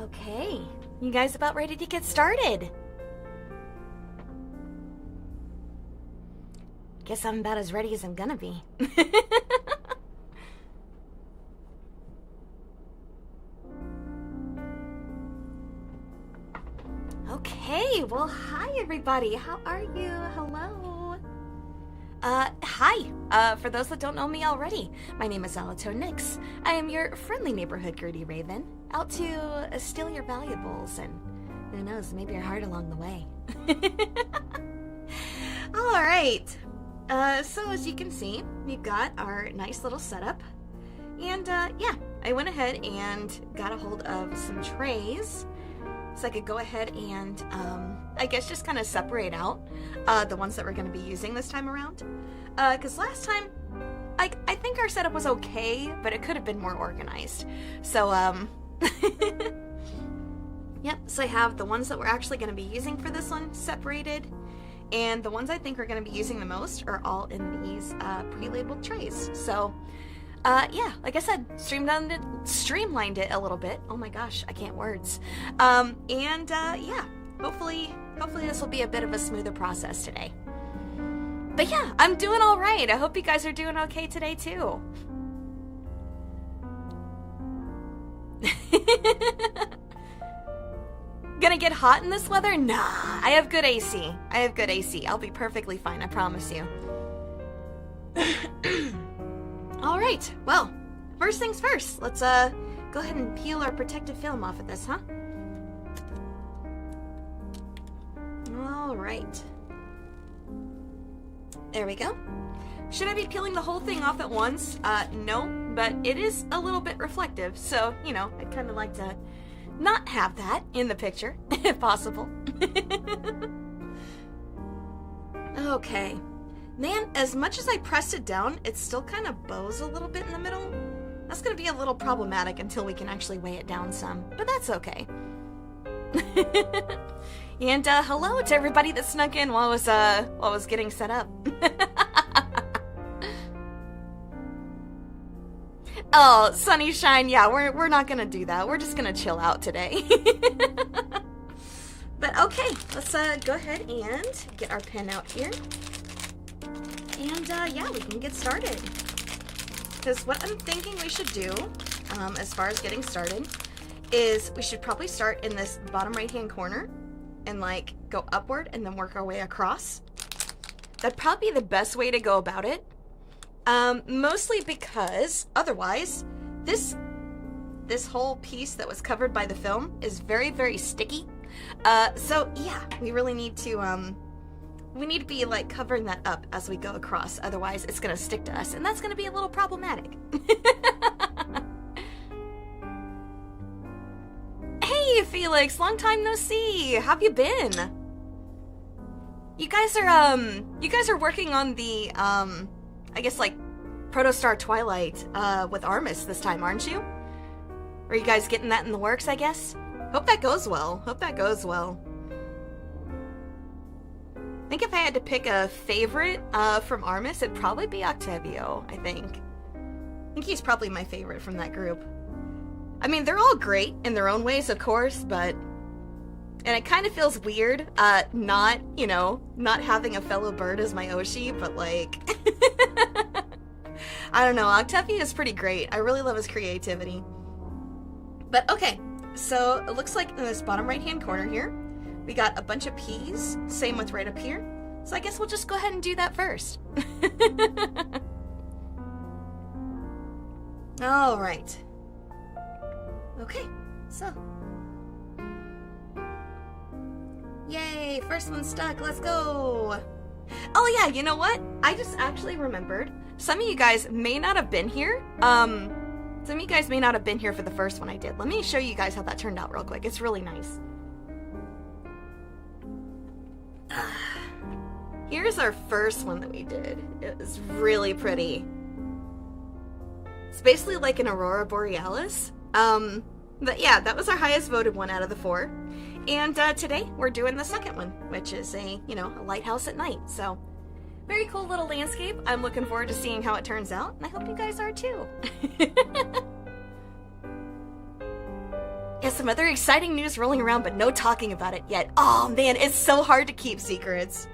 Okay, you guys about ready to get started? Guess I'm about as ready as I'm gonna be. Okay, well, hi everybody. How are you? Hello. Hi. For those that don't know me already, my name is Alatone Nix. I am your friendly neighborhood Gertie Raven, out to steal your valuables and, who knows, maybe your heart along the way. Alright. So as you can see, we've got our nice little setup. And, yeah, I went ahead and got a hold of some trays so I could go ahead and, I guess just kind of separate out the ones that we're going to be using this time around. Because last time, I think our setup was okay, but it could have been more organized. So, yep, so I have the ones that we're actually going to be using for this one separated, and the ones I think we're going to be using the most are all in these pre-labeled trays. So, yeah, like I said, streamlined it a little bit. Oh my gosh, I can't words. Yeah, hopefully this will be a bit of a smoother process today. But yeah, I'm doing all right. I hope you guys are doing okay today too. Gonna get hot in this weather? Nah, I have good AC. I'll be perfectly fine, I promise you. Alright, well, first things first. Let's go ahead and peel our protective film off of this, huh? Alright. There we go. Should I be peeling the whole thing off at once? No, but it is a little bit reflective, so, you know, I'd kind of like to not have that in the picture, if possible. Okay. Man, as much as I pressed it down, it still kind of bows a little bit in the middle. That's going to be a little problematic until we can actually weigh it down some, but that's okay. And hello to everybody that snuck in while I was getting set up. Oh, sunny shine, yeah, we're not gonna do that. We're just gonna chill out today. But okay, let's go ahead and get our pen out here. And yeah, we can get started. Because what I'm thinking we should do, as far as getting started, is we should probably start in this bottom right-hand corner and like go upward and then work our way across. That'd probably be the best way to go about it. Mostly because otherwise this whole piece that was covered by the film is very, very sticky. So yeah, we really need to be like covering that up as we go across. Otherwise it's gonna stick to us and that's gonna be a little problematic. Hey Felix, long time no see. How have you been? You guys are working on the I guess like Protostar Twilight with Armis this time, aren't you? Are you guys getting that in the works, I guess? Hope that goes well. I think if I had to pick a favorite from Armis, it'd probably be Octavio, I think. I think he's probably my favorite from that group. I mean, they're all great in their own ways, of course, but... And it kind of feels weird, not having a fellow bird as my Oshi, but like... I don't know, Octavio is pretty great. I really love his creativity. But okay, so it looks like in this bottom right-hand corner here, we got a bunch of P's, same with right up here. So I guess we'll just go ahead and do that first. All right. Okay, so. Yay, first one stuck, let's go. Oh yeah, you know what? I just actually remembered. Some of you guys may not have been here. Some of you guys may not have been here for the first one I did. Let me show you guys how that turned out real quick. It's really nice. Here's our first one that we did. It was really pretty. It's basically like an Aurora Borealis. But yeah, that was our highest voted one out of the 4. And today we're doing the second one, which is a lighthouse at night. So very cool little landscape. I'm looking forward to seeing how it turns out, and I hope you guys are too. Yeah, some other exciting news rolling around, but no talking about it yet. Oh man, it's so hard to keep secrets.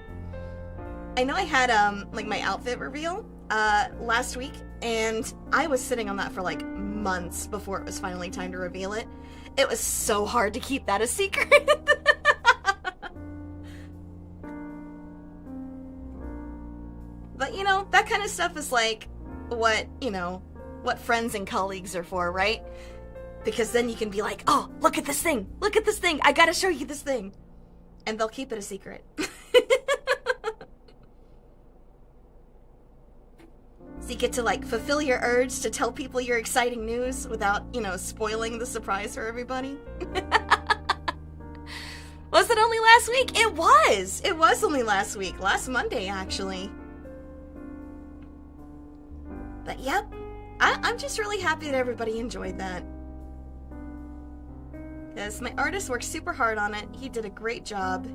I know I had, like my outfit reveal, last week, and I was sitting on that for like months before it was finally time to reveal it. It was so hard to keep that a secret. But you know, that kind of stuff is like what, you know, what friends and colleagues are for, right? Because then you can be like, oh, look at this thing, I gotta show you this thing. And they'll keep it a secret. So you get to like fulfill your urge to tell people your exciting news without, you know, spoiling the surprise for everybody. Was it only last week? It was! It was only last week. Last Monday, actually. But yep, I'm just really happy that everybody enjoyed that. Because my artist worked super hard on it. He did a great job.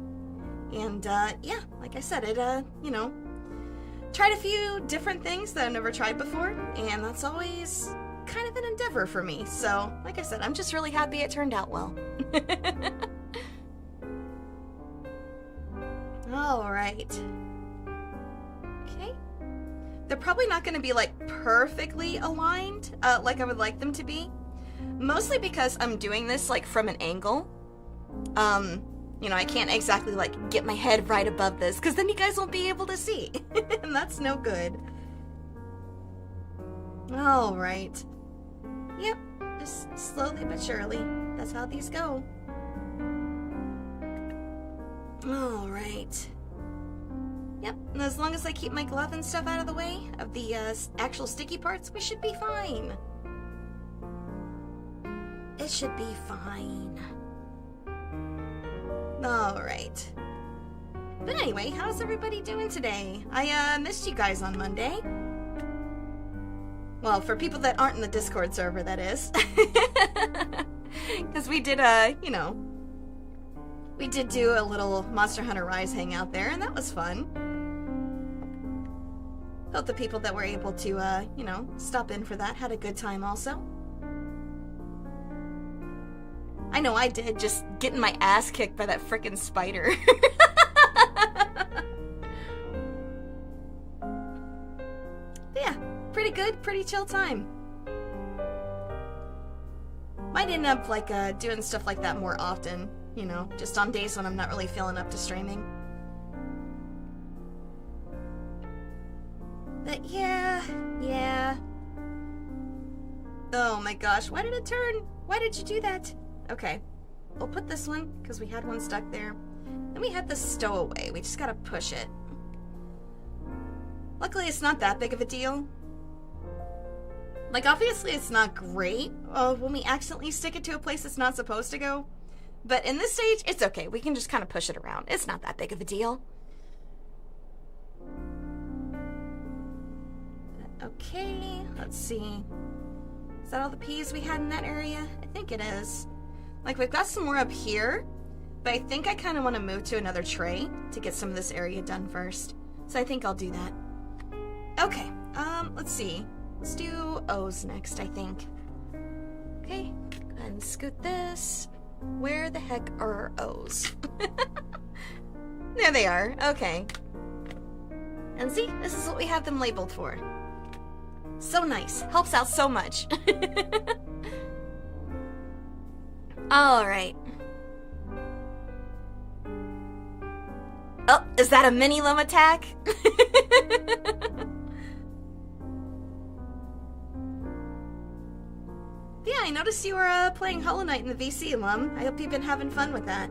And, yeah, like I said, it, you know, tried a few different things that I've never tried before, and that's always kind of an endeavor for me. So, like I said, I'm just really happy it turned out well. Alright. Okay. They're probably not going to be, like, perfectly aligned, like I would like them to be. Mostly because I'm doing this, like, from an angle. You know, I can't exactly, like, get my head right above this, because then you guys won't be able to see. And that's no good. Alright. Yep, just slowly but surely. That's how these go. Alright. Yep, and as long as I keep my glove and stuff out of the way of the actual sticky parts, we should be fine. It should be fine. Alright. But anyway, how's everybody doing today? I missed you guys on Monday. Well, for people that aren't in the Discord server, that is. Because we did, you know, we did do a little Monster Hunter Rise hangout there, and that was fun. Hope the people that were able to, you know, stop in for that had a good time also. I know I did, just getting my ass kicked by that frickin' spider. Yeah, pretty good, pretty chill time. Might end up, like, doing stuff like that more often, you know, just on days when I'm not really feeling up to streaming. But yeah. Oh my gosh, why did it turn? Why did you do that? Okay, we'll put this one, because we had one stuck there. Then we had the stowaway. We just gotta push it. Luckily, it's not that big of a deal. Like, obviously, it's not great when we accidentally stick it to a place it's not supposed to go. But in this stage, it's okay. We can just kind of push it around. It's not that big of a deal. Okay, let's see. Is that all the peas we had in that area? I think it is. Like, we've got some more up here, but I think I kind of want to move to another tray to get some of this area done first. So I think I'll do that. Okay, let's see. Let's do O's next, I think. Okay, go ahead and scoot this. Where the heck are our O's? There they are, okay. And see, this is what we have them labeled for. So nice, helps out so much. Alright. Oh, is that a mini lum attack? Yeah, I noticed you were playing Hollow Knight in the VC, Lum. I hope you've been having fun with that.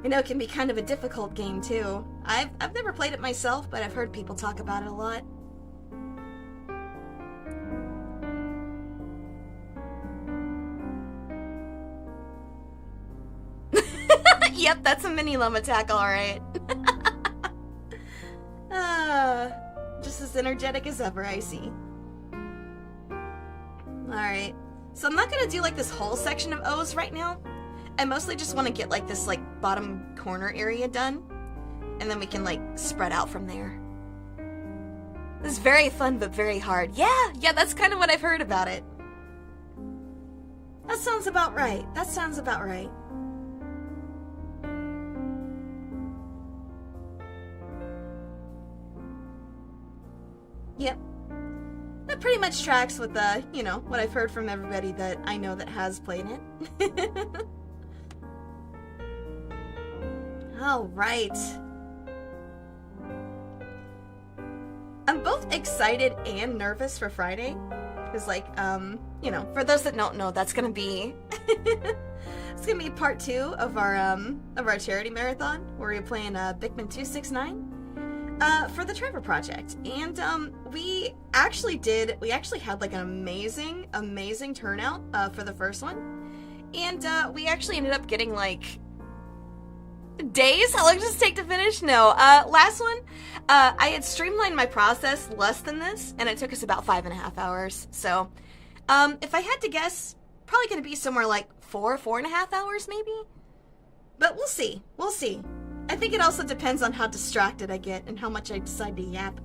I know it can be kind of a difficult game, too. I've never played it myself, but I've heard people talk about it a lot. Yep, that's a mini lum attack, alright. Just as energetic as ever, I see. Alright, so I'm not gonna do like this whole section of O's right now. I mostly just want to get like this like bottom corner area done, and then we can like spread out from there. This is very fun but very hard. Yeah, that's kind of what I've heard about it. That sounds about right. That sounds about right. Yep. That pretty much tracks with, you know, what I've heard from everybody that I know that has played it. All right. I'm both excited and nervous for Friday. Because, like, you know, for those that don't know, that's gonna be... it's gonna be part 2 of our charity marathon, where we're playing Bikman 269 for the Trevor Project. And we actually had like an amazing turnout for the first one. And we actually ended up getting like days? How long does it take to finish? No. Last one, I had streamlined my process less than this, and it took us about 5.5 hours. So, if I had to guess, probably going to be somewhere like 4.5 hours maybe? But we'll see. We'll see. I think it also depends on how distracted I get and how much I decide to yap.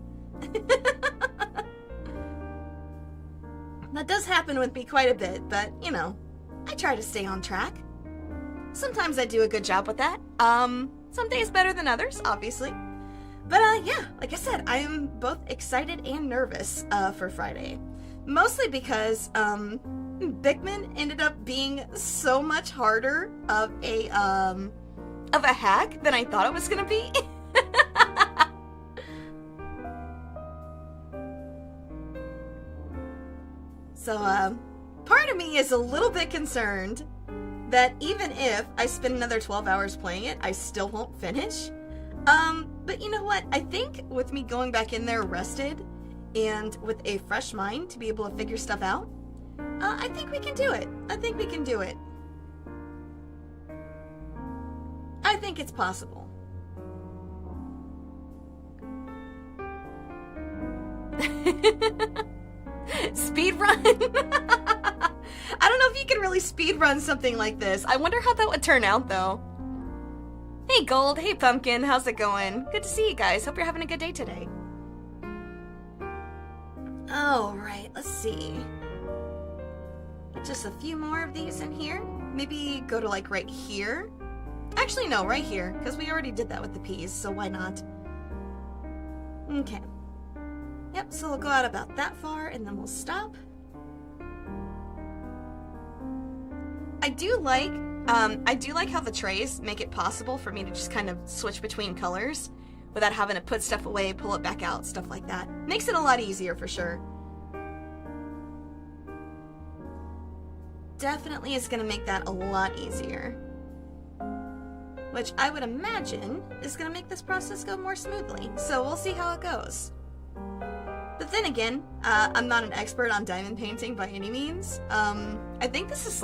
That does happen with me quite a bit, but, you know, I try to stay on track. Sometimes I do a good job with that. Some days better than others, obviously. But, yeah, like I said, I am both excited and nervous for Friday. Mostly because, Bikman ended up being so much harder of a hack than I thought it was gonna be. So, part of me is a little bit concerned that even if I spend another 12 hours playing it, I still won't finish. But you know what? I think with me going back in there rested and with a fresh mind to be able to figure stuff out, I think we can do it. I think we can do it. I think it's possible. Speed run? I don't know if you can really speed run something like this. I wonder how that would turn out, though. Hey, Gold. Hey, Pumpkin. How's it going? Good to see you guys. Hope you're having a good day today. All right, let's see. Just a few more of these in here. Maybe go to, like, right here. Actually, no, right here, because we already did that with the peas, so why not? Okay. Yep, so we'll go out about that far, and then we'll stop. I do like how the trays make it possible for me to just kind of switch between colors without having to put stuff away, pull it back out, stuff like that. Makes it a lot easier for sure. Definitely is going to make that a lot easier. Which I would imagine is going to make this process go more smoothly. So we'll see how it goes. But then again, I'm not an expert on diamond painting by any means. I think this is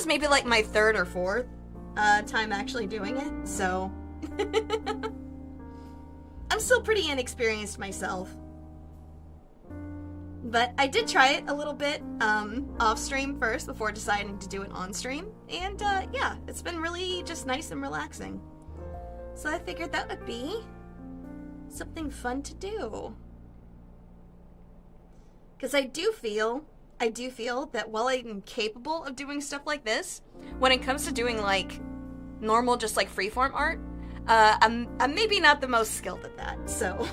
maybe like my 3rd or 4th time actually doing it, so I'm still pretty inexperienced myself. But I did try it a little bit off stream first before deciding to do it on stream, and yeah, it's been really just nice and relaxing. So I figured that would be something fun to do. Because I do feel that while I'm capable of doing stuff like this, when it comes to doing like normal, just like freeform art, I'm maybe not the most skilled at that, so.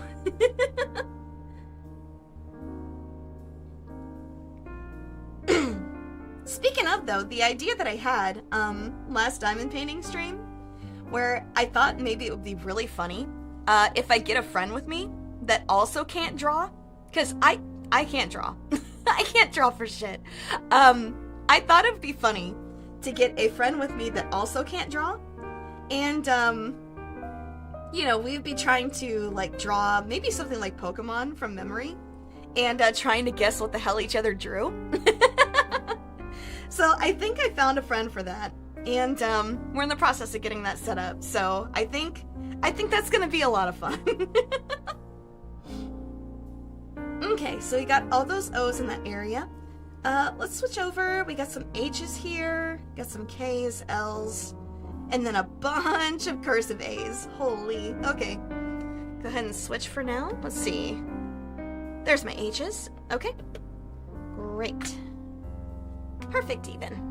Speaking of, though, the idea that I had last diamond painting stream, where I thought maybe it would be really funny if I get a friend with me that also can't draw, because I can't draw. I can't draw for shit. I thought it would be funny to get a friend with me that also can't draw, and you know, we'd be trying to like draw maybe something like Pokemon from memory, and trying to guess what the hell each other drew. So I think I found a friend for that, and we're in the process of getting that set up. So I think that's gonna be a lot of fun. Okay, so we got all those O's in that area. Let's switch over. We got some H's here, got some K's, L's, and then a bunch of cursive A's. Holy. Okay, go ahead and switch for now. Let's see. There's my H's. Okay, great. perfect even.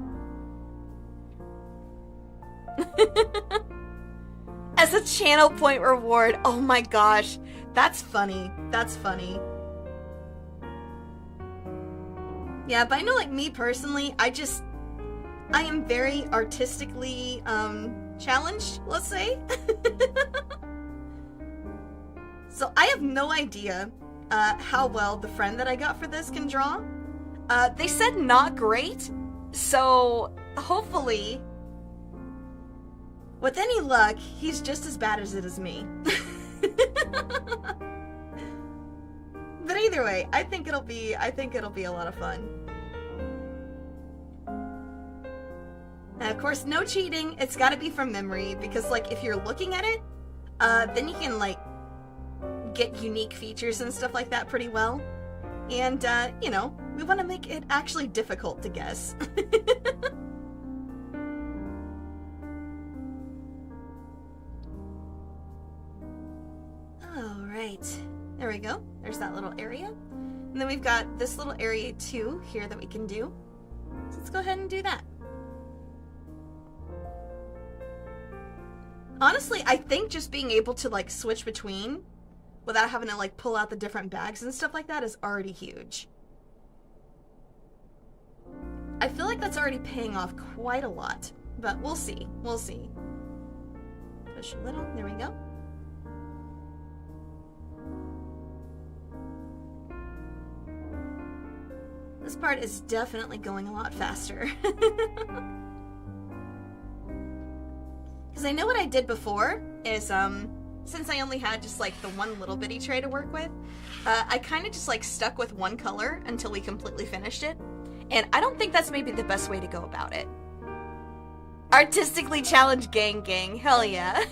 As a channel point reward. Oh my gosh. That's funny. That's funny. Yeah, but I know, like, me personally, I am very artistically challenged, let's say. So I have no idea how well the friend that I got for this can draw. They said not great, so hopefully, with any luck, he's just as bad as it is me. But either way, I think it'll be a lot of fun. And of course, no cheating. It's got to be from memory, because, like, if you're looking at it, then you can, like, get unique features and stuff like that pretty well. And, you know, we want to make it actually difficult to guess. Alright, there we go. There's that little area. And then we've got this little area too here that we can do. So let's go ahead and do that. Honestly, I think just being able to, like, switch between without having to, like, pull out the different bags and stuff like that is already huge. I feel like that's already paying off quite a lot, but we'll see. We'll see. Push a little. There we go. This part is definitely going a lot faster. Because I know what I did before is, since I only had just, like, the one little bitty tray to work with, I kind of just, like, stuck with one color until we completely finished it. And I don't think that's maybe the best way to go about it. Artistically challenged gang. Hell yeah.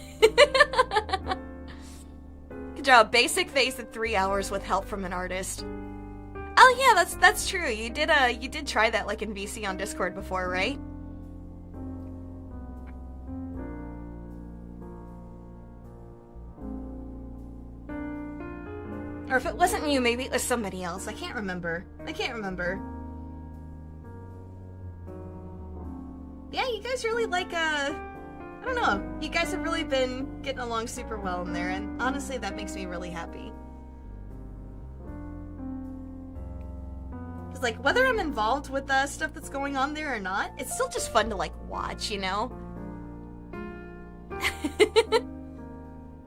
Could draw a basic face in 3 hours with help from an artist. Oh yeah, that's true. You did try that, like, in VC on Discord before, right? Or if it wasn't you, maybe it was somebody else. I can't remember. Yeah, you guys really, like, I don't know. You guys have really been getting along super well in there, and honestly, that makes me really happy. Because, like, whether I'm involved with the stuff that's going on there or not, it's still just fun to, like, watch, you know?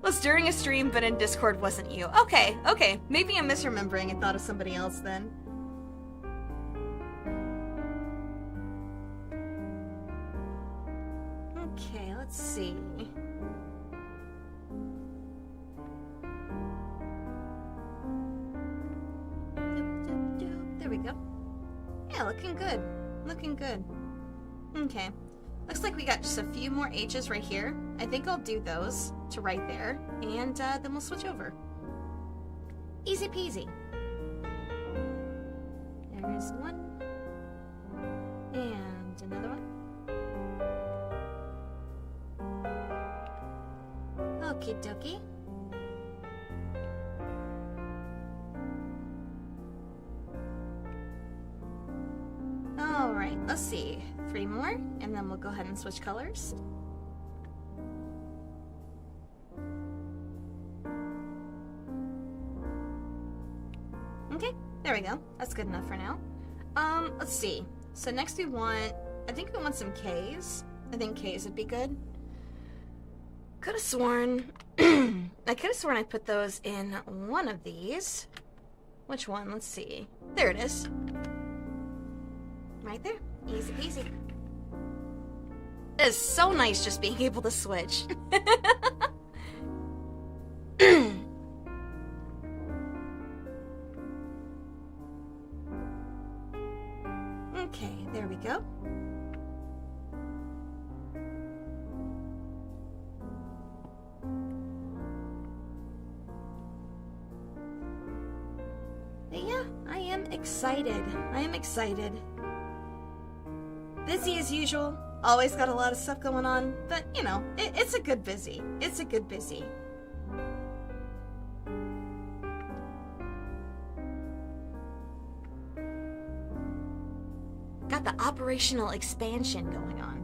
Was during a stream, but in Discord wasn't you. Okay. Maybe I'm misremembering and thought of somebody else then. Okay, let's see. There we go. Yeah, looking good. Okay. Looks like we got just a few more H's right here. I think I'll do those to right there, and then we'll switch over. Easy peasy. There's one. And another one. Okie dokie. Alright, let's see. 3 more, and then we'll go ahead and switch colors. Okay, there we go. That's good enough for now. Let's see. So next we want, I think we want some K's. I think K's would be good. Could have sworn, I put those in one of these. Which one? Let's see. There it is. Right there. Easy peasy. It is so nice just being able to switch. Okay, there we go. But yeah, I am excited. Busy as usual. Always got a lot of stuff going on, but you know, it's a good busy. Got the operational expansion going on.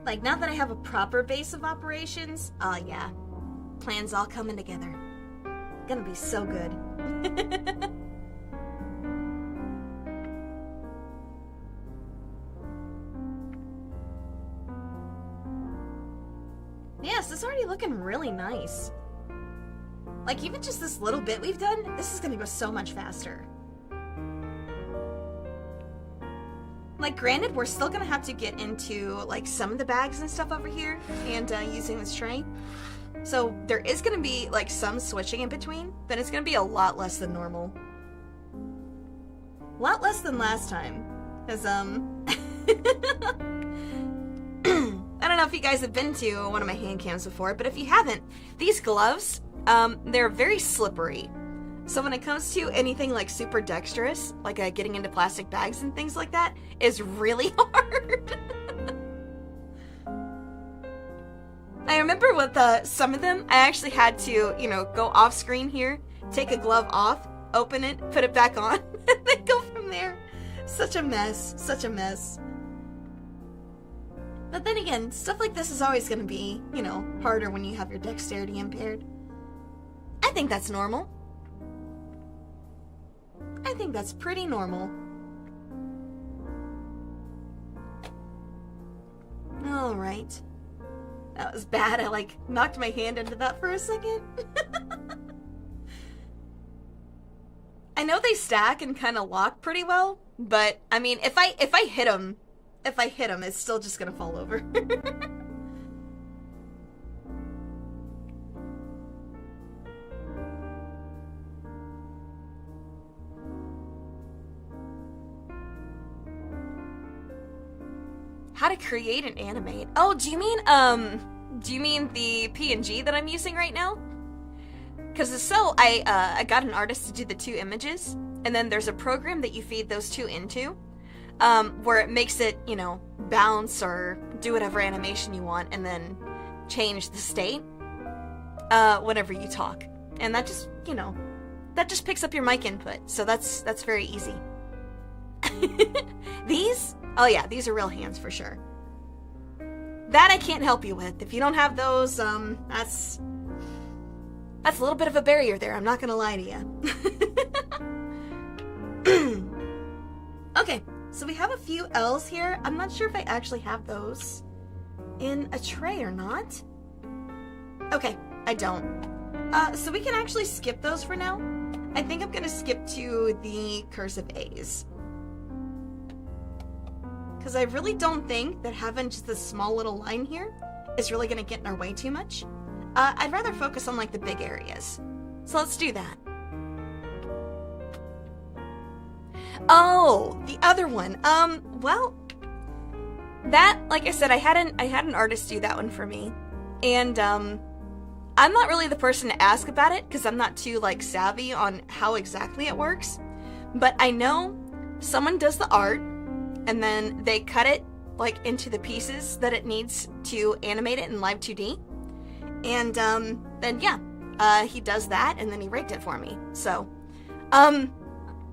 Like, now that I have a proper base of operations, oh yeah, plans all coming together. Gonna be so good. Yes, it's already looking really nice. Like, even just this little bit we've done, this is gonna go so much faster. Like, granted, we're still gonna have to get into, like, some of the bags and stuff over here, and using this tray. So, there is gonna be, like, some switching in between, but it's gonna be a lot less than normal. A lot less than last time. Because, I don't know if you guys have been to one of my hand cams before, but if you haven't, these gloves, they're very slippery. So when it comes to anything like super dexterous, like getting into plastic bags and things like that, is really hard. I remember with some of them, I actually had to, you know, go off screen here, take a glove off, open it, put it back on, and then go from there. Such a mess, such a mess. But then again, stuff like this is always going to be, you know, harder when you have your dexterity impaired. I think that's normal. I think that's pretty normal. Alright. That was bad. I, like, knocked my hand into that for a second. I know they stack and kind of lock pretty well, but, I mean, if I hit them, it's still just gonna fall over. How to create and animate. Oh, do you mean the PNG that I'm using right now? Because so I got an artist to do the 2 images, and then there's a program that you feed those 2 into, where it makes it, you know, bounce or do whatever animation you want, and then change the state whenever you talk. And that just, you know, that just picks up your mic input, so that's very easy. These? Oh yeah, these are real hands for sure. That I can't help you with. If you don't have those, that's a little bit of a barrier there, I'm not gonna lie to you. Okay, so we have a few L's here. I'm not sure if I actually have those in a tray or not. Okay, I don't. So we can actually skip those for now. I think I'm gonna skip to the cursive A's. Because I really don't think that having just this small little line here is really going to get in our way too much. I'd rather focus on, like, the big areas. So let's do that. Oh, the other one. Well, that, like I said, I had an artist do that one for me. And, I'm not really the person to ask about it, because I'm not too, like, savvy on how exactly it works. But I know someone does the art, and then they cut it, like, into the pieces that it needs to animate it in Live 2D. And, then, yeah, he does that, and then he rigged it for me. So,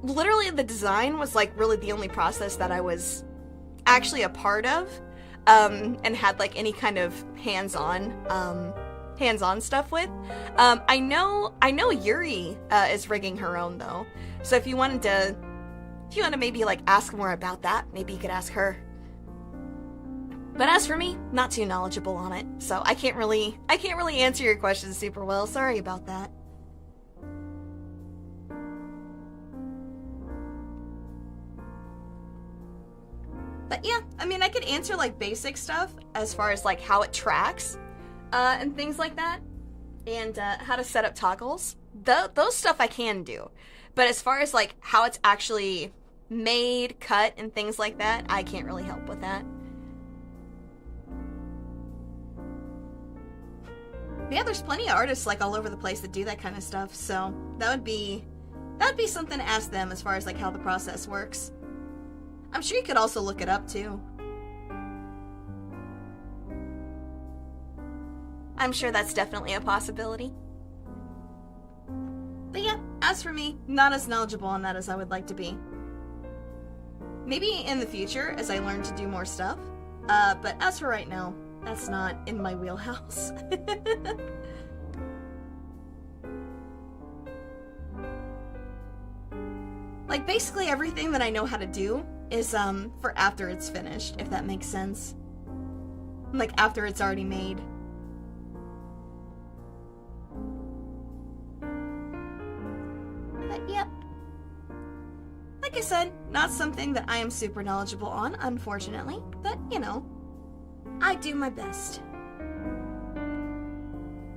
literally the design was, like, really the only process that I was actually a part of, and had, like, any kind of hands-on stuff with. I know Yuri, is rigging her own, though. So if you want to maybe, like, ask more about that, maybe you could ask her. But as for me, not too knowledgeable on it, so I can't really answer your questions super well. Sorry about that. But yeah, I mean, I could answer, like, basic stuff as far as, like, how it tracks, and things like that, and how to set up toggles. Those stuff I can do. But as far as, like, how it's actually made, cut, and things like that, I can't really help with that. But yeah, there's plenty of artists, like, all over the place that do that kind of stuff, so that would be something to ask them as far as, like, how the process works. I'm sure you could also look it up, too. I'm sure that's definitely a possibility. as for me, not as knowledgeable on that as I would like to be. Maybe in the future, as I learn to do more stuff. But as for right now, that's not in my wheelhouse. Like, basically everything that I know how to do is, for after it's finished, if that makes sense. Like, after it's already made. But, yep. Like I said, not something that I am super knowledgeable on, unfortunately. But, you know, I do my best.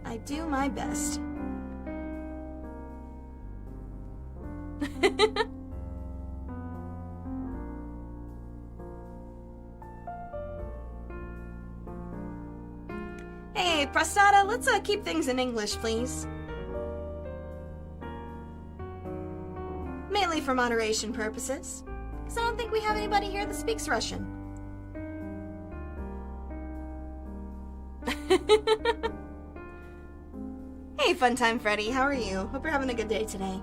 I do my best. Hey, Prostada, let's keep things in English, please. Mainly for moderation purposes, because I don't think we have anybody here that speaks Russian. Hey, Funtime Freddy, how are you? Hope you're having a good day today.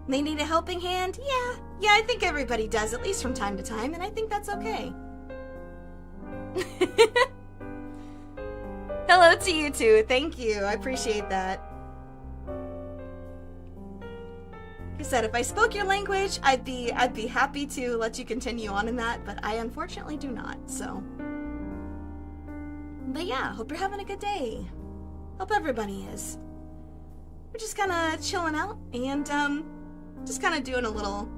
They need a helping hand? Yeah, I think everybody does, at least from time to time, and I think that's okay. Hello to you too, thank you, I appreciate that. Like I said, if I spoke your language, I'd be happy to let you continue on in that, but I unfortunately do not, so. But yeah, hope you're having a good day. Hope everybody is. We're just kinda chilling out, and just kind of doing a little,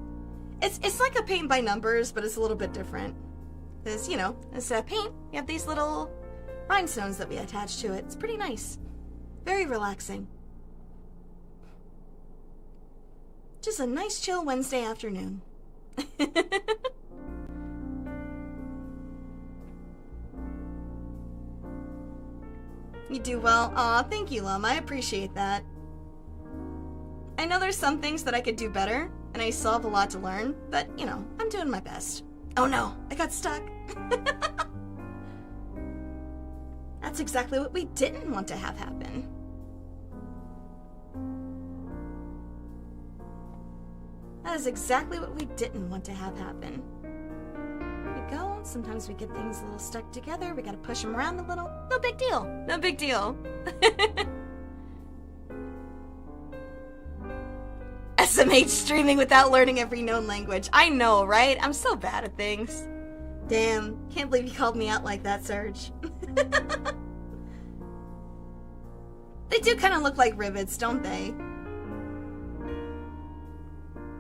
it's like a paint by numbers, but it's a little bit different. Because, you know, instead of paint, you have these little rhinestones that we attach to it. It's pretty nice. Very relaxing. Just a nice chill Wednesday afternoon. You do well. Aw, thank you, Lum. I appreciate that. I know there's some things that I could do better, and I still have a lot to learn, but, you know, I'm doing my best. Oh no, I got stuck. That's exactly what we didn't want to have happen. That is exactly what we didn't want to have happen. There we go. Sometimes we get things a little stuck together. We gotta push them around a little. No big deal. No big deal. SMH streaming without learning every known language. I know, right? I'm so bad at things. Damn, can't believe you called me out like that, Serge. They do kind of look like rivets, don't they?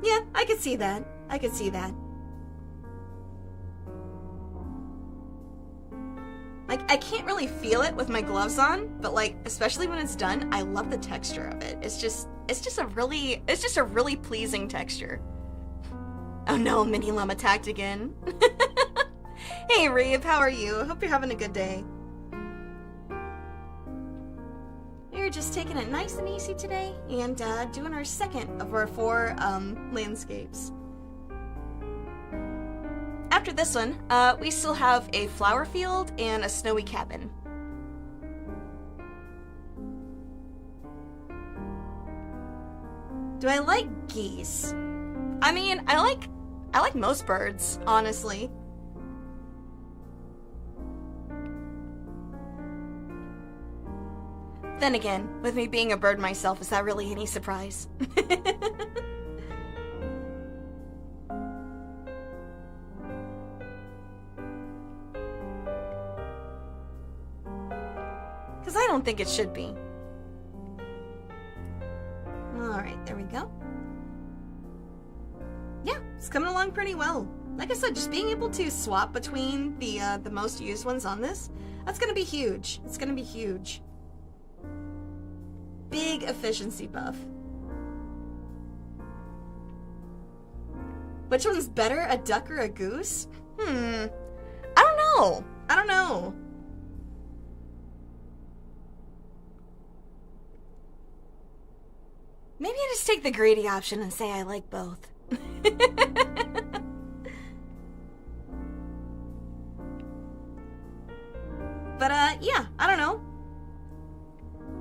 Yeah, I could see that. I could see that. Like, I can't really feel it with my gloves on, but like, especially when it's done, I love the texture of it. It's just a really pleasing texture. Oh no, Mini Lum attacked again. Hey Reeve, how are you? Hope you're having a good day. We're just taking it nice and easy today and doing our second of our 4 landscapes. After this one, we still have a flower field and a snowy cabin. Do I like geese? I mean, I like most birds, honestly. Then again, with me being a bird myself, is that really any surprise? Because I don't think it should be. Alright, there we go. Yeah, it's coming along pretty well. Like I said, just being able to swap between the most used ones on this, that's gonna be huge. It's gonna be huge. Big efficiency buff. Which one's better, a duck or a goose? I don't know. I don't know. Maybe I just take the greedy option and say I like both. But, yeah, I don't know.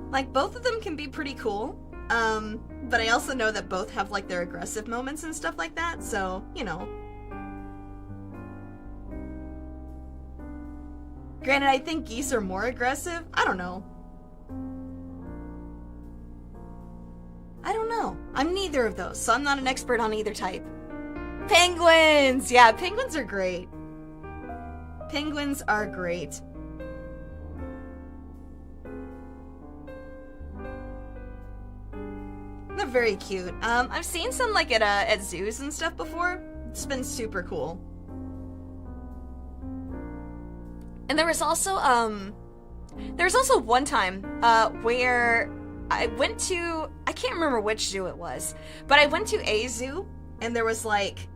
Like, both of them can be pretty cool. But I also know that both have, like, their aggressive moments and stuff like that, so, you know. Granted, I think geese are more aggressive. I don't know. I don't know. I'm neither of those, so I'm not an expert on either type. Penguins! Yeah, penguins are great. Penguins are great. They're very cute. I've seen some like at zoos and stuff before. It's been super cool. And there was also one time where I went to, I can't remember which zoo it was, but I went to a zoo and there was like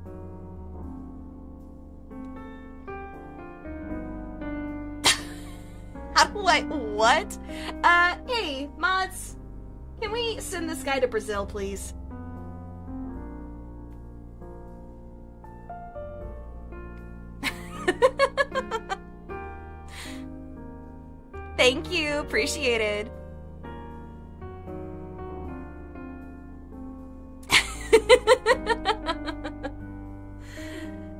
what? Hey, mods, can we send this guy to Brazil, please? Thank you, appreciated.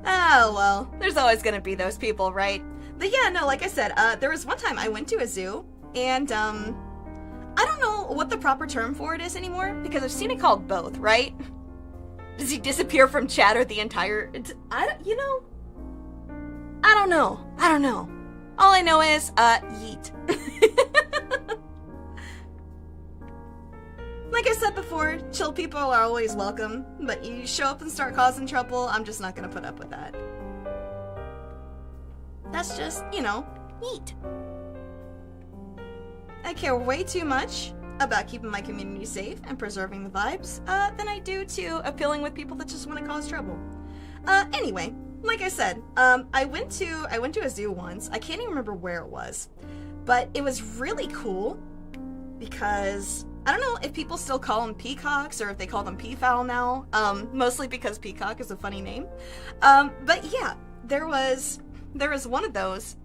Oh, well, there's always gonna be those people, right? But yeah, no, like I said, there was one time I went to a zoo, and, I don't know what the proper term for it is anymore, because I've seen it called both, right? Does he disappear from chat or the entire... I don't know. All I know is, yeet. Like I said before, chill people are always welcome, but you show up and start causing trouble, I'm just not gonna put up with that. That's just, yeet. I care way too much about keeping my community safe and preserving the vibes than I do to appealing with people that just want to cause trouble. Anyway, like I said, I went to a zoo once. I can't even remember where it was, but it was really cool because I don't know if people still call them peacocks or if they call them peafowl now. Mostly because peacock is a funny name. But yeah, there was one of those,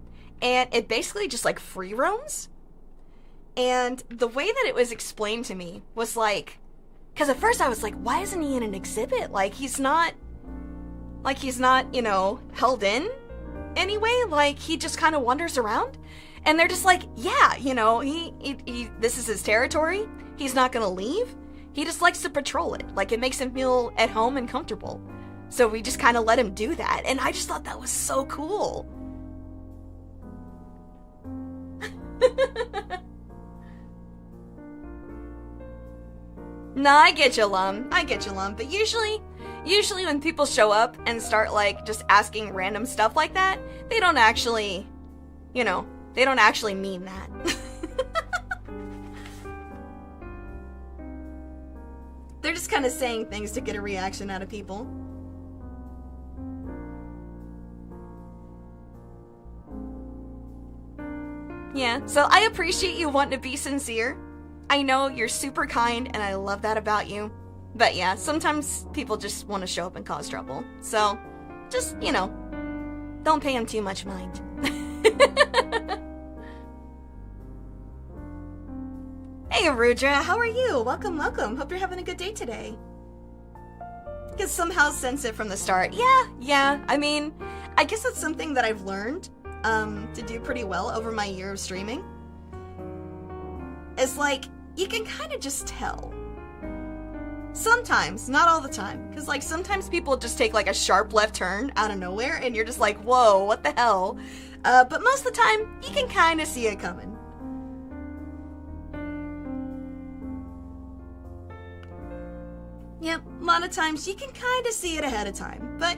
and it basically just like free roams. And the way that it was explained to me was like, because at first I was like, why isn't he in an exhibit? Like he's not, held in anyway. Like he just kind of wanders around. And they're just like, yeah, he this is his territory. He's not gonna leave. He just likes to patrol it. Like it makes him feel at home and comfortable. So we just kind of let him do that. And I just thought that was so cool. Nah, I get you, Lum. But usually when people show up and start, like, just asking random stuff like that, they don't actually, they don't actually mean that. They're just kind of saying things to get a reaction out of people. Yeah, so I appreciate you wanting to be sincere. I know you're super kind, and I love that about you. But yeah, sometimes people just want to show up and cause trouble. So, just, don't pay them too much mind. Hey, Rudra, how are you? Welcome. Hope you're having a good day today. You can somehow sense it from the start. Yeah. I mean, I guess that's something that I've learned to do pretty well over my year of streaming. It's like, you can kind of just tell. Sometimes, not all the time. Because, like, sometimes people just take, like, a sharp left turn out of nowhere, and you're just like, whoa, what the hell? But most of the time, you can kind of see it coming. Yep, a lot of times you can kind of see it ahead of time, but,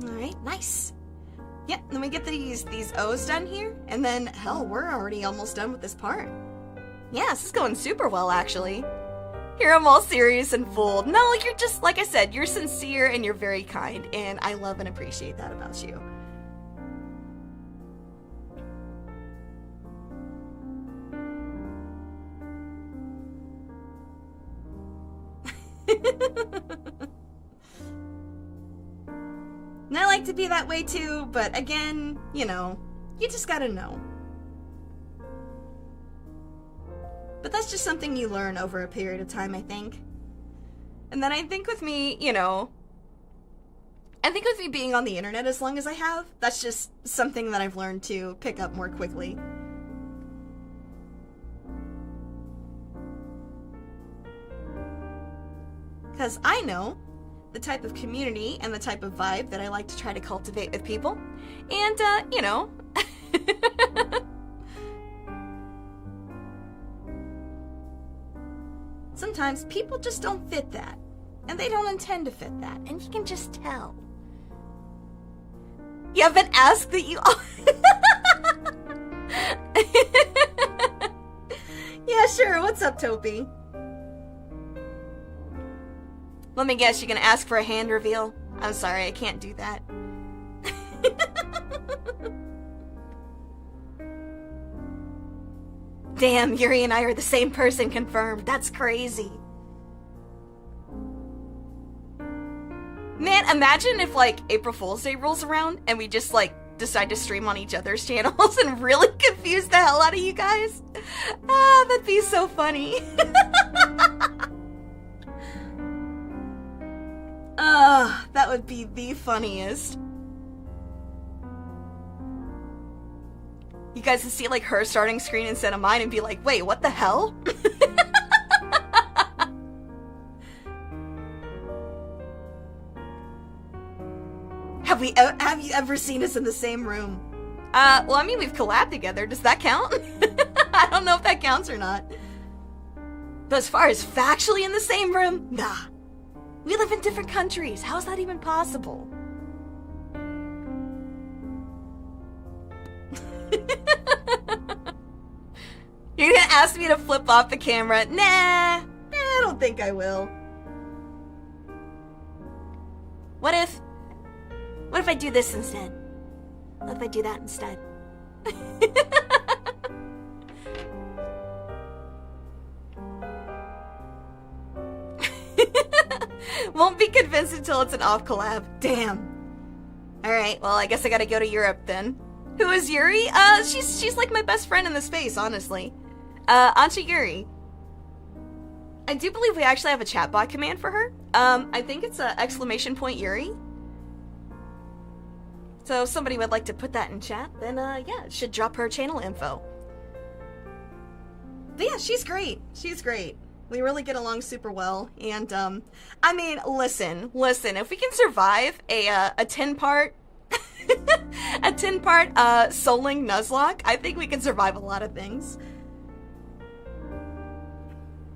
Alright, nice. Yep, then we get these O's done here, and then, hell, we're already almost done with this part. Yeah, this is going super well, actually. Here I'm all serious and fooled. No, you're just, like I said, you're sincere and you're very kind, and I love and appreciate that about you. And I like to be that way too, but again, you know, you just gotta know. But that's just something you learn over a period of time, I think. And then I think with me, you know, I think with me being on the internet as long as I have, that's just something that I've learned to pick up more quickly. Because I know the type of community and the type of vibe that I like to try to cultivate with people. And, you know... Sometimes people just don't fit that. And they don't intend to fit that. And you can just tell. You haven't asked that you... Yeah, sure. What's up, Topi? Let me guess, you're gonna ask for a hand reveal? I'm sorry, I can't do that. Damn, Yuri and I are the same person confirmed. That's crazy. Man, imagine if, like, April Fool's Day rolls around and we just, like, decide to stream on each other's channels and really confuse the hell out of you guys. Ah, that'd be so funny. That would be the funniest. You guys would see, like, her starting screen instead of mine and be like, wait, what the hell? Have you ever seen us in the same room? Well, I mean, we've collabed together. Does that count? I don't know if that counts or not. But as far as factually in the same room, nah. We live in different countries. How is that even possible? You're gonna ask me to flip off the camera? Nah, I don't think I will. What if I do this instead? What if I do that instead? Won't be convinced until it's an off collab. Damn. Alright, well, I guess I gotta go to Europe then. Who is Yuri? She's like my best friend in the space, honestly. Ancha Yuri. I do believe we actually have a chatbot command for her. I think it's ! Yuri. So if somebody would like to put that in chat, then yeah, it should drop her channel info. But yeah, she's great. She's great. We really get along super well, and I mean, listen, if we can survive a 10-part a 10-part Souling Nuzlocke, I think we can survive a lot of things.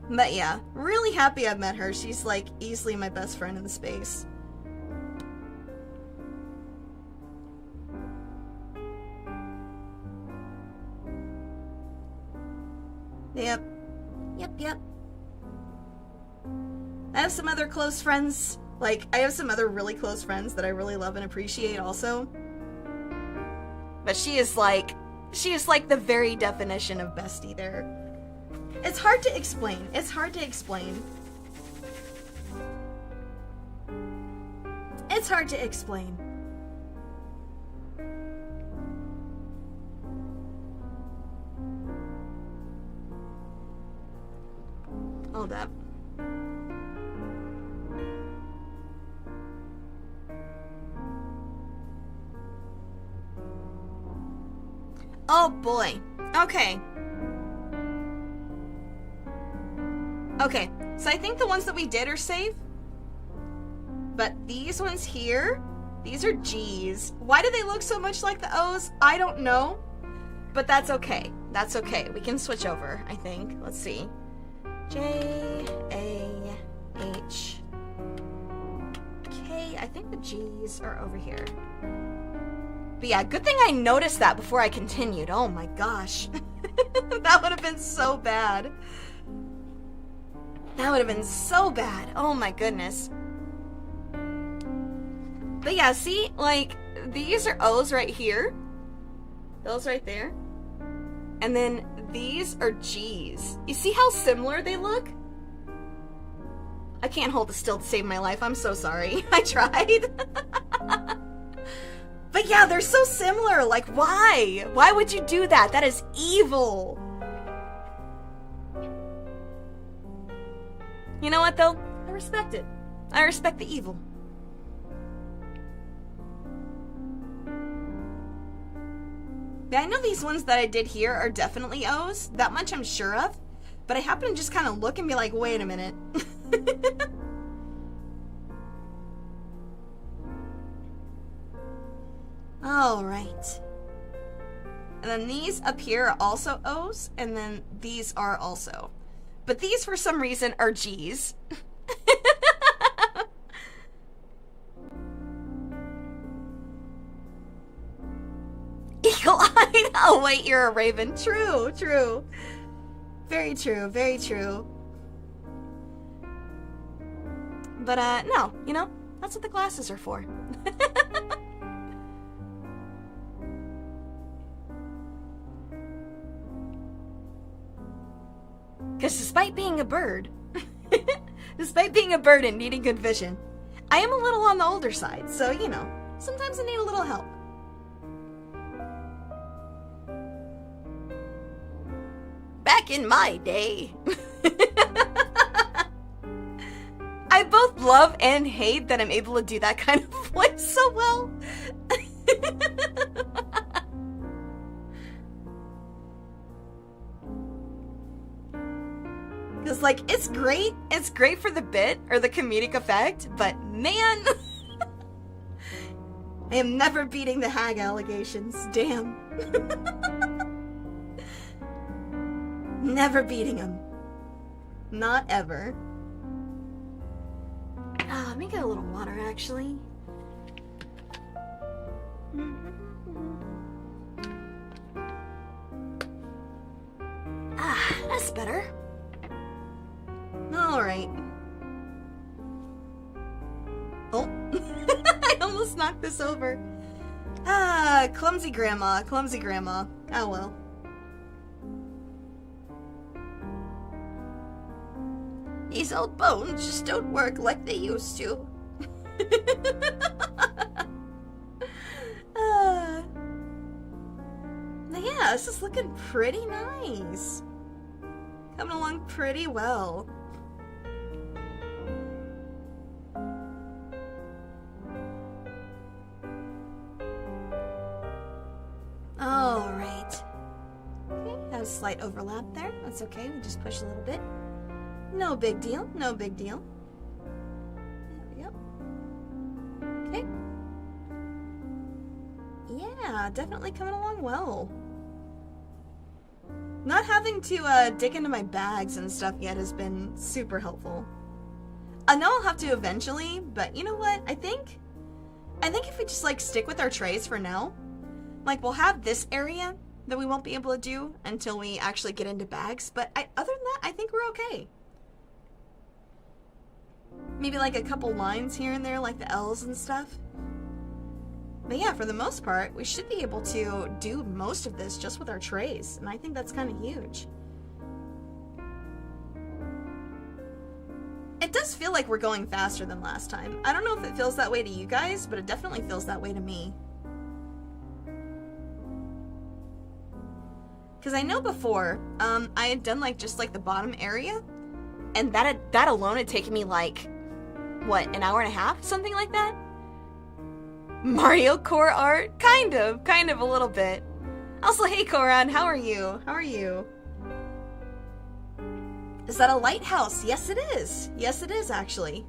But yeah, really happy I've met her. She's like easily my best friend in the space. Yep. I have some other close friends, like, I have some other really close friends that I really love and appreciate also. But she is like the very definition of bestie there. It's hard to explain. It's hard to explain. It's hard to explain. Hold up. Oh boy. Okay. Okay, so I think the ones that we did are safe. But these ones here, these are G's. Why do they look so much like the O's? I don't know. But that's okay. That's okay. We can switch over, I think. Let's see. J-A-H-K. I think the G's are over here. But yeah, good thing I noticed that before I continued. Oh my gosh. That would have been so bad. That would have been so bad. Oh my goodness. But yeah, see, like, these are O's right here. Those right there. And then these are G's. You see how similar they look? I can't hold it still to save my life. I'm so sorry. I tried. But yeah, they're so similar. Like, why? Why would you do that? That is evil. You know what, though? I respect it. I respect the evil. Yeah, I know these ones that I did here are definitely O's. That much I'm sure of. But I happen to just kind of look and be like, wait a minute. Alright. And then these up here are also O's, and then these are also. But these, for some reason, are G's. Eagle-eyed? Oh, wait, you're a raven. True, true. Very true, very true. But, no, you know, that's what the glasses are for. Because despite being a bird, despite being a bird and needing good vision, I am a little on the older side, so, you know, sometimes I need a little help. Back in my day. I both love and hate that I'm able to do that kind of voice so well. Because, like, it's great for the bit, or the comedic effect, but man, I am never beating the hag allegations, damn. Never beating them. Not ever. Let me get a little water, actually. That's better. Alright. Oh. I almost knocked this over. Clumsy grandma, clumsy grandma. Oh well. These old bones just don't work like they used to. Yeah, this is looking pretty nice. Coming along pretty well. Alright. Okay, have a slight overlap there. That's okay, we just push a little bit. No big deal, no big deal. There we go. Okay. Yeah, definitely coming along well. Not having to dig into my bags and stuff yet has been super helpful. I know I'll have to eventually, but you know what? I think if we just like stick with our trays for now, like we'll have this area that we won't be able to do until we actually get into bags, but other than that, I think we're okay. Maybe like a couple lines here and there, like the L's and stuff. But yeah, for the most part, we should be able to do most of this just with our trays, and I think that's kind of huge. It does feel like we're going faster than last time. I don't know if it feels that way to you guys, but it definitely feels that way to me. Because I know before, I had done like just like the bottom area, and that alone had taken me like, what, an hour and a half? Something like that? Mario core art? Kind of a little bit. Also, hey Koran, how are you? How are you? Is that a lighthouse? Yes it is. Yes it is, actually.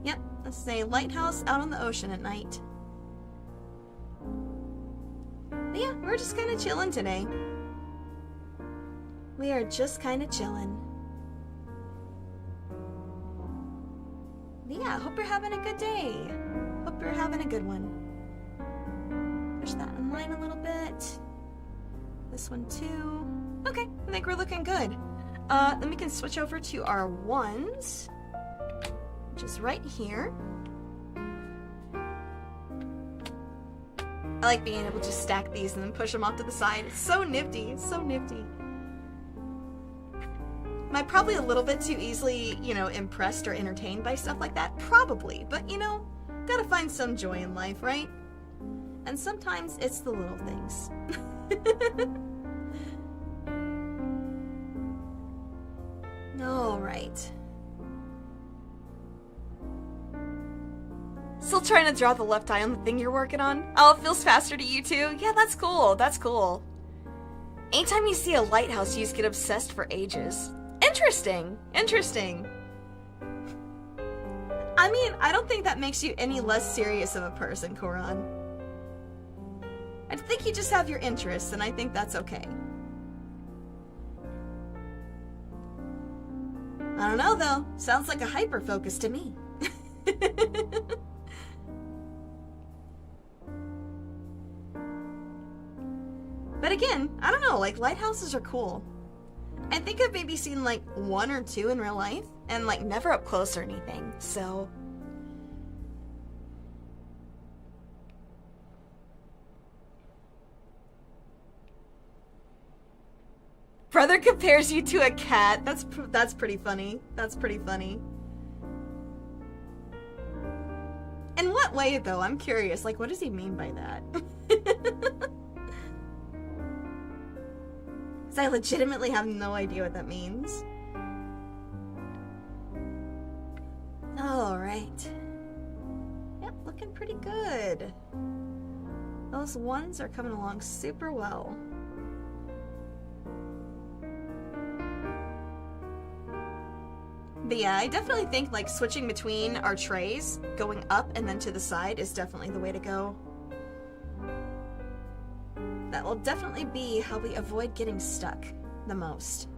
Yep, that's a lighthouse out on the ocean at night. But yeah, we're just kind of chilling today. We are just kind of chilling. But yeah, hope you're having a good day. Hope you're having a good one. Push that in line a little bit. This one too. Okay, I think we're looking good. Then we can switch over to our ones, which is right here. I like being able to stack these and then push them off to the side. It's so nifty, it's so nifty. I probably a little bit too easily, you know, impressed or entertained by stuff like that? Probably. But, you know, gotta find some joy in life, right? And sometimes it's the little things. Alright. Still trying to draw the left eye on the thing you're working on? Oh, it feels faster to you too? Yeah, that's cool. That's cool. Anytime you see a lighthouse, you just get obsessed for ages. Interesting. Interesting. I mean, I don't think that makes you any less serious of a person, Koran. I think you just have your interests, and I think that's okay. I don't know, though. Sounds like a hyper-focus to me. But again, I don't know, like, lighthouses are cool. I think I've maybe seen, like, 1 or 2 in real life, and, like, never up close or anything, so... Brother compares you to a cat. That's pretty funny. That's pretty funny. In what way, though? I'm curious. Like, what does he mean by that? Because I legitimately have no idea what that means. Alright. Yep, looking pretty good. Those ones are coming along super well. But yeah, I definitely think, like, switching between our trays, going up and then to the side, is definitely the way to go. That will definitely be how we avoid getting stuck the most.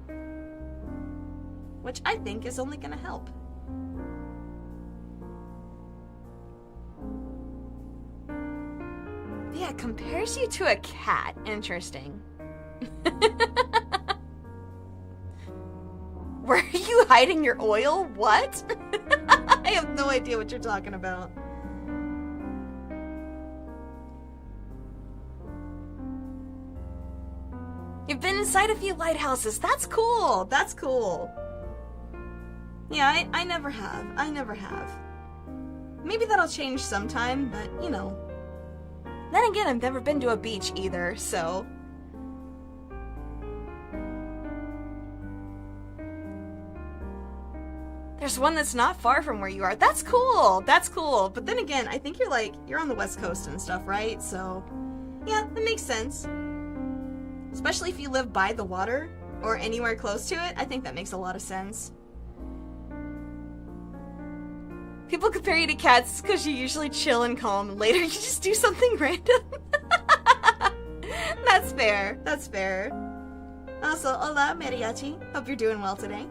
Which I think is only gonna help. But yeah, compares you to a cat. Interesting. Where are you hiding your oil? What? I have no idea what you're talking about. You've been inside a few lighthouses. That's cool. That's cool. Yeah, I never have. I never have. Maybe that'll change sometime, but, you know. Then again, I've never been to a beach either, so... There's one that's not far from where you are. That's cool. That's cool. But then again, I think you're on the West Coast and stuff, right? So, yeah, that makes sense. Especially if you live by the water or anywhere close to it. I think that makes a lot of sense. People compare you to cats because you usually chill and calm, and later you just do something random. That's fair. That's fair. Also, hola, Mariachi. Hope you're doing well today.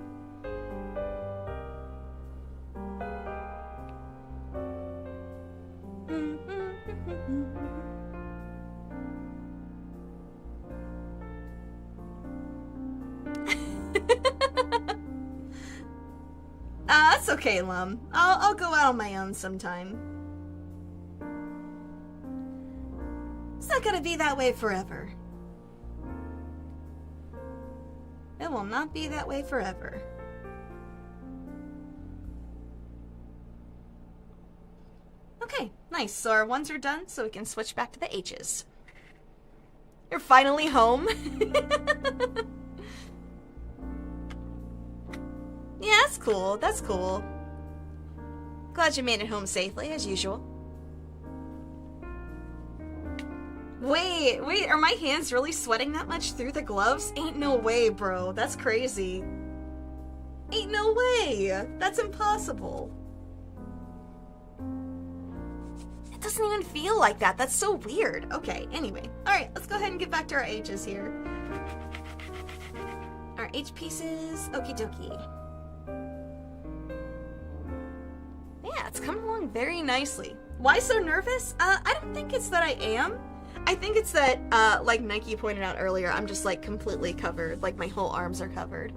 That's okay, Lum. I'll go out on my own sometime. It's not gonna be that way forever. It will not be that way forever. Okay, nice. So our ones are done, so we can switch back to the H's. You're finally home. Yeah, that's cool. That's cool. Glad you made it home safely, as usual. Wait, are my hands really sweating that much through the gloves? Ain't no way, bro. That's crazy. Ain't no way. That's impossible. It doesn't even feel like that. That's so weird. Okay, anyway. Alright, let's go ahead and get back to our H's here. Our H pieces. Okie dokie. Yeah, it's coming along very nicely. Why so nervous? I don't think it's that I am. I think it's that, like Nike pointed out earlier, I'm just, like, completely covered. Like, my whole arms are covered.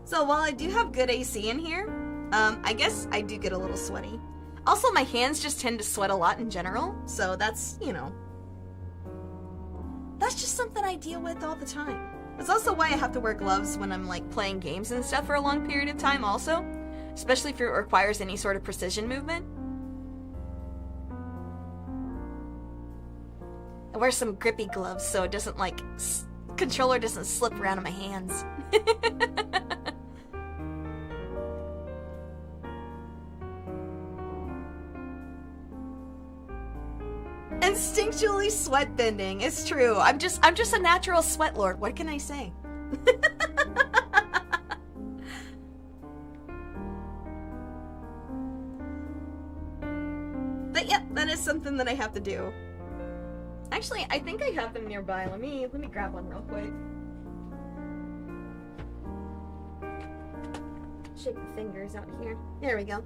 So, while I do have good AC in here, I guess I do get a little sweaty. Also, my hands just tend to sweat a lot in general, so that's, you know... That's just something I deal with all the time. That's also why I have to wear gloves when I'm like playing games and stuff for a long period of time also. Especially if it requires any sort of precision movement. I wear some grippy gloves so it doesn't like, controller doesn't slip around in my hands. Instinctually sweat bending. It's true. I'm just a natural sweat lord. What can I say? But yeah, that is something that I have to do. Actually, I think I have them nearby. Let me grab one real quick. Shake the fingers out here. There we go.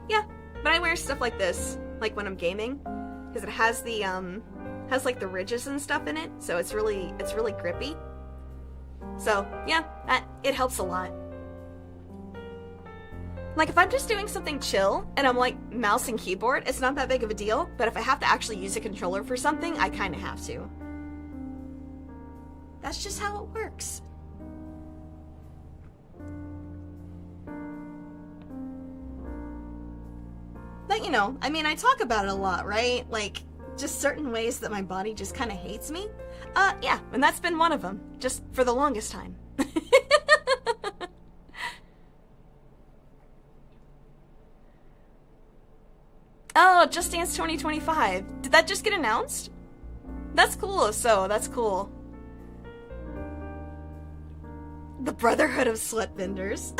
Yeah, but I wear stuff like this, like when I'm gaming, because it has the has like the ridges and stuff in it, so it's really grippy. So yeah, it helps a lot. Like if I'm just doing something chill and I'm like mouse and keyboard, it's not that big of a deal, but if I have to actually use a controller for something, I kind of have to. That's just how it works. But you know, I mean, I talk about it a lot, right? Like, just certain ways that my body just kind of hates me. Yeah, and that's been one of them, just for the longest time. Oh, Just Dance 2025. Did that just get announced? That's cool, so that's cool. The Brotherhood of Sweatbenders.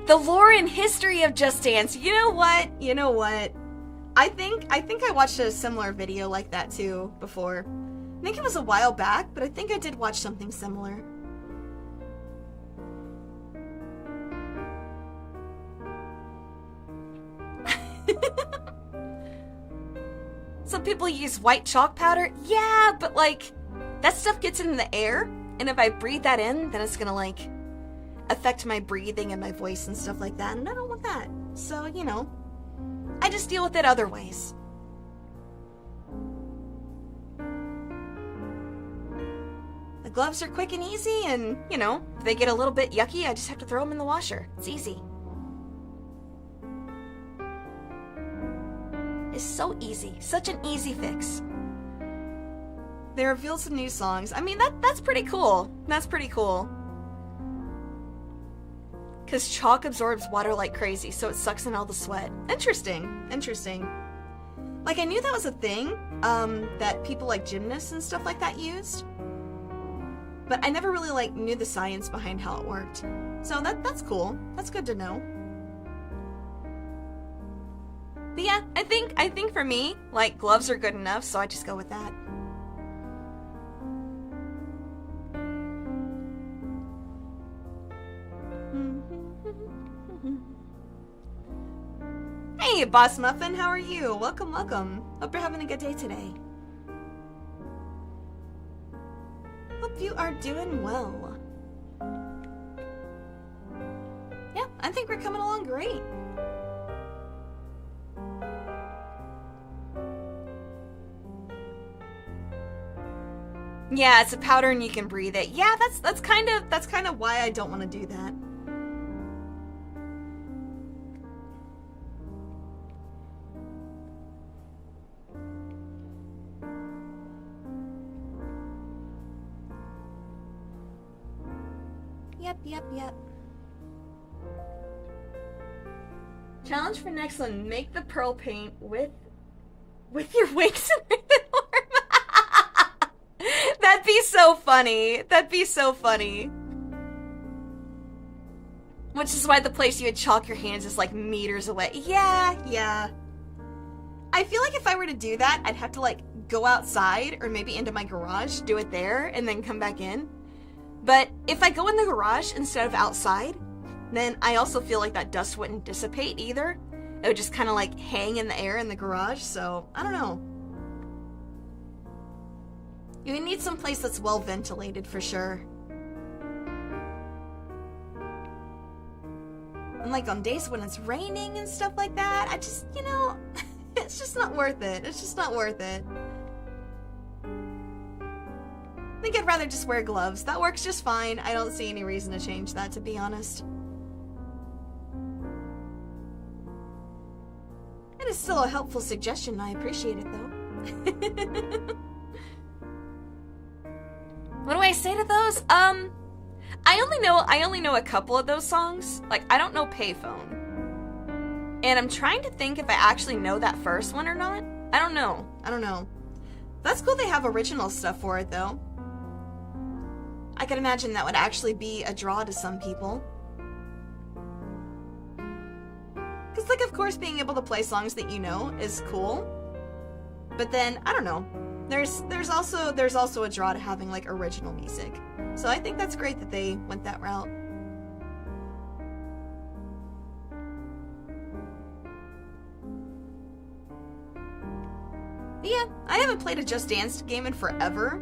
The lore and history of Just Dance. You know what? You know what? I think I watched a similar video like that too before. I think it was a while back, but I think I did watch something similar. Some people use white chalk powder. Yeah, but like, that stuff gets in the air, and if I breathe that in, then it's gonna like affect my breathing and my voice and stuff like that, and I don't want that. So, you know, I just deal with it other ways. The gloves are quick and easy, and, you know, if they get a little bit yucky, I just have to throw them in the washer. It's easy. It's so easy. Such an easy fix. They revealed some new songs. I mean, that's pretty cool. That's pretty cool. Because chalk absorbs water like crazy, so it sucks in all the sweat. Interesting. Interesting. Like, I knew that was a thing, that people like gymnasts and stuff like that used. But I never really, like, knew the science behind how it worked. So that's cool. That's good to know. But yeah, I think for me, like, gloves are good enough, so I just go with that. Hey, Boss Muffin, how are you? Welcome, welcome. Hope you're having a good day today. Hope you are doing well. Yeah, I think we're coming along great. Yeah, it's a powder and you can breathe it. Yeah, that's kind of why I don't want to do that. Yep. Challenge for next one: make the pearl paint with your wings and ribbon arm. That'd be so funny. That'd be so funny. Which is why the place you would chalk your hands is like meters away. Yeah. I feel like if I were to do that, I'd have to like go outside or maybe into my garage, do it there, and then come back in. But if I go in the garage instead of outside, then I also feel like that dust wouldn't dissipate either. It would just kind of like hang in the air in the garage, so I don't know. You need some place that's well ventilated for sure. And like on days when it's raining and stuff like that, I just, you know, It's just not worth it. It's just not worth it. I think I'd rather just wear gloves. That works just fine. I don't see any reason to change that, to be honest. It is still a helpful suggestion. I appreciate it, though. What do I say to those? I only know a couple of those songs. Like, I don't know Payphone. And I'm trying to think if I actually know that first one or not. I don't know. That's cool they have original stuff for it, though. I can imagine that would actually be a draw to some people. Because, like, of course, being able to play songs that you know is cool. But then, I don't know. There's also a draw to having, like, original music. So I think that's great that they went that route. But yeah, I haven't played a Just Dance game in forever.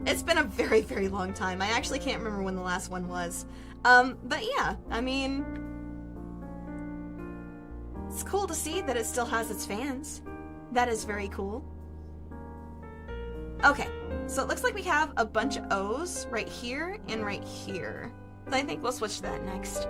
It's been a very, very long time. I actually can't remember when the last one was. But yeah, I mean, it's cool to see that it still has its fans. That is very cool. Okay, so it looks like we have a bunch of O's right here and right here. So I think we'll switch to that next.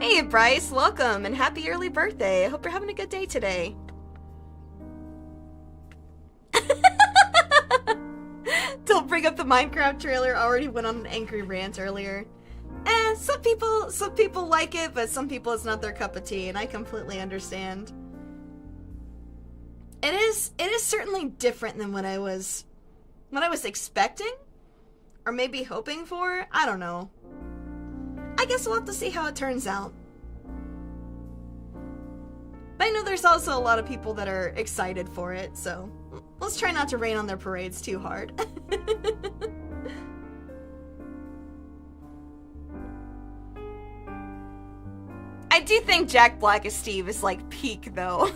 Hey Bryce, welcome and happy early birthday. I hope you're having a good day today. Don't bring up the Minecraft trailer. Already went on an angry rant earlier. Some people like it, but some people it's not their cup of tea, and I completely understand. It is certainly different than what I was expecting, or maybe hoping for. I don't know. I guess we'll have to see how it turns out. But I know there's also a lot of people that are excited for it, so let's try not to rain on their parades too hard. I do think Jack Black as Steve is like peak though.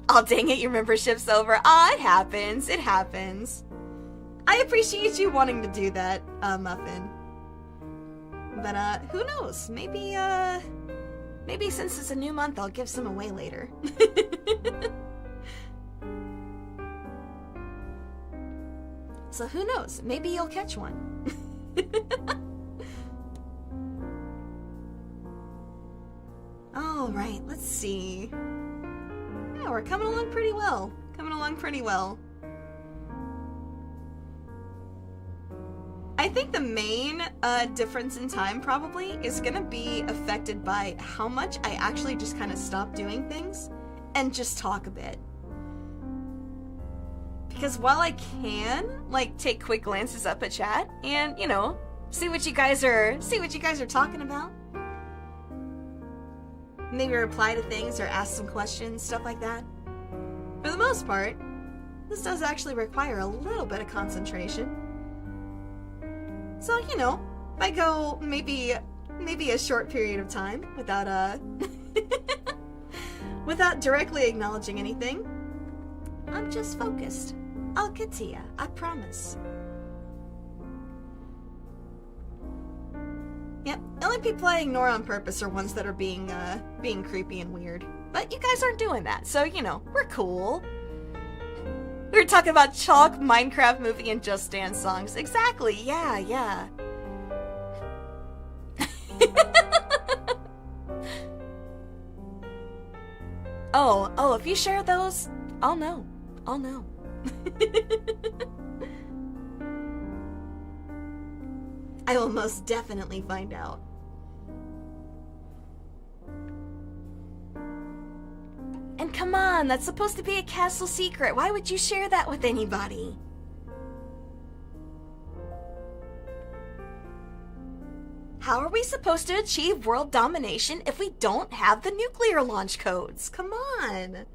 Oh dang it, your membership's over. Ah, it happens. It happens. I appreciate you wanting to do that, Muffin. But who knows? Maybe since it's a new month, I'll give some away later. So who knows? Maybe you'll catch one. All right, let's see. Yeah, we're coming along pretty well. I think the main difference in time probably is gonna be affected by how much I actually just kind of stop doing things and just talk a bit. Because while I can like take quick glances up at chat and, you know, see what you guys are talking about, maybe reply to things or ask some questions, stuff like that. For the most part, this does actually require a little bit of concentration. So, you know, if I go maybe a short period of time without without directly acknowledging anything, I'm just focused. I'll get to ya, I promise. Yep, the only people I ignore on purpose are ones that are being creepy and weird. But you guys aren't doing that, so, you know, we're cool. We were talking about Chalk, Minecraft movie, and Just Dance songs. Exactly, yeah. Oh, if you share those, I'll know. I will most definitely find out. And come on, that's supposed to be a castle secret. Why would you share that with anybody? How are we supposed to achieve world domination if we don't have the nuclear launch codes? Come on.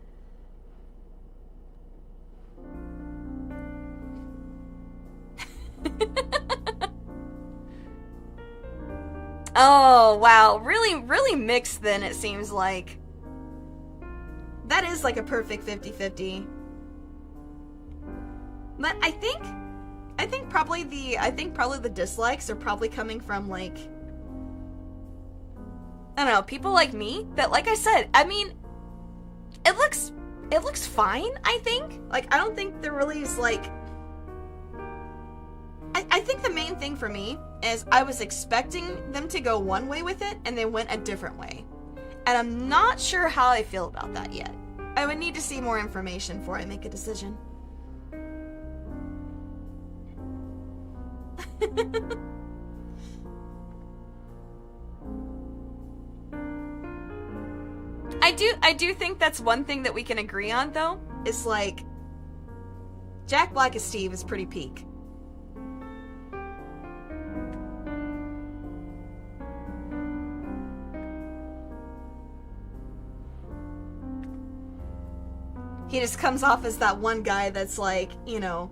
Oh, wow. Really mixed then, it seems like. That is like a perfect 50-50. But I think probably the dislikes are probably coming from, like, I don't know, people like me that, like I said, I mean, it looks fine, I think. Like, I don't think there really is, like, I think the main thing for me is I was expecting them to go one way with it, and they went a different way. And I'm not sure how I feel about that yet. I would need to see more information before I make a decision. I do think that's one thing that we can agree on, though. Is like, Jack Black as Steve is pretty peak. He just comes off as that one guy that's like, you know,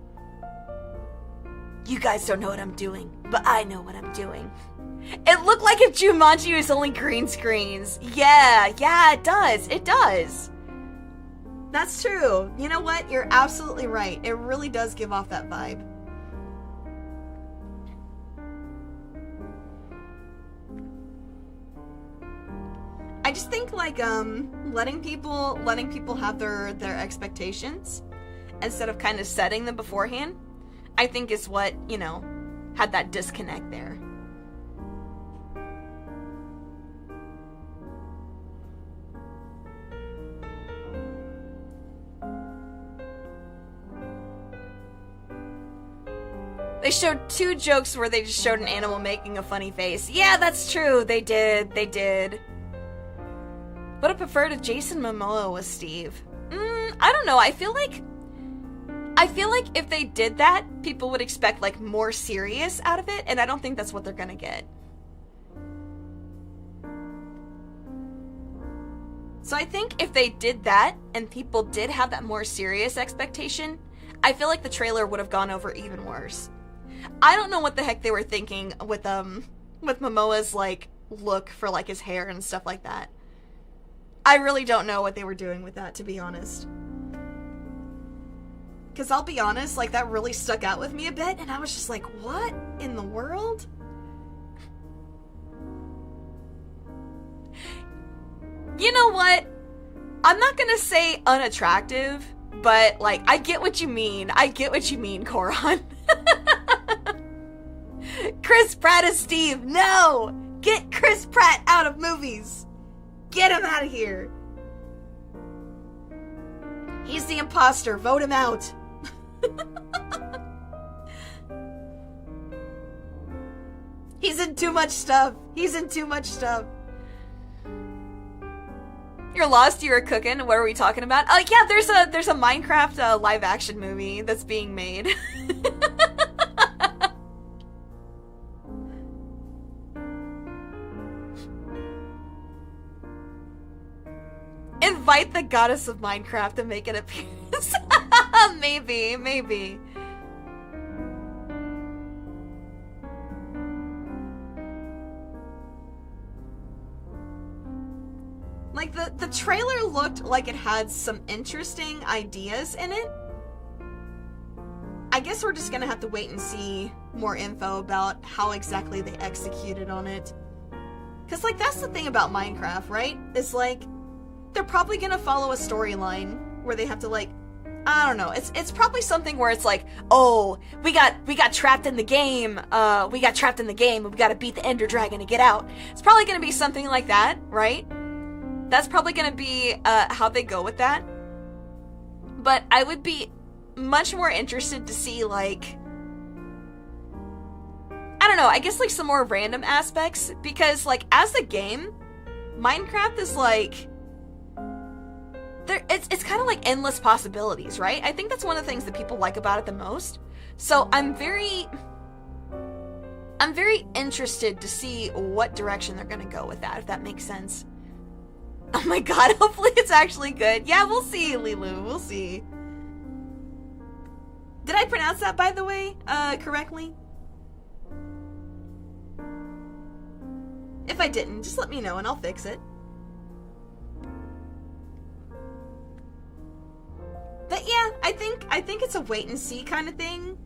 you guys don't know what I'm doing, but I know what I'm doing. It looked like if Jumanji was only green screens. Yeah, it does. It does. That's true. You know what? You're absolutely right. It really does give off that vibe. I just think, like, letting people have their expectations instead of kind of setting them beforehand, I think is what, you know, had that disconnect there. They showed 2 jokes where they just showed an animal making a funny face. Yeah, that's true. They did. Would have preferred if Jason Momoa was Steve. I don't know. I feel like if they did that, people would expect, like, more serious out of it, and I don't think that's what they're gonna get. So I think if they did that, and people did have that more serious expectation, I feel like the trailer would have gone over even worse. I don't know what the heck they were thinking with Momoa's, like, look for, like, his hair and stuff like that. I really don't know what they were doing with that, to be honest. Because I'll be honest, like, that really stuck out with me a bit, and I was just like, what in the world? You know what? I'm not gonna say unattractive, but, like, I get what you mean. I get what you mean, Koron. Chris Pratt as Steve. No! Get Chris Pratt out of movies. Get him out of here. He's the imposter. Vote him out. He's in too much stuff. You're lost, you were cooking. What are we talking about? Oh, yeah, there's a Minecraft live action movie that's being made. Invite the goddess of Minecraft to make an appearance. Maybe. Like, the trailer looked like it had some interesting ideas in it. I guess we're just gonna have to wait and see more info about how exactly they executed on it. Because, like, that's the thing about Minecraft, right? It's like, they're probably gonna follow a storyline where they have to, like, I don't know. It's probably something where it's like, oh, we got trapped in the game. We got trapped in the game, and we gotta beat the Ender Dragon to get out. It's probably gonna be something like that, right? That's probably gonna be how they go with that. But I would be much more interested to see, like, I don't know, I guess, like, some more random aspects, because, like, as a game, Minecraft is, like, it's kind of like endless possibilities, right? I think that's one of the things that people like about it the most. So I'm very interested to see what direction they're gonna go with that, if that makes sense. Oh my god, hopefully it's actually good. Yeah, we'll see, Lilu, we'll see. Did I pronounce that, by the way, correctly? If I didn't, just let me know and I'll fix it. I think it's a wait and see kind of thing.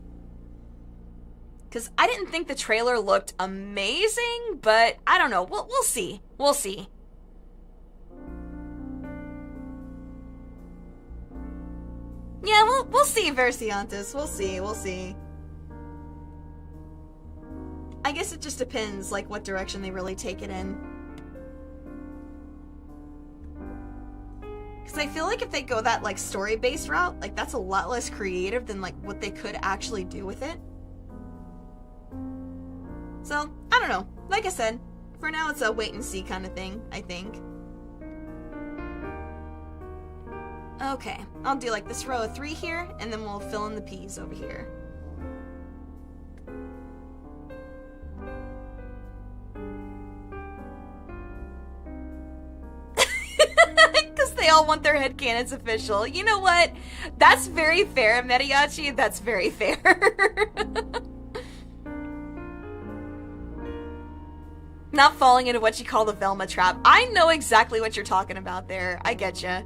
Because I didn't think the trailer looked amazing, but I don't know. We'll see. We'll see. Yeah, we'll see, Versiantis. We'll see. We'll see. I guess it just depends, like, what direction they really take it in. Because I feel like if they go that, like, story-based route, like, that's a lot less creative than, like, what they could actually do with it. So, I don't know. Like I said, for now it's a wait-and-see kind of thing, I think. Okay, I'll do, like, this row of 3 here, and then we'll fill in the P's over here. They all want their headcanons official. You know what? That's very fair, Mediachi. That's very fair. Not falling into what you call the Velma trap. I know exactly what you're talking about there. I get ya.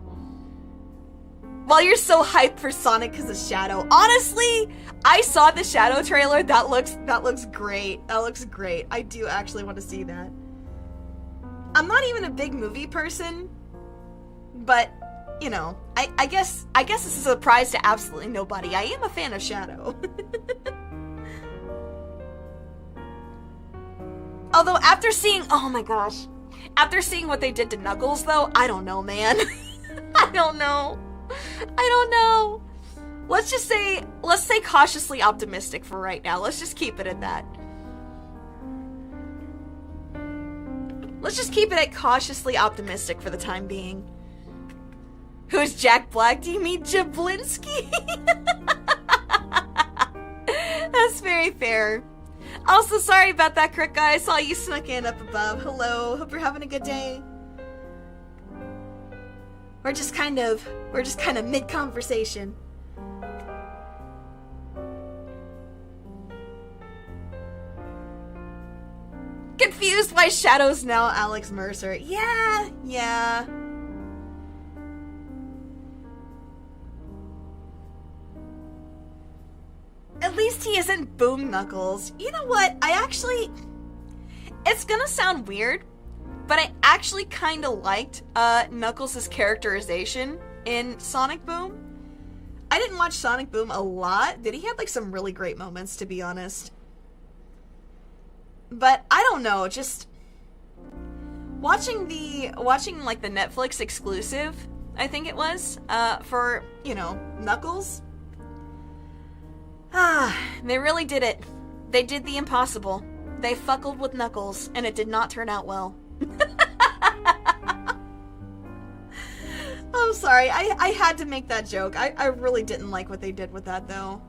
While you're so hyped for Sonic because of Shadow. Honestly, I saw the Shadow trailer. That looks great. That looks great. I do actually want to see that. I'm not even a big movie person. But, you know, I guess this is a surprise to absolutely nobody. I am a fan of Shadow. Although after seeing, oh my gosh, after seeing what they did to Knuckles though, I don't know, man. I don't know. Let's say cautiously optimistic for right now. Let's just keep it at that. Let's just keep it at cautiously optimistic for the time being. Who's Jack Black? Do you mean Jablinski? That's very fair. Also, sorry about that, Crick guy. I saw you snuck in up above. Hello. Hope you're having a good day. We're just kind of mid-conversation. Confused why Shadow's now Alex Mercer. Yeah. At least he isn't Boom Knuckles. You know what? It's gonna sound weird, but I actually kind of liked Knuckles' characterization in Sonic Boom. I didn't watch Sonic Boom a lot, but he had like some really great moments, to be honest. But I don't know, just watching like the Netflix exclusive, I think it was, for, you know, Knuckles. They really did it. They did the impossible. They fuckled with Knuckles, and it did not turn out well. I'm sorry, I had to make that joke. I really didn't like what they did with that, though.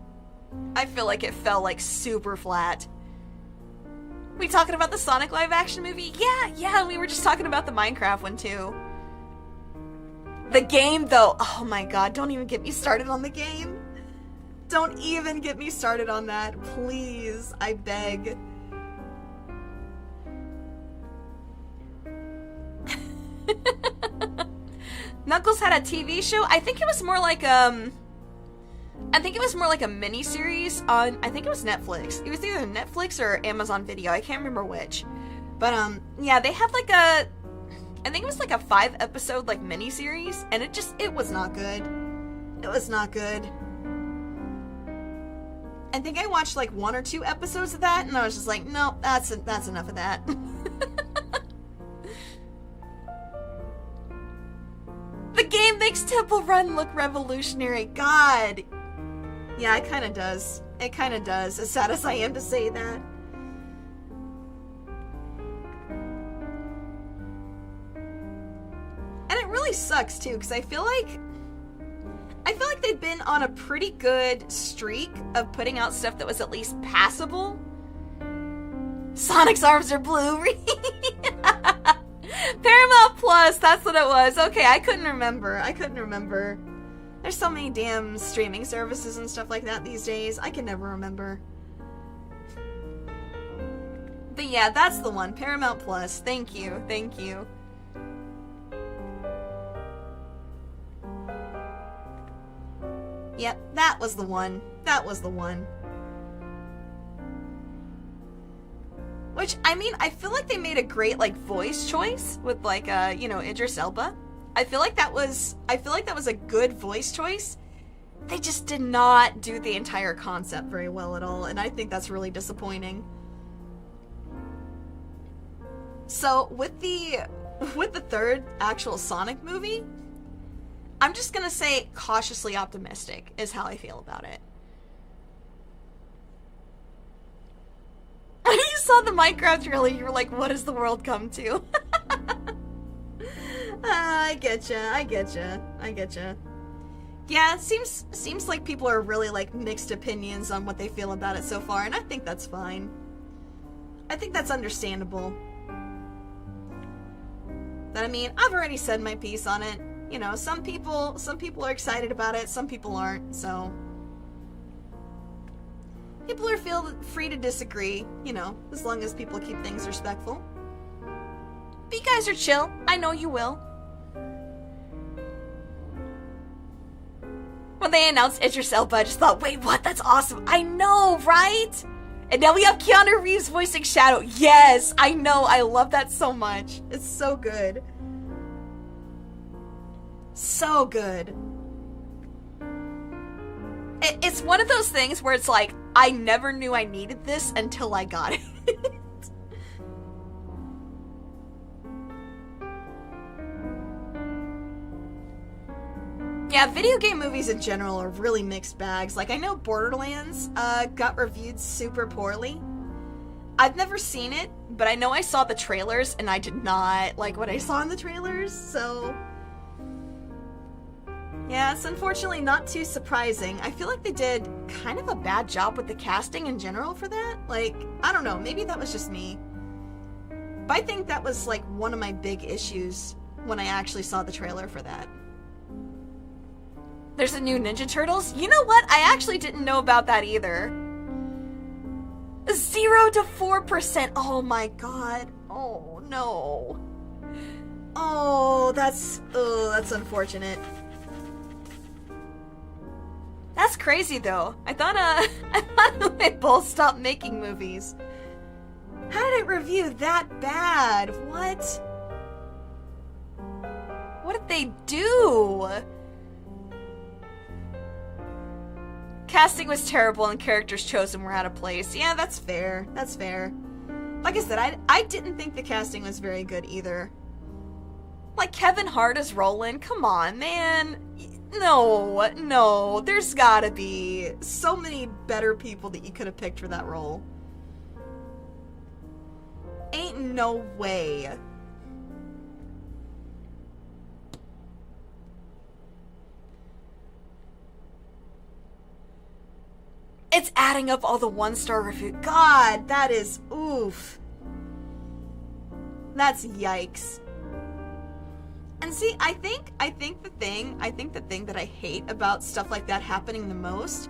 I feel like it fell, like, super flat. We talking about the Sonic live-action movie? Yeah, we were just talking about the Minecraft one, too. The game, though, oh my god, don't even get me started on the game. Don't even get me started on that, please, I beg. Knuckles had a TV show. I think it was more like a mini-series on, I think it was Netflix. It was either Netflix or Amazon Video. I can't remember which. But yeah, they had like I think it was like a 5-episode like mini-series, and it was not good. It was not good. I think I watched like 1 or 2 episodes of that, and I was just like, no, that's enough of that. The game makes Temple Run look revolutionary. God. Yeah, it kind of does. It kind of does, as sad as I am to say that. And it really sucks, too, because I feel like they've been on a pretty good streak of putting out stuff that was at least passable. Sonic's arms are blue. Paramount Plus, that's what it was. Okay, I couldn't remember. There's so many damn streaming services and stuff like that these days. I can never remember. But yeah, that's the one. Paramount Plus. Thank you. Yep, that was the one. That was the one. Which, I mean, I feel like they made a great, like, voice choice with, like, you know, Idris Elba. I feel like that was a good voice choice. They just did not do the entire concept very well at all, and I think that's really disappointing. So, with the third actual Sonic movie, I'm just gonna say cautiously optimistic is how I feel about it. You saw the Minecraft trailer, you were like, what has the world come to? I getcha. Yeah, it seems like people are really, like, mixed opinions on what they feel about it so far, and I think that's fine. I think that's understandable. But I mean, I've already said my piece on it. You know, some people are excited about it, some people aren't, so people are feel free to disagree, you know, as long as people keep things respectful. But you guys are chill. I know you will. When they announced Idris Elba, I just thought, wait, what? That's awesome. I know, right? And now we have Keanu Reeves voicing Shadow. Yes, I know. I love that so much. It's so good. So good. It's one of those things where it's like, I never knew I needed this until I got it. Yeah, video game movies in general are really mixed bags. Like, I know Borderlands got reviewed super poorly. I've never seen it, but I know I saw the trailers, and I did not like what I saw in the trailers, so yeah, it's unfortunately not too surprising. I feel like they did kind of a bad job with the casting in general for that. Like, I don't know, maybe that was just me. But I think that was, like, one of my big issues when I actually saw the trailer for that. There's a new Ninja Turtles? You know what? I actually didn't know about that either. 0 to 4%. Oh my god. Oh no. Oh, that's unfortunate. That's crazy though. I thought they both stopped making movies. How did it review that bad? What? What did they do? Casting was terrible and characters chosen were out of place. Yeah, that's fair. That's fair. Like I said, I didn't think the casting was very good either. Like, Kevin Hart as Roland? Come on, man. No. There's gotta be so many better people that you could have picked for that role. Ain't no way. It's adding up all the 1-star reviews. God, that is oof. That's yikes. And see, I think the thing that I hate about stuff like that happening the most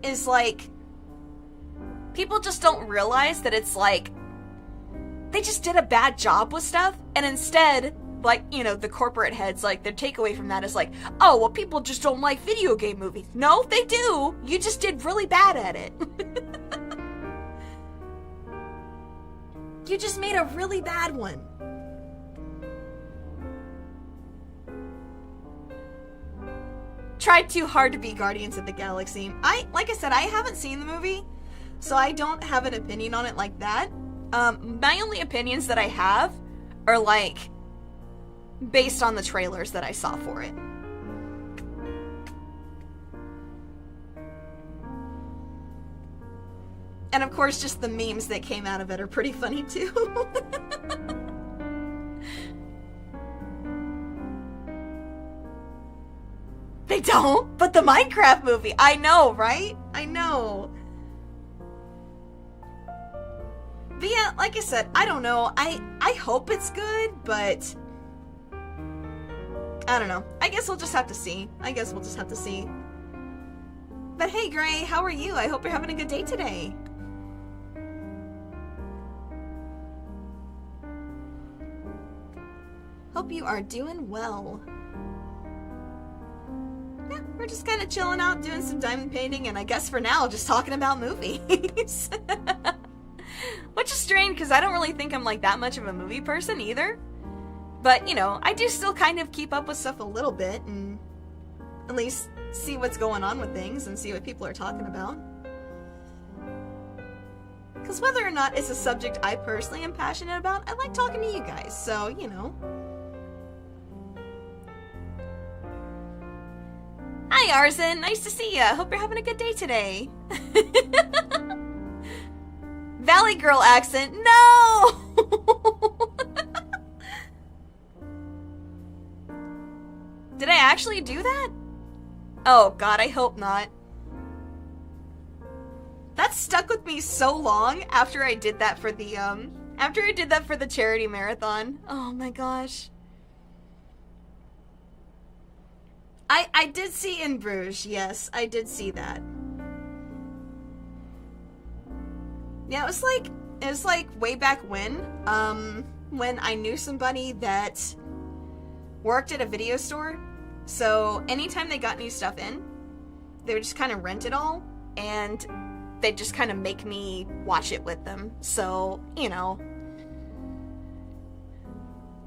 is, like, people just don't realize that it's like they just did a bad job with stuff, and instead, like, you know, the corporate heads, like, their takeaway from that is like, oh, well, people just don't like video game movies. No, they do. You just did really bad at it. You just made a really bad one. Tried too hard to be Guardians of the Galaxy. Like I said, I haven't seen the movie, so I don't have an opinion on it like that. My only opinions that I have are, like, based on the trailers that I saw for it. And of course, just the memes that came out of it are pretty funny too. They don't? But the Minecraft movie, I know, right? I know. But yeah, like I said, I don't know. I hope it's good, but I don't know. I guess we'll just have to see. But hey, Gray, how are you? I hope you're having a good day today. Hope you are doing well. Yeah, we're just kind of chilling out, doing some diamond painting, and I guess for now, just talking about movies. Which is strange, because I don't really think I'm, like, that much of a movie person either. But, you know, I do still kind of keep up with stuff a little bit, and at least see what's going on with things, and see what people are talking about. Because whether or not it's a subject I personally am passionate about, I like talking to you guys, so, you know. Hi, Arzen! Nice to see ya! Hope you're having a good day today! Valley Girl accent! No! Did I actually do that? Oh god, I hope not. That stuck with me so long after I did that for the charity marathon. Oh my gosh. I did see In Bruges, yes, I did see that. Yeah, it was like way back when I knew somebody that worked at a video store. So anytime they got new stuff in, they would just kind of rent it all, and they'd just kind of make me watch it with them. So, you know.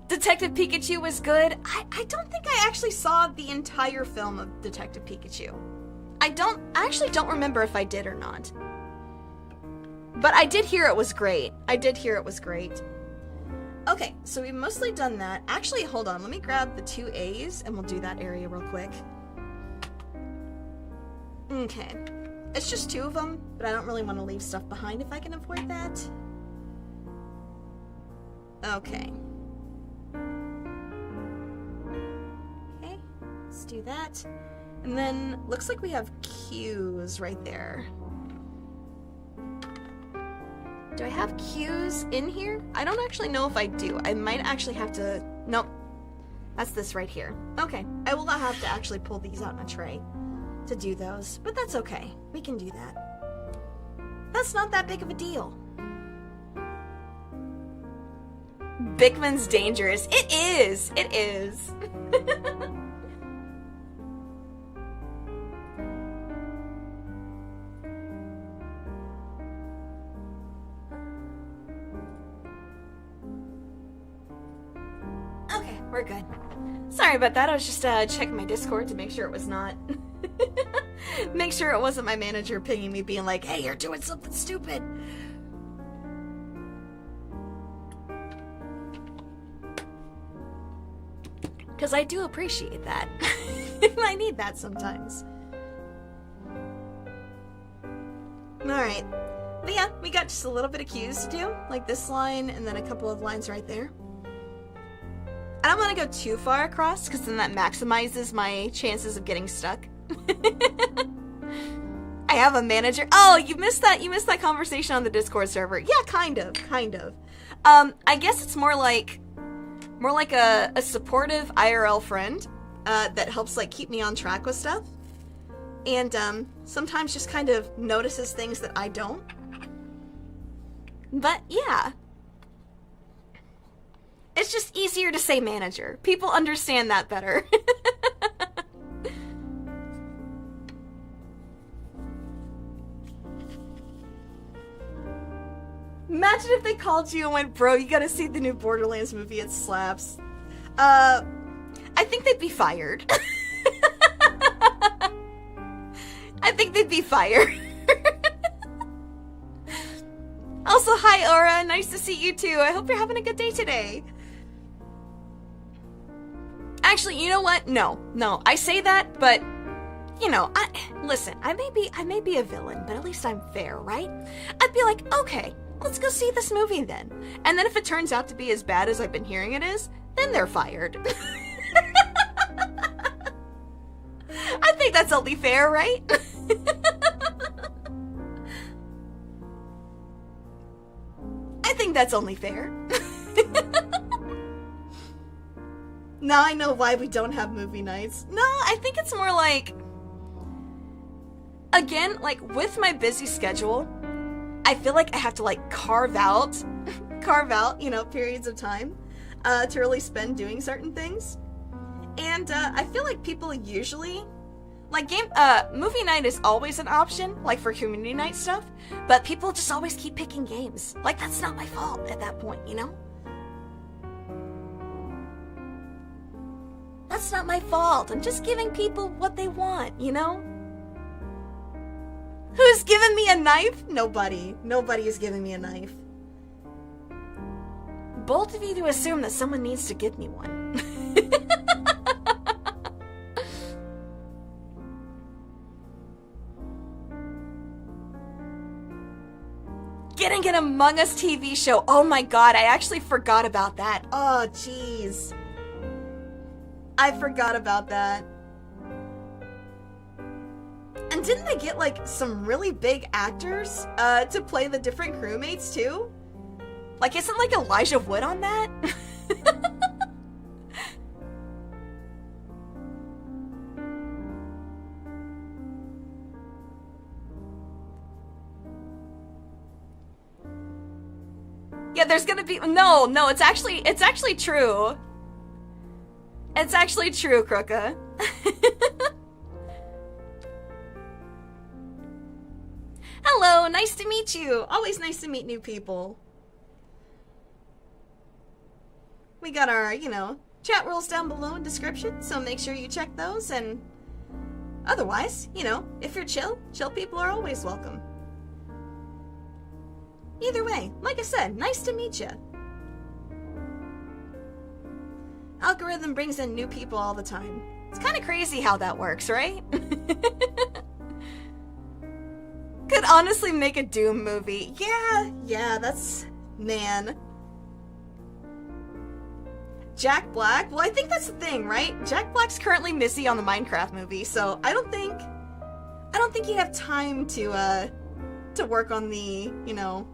Detective Pikachu was good. I don't think I actually saw the entire film of Detective Pikachu. I actually don't remember if I did or not. But I did hear it was great. Okay, so we've mostly done that. Actually, hold on. Let me grab the 2 A's and we'll do that area real quick. Okay. It's just 2 of them, but I don't really want to leave stuff behind if I can avoid that. Okay. Okay, let's do that. And then, looks like we have Q's right there. Do I have Q's in here? I don't actually know if I do. I might actually have to... Nope. That's this right here. Okay. I will not have to actually pull these out in a tray to do those. But that's okay. We can do that. That's not that big of a deal. Bickman's dangerous. It is! It is. We're good. Sorry about that. I was just checking my Discord to make sure it was not... make sure it wasn't my manager pinging me being like, hey, you're doing something stupid. Because I do appreciate that. I need that sometimes. Alright. But yeah, we got just a little bit of cues to do. Like this line and then a couple of lines right there. I don't want to go too far across, because then that maximizes my chances of getting stuck. I have a manager. Oh, you missed that conversation on the Discord server. Yeah, kind of. I guess it's more like a supportive IRL friend that helps like keep me on track with stuff. And sometimes just kind of notices things that I don't. But yeah. It's just easier to say manager. People understand that better. Imagine if they called you and went, bro, you gotta see the new Borderlands movie, it slaps. I think they'd be fired. I think they'd be fired. Also, hi Aura, nice to see you too. I hope you're having a good day today. Actually, you know what? No, I say that, but you know, listen, I may be a villain, but at least I'm fair, right? I'd be like, okay, let's go see this movie then. And then if it turns out to be as bad as I've been hearing it is, then they're fired. I think that's only fair, right? I think that's only fair. Now I know why we don't have movie nights. No, I think it's more like... Again, like, with my busy schedule, I feel like I have to, like, carve out, you know, periods of time to really spend doing certain things. And I feel like people usually Like, movie night is always an option, like for community night stuff, but people just always keep picking games. Like, that's not my fault at that point, you know? That's not my fault. I'm just giving people what they want, you know? Who's giving me a knife? Nobody. Nobody is giving me a knife. Bold of you to assume that someone needs to give me one. Getting an Among Us TV show. Oh my god, I actually forgot about that. Oh, jeez. I forgot about that. And didn't they get, like, some really big actors to play the different crewmates, too? Like, isn't, like, Elijah Wood on that? Yeah, there's gonna be... No, it's actually true. It's actually true, Kruka. Hello, nice to meet you. Always nice to meet new people. We got our, you know, chat rules down below in description, so make sure you check those, and otherwise, you know, if you're chill people are always welcome. Either way, like I said, nice to meet you. Algorithm brings in new people all the time. It's kind of crazy how that works, right? Could honestly make a Doom movie. Yeah, that's... man. Jack Black? Well, I think that's the thing, right? Jack Black's currently busy on the Minecraft movie, so I don't think he'd have time to work on the, you know,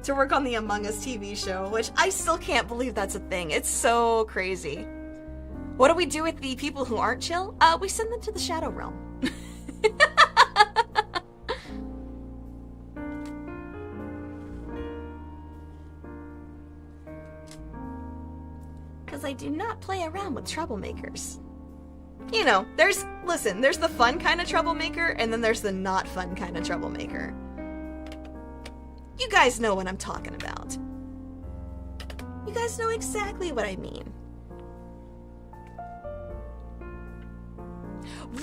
to work on the Among Us TV show, which I still can't believe that's a thing. It's so crazy. What do we do with the people who aren't chill? We send them to the Shadow Realm. Because I do not play around with troublemakers. You know, there's the fun kind of troublemaker, and then there's the not fun kind of troublemaker. You guys know what I'm talking about. You guys know exactly what I mean.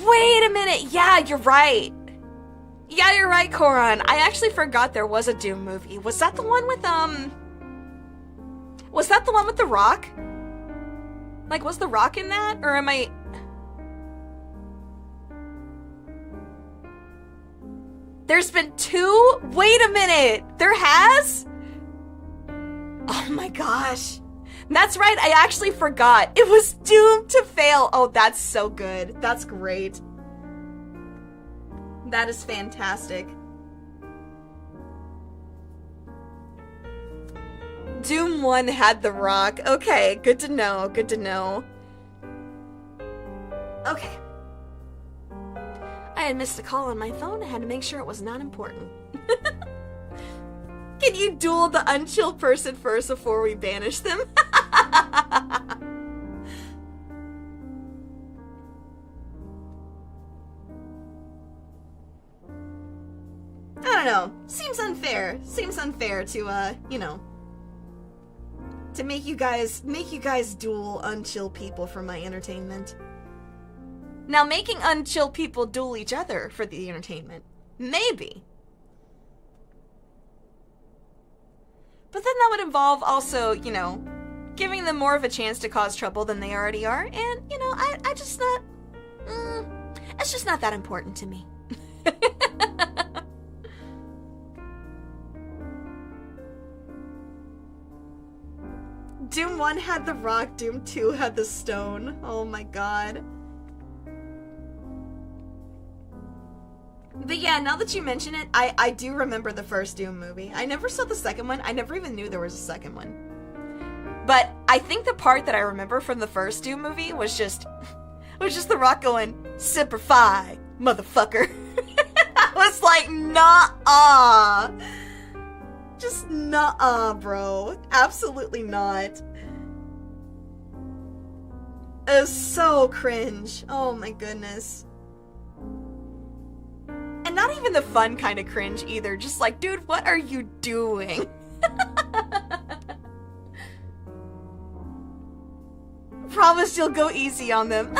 Wait a minute! Yeah, you're right! Yeah, you're right, Koran. I actually forgot there was a Doom movie. Was that the one with, was that the one with The Rock? Like, was The Rock in that? Or am I... There's been two? Wait a minute! There has? Oh my gosh. That's right, I actually forgot. It was doomed to fail. Oh, that's so good. That's great. That is fantastic. Doom 1 had The Rock. Okay, good to know, good to know. Okay. I had missed a call on my phone. I had to make sure it was not important. Can you duel the unchill person first before we banish them? I don't know. Seems unfair. Seems unfair to, you know, to make you guys duel unchill people for my entertainment. Now, making unchill people duel each other for the entertainment. Maybe. But then that would involve also, you know, giving them more of a chance to cause trouble than they already are. And, you know, I just not... it's just not that important to me. Doom 1 had The Rock, Doom 2 had the Stone. Oh my god. But yeah, now that you mention it, I do remember the first Doom movie. I never saw the second one. I never even knew there was a second one. But I think the part that I remember from the first Doom movie was just The Rock going, Semper Fi, motherfucker. I was like, nah-uh. Just nah-uh, bro. Absolutely not. is so cringe. Oh my goodness. And not even the fun kind of cringe either. Just like, dude, what are you doing? Promise you'll go easy on them.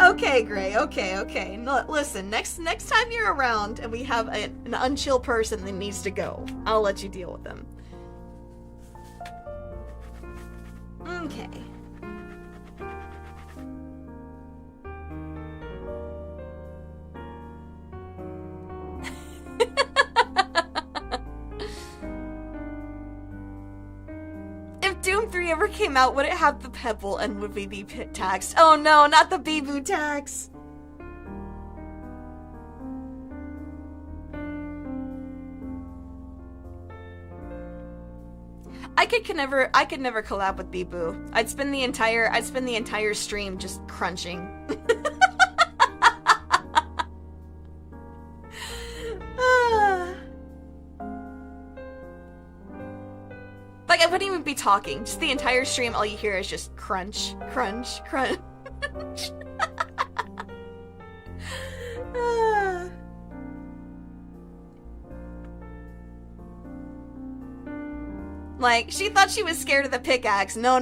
Okay, Gray. Okay. No, listen, next time you're around and we have an unchill person that needs to go, I'll let you deal with them. Okay. If Doom 3 ever came out, would it have the pebble and would we be taxed? Oh no, not the Bibu tax! I could never collab with Bibu. I'd spend the entire stream just crunching. Like, I wouldn't even be talking. Just the entire stream, all you hear is just crunch, crunch, crunch. Like, she thought she was scared of the pickaxe. No.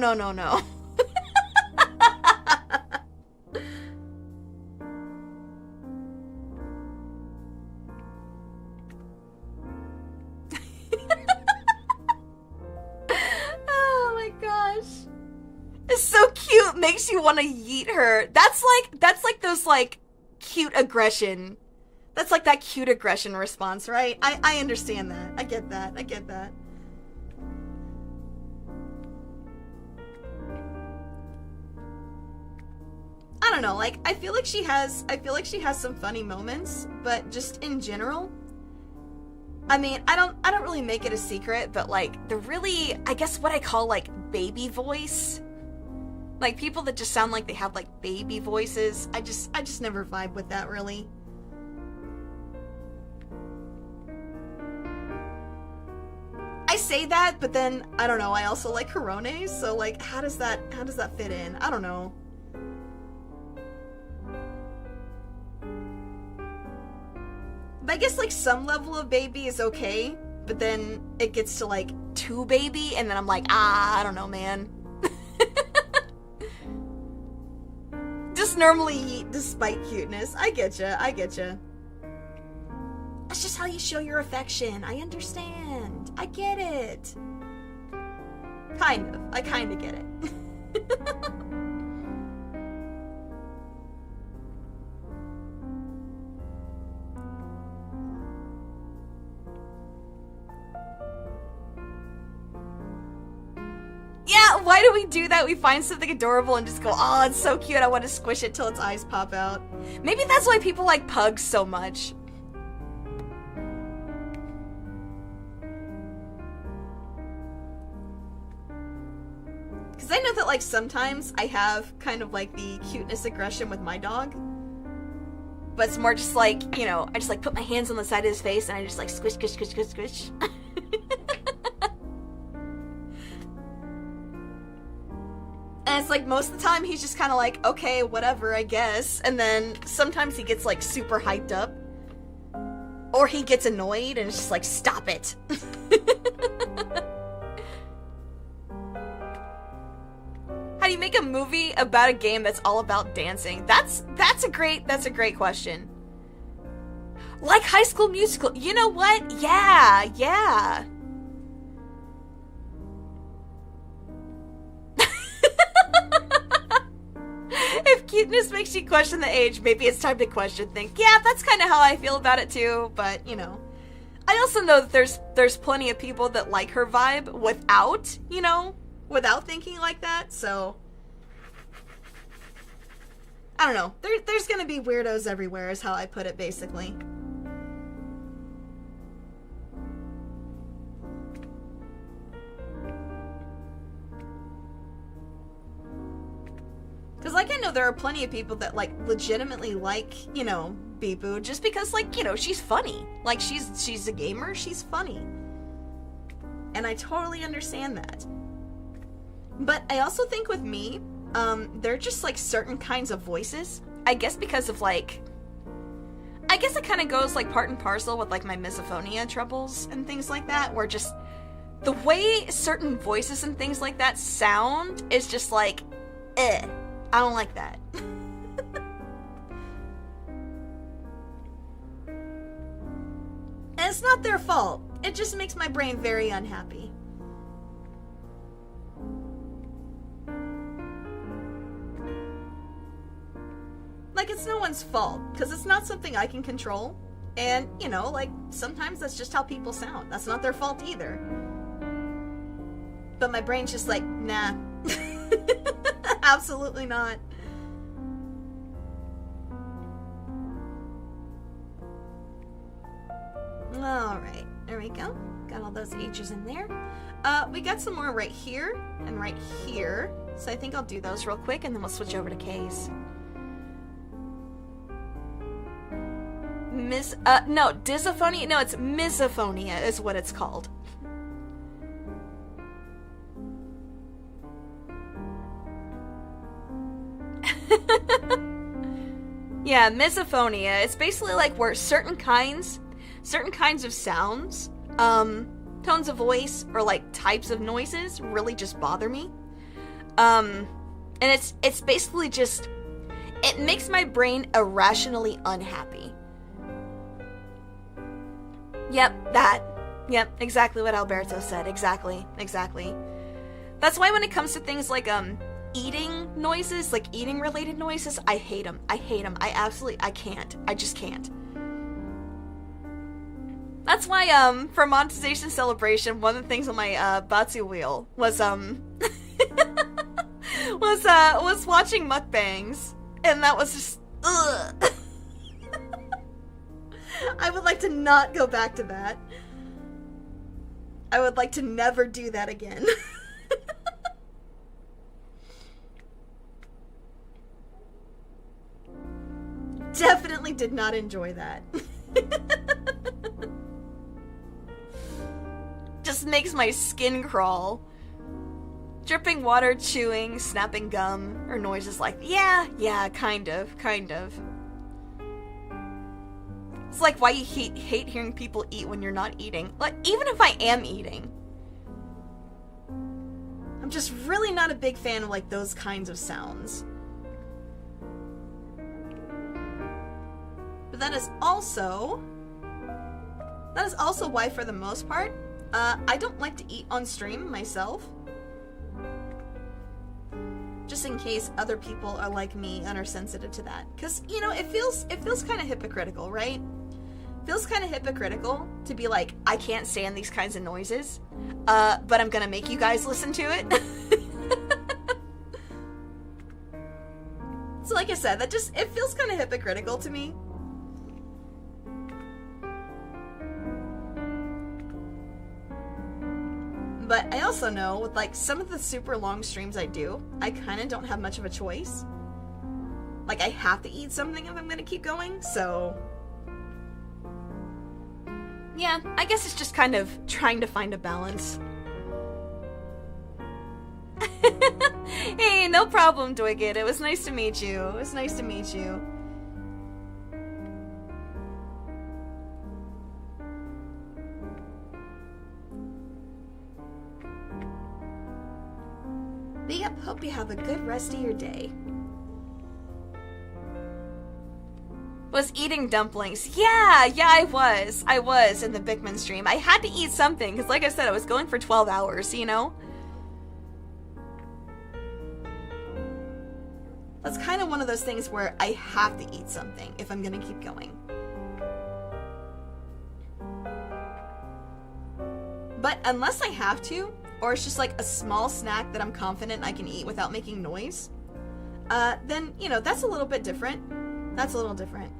Oh my gosh. It's so cute. Makes you want to yeet her. That's like those, like, cute aggression. That's like that cute aggression response, right? I understand that. I get that. I don't know, like, I feel like she has some funny moments, but just in general, I mean, I don't really make it a secret, but like, the really, I guess what I call like baby voice, like people that just sound like they have like baby voices, I just never vibe with that really. I say that, but then, I don't know, I also like Hirone, so like, how does that fit in? I don't know. But I guess, like, some level of baby is okay, but then it gets to, like, too baby, and then I'm like, I don't know, man. Just normally eat despite cuteness. I getcha. That's just how you show your affection. I understand. I get it. Kind of. I kind of get it. Yeah, why do we do that? We find something adorable and just go, oh, it's so cute, I want to squish it till its eyes pop out. Maybe that's why people like pugs so much. Because I know that, like, sometimes I have kind of, like, the cuteness aggression with my dog. But it's more just like, you know, I just, like, put my hands on the side of his face and I just, like, squish, squish, squish, squish, squish. And it's like, most of the time, he's just kind of like, okay, whatever, I guess. And then sometimes he gets, like, super hyped up. Or he gets annoyed and it's just like, stop it. How do you make a movie about a game that's all about dancing? That's a great question. Like High School Musical. You know what? Yeah. If cuteness makes you question the age, maybe it's time to question think. Yeah, that's kind of how I feel about it too, but, you know. I also know that there's plenty of people that like her vibe without, you know, without thinking like that, so I don't know. There's gonna be weirdos everywhere is how I put it, basically. Because, like, I know there are plenty of people that, like, legitimately like, you know, Bibu, just because, like, you know, she's funny. Like, she's a gamer, she's funny. And I totally understand that. But I also think with me, there are just like certain kinds of voices. I guess because of like, I guess it kind of goes like part and parcel with like my misophonia troubles and things like that, where just the way certain voices and things like that sound is just like, I don't like that. And it's not their fault. It just makes my brain very unhappy. Like, it's no one's fault, because it's not something I can control. And, you know, like, sometimes that's just how people sound. That's not their fault either. But my brain's just like, nah. Absolutely not. Alright, there we go. Got all those H's in there. We got some more right here and right here. So I think I'll do those real quick and then we'll switch over to K's. No, dysophonia. No, it's misophonia is what it's called. Yeah, misophonia. It's basically like where certain kinds of sounds, tones of voice, or like types of noises really just bother me. And it's basically just, it makes my brain irrationally unhappy. Yep, that. Yep, exactly what Alberto said. Exactly. That's why when it comes to things like, eating noises, like eating related noises, I hate them. I can't. I just can't. That's why, for monetization celebration, one of the things on my, Batsu wheel was, was watching mukbangs. And that was just, ugh. I would like to not go back to that. I would like to never do that again. Definitely did not enjoy that. Just makes my skin crawl. Dripping water, chewing, snapping gum, or noises like, yeah, kind of. It's like why you hate hearing people eat when you're not eating. Like, even if I am eating. I'm just really not a big fan of, like, those kinds of sounds. But that is also why, for the most part, I don't like to eat on stream myself. Just in case other people are like me and are sensitive to that. Because, you know, it feels kind of hypocritical, right? Feels kind of hypocritical to be like, I can't stand these kinds of noises, but I'm gonna make you guys listen to it. So like I said, it feels kind of hypocritical to me. But I also know with like some of the super long streams I do, I kind of don't have much of a choice. Like, I have to eat something if I'm gonna keep going, so yeah, I guess it's just kind of trying to find a balance. Hey, no problem, Dwiggett. It was nice to meet you. But yep, hope you have a good rest of your day. Was eating dumplings. Yeah, I was in the Bigman stream. I had to eat something, because like I said, I was going for 12 hours, you know? That's kind of one of those things where I have to eat something if I'm gonna keep going. But unless I have to, or it's just like a small snack that I'm confident I can eat without making noise, then, you know, that's a little bit different. That's a little different.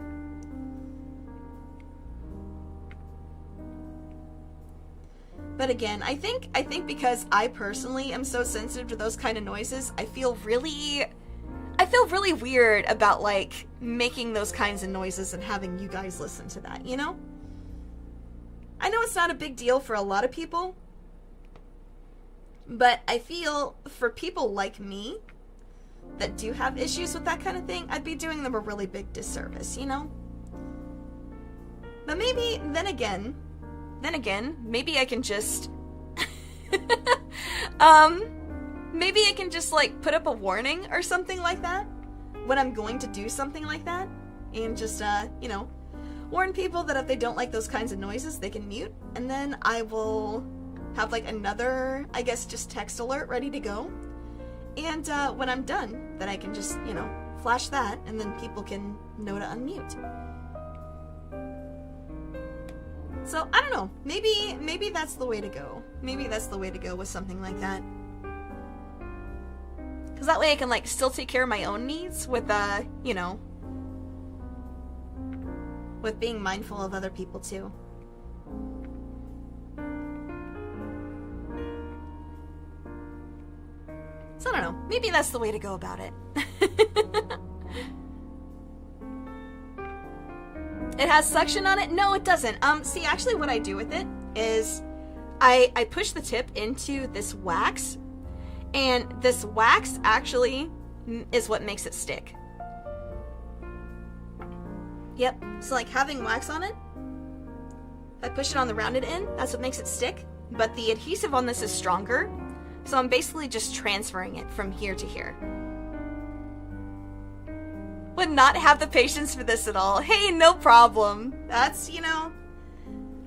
But again, I think because I personally am so sensitive to those kind of noises, I feel really weird about, like, making those kinds of noises and having you guys listen to that, you know? I know it's not a big deal for a lot of people, But I feel for people like me that do have issues with that kind of thing, I'd be doing them a really big disservice, you know? But maybe, then again, maybe I can just, maybe I can just, like, put up a warning or something like that when I'm going to do something like that, and just, you know, warn people that if they don't like those kinds of noises, they can mute, and then I will have, like, another, I guess, just text alert ready to go, and, when I'm done, that I can just, you know, flash that, and then people can know to unmute. So, I don't know, maybe that's the way to go. Maybe that's the way to go with something like that. Because that way I can, like, still take care of my own needs with, you know, with being mindful of other people, too. So, I don't know, maybe that's the way to go about it. It has suction on it? No, it doesn't. See, actually what I do with it is I push the tip into this wax, and this wax actually is what makes it stick. Yep, so like having wax on it, if I push it on the rounded end, that's what makes it stick, but the adhesive on this is stronger, so I'm basically just transferring it from here to here. Would not have the patience for this at all. Hey, no problem. That's, you know,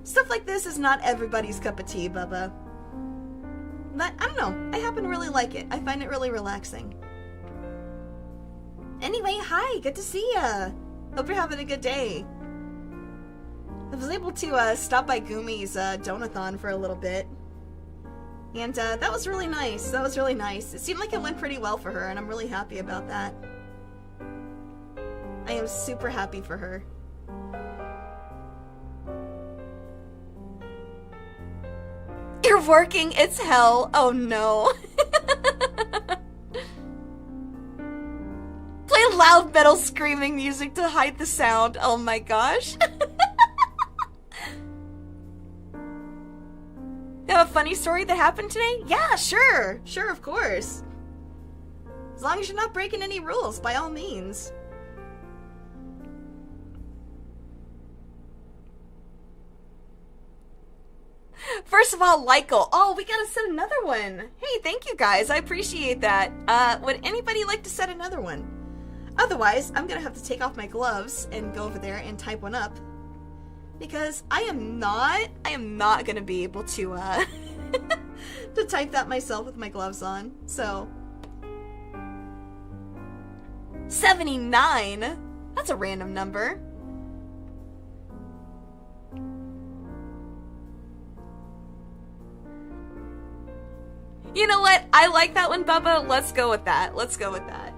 stuff like this is not everybody's cup of tea, Bubba. But, I don't know, I happen to really like it. I find it really relaxing. Anyway, hi, good to see ya. Hope you're having a good day. I was able to stop by Gumi's donathon for a little bit. And that was really nice. That was really nice. It seemed like it went pretty well for her, and I'm really happy about that. I am super happy for her. You're working, it's hell. Oh no. Play loud metal screaming music to hide the sound. Oh my gosh. You have a funny story that happened today? Yeah, sure. Sure, of course. As long as you're not breaking any rules, by all means. First of all, Lyko. Oh, we gotta set another one. Hey, thank you guys. I appreciate that. Would anybody like to set another one? Otherwise, I'm gonna have to take off my gloves and go over there and type one up. Because I am not gonna be able to, to type that myself with my gloves on. So. 79? That's a random number. You know what? I like that one, Bubba. Let's go with that. Let's go with that.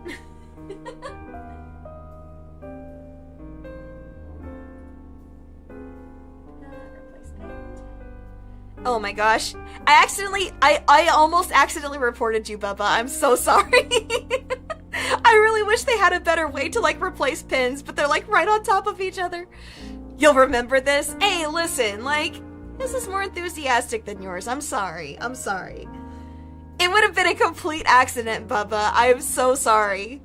Oh my gosh. I almost accidentally reported you, Bubba. I'm so sorry. I really wish they had a better way to, like, replace pins, but they're, like, right on top of each other. You'll remember this? Hey, listen, like, this is more enthusiastic than yours. I'm sorry. I'm sorry. It would have been a complete accident, Bubba. I am so sorry.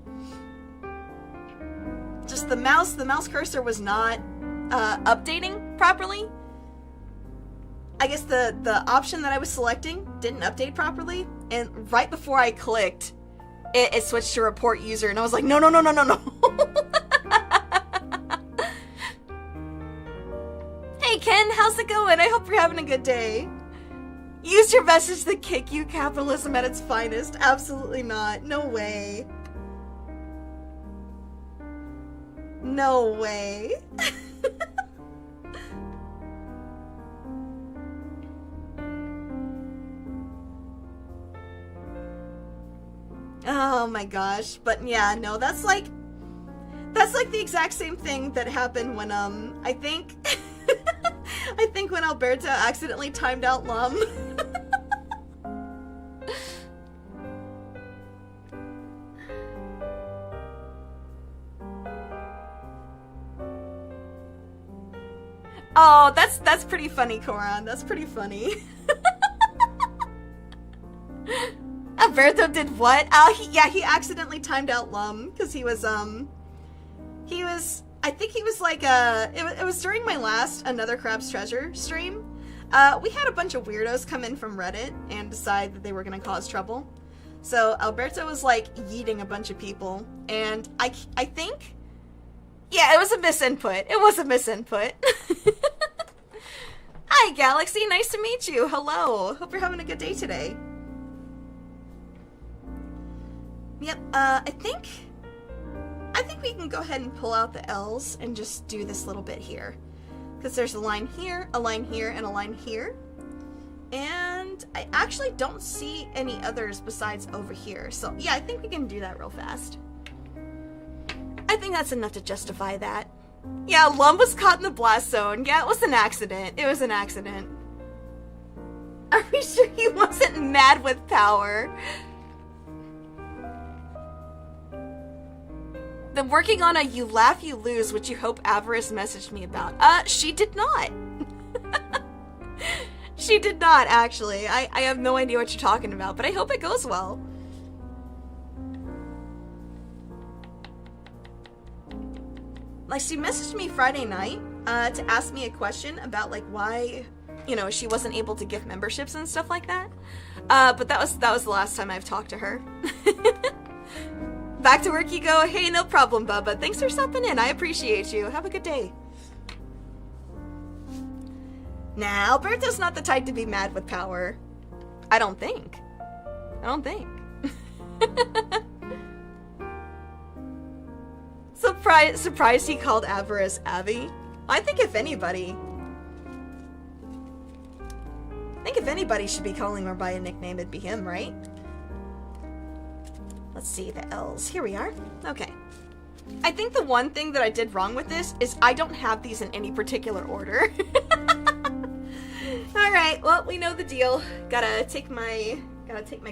Just the mouse cursor was not updating properly. I guess the option that I was selecting didn't update properly, and right before I clicked, it switched to report user, and I was like, no. Hey Ken, how's it going? I hope you're having a good day. Use your message to kick you, capitalism at its finest. Absolutely not. No way. No way. Oh my gosh. But yeah, no, that's like the exact same thing that happened when, I think when Alberto accidentally timed out Lum. Oh, that's pretty funny, Koran. That's pretty funny. Alberto did what? He accidentally timed out Lum because he was I think he was like it was during my last Another Crab's Treasure stream. We had a bunch of weirdos come in from Reddit and decide that they were gonna cause trouble. So Alberto was like yeeting a bunch of people, and I think, yeah, it was a misinput. It was a misinput. Hi, Galaxy. Nice to meet you. Hello. Hope you're having a good day today. Yep. I think we can go ahead and pull out the L's and just do this little bit here, because there's a line here, and a line here. And I actually don't see any others besides over here. So yeah, I think we can do that real fast. I think that's enough to justify that. Yeah, Lum was caught in the blast zone. Yeah, it was an accident. It was an accident. Are we sure he wasn't mad with power? Then working on a you laugh, you lose, which you hope Avarice messaged me about. She did not. She did not, actually. I have no idea what you're talking about, but I hope it goes well. Like, she messaged me Friday night to ask me a question about, like, why, you know, she wasn't able to gift memberships and stuff like that. But that was the last time I've talked to her. Back to work you go. Hey, no problem, Bubba. Thanks for stopping in. I appreciate you. Have a good day. Nah, Alberto's not the type to be mad with power. I don't think. Surprised he called Avarice Abby. I think if anybody should be calling her by a nickname, it'd be him, right? Let's see, the L's. Here we are. Okay. I think the one thing that I did wrong with this is I don't have these in any particular order. Alright, well, we know the deal. Gotta take my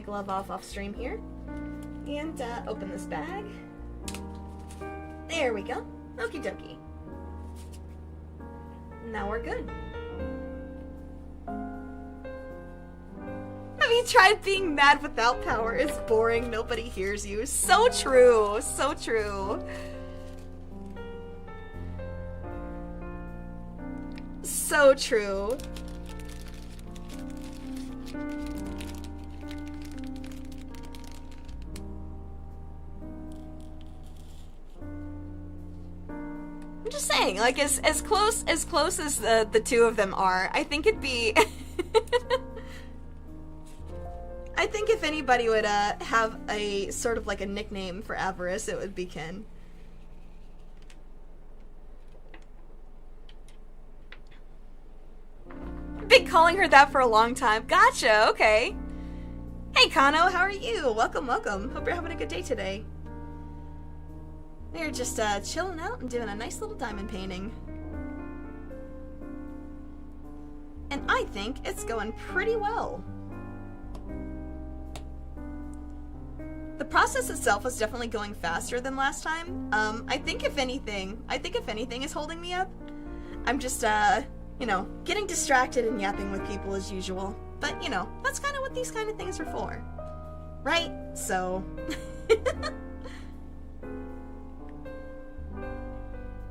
glove off stream here. And open this bag. There we go. Okie dokie. Now we're good. Have you tried being mad without power? It's boring. Nobody hears you. So true. So true. So true. I'm just saying, like, as close as the two of them are, I think it'd be I think if anybody would have a sort of like a nickname for Avarice, it would be Ken. Been calling her that for a long time. Gotcha, okay. Hey Kano, how are you? Welcome, welcome. Hope you're having a good day today. We're just chilling out and doing a nice little diamond painting. And I think it's going pretty well. The process itself was definitely going faster than last time. I think if anything is holding me up, I'm just, you know, getting distracted and yapping with people as usual. But, you know, that's kind of what these kind of things are for. Right? So...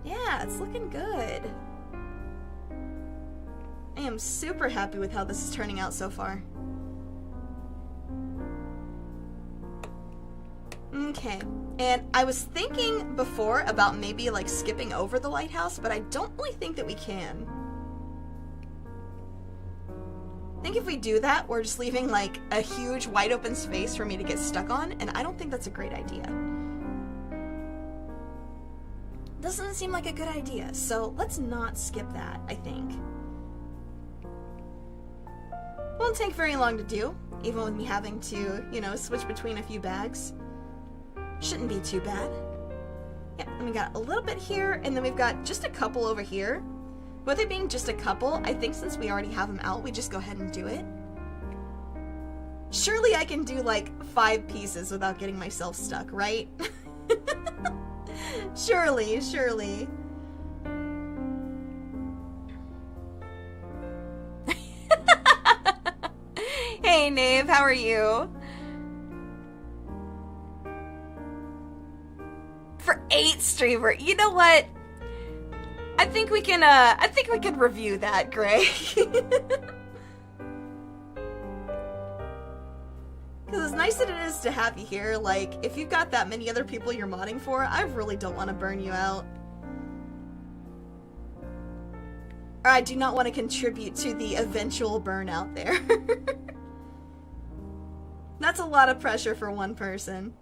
yeah, it's looking good. I am super happy with how this is turning out so far. Okay, and I was thinking before about maybe like skipping over the lighthouse, but I don't really think that we can. I think if we do that, we're just leaving like a huge wide open space for me to get stuck on, and I don't think that's a great idea. Doesn't seem like a good idea, so let's not skip that, I think. Won't take very long to do, even with me having to, you know, switch between a few bags. Shouldn't be too bad. Yeah, and we got a little bit here, and then we've got just a couple over here. With it being just a couple, I think since we already have them out, we just go ahead and do it. Surely I can do like 5 pieces without getting myself stuck, right? Surely, surely. Hey, Nave, how are you? for 8 streamer. You know what? I think we can review that, Gray. Because as nice as it is to have you here, like, if you've got that many other people you're modding for, I really don't want to burn you out. Or I do not want to contribute to the eventual burnout there. That's a lot of pressure for one person.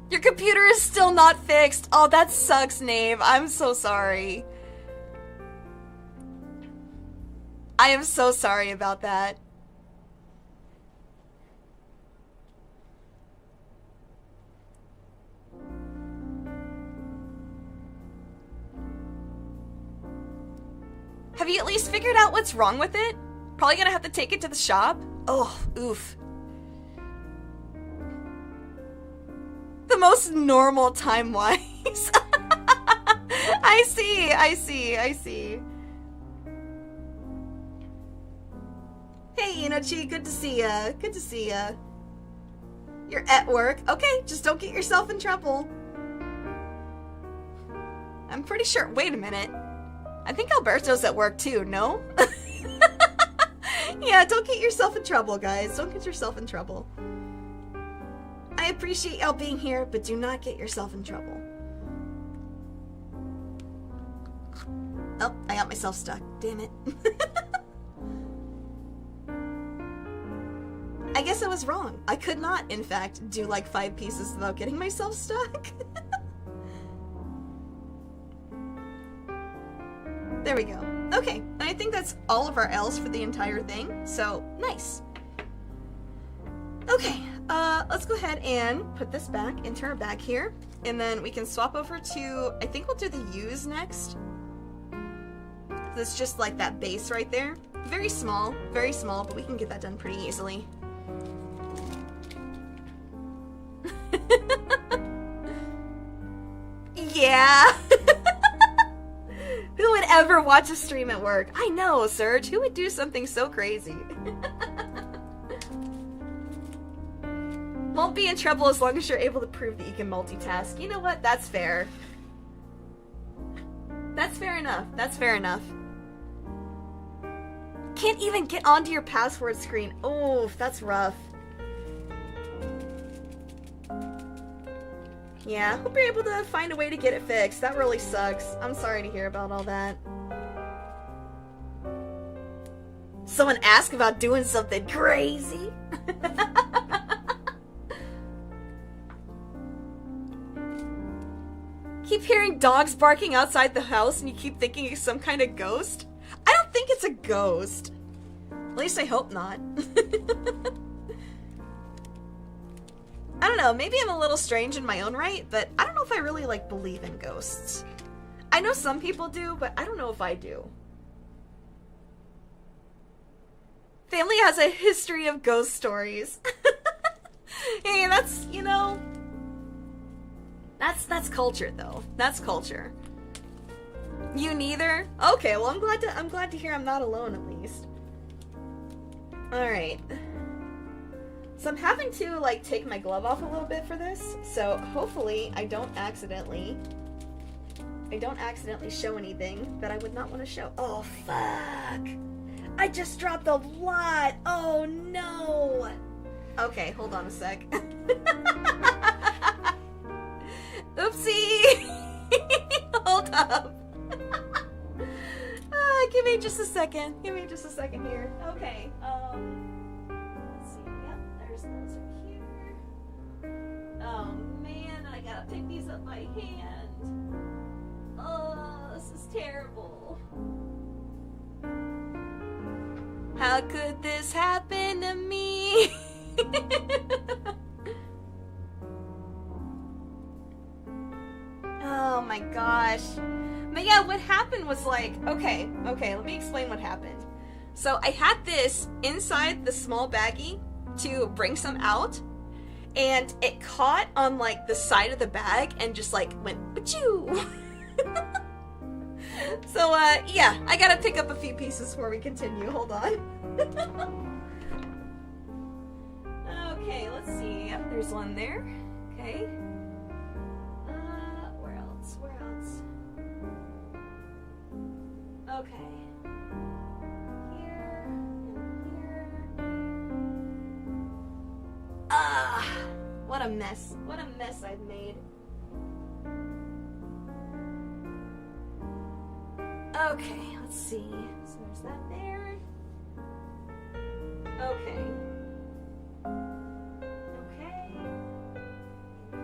Your computer is still not fixed. Oh, that sucks, Nave. I'm so sorry. I am so sorry about that. Have you at least figured out what's wrong with it? Probably gonna have to take it to the shop. Oh, oof. The most normal time-wise. I see. Hey, Inochi, good to see ya. Good to see ya. You're at work. Okay, just don't get yourself in trouble. I'm pretty sure. Wait a minute. I think Alberto's at work too, no? Yeah, don't get yourself in trouble, guys. Don't get yourself in trouble. I appreciate y'all being here, but do not get yourself in trouble. Oh, I got myself stuck. Damn it. I guess I was wrong. I could not, in fact, do like 5 pieces without getting myself stuck. There we go. Okay, and I think that's all of our L's for the entire thing, so nice. Okay, let's go ahead and put this back into our bag here, and then we can swap over to, I think we'll do the U's next. That's just like that base right there. Very small, but we can get that done pretty easily. Yeah. Who would ever watch a stream at work? I know, Serge. Who would do something so crazy? Won't be in trouble as long as you're able to prove that you can multitask. You know what? That's fair. That's fair enough. That's fair enough. Can't even get onto your password screen. Oh, that's rough. Yeah, hope you're able to find a way to get it fixed. That really sucks. I'm sorry to hear about all that. Someone asked about doing something crazy. Keep hearing dogs barking outside the house and you keep thinking it's some kind of ghost? I don't think it's a ghost. At least I hope not. I don't know, maybe I'm a little strange in my own right, but I don't know if I really, like, believe in ghosts. I know some people do, but I don't know if I do. Family has a history of ghost stories. Hey, that's, you know... That's culture, though. That's culture. You neither? Okay, well, I'm glad to hear I'm not alone, at least. Alright. So I'm having to, like, take my glove off a little bit for this, so hopefully I don't accidentally show anything that I would not want to show. Oh, fuck! I just dropped a lot! Oh, no! Okay, hold on a sec. Oopsie! Hold up. Give me just a second. Give me just a second here. Okay, let's see. Yep, there's those right here. Oh, man, I gotta pick these up by hand. Oh, this is terrible. How could this happen to me? Oh my gosh. But yeah, what happened was like, okay, let me explain what happened. So I had this inside the small baggie to bring some out, and it caught on like the side of the bag and just like went achoo. So yeah, I gotta pick up a few pieces before we continue. Hold on. Okay, let's see. Yep, there's one there. Okay. Where else? Where else? Okay. Here and here. What a mess. What a mess I've made. Okay, let's see. So there's that there. Okay. Okay.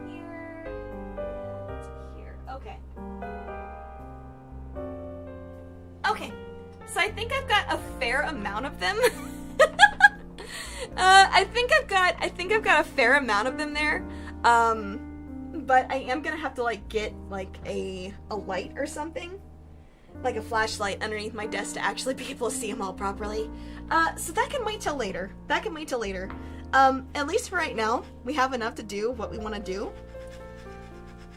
Here and here. Okay. Okay. So I think I've got a fair amount of them. I think I've got a fair amount of them there. But I am gonna have to like get like a light or something. Like a flashlight underneath my desk to actually be able to see them all properly. So that can wait till later. That can wait till later. At least for right now, we have enough to do what we want to do.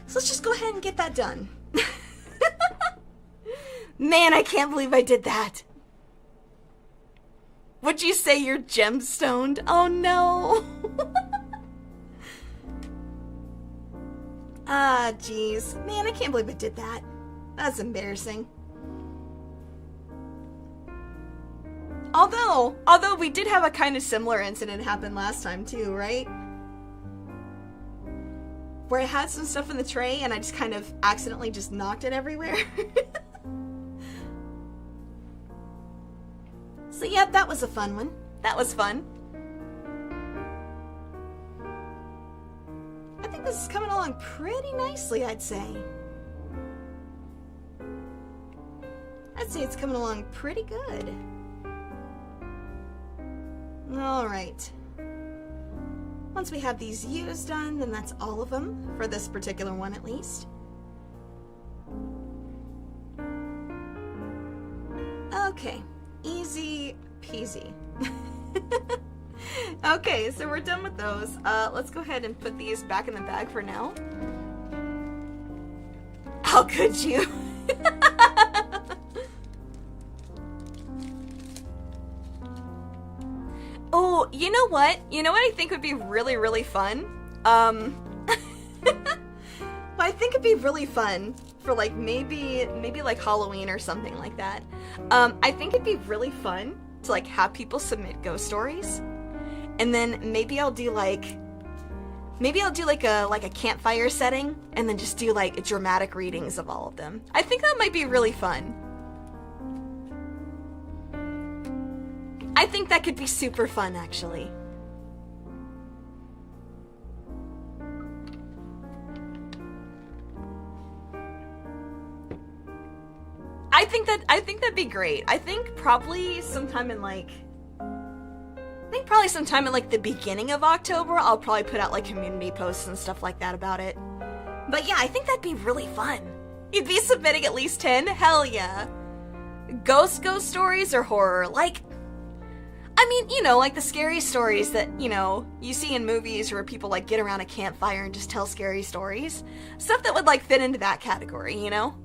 So let's just go ahead and get that done. Man, I can't believe I did that. Would you say you're gemstoned? Oh no. Ah, jeez. Man, I can't believe I did that. That's embarrassing. Although we did have a kind of similar incident happen last time too, right? Where I had some stuff in the tray and I just kind of accidentally just knocked it everywhere. So yep, that was a fun one. That was fun. I think this is coming along pretty nicely, I'd say. I'd say it's coming along pretty good. Alright. Once we have these U's done, then that's all of them, for this particular one at least. Okay. Easy peasy. Okay, so we're done with those. Let's go ahead and put these back in the bag for now. How could you? Oh, you know what? You know what I think would be really, really fun? I think it'd be really fun for like maybe like Halloween or something like that. I think it'd be really fun to like have people submit ghost stories, and then maybe I'll do like a campfire setting, and then just do like dramatic readings of all of them. I think that might be really fun. I think that could be super fun, actually. I think that'd be great. I think probably sometime in like the beginning of October, I'll probably put out like community posts and stuff like that about it. But yeah, I think that'd be really fun. You'd be submitting at least 10? Hell yeah. Ghost stories or horror? Like, I mean, you know, like the scary stories that, you know, you see in movies where people like get around a campfire and just tell scary stories. Stuff that would like fit into that category, you know?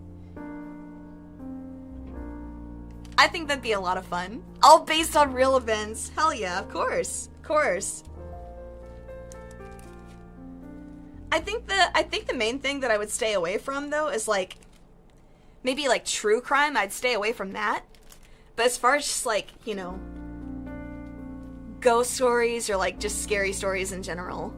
I think that'd be a lot of fun. All based on real events. Hell yeah, of course. Of course. I think the main thing that I would stay away from though is like maybe like true crime. I'd stay away from that. But as far as just like, you know, ghost stories or like just scary stories in general.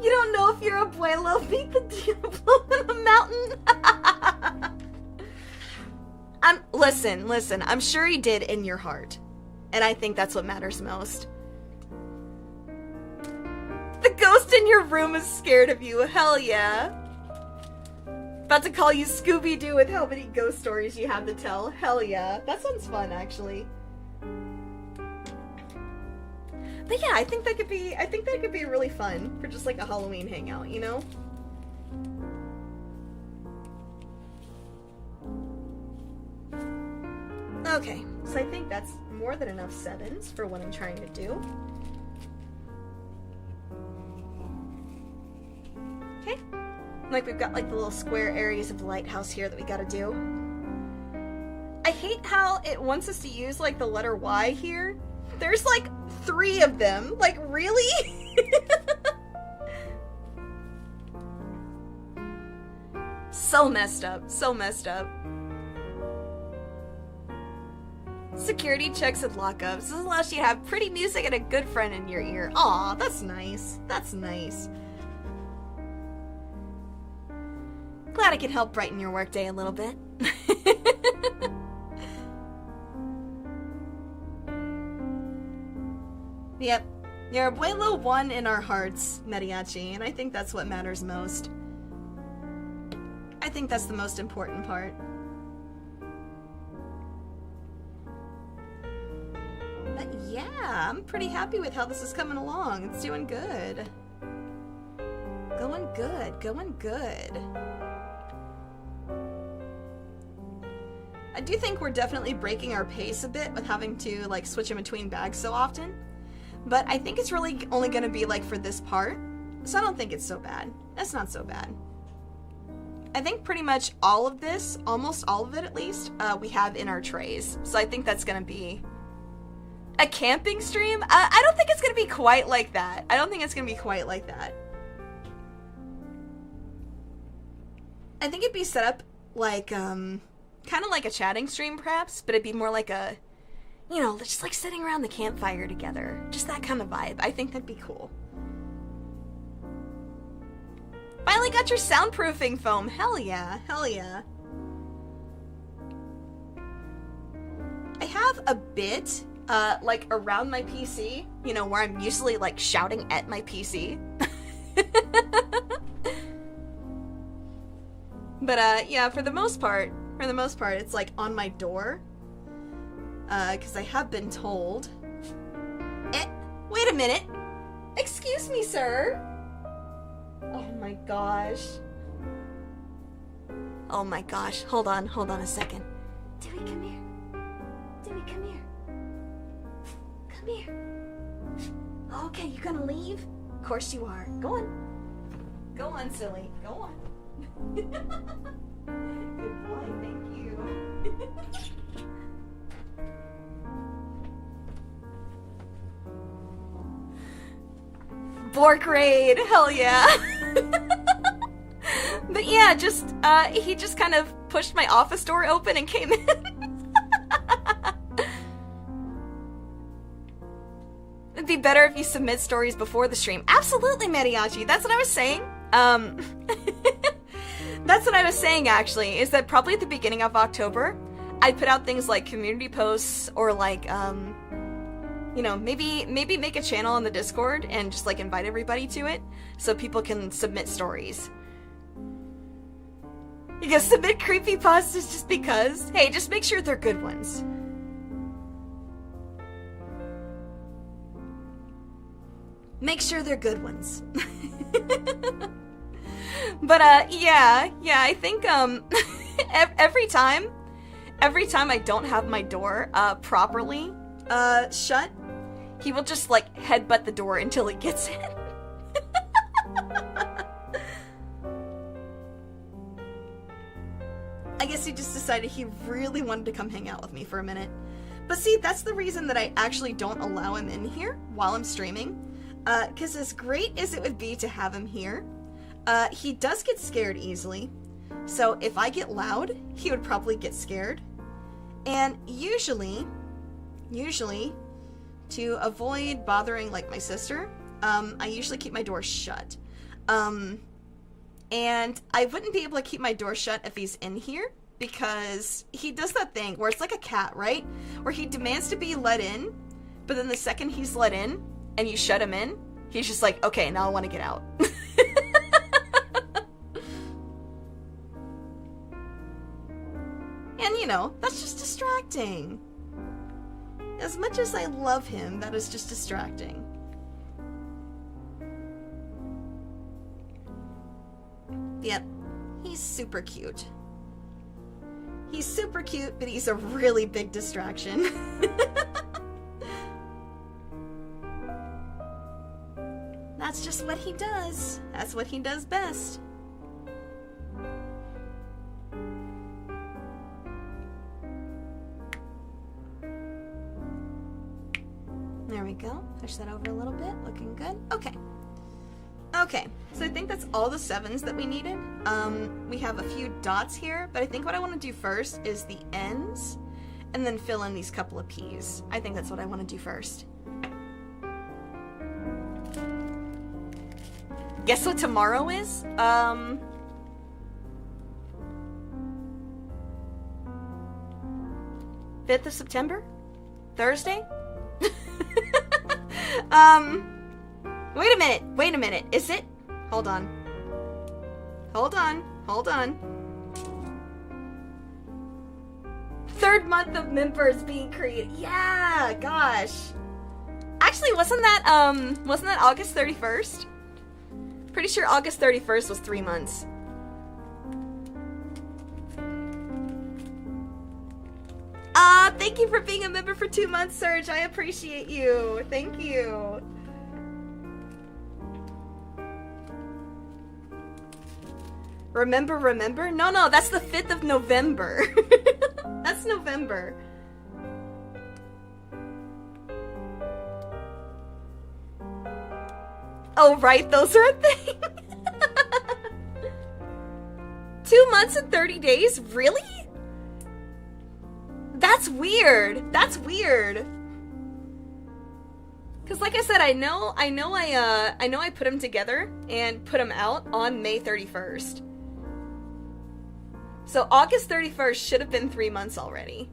You don't know if your abuelo beat the Diablo in the mountain? Listen, I'm sure he did in your heart. And I think that's what matters most. The ghost in your room is scared of you, hell yeah. About to call you Scooby-Doo with how many ghost stories you have to tell, hell yeah. That sounds fun, actually. But yeah, I think that could be really fun for just like a Halloween hangout, you know? Okay, so I think that's more than enough 7s for what I'm trying to do. Okay. Like, we've got, like, the little square areas of the lighthouse here that we gotta do. I hate how it wants us to use, like, the letter Y here. There's, like, 3 of them. Like, really? So messed up. So messed up. Security checks and lockups. This allows you to have pretty music and a good friend in your ear. Aw, that's nice. That's nice. Glad I could help brighten your workday a little bit. Yep. You're Abuelo 1 in our hearts, Mariachi, and I think that's what matters most. I think that's the most important part. But yeah, I'm pretty happy with how this is coming along. It's doing good. Going good, going good. I do think we're definitely breaking our pace a bit with having to, like, switch in between bags so often. But I think it's really only going to be, like, for this part. So I don't think it's so bad. That's not so bad. I think pretty much all of this, almost all of it at least, we have in our trays. So I think that's going to be a camping stream. I don't think it's going to be quite like that. I don't think it's going to be quite like that. I think it'd be set up like, kind of like a chatting stream perhaps, but it'd be more like a, you know, just like sitting around the campfire together. Just that kind of vibe. I think that'd be cool. Finally got your soundproofing foam. Hell yeah. Hell yeah. I have a bit, like, around my PC, you know, where I'm usually, like, shouting at my PC. But, yeah, for the most part, it's, like, on my door. Because I have been told... wait a minute! Excuse me, sir! Oh my gosh. Oh my gosh. Hold on a second. Dewey, come here. Dewey, come here. Come here. Okay, you gonna leave? Of course you are. Go on. Go on, silly. Go on. Good boy, thank you. Bork raid, hell yeah. But yeah, just, he just kind of pushed my office door open and came in. It'd be better if you submit stories before the stream. Absolutely, Mariachi, that's what I was saying. That's what I was saying, actually, is that probably at the beginning of October, I'd put out things like community posts or like, you know, maybe make a channel on the Discord and just, like, invite everybody to it so people can submit stories. You can submit creepypastas just because. Hey, just make sure they're good ones. Make sure they're good ones. But, yeah, I think, every time I don't have my door, properly, shut, he will just, like, headbutt the door until he gets in. I guess he just decided he really wanted to come hang out with me for a minute. But see, that's the reason that I actually don't allow him in here while I'm streaming. 'Cause as great as it would be to have him here, he does get scared easily. So if I get loud, he would probably get scared. And usually, to avoid bothering, like, my sister, I usually keep my door shut. And I wouldn't be able to keep my door shut if he's in here, because he does that thing where it's like a cat, right? Where he demands to be let in, but then the second he's let in, and you shut him in, he's just like, okay, now I want to get out. And, you know, that's just distracting. As much as I love him, that is just distracting. Yep, he's super cute. He's super cute, but he's a really big distraction. That's just what he does. That's what he does best. Push that over a little bit. Looking good. Okay. Okay, so I think that's all the 7s that we needed. We have a few dots here, but I think what I want to do first is the ends, and then fill in these couple of P's. I think that's what I want to do first. Guess what tomorrow is? 5th of September? Thursday? Wait a minute, is it? Hold on. Hold on. 3rd month of members being created. Yeah, gosh. Actually, wasn't that August 31st? Pretty sure August 31st was 3 months. Thank you for being a member for 2 months, Serge. I appreciate you. Thank you. Remember? No, that's the 5th of November. That's November. Oh, right, those are a thing. 2 months and 30 days? Really? That's weird. That's weird. Cause like I said, I know I put them together and put them out on May 31st. So August 31st should have been 3 months already.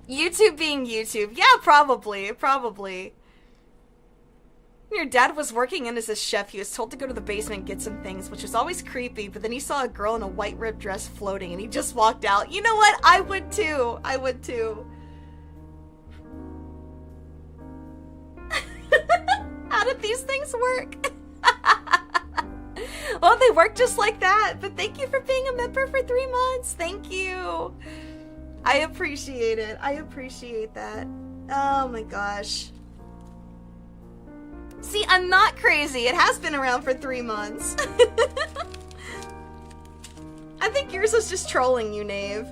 YouTube being YouTube. Yeah, probably. Your dad was working in as a chef. He was told to go to the basement and get some things, which was always creepy, but then he saw a girl in a white ribbed dress floating and he just walked out. You know what? I would too. How did these things work? Well, they work just like that, but thank you for being a member for 3 months. Thank you. I appreciate it. I appreciate that. Oh my gosh. See, I'm not crazy. It has been around for 3 months. I think yours was just trolling you, Nave.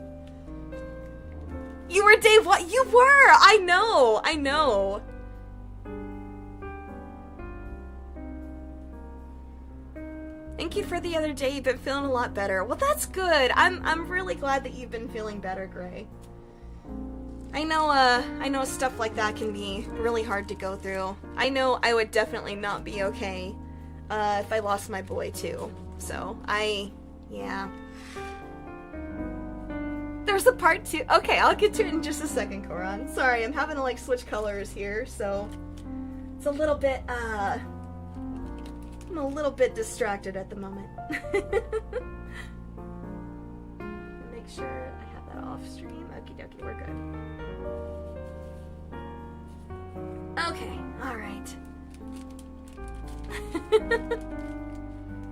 You were Dave what? You were! I know. Thank you for the other day. You've been feeling a lot better. Well, that's good. I'm really glad that you've been feeling better, Gray. I know stuff like that can be really hard to go through. I know I would definitely not be okay if I lost my boy too. So, yeah. There's a part 2. Okay, I'll get to it in just a second, Koran. Sorry, I'm having to like switch colors here, so it's a little bit, I'm a little bit distracted at the moment. Make sure I have that off stream. Okie dokie, we're good. Okay, alright.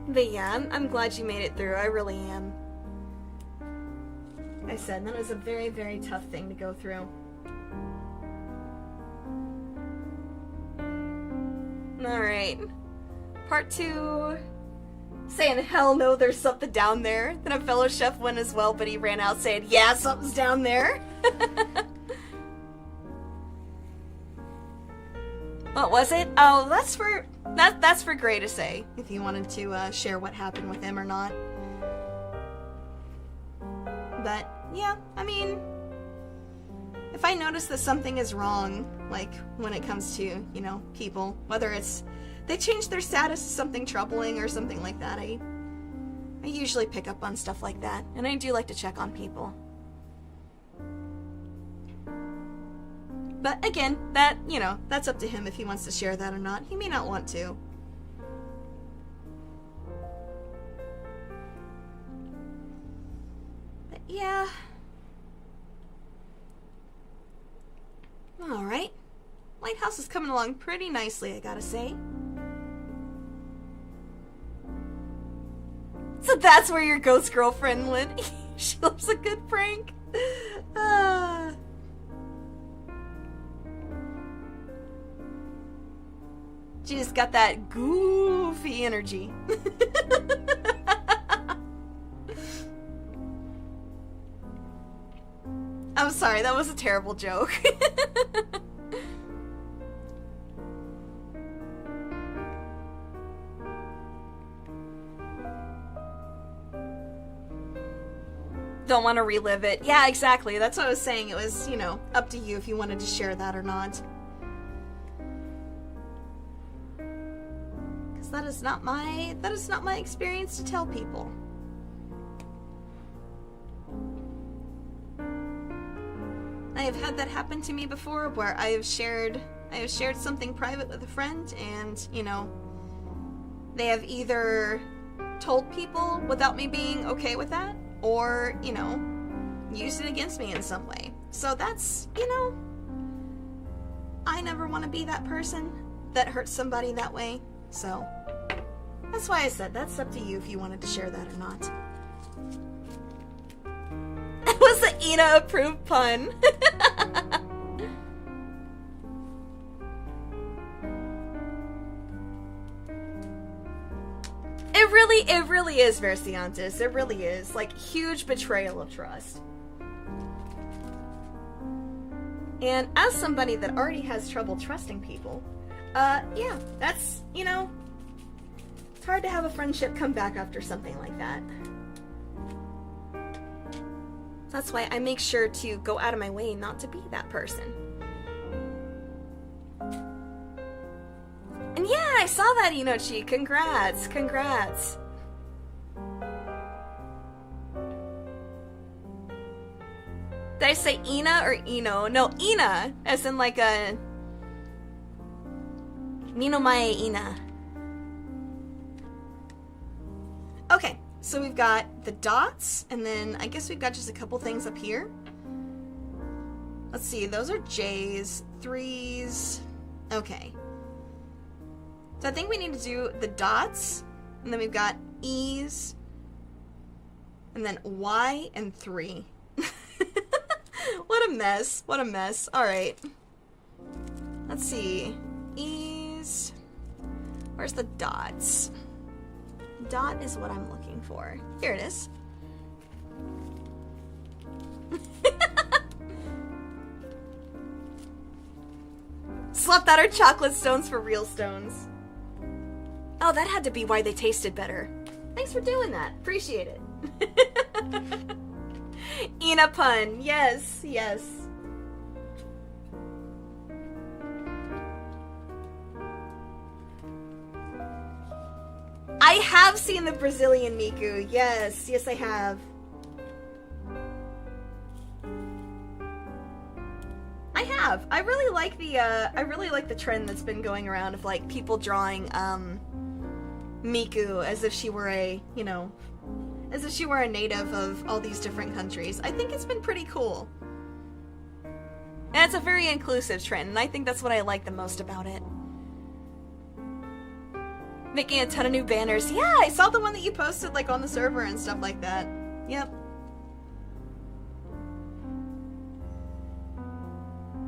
But yeah, I'm glad you made it through. I really am. Like I said, that was a very, very tough thing to go through. Alright. Part 2. Saying, hell no, there's something down there. Then a fellow chef went as well, but he ran out saying, yeah, something's down there. What was it? Oh, that's for Gray to say, if you wanted to share what happened with him or not. But, yeah, I mean, if I notice that something is wrong, like, when it comes to, you know, people, whether it's they change their status to something troubling or something like that, I usually pick up on stuff like that, and I do like to check on people. But again, that, you know, that's up to him if he wants to share that or not. He may not want to. But yeah. Alright. Lighthouse is coming along pretty nicely, I gotta say. So that's where your ghost girlfriend went. She loves a good prank. She just got that goofy energy. sorry, that was a terrible joke. Don't want to relive it. Yeah, exactly. That's what I was saying. It was, you know, up to you if you wanted to share that or not. Because that is not my experience to tell people. I have had that happen to me before, where I have shared something private with a friend, and, you know, they have either told people without me being okay with that, or, you know, used it against me in some way. So that's, you know, I never want to be that person that hurts somebody that way. So that's why I said that's up to you if you wanted to share that or not. It was the Ina approved pun. It really is, Versiantis. It really is. Like, huge betrayal of trust. And as somebody that already has trouble trusting people, yeah, that's, you know, it's hard to have a friendship come back after something like that. That's why I make sure to go out of my way not to be that person. And yeah, I saw that, Inochi. Congrats. Congrats. Did I say Ina or Ino? No, Ina, as in like a Nino Mae Ina. Okay, so we've got the dots, and then I guess we've got just a couple things up here. Let's see, those are J's, 3's. Okay. So I think we need to do the dots, and then we've got E's, and then Y and 3. What a mess. What a mess. Alright. Let's see. E's. Where's the dots? Dot is what I'm looking for. Here it is. Swap that or chocolate stones for real stones. Oh, that had to be why they tasted better. Thanks for doing that. Appreciate it. Ina pun. Yes, yes. I have seen the Brazilian Miku. Yes, yes I have. I have. I really like the trend that's been going around of like people drawing Miku as if she were a, you know, as if she were a native of all these different countries. I think it's been pretty cool. And it's a very inclusive trend, and I think that's what I like the most about it. Making a ton of new banners. Yeah, I saw the one that you posted like on the server and stuff like that. Yep.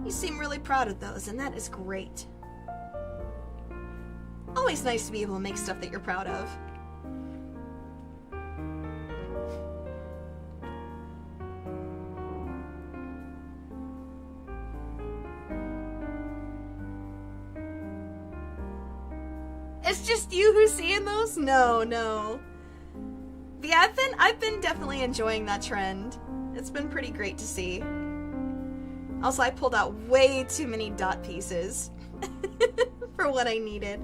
You seem really proud of those, and that is great. Always nice to be able to make stuff that you're proud of. It's just you who's seeing those? No, no. But yeah, I've been definitely enjoying that trend. It's been pretty great to see. Also, I pulled out way too many dot pieces for what I needed.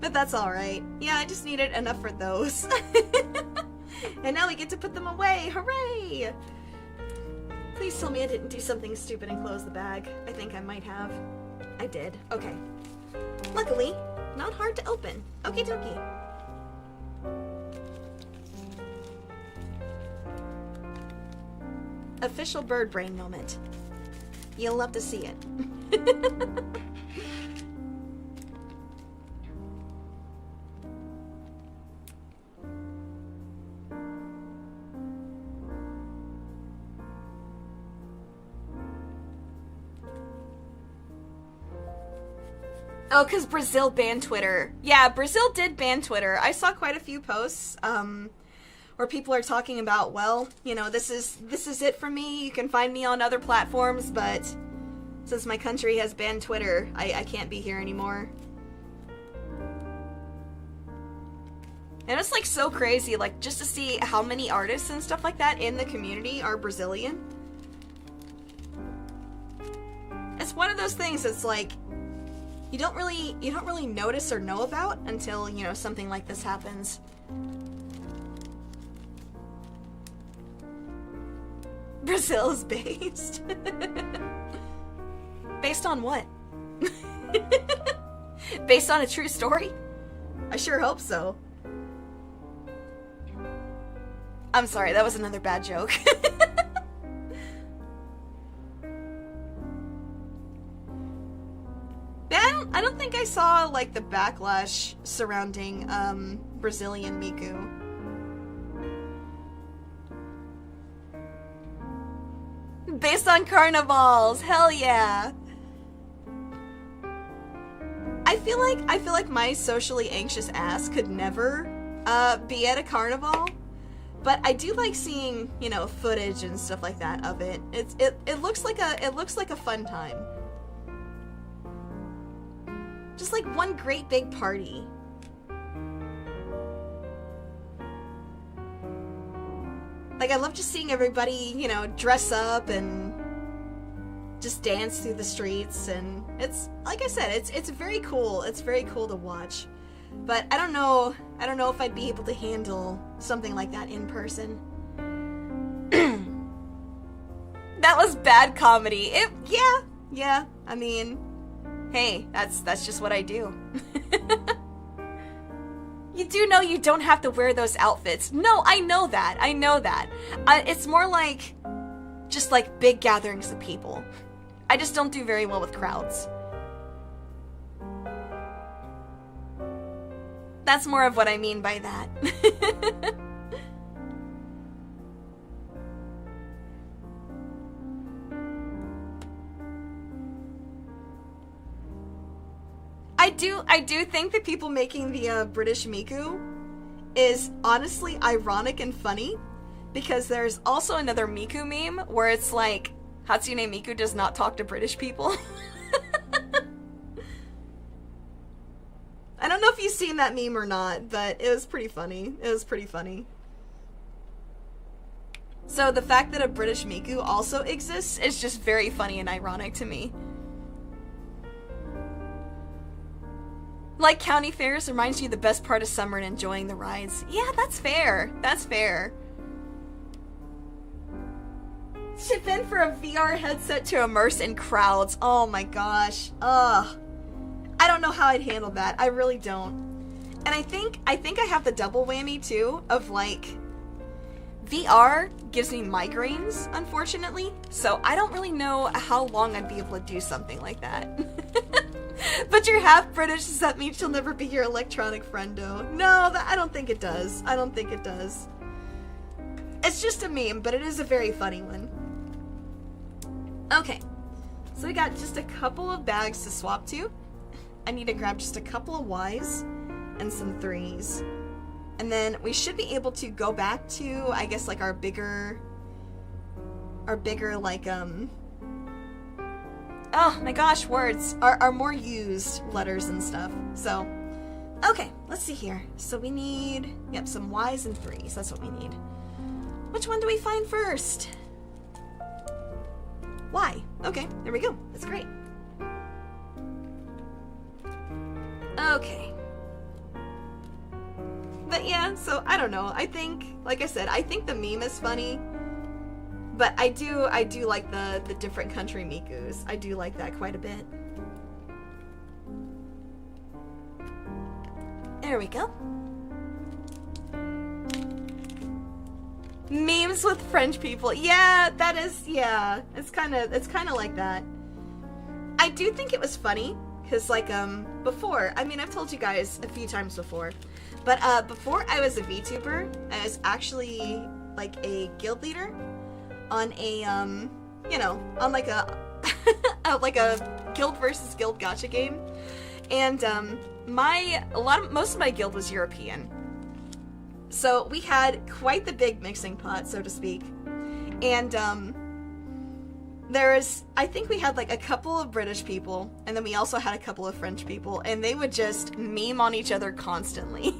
But that's alright. Yeah, I just needed enough for those. And now we get to put them away. Hooray! Please tell me I didn't do something stupid and close the bag. I think I might have. I did. Okay. Luckily, not hard to open. Okie dokie. Official bird brain moment. You'll love to see it. Oh, because Brazil banned Twitter. Yeah, Brazil did ban Twitter. I saw quite a few posts where where people are talking about, well, you know, this is it for me. You can find me on other platforms, but since my country has banned Twitter, I can't be here anymore. And it's like so crazy, like just to see how many artists and stuff like that in the community are Brazilian. It's one of those things that's like you don't really notice or know about until, you know, something like this happens. Brazil is based. Based on what? Based on a true story? I sure hope so. I'm sorry, that was another bad joke. I don't think I saw, like, the backlash surrounding, Brazilian Miku. Based on carnivals! Hell yeah! I feel like my socially anxious ass could never, be at a carnival. But I do like seeing, you know, footage and stuff like that of it. It looks like a fun time. Just like one great big party. Like, I love just seeing everybody, you know, dress up and just dance through the streets, and it's, like I said, it's very cool. It's very cool to watch. But I don't know if I'd be able to handle something like that in person. That was bad comedy. Yeah, I mean, hey, that's just what I do. You do know you don't have to wear those outfits. No, I know that. It's more like just like big gatherings of people. I just don't do very well with crowds. That's more of what I mean by that. I do think that people making the British Miku is honestly ironic and funny, because there's also another Miku meme where it's like Hatsune Miku does not talk to British people. I don't know if you've seen that meme or not, but it was pretty funny. So the fact that a British Miku also exists is just very funny and ironic to me. Like county fairs reminds you the best part of summer and enjoying the rides. Yeah, that's fair. Ship in for a VR headset to immerse in crowds. Oh my gosh. Ugh. I don't know how I'd handle that. I really don't. And I think I have the double whammy too of like VR gives me migraines, unfortunately. So I don't really know how long I'd be able to do something like that. But you're half British, does that mean she'll never be your electronic friendo? No, I don't think it does. It's just a meme, but it is a very funny one. Okay, so we got just a couple of bags to swap to. I need to grab just a couple of Ys and some 3s. And then we should be able to go back to, I guess, like our bigger, like, oh my gosh, words. Our more used letters and stuff. So, okay, let's see here. So we need, yep, some Ys and 3s. That's what we need. Which one do we find first? Y. Okay, there we go. That's great. Okay. But yeah, so I don't know. I think, like I said, I think the meme is funny. But I do like the different country Mikus. I do like that quite a bit. There we go. Memes with French people. Yeah, that is, yeah. It's kind of like that. I do think it was funny, because, like, before, I mean, I've told you guys a few times before, but, before I was a VTuber, I was actually, like, a guild leader on a, you know, on, like, a, like a guild versus guild gacha game, and, most of my guild was European. So we had quite the big mixing pot, so to speak. And I think we had like a couple of British people, and then we also had a couple of French people, and they would just meme on each other constantly.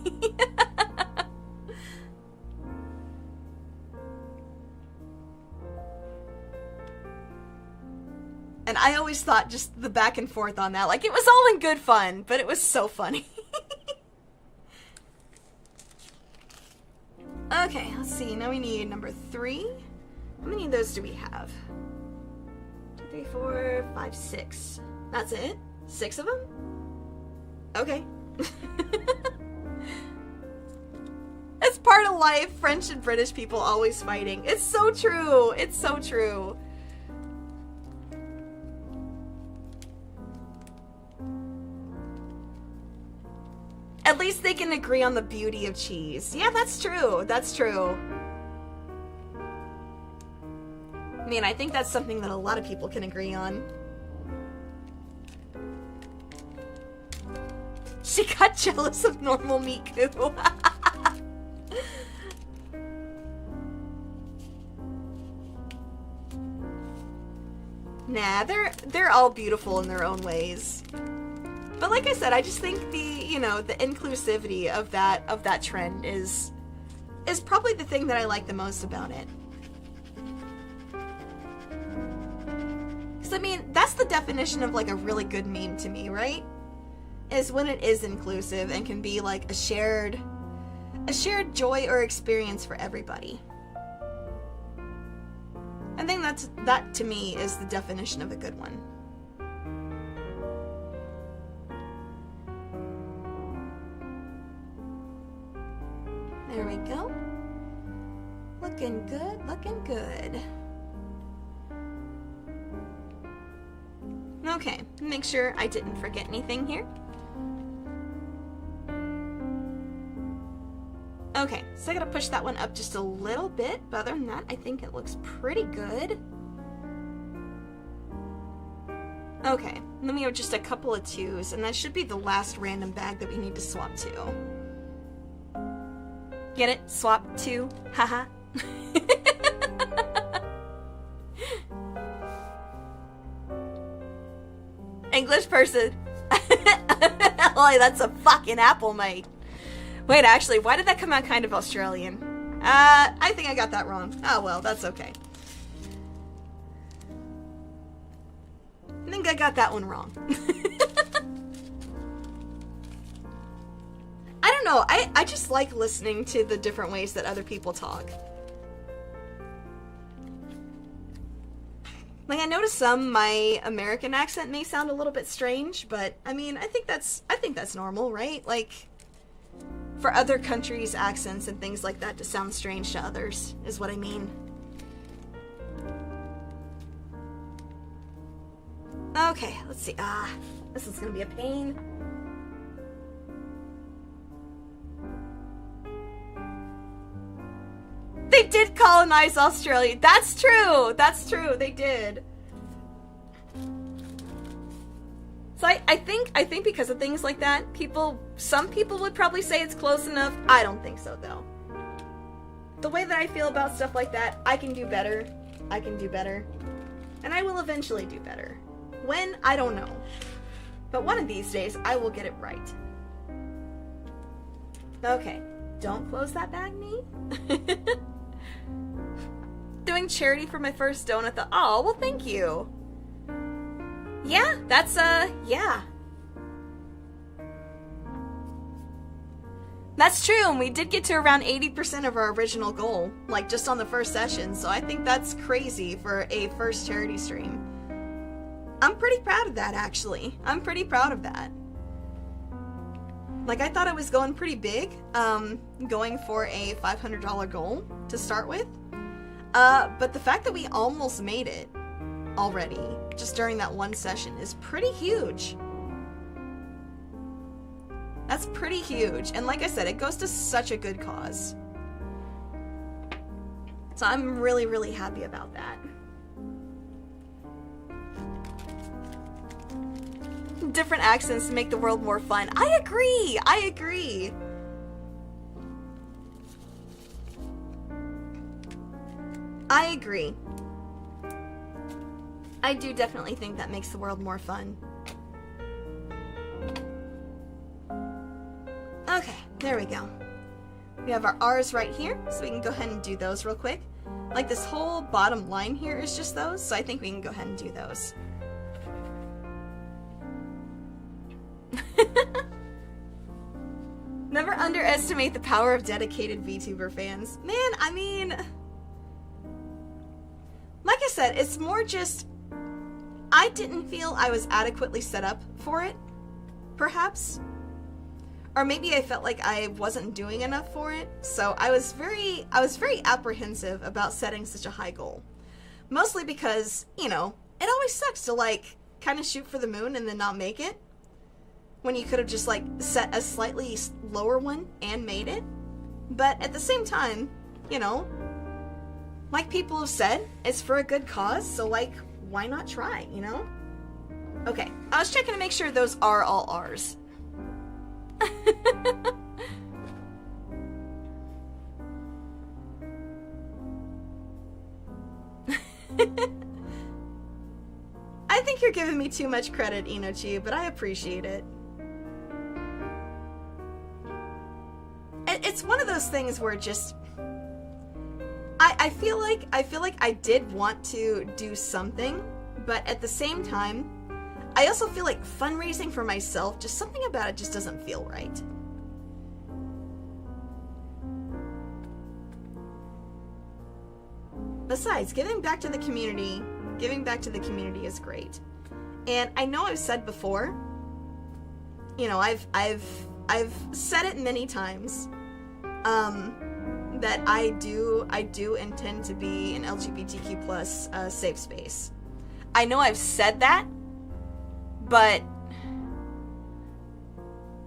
And I always thought just the back and forth on that, like, it was all in good fun, but it was so funny. Okay, let's see. Now we need number 3. How many of those do we have? 2, 3, 4, 5, 6. That's it? 6 of them? Okay. It's part of life. French and British people always fighting. It's so true. It's so true. At least they can agree on the beauty of cheese. Yeah, that's true. That's true. I mean, I think that's something that a lot of people can agree on. She got jealous of normal Miku. Nah, they're all beautiful in their own ways. But like I said, I just think the inclusivity of that trend is probably the thing that I like the most about it. Because I mean, that's the definition of like a really good meme to me, right? Is when it is inclusive and can be like a shared joy or experience for everybody. I think that to me is the definition of a good one. There we go. Looking good, looking good. Okay, make sure I didn't forget anything here. Okay, so I gotta push that one up just a little bit, but other than that, I think it looks pretty good. Okay, and then we have just a couple of 2s, and that should be the last random bag that we need to swap to. Get it? Swap 2. Haha. English person. Oh, that's a fucking apple, mate. Wait, actually, why did that come out kind of Australian? I think I got that wrong. Oh, well, that's okay. I think I got that one wrong. I don't know. I just like listening to the different ways that other people talk. Like, I noticed my American accent may sound a little bit strange, but I mean, I think that's normal, right? Like, for other countries' accents and things like that to sound strange to others is what I mean. Okay, let's see. This is gonna be a pain. They did colonize Australia. That's true. That's true. They did. So I think because of things like that, some people would probably say it's close enough. I don't think so, though. The way that I feel about stuff like that, I can do better. I can do better. And I will eventually do better. When? I don't know. But one of these days, I will get it right. Okay. Don't close that bag, me. Doing charity for my first donut, though. Oh, well, thank you. Yeah, that's, yeah. That's true, and we did get to around 80% of our original goal, like, just on the first session, so I think that's crazy for a first charity stream. I'm pretty proud of that, actually. I'm pretty proud of that. Like, I thought I was going pretty big, going for a $500 goal to start with, but the fact that we almost made it already, just during that one session, is pretty huge. That's pretty huge, and like I said, it goes to such a good cause. So I'm really, really happy about that. Different accents to make the world more fun. I agree! I agree! I agree. I do definitely think that makes the world more fun. Okay, there we go. We have our R's right here, so we can go ahead and do those real quick. Like this whole bottom line here is just those, so I think we can go ahead and do those. Never underestimate the power of dedicated VTuber fans. Man, I mean, like I said, it's more just, I didn't feel I was adequately set up for it, perhaps. Or maybe I felt like I wasn't doing enough for it, so I was very apprehensive about setting such a high goal. Mostly because, you know, it always sucks to, like, kind of shoot for the moon and then not make it. When you could have just, like, set a slightly lower one and made it. But at the same time, you know, like people have said, it's for a good cause, so, like, why not try, you know? Okay, I was checking to make sure those are all R's. I think you're giving me too much credit, Inochi, but I appreciate it. It's one of those things where just I feel like I did want to do something, but at the same time, I also feel like fundraising for myself, just something about it just doesn't feel right. Besides, giving back to the community is great. And I know I've said before, you know, I've said it many times, that I do intend to be an LGBTQ plus safe space. I know I've said that, but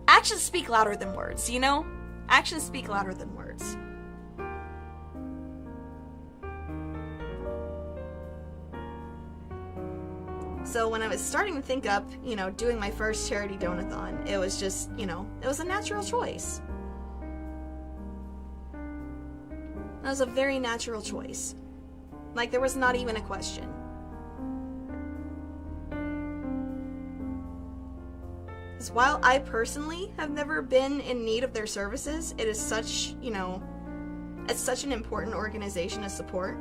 actions speak louder than words, you know? Actions speak louder than words. So when I was starting to think up, you know, doing my first charity donathon, it was just, you know, it was a natural choice. That was a very natural choice. Like, there was not even a question. Because while I personally have never been in need of their services, it is such, you know, it's such an important organization to support.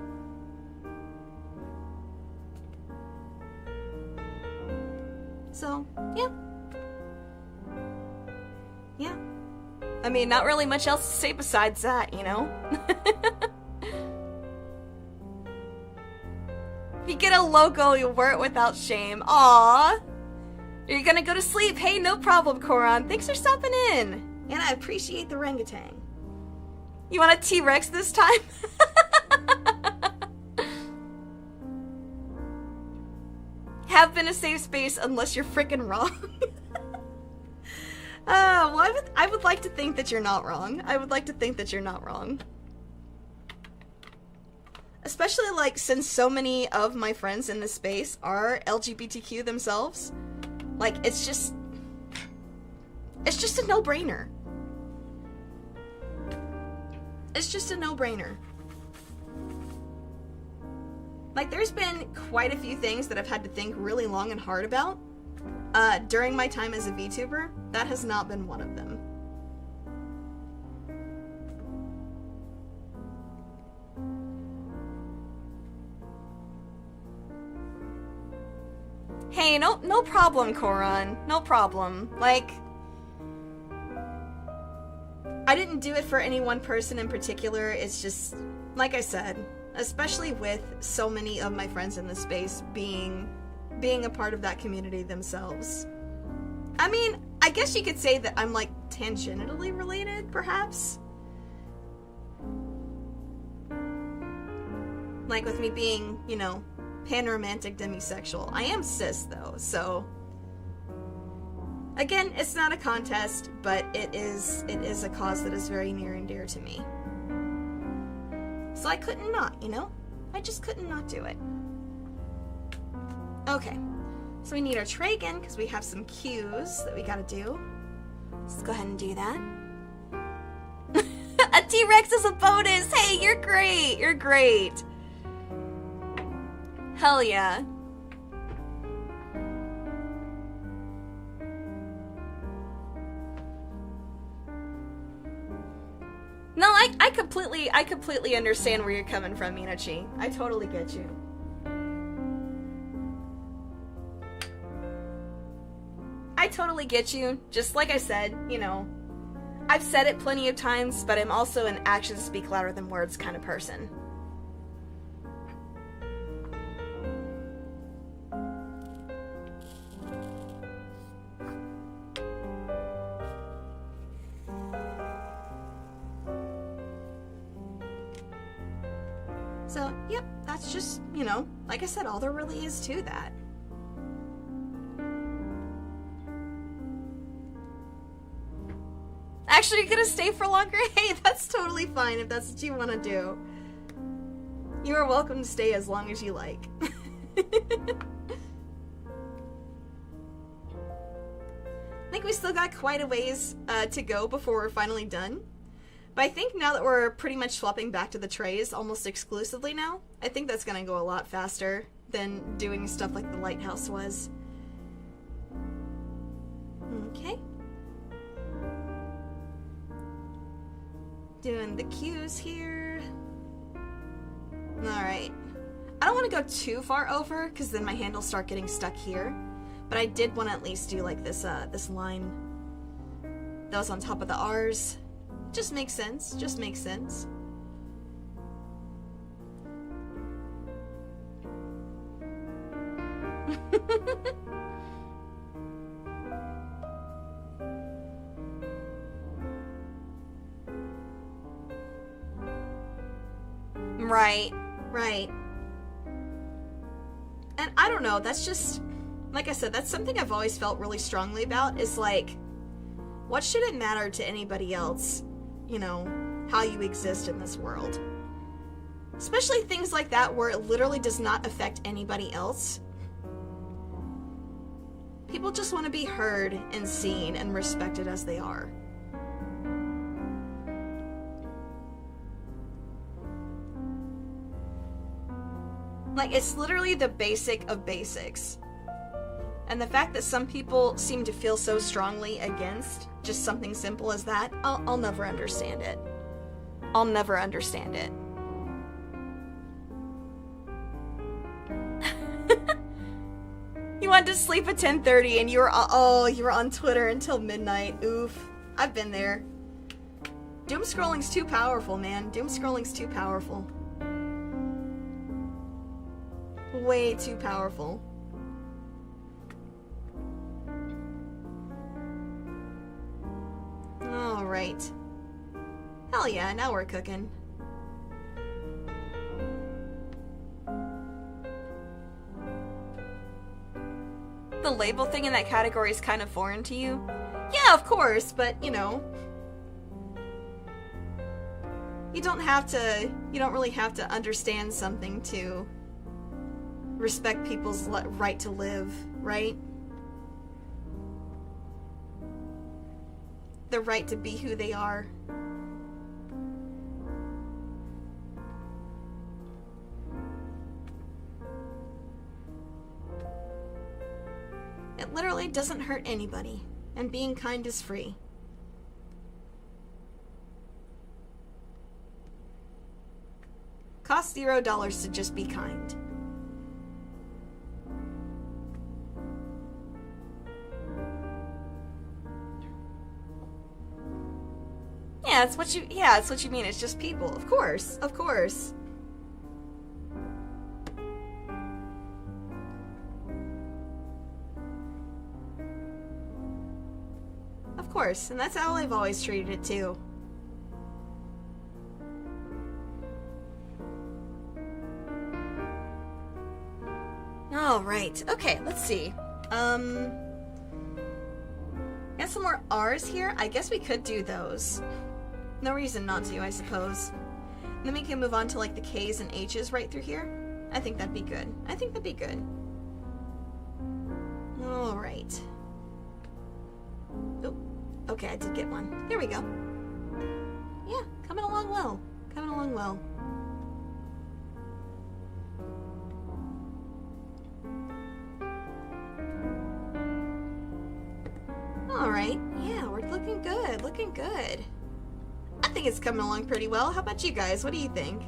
So, yeah. Yeah. I mean, not really much else to say besides that, you know? If you get a logo, you'll wear it without shame. Aww! Are you gonna go to sleep? Hey, no problem, Koran. Thanks for stopping in. And I appreciate the orangutan. You want a T-Rex this time? Have been a safe space unless you're freaking wrong. Well, I would like to think that you're not wrong. I would like to think that you're not wrong. Especially, like, since so many of my friends in this space are LGBTQ themselves. Like, it's just a no-brainer. It's just a no-brainer. Like, there's been quite a few things that I've had to think really long and hard about during my time as a VTuber. That has not been one of them. Hey, no problem, Koran. No problem. Like, I didn't do it for any one person in particular. It's just, like I said, especially with so many of my friends in this space being a part of that community themselves. I mean, I guess you could say that I'm, like, tangentially related, perhaps? Like, with me being, you know, panromantic demisexual. I am cis, though, so... Again, it's not a contest, but it is a cause that is very near and dear to me. So I couldn't not, you know? I just couldn't not do it. Okay, so we need our tray again, because we have some cues that we gotta do. Let's go ahead and do that. A T-Rex is a bonus! Hey, you're great! You're great! Hell yeah. No, I completely understand where you're coming from, Minachi. I totally get you. I totally get you. Just like I said, you know, I've said it plenty of times, but I'm also an actions speak louder than words kind of person. So, yep, that's just, you know, like I said, all there really is to that. Actually, you're gonna stay for longer? Hey, that's totally fine if that's what you want to do. You are welcome to stay as long as you like. I think we still got quite a ways to go before we're finally done. But I think now that we're pretty much swapping back to the trays almost exclusively now, I think that's gonna go a lot faster than doing stuff like the Lighthouse was. Okay. Doing the cues here. Alright. I don't want to go too far over, because then my hand will start getting stuck here. But I did want to at least do like this this line that was on top of the R's. Just makes sense. Just makes sense. Right, right. And I don't know, that's just, like I said, that's something I've always felt really strongly about, is like, what should it matter to anybody else, you know, how you exist in this world? Especially things like that where it literally does not affect anybody else. People just want to be heard and seen and respected as they are. Like, it's literally the basic of basics. And the fact that some people seem to feel so strongly against just something simple as that, I'll never understand it. I'll never understand it. You wanted to sleep at 10:30 and you were on Twitter until midnight. Oof. I've been there. Doom scrolling's too powerful, man. Doom scrolling's too powerful. Way too powerful. Alright. Hell yeah, now we're cooking. The label thing in that category is kind of foreign to you? Yeah, of course, but, you know, you don't really have to understand something to respect people's right to live, right? The right to be who they are. It literally doesn't hurt anybody, and being kind is free. Costs $0 to just be kind. Yeah, it's what you mean. It's just people. Of course. Of course. Of course, and that's how I've always treated it too. All right. Okay, let's see. Got some more R's here. I guess we could do those. No reason not to, I suppose. And then we can move on to like the K's and H's right through here. I think that'd be good. I think that'd be good. All right. Oh, okay, I did get one. There we go. Yeah, coming along well. Coming along well. Alright, yeah, we're looking good, looking good. I think it's coming along pretty well. How about you guys? What do you think?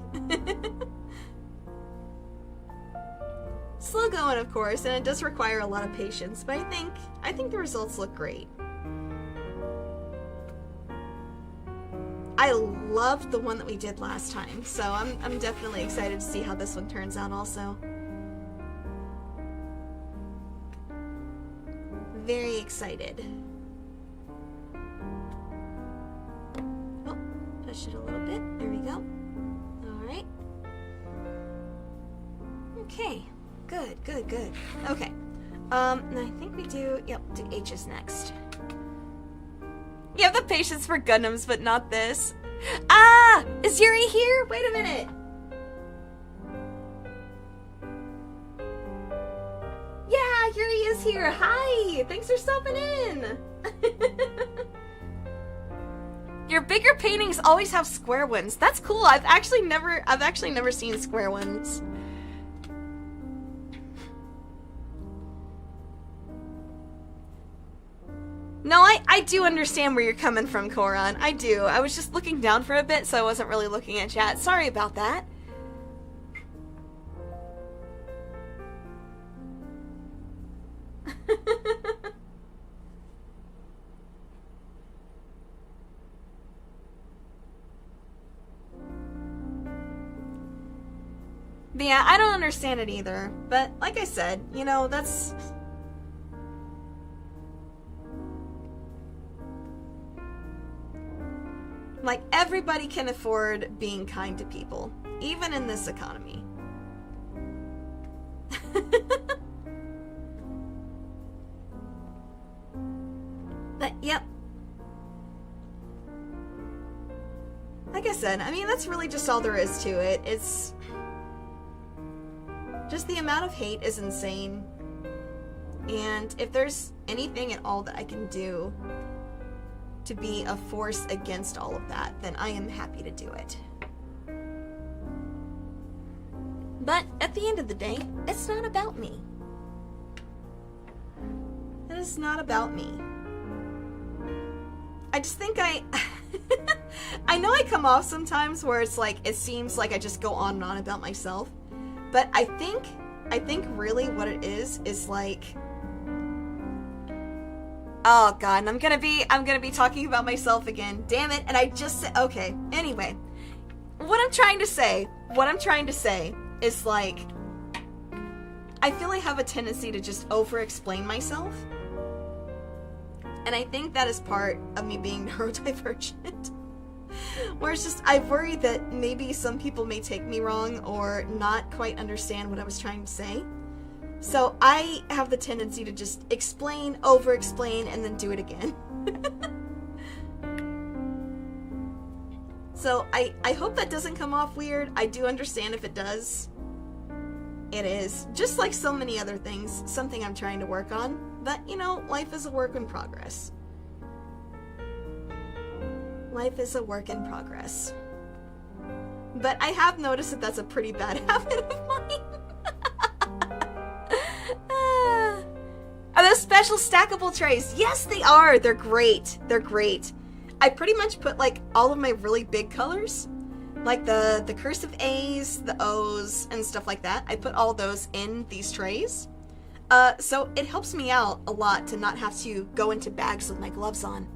Slow going, of course, and it does require a lot of patience, but I think the results look great. I loved the one that we did last time, so I'm definitely excited to see how this one turns out also. Very excited. Oh, push it a little bit. There we go. Alright. Okay. Good, good, good. Okay. And I think we do, yep, do H's next. You have the patience for Gundams, but not this. Ah! Is Yuri here? Wait a minute. Yeah, Yuri is here. Hi! Thanks for stopping in. Your bigger paintings always have square ones. That's cool. I've actually never seen square ones. No, I do understand where you're coming from, Koran. I do. I was just looking down for a bit, so I wasn't really looking at chat. Sorry about that. But yeah, I don't understand it either. But like I said, you know, that's... Like, everybody can afford being kind to people, even in this economy. But, yep. Like I said, I mean, that's really just all there is to it. It's... just the amount of hate is insane. And if there's anything at all that I can do to be a force against all of that, then I am happy to do it. But at the end of the day, it's not about me. It is not about me. I just think I know I come off sometimes where it's like, it seems like I just go on and on about myself. But I think really what it is like, oh god, and I'm gonna be talking about myself again. Damn it, and I just said, okay, anyway. What I'm trying to say is like, I feel I have a tendency to just over-explain myself. And I think that is part of me being neurodivergent. Where it's just, I worry that maybe some people may take me wrong or not quite understand what I was trying to say. So I have the tendency to just explain, over-explain, and then do it again. So I hope that doesn't come off weird. I do understand if it does. It is. Just like so many other things, something I'm trying to work on. But, you know, life is a work in progress. Life is a work in progress. But I have noticed that that's a pretty bad habit of mine. Are those special stackable trays? Yes, they are. They're great. They're great. I pretty much put like all of my really big colors, like the cursive A's, the O's, and stuff like that. I put all those in these trays. So it helps me out a lot to not have to go into bags with my gloves on.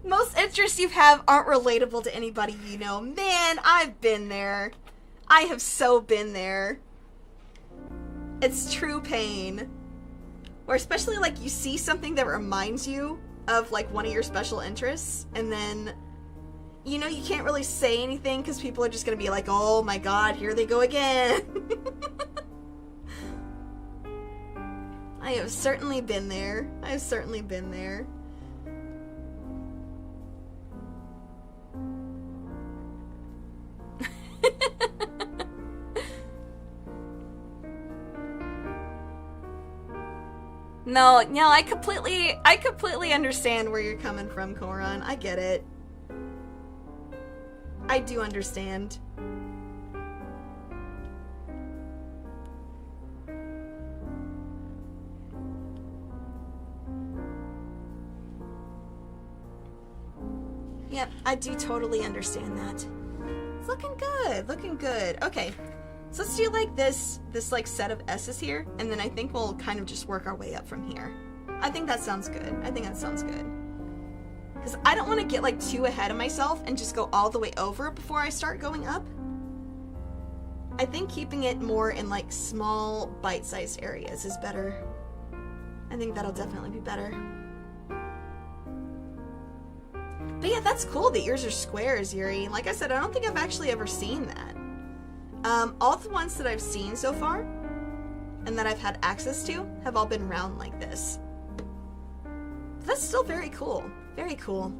Most interests you have aren't relatable to anybody you know. Man, I've been there. I have so been there. It's true pain. Or especially like you see something that reminds you of like one of your special interests, and then, you know, you can't really say anything because people are just gonna be like, oh my god, here they go again. I have certainly been there. I have certainly been there. No, I completely understand where you're coming from, Koran. I get it. I do understand. Yep, I do totally understand that. It's looking good, looking good. Okay, so let's do like this like set of S's here, and then I think we'll kind of just work our way up from here. I think that sounds good. I think that sounds good. Because I don't want to get like too ahead of myself and just go all the way over before I start going up. I think keeping it more in like small bite-sized areas is better. I think that'll definitely be better. But yeah, that's cool. The ears are squares, Yuri. Like I said, I don't think I've actually ever seen that. All the ones that I've seen so far and that I've had access to have all been round like this. But that's still very cool. Very cool.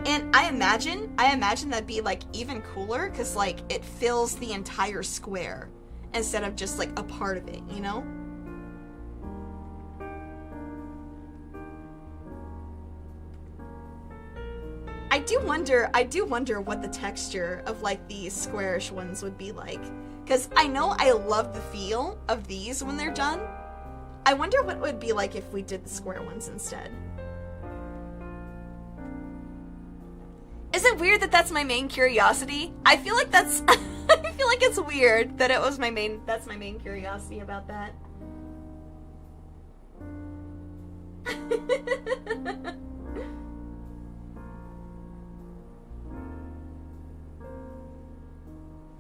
And I imagine that'd be like even cooler because like it fills the entire square instead of just like a part of it, you know? I do wonder what the texture of like these squarish ones would be like. Because I know I love the feel of these when they're done. I wonder what it would be like if we did the square ones instead. Is it weird that that's my main curiosity? I feel like that's I feel like it's weird that it was that's my main curiosity about that.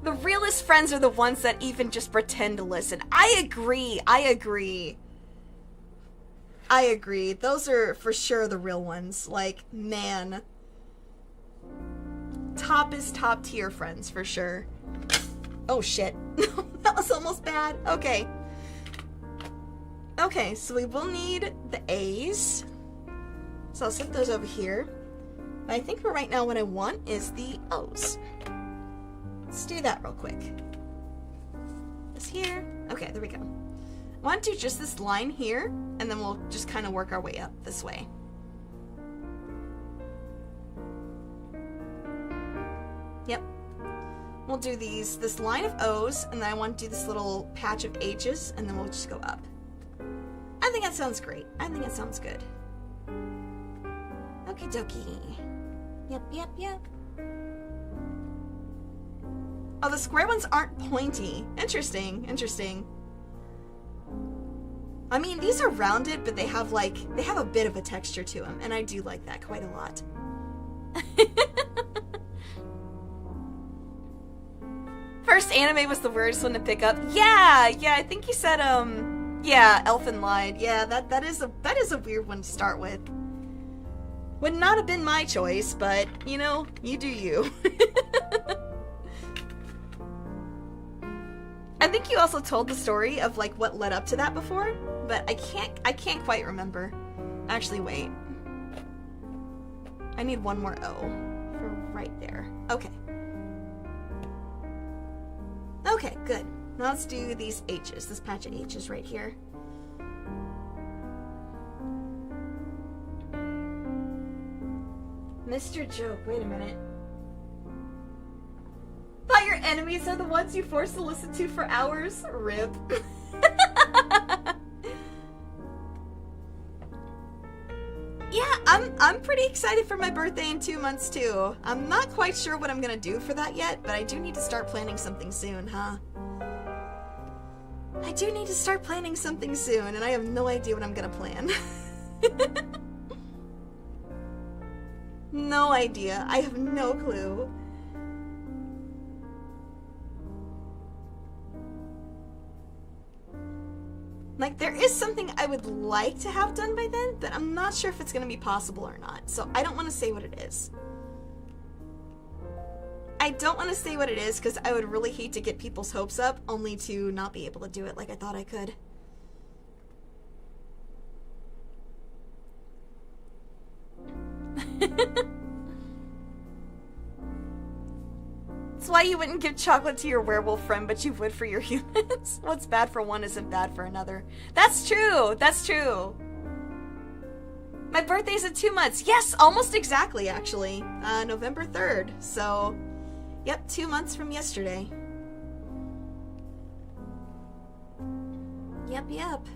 The realest friends are the ones that even just pretend to listen. I agree. I agree. I agree. Those are for sure the real ones. Like, man. Top is top tier friends for sure. Oh shit. That was almost bad. Okay. Okay, so we will need the A's. So I'll set those over here. But I think for right now what I want is the O's. Let's do that real quick. This here. Okay, there we go. I want to do just this line here, and then we'll just kind of work our way up this way. Yep. We'll do this line of O's, and then I want to do this little patch of H's, and then we'll just go up. I think that sounds great. I think it sounds good. Okie dokie. Yep, yep, yep. Oh, the square ones aren't pointy. Interesting, interesting. I mean, these are rounded, but they have a bit of a texture to them, and I do like that quite a lot. First anime was the weirdest one to pick up. Yeah, I think you said, yeah, Elfin Lied. Yeah, that is a weird one to start with. Would not have been my choice, but, you know, you do you. I think you also told the story of like what led up to that before, but I can't quite remember. Actually, wait. I need one more O for right there. Okay. Okay, good. Now let's do these H's, this patch of H's right here. Mr. Joke, wait a minute. Thought your enemies are the ones you forced to listen to for hours? Rip. Yeah, I'm pretty excited for my birthday in 2 months too. I'm not quite sure what I'm gonna do for that yet, but I do need to start planning something soon, huh? I do need to start planning something soon, and I have no idea what I'm gonna plan. No idea. I have no clue. Like, there is something I would like to have done by then, but I'm not sure if it's going to be possible or not, so I don't want to say what it is. I don't want to say what it is because I would really hate to get people's hopes up, only to not be able to do it like I thought I could. That's why you wouldn't give chocolate to your werewolf friend, but you would for your humans. What's bad for one isn't bad for another. That's true. That's true. My birthday's in 2 months. Yes, almost exactly, actually. November 3rd. So, yep, 2 months from yesterday. Yep.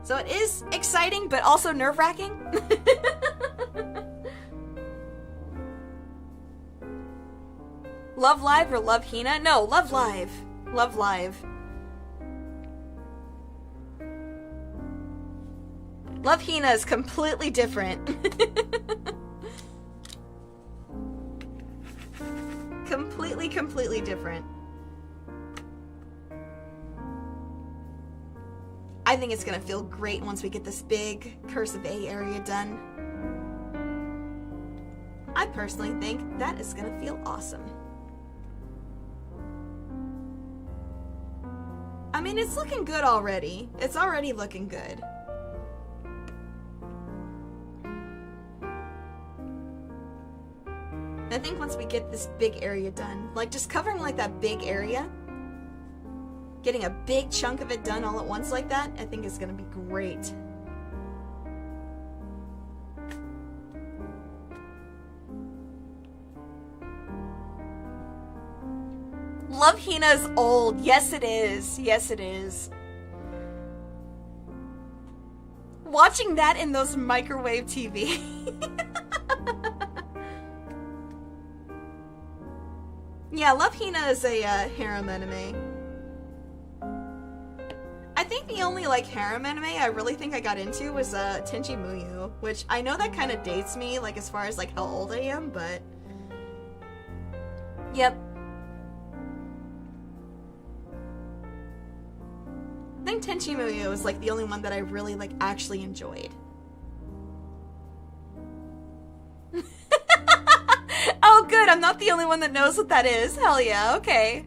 So it is exciting, but also nerve-wracking. Love Live or Love Hina? No, Love Live. Love Live. Love Hina is completely different. Completely different. I think it's gonna feel great once we get this big Cursive A area done. I personally think that is gonna feel awesome. I mean, it's looking good already. It's already looking good. I think once we get this big area done, like just covering like that big area, getting a big chunk of it done all at once like that, I think is gonna be great. Love Hina is old. Yes, it is. Yes, it is. Watching that in those microwave TV. Yeah, Love Hina is a harem anime. I think the only like harem anime I really think I got into was Tenchi Muyo, which I know that kind of dates me, like as far as like how old I am, but yep. I think Tenchi Muyo is like the only one that I really like actually enjoyed. Oh good, I'm not the only one that knows what that is. Hell yeah, okay.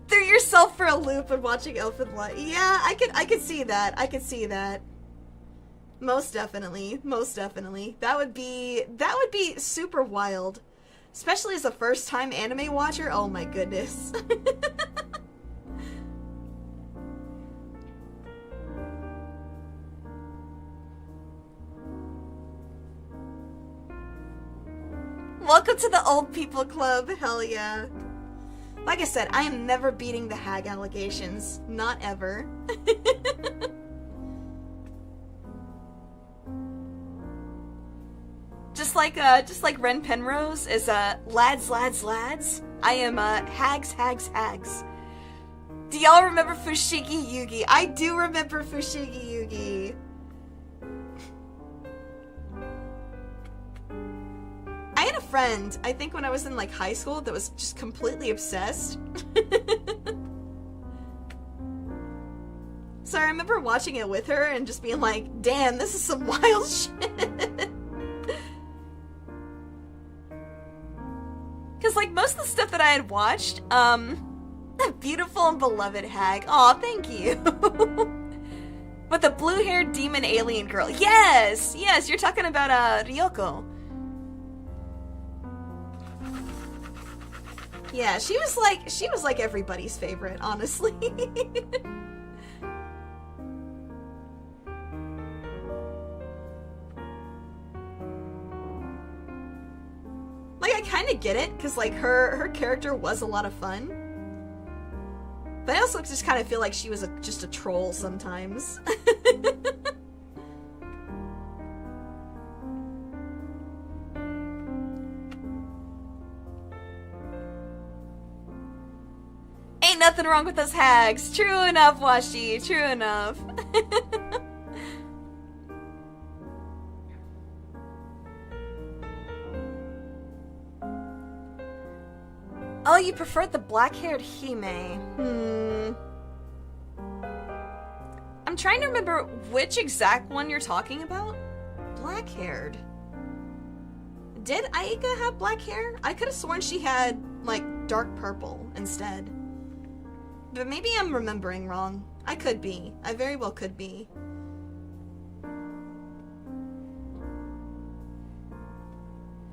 Threw yourself for a loop when watching Elfin Light. Yeah, I could see that. I could see that. Most definitely. Most definitely. That would be super wild. Especially as a first-time anime watcher. Oh my goodness. Welcome to the old people club. Hell yeah. Like I said, I am never beating the hag allegations. Not ever. Just like Ren Penrose is lads, lads, lads. I am hags, hags, hags. Do y'all remember Fushigi Yugi? I do remember Fushigi Yugi. I had a friend, I think when I was in like high school, that was just completely obsessed. So I remember watching it with her and just being like, damn, this is some wild shit. Because like most of the stuff that I had watched, beautiful and beloved hag. Aw, thank you. But the blue-haired demon alien girl. Yes, yes, you're talking about Ryoko. Yeah, she was like everybody's favorite, honestly. Like, I kind of get it, because like her character was a lot of fun. But I also just kind of feel like she was just a troll sometimes. Ain't nothing wrong with those hags. True enough, Washi. True enough. Oh, you preferred the black-haired Hime. I'm trying to remember which exact one you're talking about. Black-haired. Did Aika have black hair? I could have sworn she had, like, dark purple instead. But maybe I'm remembering wrong. I could be. I very well could be.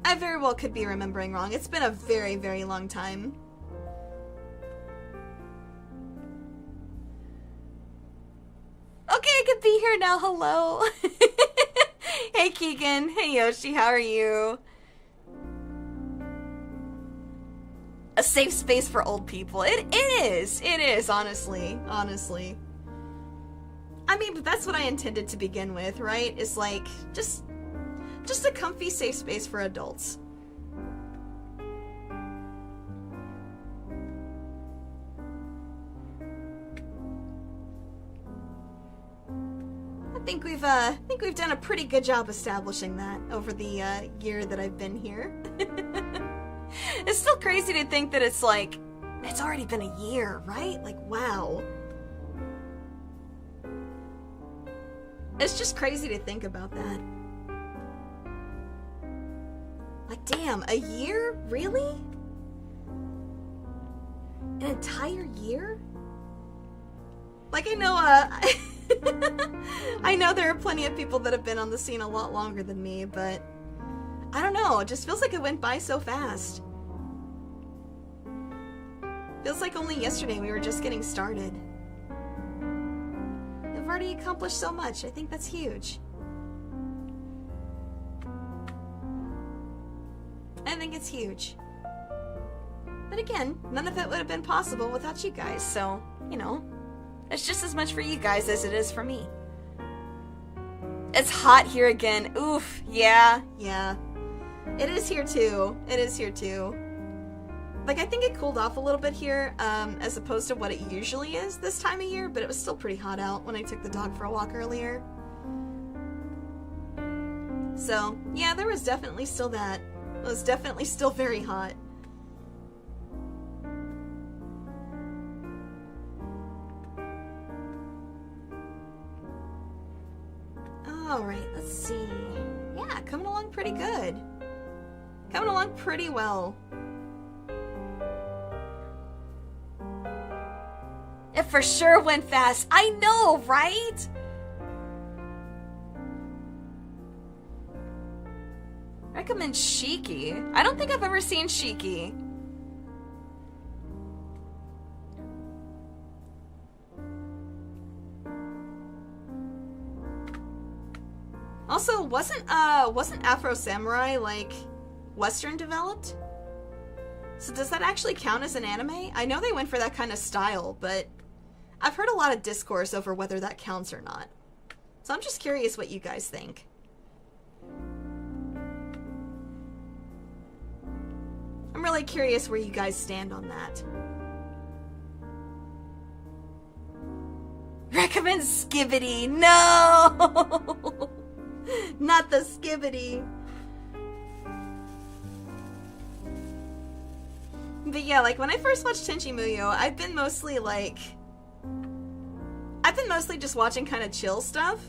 I very well could be remembering wrong. It's been a very, very long time. Okay, I could be here now. Hello. Hey, Keegan. Hey, Yoshi. How are you? safe space for old people. It is, honestly. I mean, but that's what I intended to begin with, right? It's like, just a comfy, safe space for adults. I think we've done a pretty good job establishing that over the year that I've been here. It's still crazy to think that it's like, it's already been a year, right? Like, wow. It's just crazy to think about that. Like, damn, a year? Really? An entire year? Like, I know, I know there are plenty of people that have been on the scene a lot longer than me, but I don't know, it just feels like it went by so fast. Feels like only yesterday we were just getting started. We've already accomplished so much. I think that's huge. I think it's huge. But again, none of it would have been possible without you guys, so, you know, it's just as much for you guys as it is for me. It's hot here again. Oof, yeah. It is here too. Like, I think it cooled off a little bit here, as opposed to what it usually is this time of year, but it was still pretty hot out when I took the dog for a walk earlier. So, yeah, there was definitely still that. It was definitely still very hot. Alright, let's see. Yeah, coming along pretty good. Coming along pretty well. It for sure went fast. I know, right? Recommend Shiki. I don't think I've ever seen Shiki. Also, wasn't Afro Samurai like Western developed? So does that actually count as an anime? I know they went for that kind of style, but I've heard a lot of discourse over whether that counts or not. So I'm just curious what you guys think. I'm really curious where you guys stand on that. Recommend Skibbity. No! Not the Skibbity. But yeah, like, when I first watched Tenchi Muyo, I've been mostly just watching kind of chill stuff.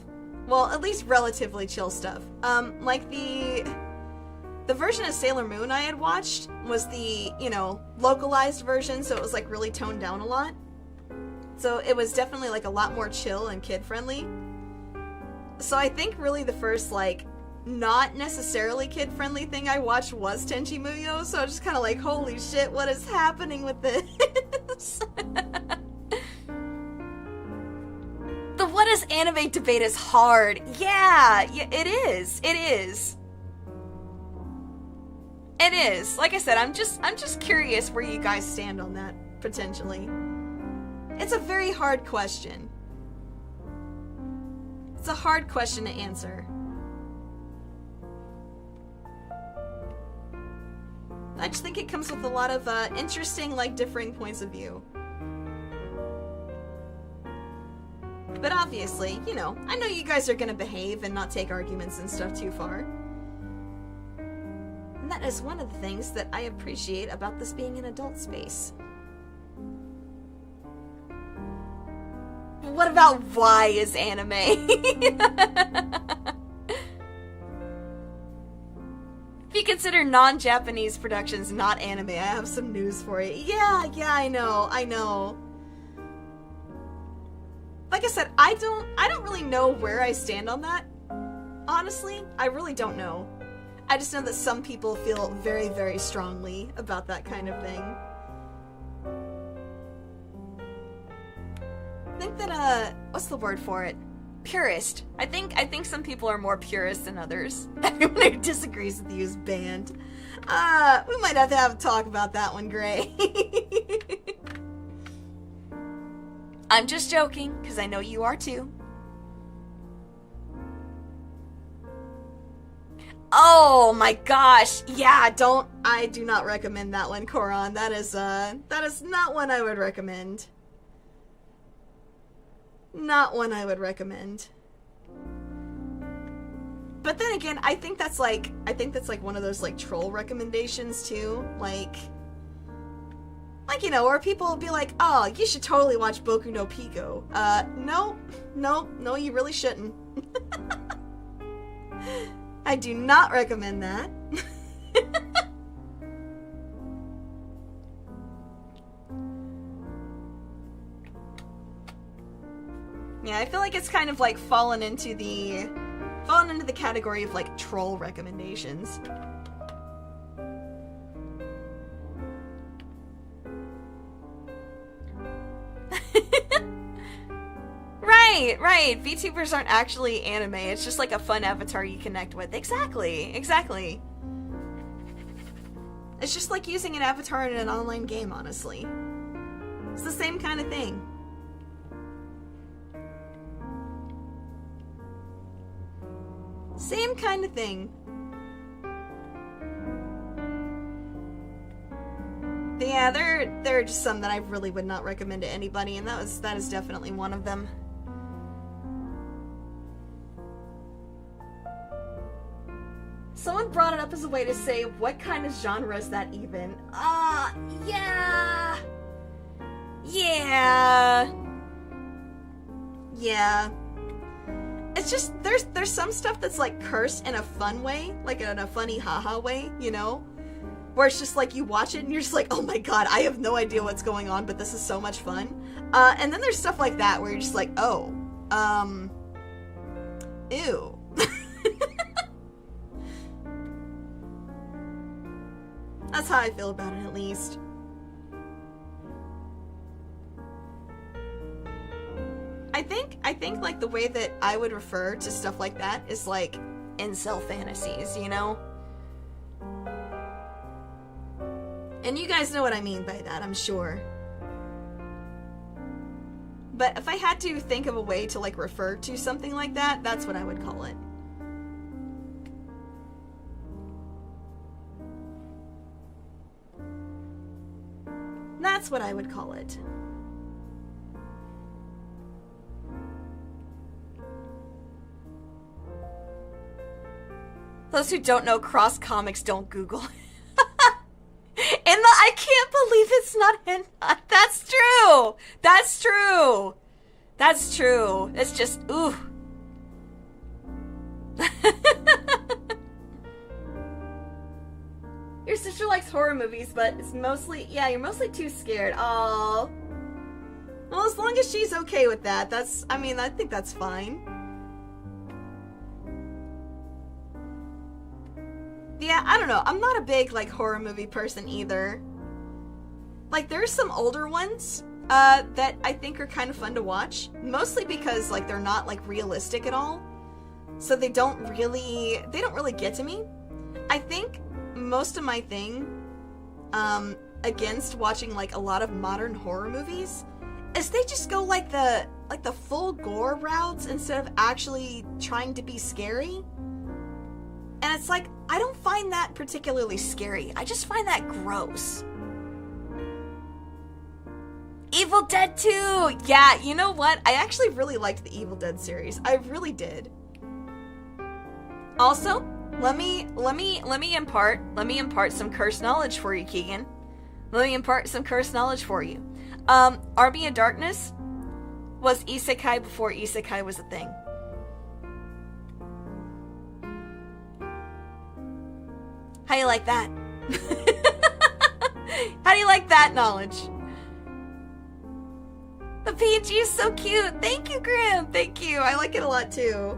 Well, at least relatively chill stuff. Like the version of Sailor Moon I had watched was the, you know, localized version, so it was like really toned down a lot. So it was definitely like a lot more chill and kid-friendly. So I think really the first, like, not necessarily kid-friendly thing I watched was Tenchi Muyo, so I was just kind of like, holy shit, what is happening with this? The what is anime debate is hard. Yeah, it is. It is. Like I said, I'm just curious where you guys stand on that, potentially. It's a very hard question. It's a hard question to answer. I just think it comes with a lot of interesting, like, differing points of view. But obviously, you know, I know you guys are gonna behave and not take arguments and stuff too far. And that is one of the things that I appreciate about this being an adult space. What about why is anime? If you consider non-Japanese productions not anime, I have some news for you. Yeah, I know. Like I said, I don't really know where I stand on that. Honestly, I really don't know. I just know that some people feel very, very strongly about that kind of thing. I think that, what's the word for it? Purist. I think some people are more purist than others. Everyone who disagrees with you is banned. We might have to have a talk about that one, Gray. I'm just joking, because I know you are too. Oh my gosh. Yeah, I do not recommend that one, Koran. That is not one I would recommend. Not one I would recommend. But then again, I think that's like one of those like troll recommendations too. Like, you know, where people will be like, oh, you should totally watch Boku no Pico. No, you really shouldn't. I do not recommend that. Yeah, I feel like it's kind of like fallen into the category of like troll recommendations. Right. VTubers aren't actually anime. It's just like a fun avatar you connect with. Exactly. It's just like using an avatar in an online game, honestly. It's the same kind of thing. Same kind of thing. Yeah, there are just some that I really would not recommend to anybody, and that is definitely one of them. Someone brought it up as a way to say, what kind of genre is that even? Yeah. It's just, there's some stuff that's like cursed in a fun way, like in a funny haha way, you know? Where it's just like you watch it and you're just like, oh my god, I have no idea what's going on, but this is so much fun. And then there's stuff like that where you're just like, oh, ew. That's how I feel about it, at least. I think like the way that I would refer to stuff like that is like incel fantasies, you know? And you guys know what I mean by that, I'm sure. But if I had to think of a way to like refer to something like that, that's what I would call it. That's what I would call it. Those who don't know cross comics don't Google. And I can't believe it's not hentai. That's true. That's true. That's true. It's just, ooh. Your sister likes horror movies, but it's mostly, yeah, you're mostly too scared. Aww. Well, as long as she's okay with that, I mean, I think that's fine. Yeah, I don't know. I'm not a big, like, horror movie person either. Like, there's some older ones that I think are kind of fun to watch. Mostly because, like, they're not, like, realistic at all. So they don't really get to me. I think most of my thing against watching, like, a lot of modern horror movies is they just go, like, the full gore routes instead of actually trying to be scary. And it's like, I don't find that particularly scary. I just find that gross. Evil Dead 2! Yeah, you know what? I actually really liked the Evil Dead series. I really did. Also, let me impart some curse knowledge for you, Keegan. Let me impart some curse knowledge for you. Army of Darkness was isekai before isekai was a thing. How do you like that? How do you like that knowledge? The PNG is so cute. Thank you, Grim. Thank you. I like it a lot too.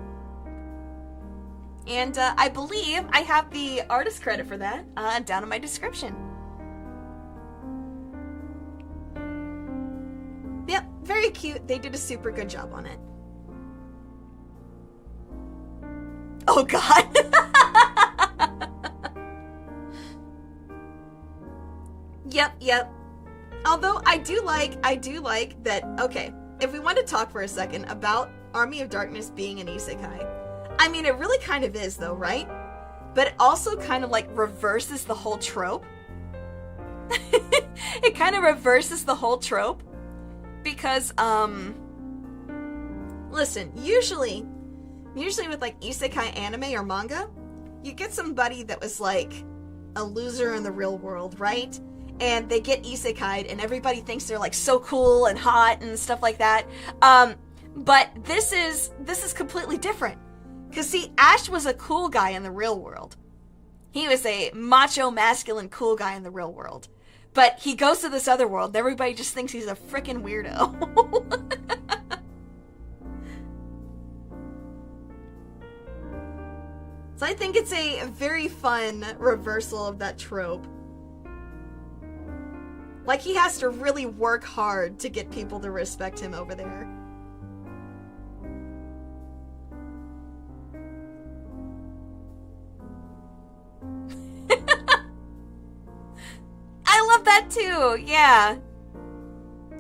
And I believe I have the artist credit for that down in my description. Yep, very cute. They did a super good job on it. Oh god. Yep. Although I do like that. Okay, if we want to talk for a second about Army of Darkness being an isekai, I mean, it really kind of is though, right? But it also kind of like reverses the whole trope. It kind of reverses the whole trope because listen, usually with like isekai anime or manga, you get somebody that was like a loser in the real world, right? And they get isekai'd and everybody thinks they're like so cool and hot and stuff like that. But this is completely different. Cause see, Ash was a cool guy in the real world. He was a macho, masculine, cool guy in the real world. But he goes to this other world and everybody just thinks he's a freaking weirdo. So I think it's a very fun reversal of that trope. Like, he has to really work hard to get people to respect him over there. I love that too, yeah.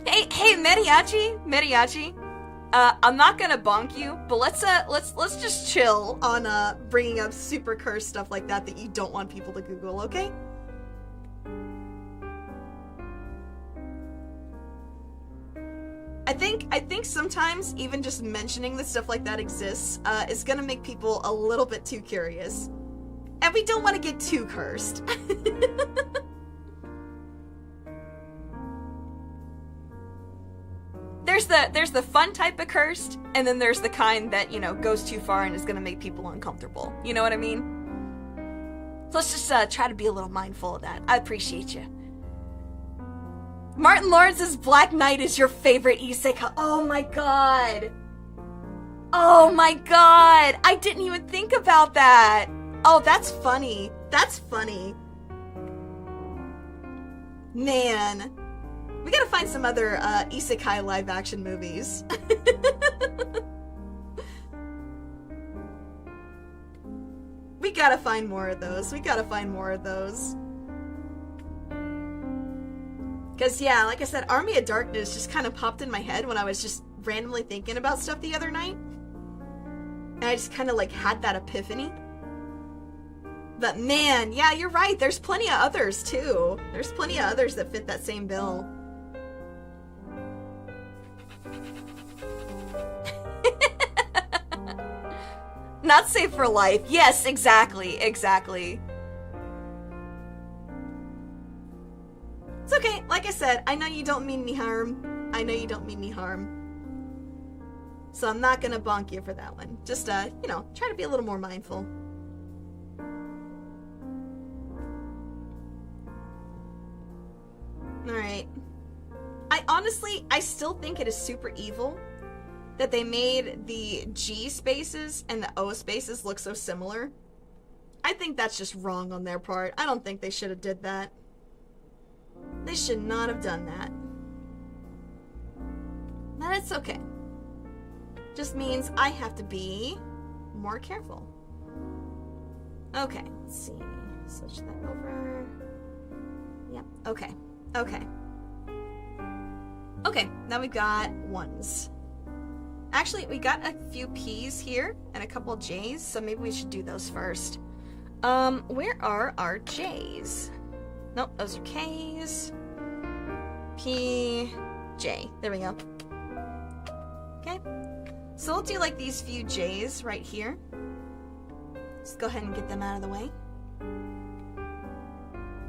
Hey, Mariachi. I'm not gonna bonk you, but let's just chill on bringing up super cursed stuff like that you don't want people to Google, okay? I think sometimes even just mentioning that stuff like that exists is gonna make people a little bit too curious, and we don't want to get too cursed. There's the fun type of cursed, and then there's the kind that, you know, goes too far and is gonna make people uncomfortable. You know what I mean? So let's just try to be a little mindful of that. I appreciate you. Martin Lawrence's Black Knight is your favorite isekai. Oh my god. Oh my god. I didn't even think about that. Oh, that's funny. That's funny. Man. We gotta find some other isekai live action movies. We gotta find more of those. Because, yeah, like I said, Army of Darkness just kind of popped in my head when I was just randomly thinking about stuff the other night. And I just kind of, like, had that epiphany. But, man, yeah, you're right. There's plenty of others, too. There's plenty of others that fit that same bill. Not safe for life. Yes, exactly. It's okay. Like I said, I know you don't mean any harm. So I'm not gonna bonk you for that one. Just, you know, try to be a little more mindful. Alright. I still think it is super evil that they made the G spaces and the O spaces look so similar. I think that's just wrong on their part. I don't think they should have did that. They should not have done that. But it's okay. Just means I have to be more careful. Okay, let's see. Switch that over. Yep, okay. Okay, now we've got ones. Actually, we got a few P's here and a couple of J's, so maybe we should do those first. Where are our J's? Nope, those are K's. P, J. There we go. Okay. So we'll do like these few J's right here. Just go ahead and get them out of the way.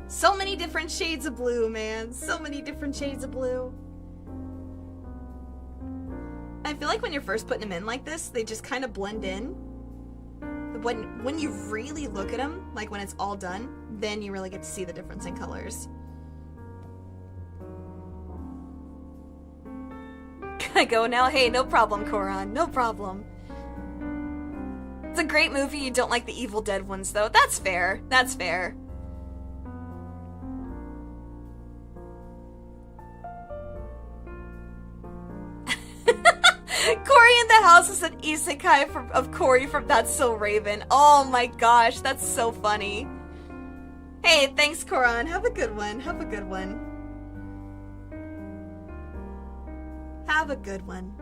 So many different shades of blue, man. So many different shades of blue. I feel like when you're first putting them in like this, they just kind of blend in. When you really look at them, like when it's all done, then you really get to see the difference in colors. Can I go now? Hey, no problem, Koran. No problem. It's a great movie. You don't like the Evil Dead ones, though. That's fair. That's fair. Corey in the house is an isekai of Corey from That's So Raven. Oh my gosh, that's so funny. Hey, thanks, Koran. Have a good one. Have a good one. Have a good one.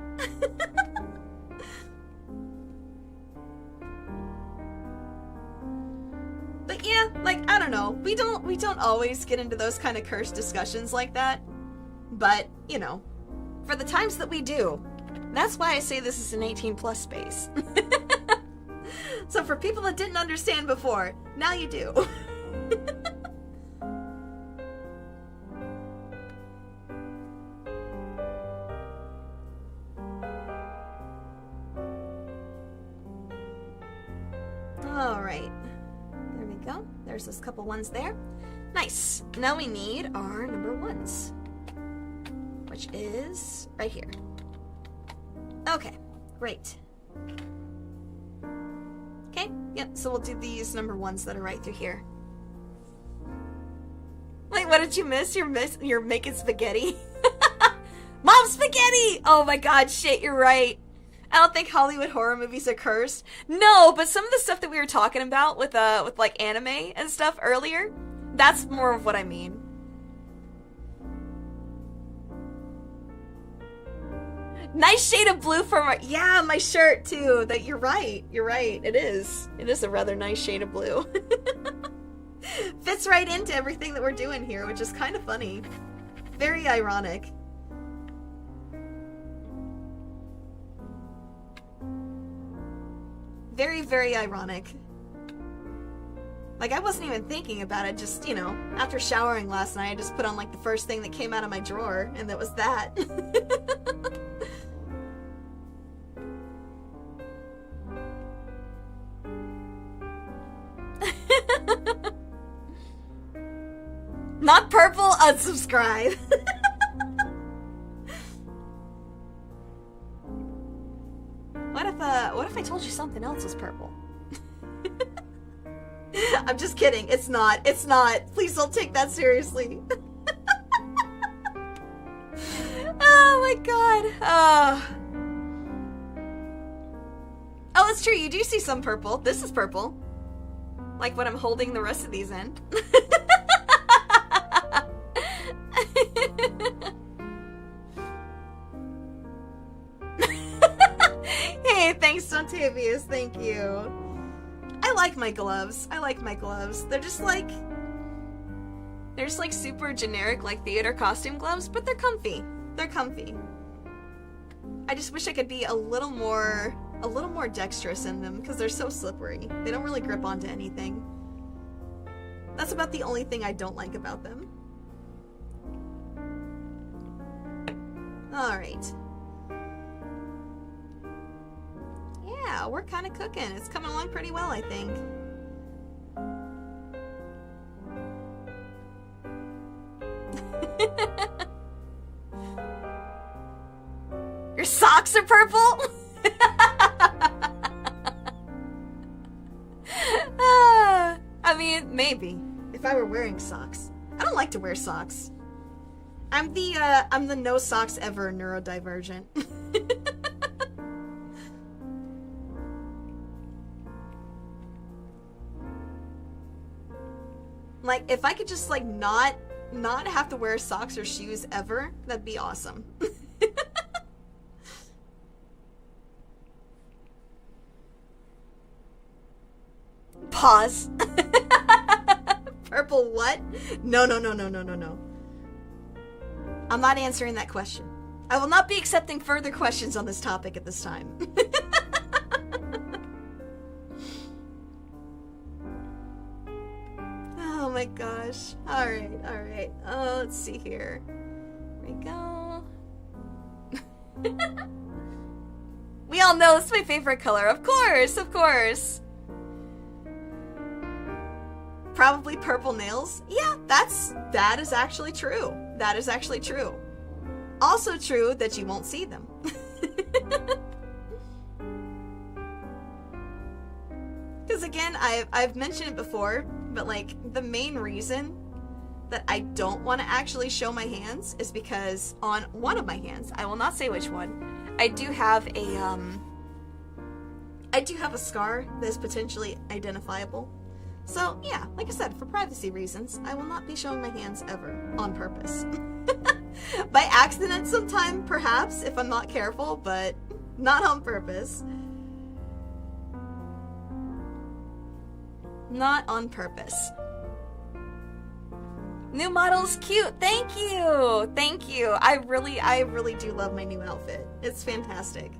But yeah, like, I don't know. We don't always get into those kind of cursed discussions like that. But, you know, for the times that we do, that's why I say this is an 18+ space. So for people that didn't understand before, now you do. Alright. There we go. There's those couple ones there. Nice. Now we need our number ones, which is right here. Okay, great. Okay, yep, so we'll do these number ones that are right through here. Wait, what did you miss? You're making spaghetti? Mom, spaghetti! Oh my god, shit, you're right. I don't think Hollywood horror movies are cursed. No, but some of the stuff that we were talking about with like anime and stuff earlier, that's more of what I mean. Nice shade of blue for my, yeah, my shirt too. That you're right. You're right. It is. It is a rather nice shade of blue. Fits right into everything that we're doing here, which is kind of funny. Very ironic. Very, very ironic. Like, I wasn't even thinking about it, just, you know, after showering last night, I just put on, like, the first thing that came out of my drawer, and that was that. Not purple, unsubscribe. What if I told you something else was purple? I'm just kidding. It's not. It's not. Please don't take that seriously. Oh my god. Oh, it's true. You do see some purple. This is purple. Like what I'm holding the rest of these in. Hey, thanks, Dontavius. Thank you. I like my gloves. I like my gloves. They're just like super generic, like theater costume gloves, but they're comfy. They're comfy. I just wish I could be a little more dexterous in them because they're so slippery. They don't really grip onto anything. That's about the only thing I don't like about them. All right. Yeah, we're kind of cooking. It's coming along pretty well, I think. Your socks are purple? I mean, maybe. If I were wearing socks. I don't like to wear socks. I'm the no socks ever neurodivergent. Like, if I could just, like, not have to wear socks or shoes ever, that'd be awesome. Pause. Purple what? No. I'm not answering that question. I will not be accepting further questions on this topic at this time. Oh my gosh. Alright. Oh, let's see here. Here we go. We all know it's my favorite color. Of course. Probably purple nails. Yeah, that is actually true. That is actually true. Also true that you won't see them. Because again, I've mentioned it before, but like the main reason that I don't want to actually show my hands is because on one of my hands, I will not say which one, I do have a scar that is potentially identifiable. So yeah, like I said, for privacy reasons, I will not be showing my hands ever on purpose. By accident sometime, perhaps, if I'm not careful, but not on purpose. Not on purpose. New model's cute. Thank you. Thank you. I really do love my new outfit. It's fantastic.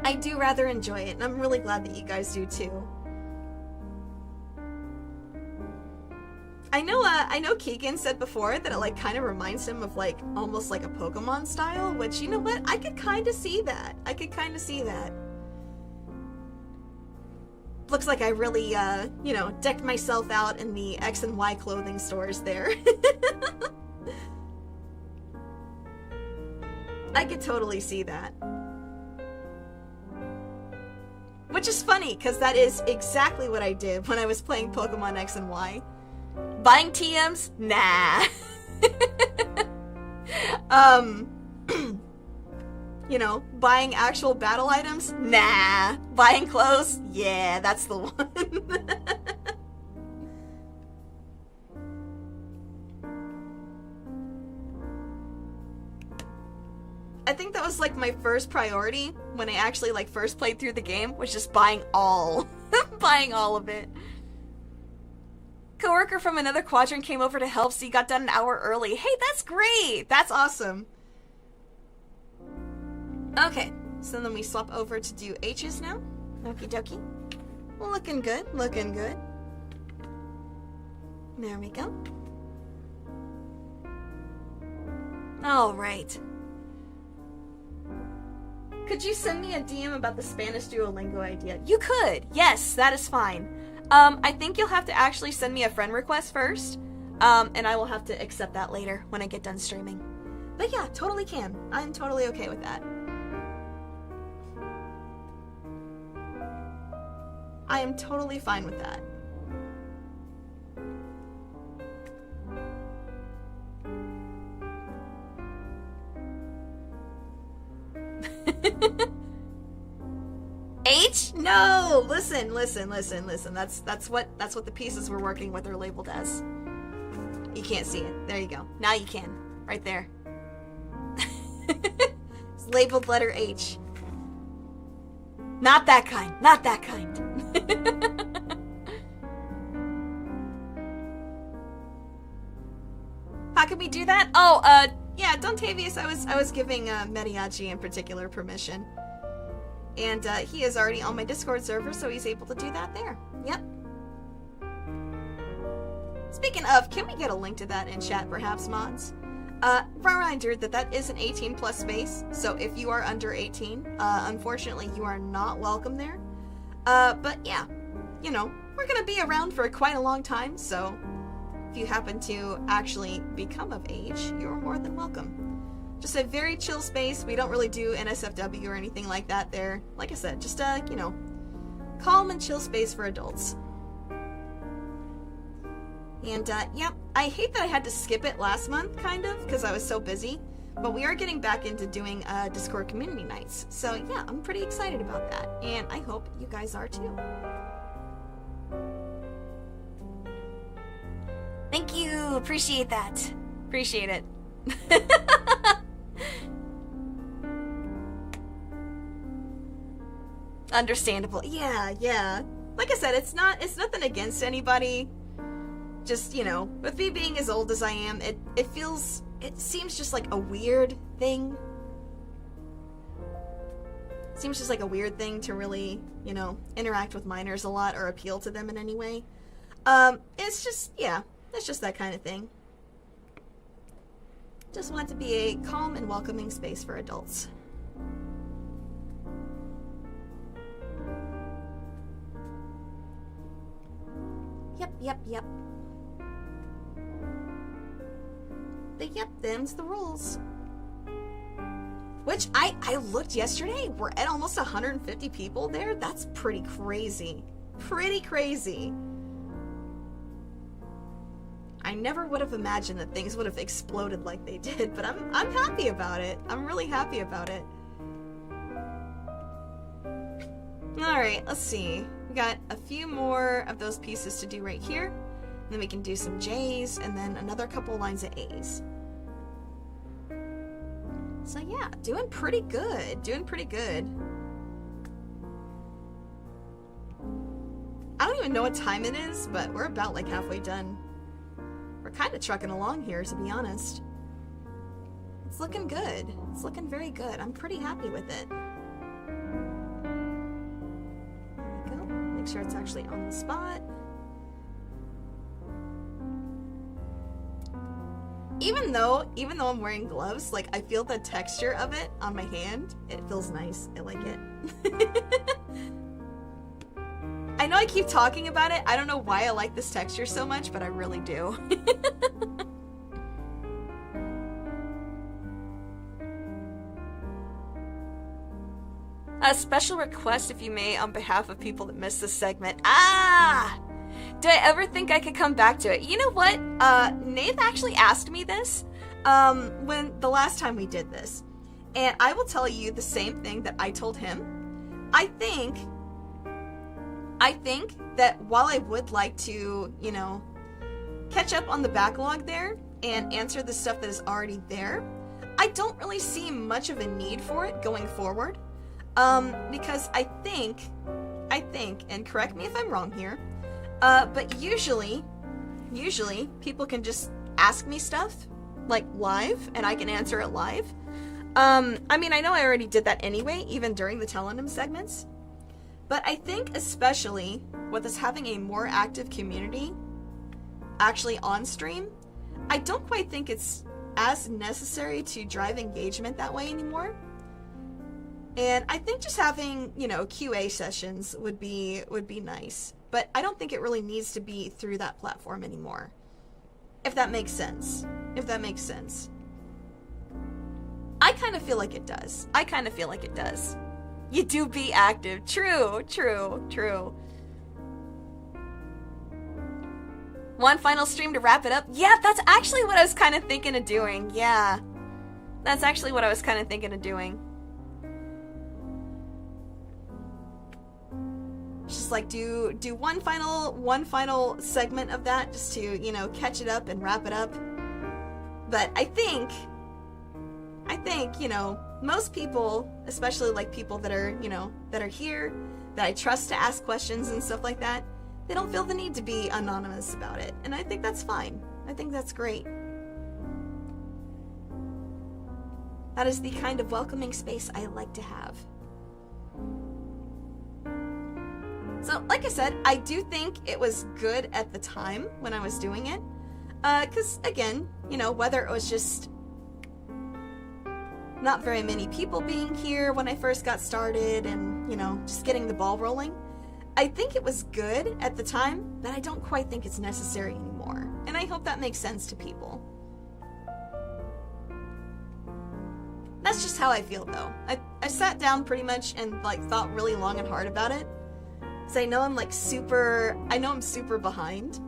I do rather enjoy it, and I'm really glad that you guys do too. I know Keegan said before that it like kind of reminds him of like almost like a Pokemon style, which, you know what, I could kind of see that. Looks like I really, you know, decked myself out in the X and Y clothing stores there. I could totally see that. Which is funny, because that is exactly what I did when I was playing Pokemon X and Y. Buying TMs? Nah. You know, buying actual battle items? Nah. Buying clothes? Yeah, that's the one. I think that was like my first priority when I actually like first played through the game, was just buying all of it. Coworker from another quadrant came over to help, so you got done an hour early. Hey, that's great! That's awesome. Okay, so then we swap over to do H's now. Okie dokie. Looking good, looking good. There we go. Alright. Could you send me a DM about the Spanish Duolingo idea? You could! Yes, that is fine. I think you'll have to actually send me a friend request first, and I will have to accept that later when I get done streaming. But yeah, totally can. I'm totally okay with that. I am totally fine with that. H? No! Listen. That's what the pieces we're working with are labeled as. You can't see it. There you go. Now you can. Right there. It's labeled letter H. Not that kind. Not that kind. How can we do that? Oh, yeah, Dontavius, I was giving Mediachi in particular permission. And he is already on my Discord server, so he's able to do that there. Yep. Speaking of, can we get a link to that in chat, perhaps, mods? Reminder that is an 18 plus space, so if you are under 18, unfortunately you are not welcome there. But yeah, you know, we're gonna be around for quite a long time, so if you happen to actually become of age, you're more than welcome. Just a very chill space. We don't really do NSFW or anything like that there. Like I said, just you know, calm and chill space for adults. And yeah, I hate that I had to skip it last month, kind of, because I was so busy. But we are getting back into doing Discord community nights. So yeah, I'm pretty excited about that. And I hope you guys are too. Thank you. Appreciate that. Appreciate it. Understandable. Yeah. Like I said, it's nothing against anybody. Just, you know, with me being as old as I am, it seems just like a weird thing. It seems just like a weird thing to really, you know, interact with minors a lot or appeal to them in any way. It's just, yeah, it's just that kind of thing. Just want it to be a calm and welcoming space for adults. Yep. Yep, them's the rules. Which, I looked yesterday, we're at almost 150 people there. That's pretty crazy. Pretty crazy. I never would have imagined that things would have exploded like they did, but I'm happy about it. I'm really happy about it. Alright, let's see. We got a few more of those pieces to do right here. And then we can do some J's and then another couple lines of A's. So yeah, doing pretty good. Doing pretty good. I don't even know what time it is, but we're about like halfway done. We're kind of trucking along here, to be honest. It's looking good. It's looking very good. I'm pretty happy with it. There we go. Make sure it's actually on the spot. Even though I'm wearing gloves, like I feel the texture of it on my hand. It feels nice. I like it. I know I keep talking about it. I don't know why I like this texture so much, but I really do. A special request, if you may, on behalf of people that missed this segment. Ah! Do I ever think I could come back to it? You know what? Nath actually asked me this when the last time we did this. And I will tell you the same thing that I told him. I think that while I would like to, you know, catch up on the backlog there and answer the stuff that is already there, I don't really see much of a need for it going forward. Because I think, and correct me if I'm wrong here, but usually people can just ask me stuff, like live, and I can answer it live. I mean, I know I already did that anyway, even during the Telling segments. But I think especially with us having a more active community actually on stream, I don't quite think it's as necessary to drive engagement that way anymore. And I think just having, you know, QA sessions would be nice. But I don't think it really needs to be through that platform anymore. If that makes sense. If that makes sense. I kind of feel like it does. You do be active. True. One final stream to wrap it up. Yeah, that's actually what I was kind of thinking of doing. Yeah. That's actually what I was kind of thinking of doing. Just like do one final segment of that just to, you know, catch it up and wrap it up. But I think, you know, most people, especially like people that are, you know, that are here, that I trust to ask questions and stuff like that, they don't feel the need to be anonymous about it. And I think that's fine. I think that's great. That is the kind of welcoming space I like to have. So, like I said, I do think it was good at the time when I was doing it. Because, again, you know, whether it was just not very many people being here when I first got started and, you know, just getting the ball rolling, I think it was good at the time, but I don't quite think it's necessary anymore. And I hope that makes sense to people. That's just how I feel, though. I sat down pretty much and, like, thought really long and hard about it. So I know I'm like I'm super behind.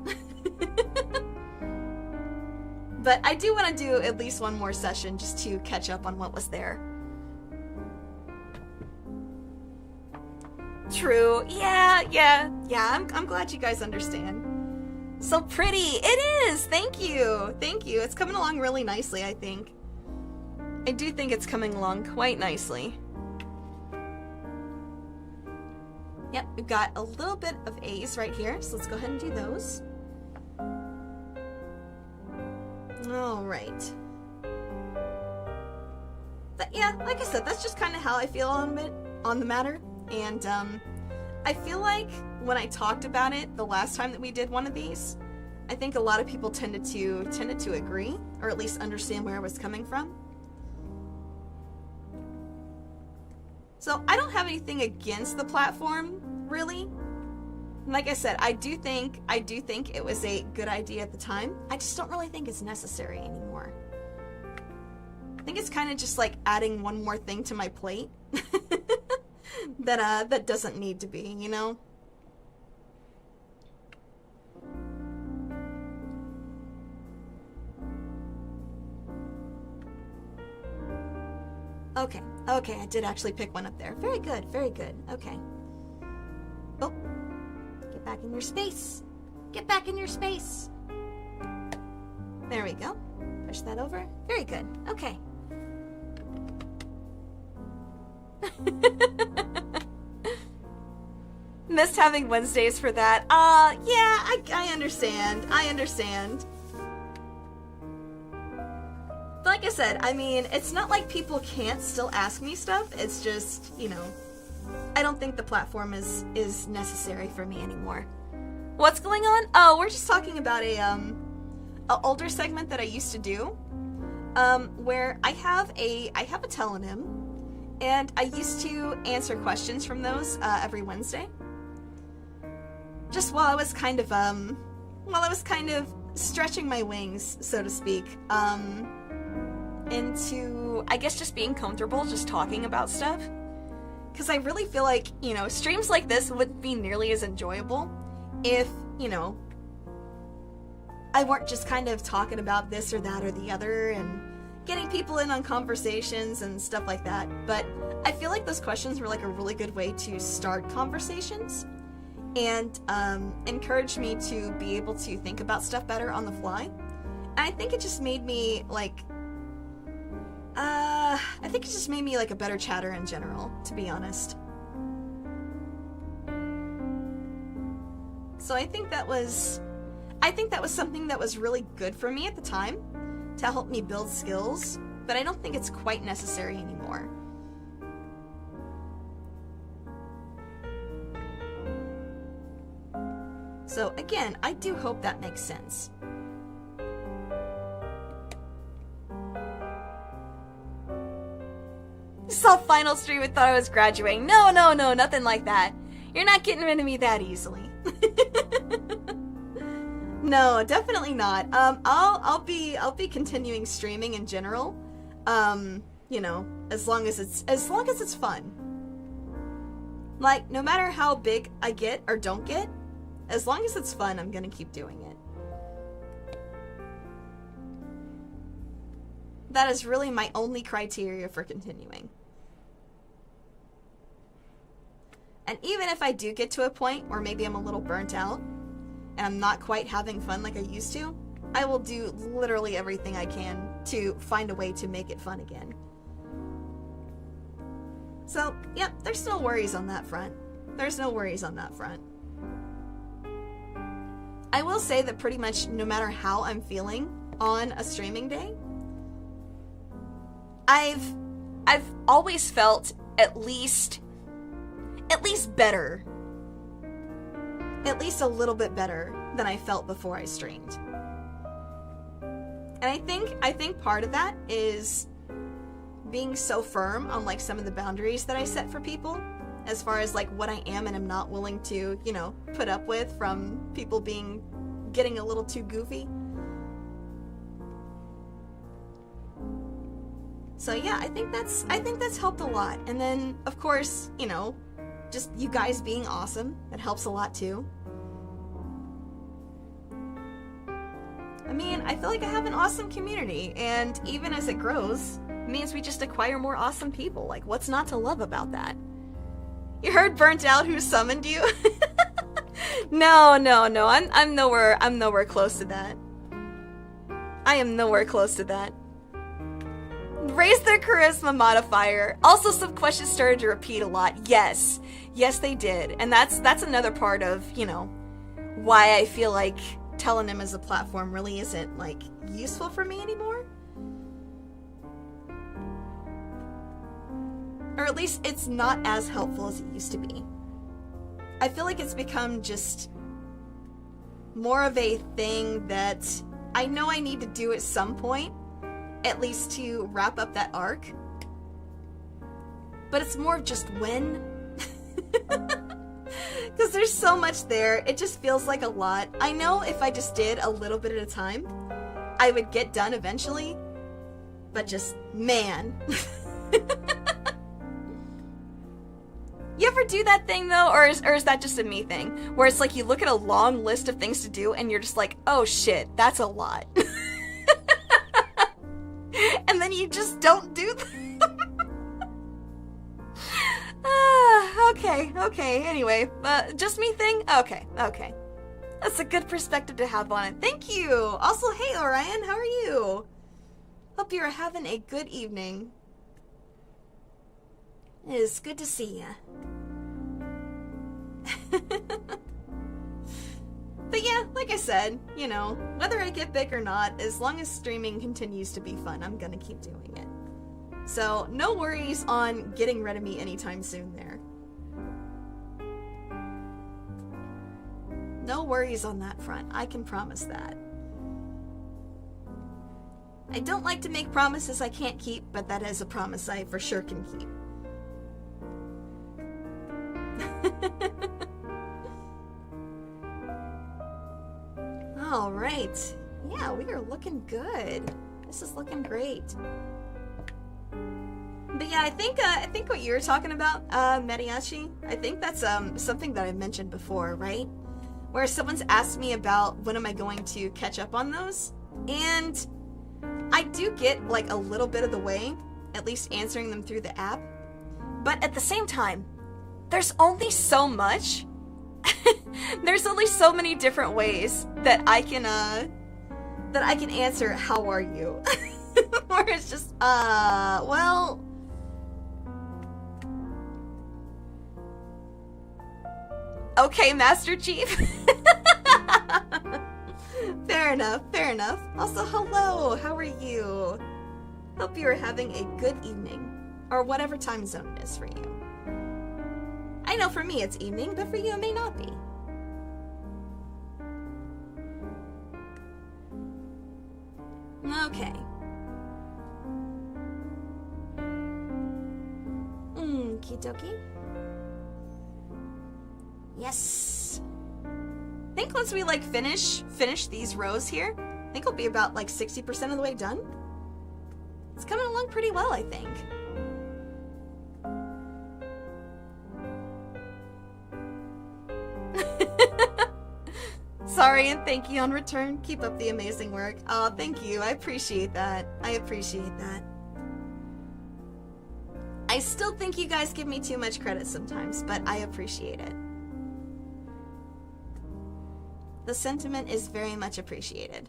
But I do want to do at least one more session just to catch up on what was there. True. Yeah. I'm glad you guys understand. So pretty. It is. Thank you. It's coming along really nicely, I think. I do think it's coming along quite nicely. Yep, we've got a little bit of A's right here, so let's go ahead and do those. Alright. But yeah, like I said, that's just kind of how I feel on the matter. And I feel like when I talked about it the last time that we did one of these, I think a lot of people tended to agree, or at least understand where I was coming from. So I don't have anything against the platform, really. Like I said, I do think it was a good idea at the time. I just don't really think it's necessary anymore. I think it's kind of just like adding one more thing to my plate that doesn't need to be, you know? Okay, okay, I did actually pick one up there. Very good, very good. Okay. Oh, get back in your space. Get back in your space. There we go. Push that over. Very good. Okay. Missed having Wednesdays for that. Yeah, I understand. I understand. But like I said, I mean, it's not like people can't still ask me stuff. It's just, you know, I don't think the platform is necessary for me anymore. What's going on? Oh, we're just talking about a older segment that I used to do, where I have a telonym, and I used to answer questions from those every Wednesday. Just while I was kind of stretching my wings, so to speak, into, I guess, just being comfortable just talking about stuff. Because I really feel like, you know, streams like this wouldn't be nearly as enjoyable if, you know, I weren't just kind of talking about this or that or the other and getting people in on conversations and stuff like that. But I feel like those questions were like a really good way to start conversations and encourage me to be able to think about stuff better on the fly. And I think it just made me like a better chatter in general, to be honest. So I think that was something that was really good for me at the time to help me build skills, but I don't think it's quite necessary anymore. So again, I do hope that makes sense. Saw final stream and thought I was graduating. No, nothing like that. You're not getting rid of me that easily. No, definitely not. I'll be continuing streaming in general. You know, as long as it's fun. Like, no matter how big I get or don't get, as long as it's fun, I'm gonna keep doing it. That is really my only criteria for continuing. And even if I do get to a point where maybe I'm a little burnt out and I'm not quite having fun like I used to, I will do literally everything I can to find a way to make it fun again. So, yep, there's no worries on that front. There's no worries on that front. I will say that pretty much no matter how I'm feeling on a streaming day, I've always felt at least better. At least a little bit better than I felt before I streamed. And I think part of that is being so firm on like some of the boundaries that I set for people, as far as like what I am and am not willing to, you know, put up with from people getting a little too goofy. So yeah, I think that's helped a lot. And then of course, you know, just you guys being awesome, that helps a lot too. I mean, I feel like I have an awesome community, and even as it grows, it means we just acquire more awesome people. Like, what's not to love about that? You heard burnt out who summoned you? No, I'm nowhere close to that. I am nowhere close to that. Raise their charisma modifier. Also, some questions started to repeat a lot. Yes, they did. And that's another part of, you know, why I feel like Telenym as a platform really isn't, like, useful for me anymore. Or at least it's not as helpful as it used to be. I feel like it's become just more of a thing that I know I need to do at some point, at least to wrap up that arc. But it's more of just when. Because there's so much there, it just feels like a lot. I know if I just did a little bit at a time, I would get done eventually. But just, man. You ever do that thing though, or is that just a me thing? Where it's like you look at a long list of things to do and you're just like, oh shit, that's a lot. And then you just don't do them. Okay, anyway, just me thing? Okay. That's a good perspective to have on it. Thank you! Also, hey Orion, how are you? Hope you're having a good evening. It is good to see ya. But yeah, like I said, you know, whether I get big or not, as long as streaming continues to be fun, I'm gonna keep doing it. So, no worries on getting rid of me anytime soon there. No worries on that front, I can promise that. I don't like to make promises I can't keep, but that is a promise I for sure can keep. Alright. Yeah, we are looking good. This is looking great. But yeah, I think what you were talking about, Mariachi, I think that's something that I mentioned before, right? Where someone's asked me about when am I going to catch up on those, and I do get like a little bit of the way, at least answering them through the app. But at the same time, there's only so much. There's only so many different ways that I can answer how are you? Or it's just well, okay, Master Chief. Fair enough. Also, hello, how are you? Hope you are having a good evening, or whatever time zone it is for you. I know for me it's evening, but for you it may not be. Okay. Okie dokie. Yes. I think once we like finish these rows here, I think we'll be about like 60% of the way done. It's coming along pretty well, I think. Sorry and thank you on return. Keep up the amazing work. Oh, thank you. I appreciate that. I still think you guys give me too much credit sometimes, but I appreciate it. The sentiment is very much appreciated.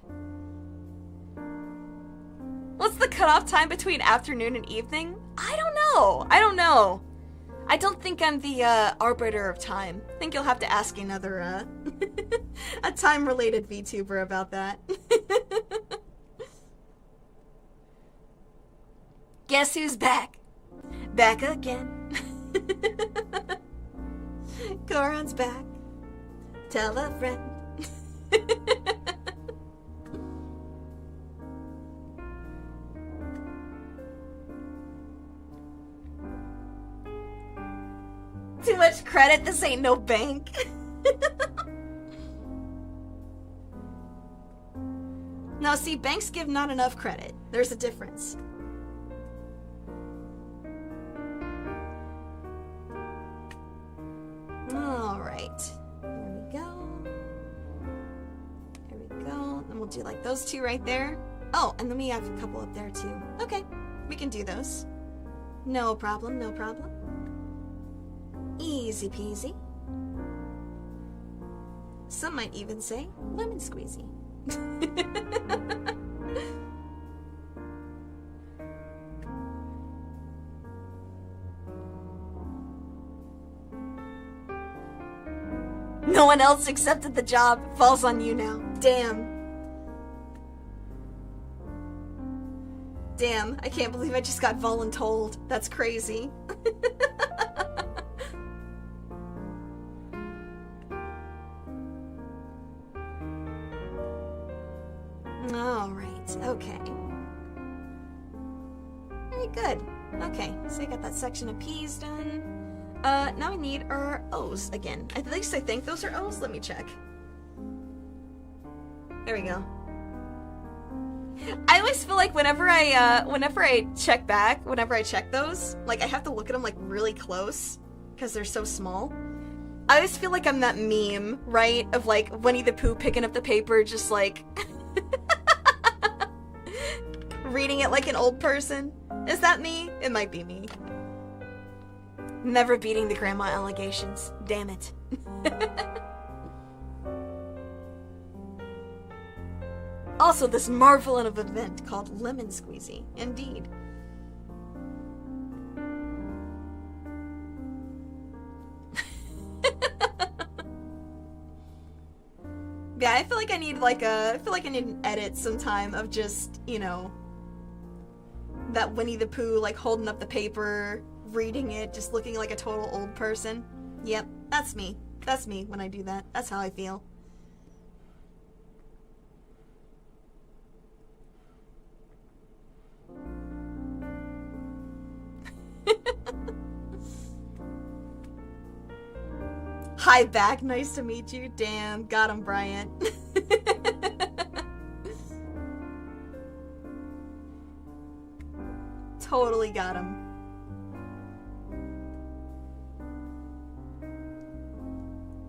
What's the cutoff time between afternoon and evening? I don't know. I don't think I'm the arbiter of time. I think you'll have to ask another a time-related VTuber about that. Guess who's back? Back again. Goron's back. Tell a friend. Too much credit, this ain't no bank. No, see, banks give not enough credit. There's a difference. Alright. There we go. And we'll do like those two right there. Oh, and then we have a couple up there too. Okay, we can do those. No problem. Easy peasy. Some might even say lemon squeezy. No one else accepted the job. Falls on you now. Damn, I can't believe I just got voluntold. That's crazy. Alright, okay. Very good. Okay, so I got that section of P's done. Now we need our O's again. At least I think those are O's. Let me check. There we go. I always feel like whenever I check those, like I have to look at them like really close because they're so small. I always feel like I'm that meme, right? Of like Winnie the Pooh picking up the paper, just like reading it like an old person. Is that me? It might be me. Never beating the grandma allegations. Damn it. Also, this marvel of an event called Lemon Squeezy. Indeed. Yeah, I feel like I need an edit sometime of just, you know, that Winnie the Pooh, like, holding up the paper, reading it, just looking like a total old person. Yep, that's me. That's me when I do that. That's how I feel. Hi back, nice to meet you. Damn, got him, Bryant. Totally got him.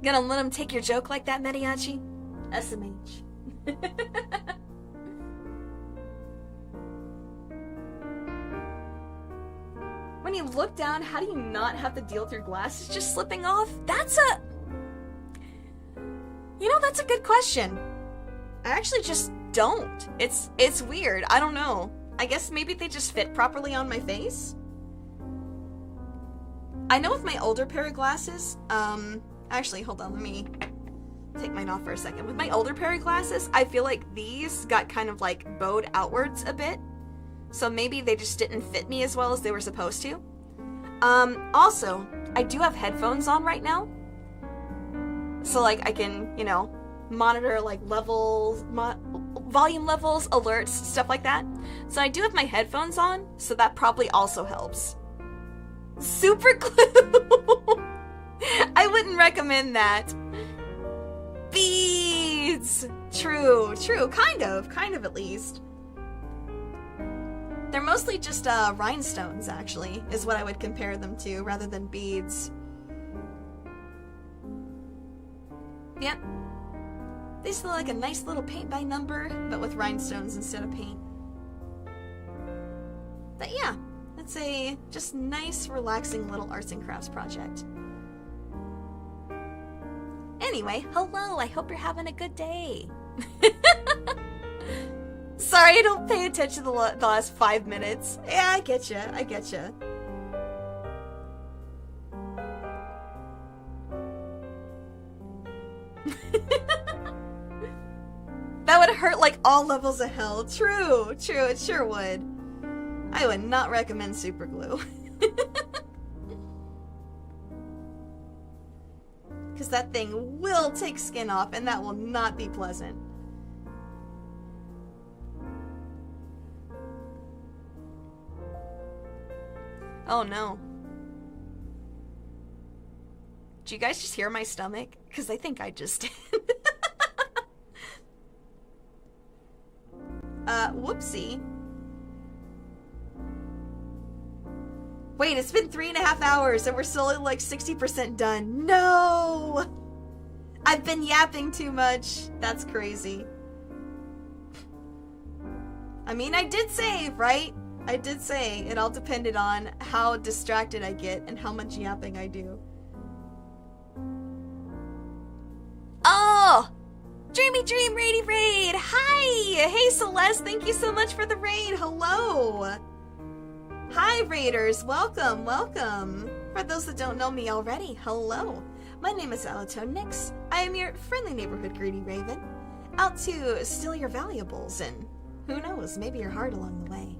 Gonna let him take your joke like that, Mediachi? SMH. When you look down, how do you not have to deal with your glasses just slipping off? That's a... You know, that's a good question. I actually just don't. It's weird. I don't know. I guess maybe they just fit properly on my face? I know with my older pair of glasses, actually, hold on, let me take mine off for a second. With my older pair of glasses, I feel like these got kind of like bowed outwards a bit. So maybe they just didn't fit me as well as they were supposed to. Also, I do have headphones on right now. So like I can, you know, monitor like levels, volume levels, alerts, stuff like that. So I do have my headphones on, so that probably also helps. Super glue! I wouldn't recommend that. Beads! True, kind of at least. They're mostly just rhinestones, actually, is what I would compare them to, rather than beads. Yep. They still like a nice little paint by number, but with rhinestones instead of paint. But yeah, it's a just nice, relaxing little arts and crafts project. Anyway, hello, I hope you're having a good day. Sorry, I don't pay attention to the last 5 minutes. Yeah, I get you. That would hurt like all levels of hell. True, it sure would. I would not recommend super glue. Because that thing will take skin off, and that will not be pleasant. Oh no. Did you guys just hear my stomach? Because I think I just did. Whoopsie. Wait, it's been 3.5 hours and we're still at like 60% done. No! I've been yapping too much. That's crazy. I mean, I did save, right? I did say it all depended on how distracted I get and how much yapping I do. Oh! Dreamy Dream Raidy Raid! Hi! Hey Celeste, thank you so much for the raid. Hello! Hi Raiders, welcome. For those that don't know me already, hello. My name is Alatone Nix. I am your friendly neighborhood greedy raven, out to steal your valuables and who knows, maybe your heart along the way.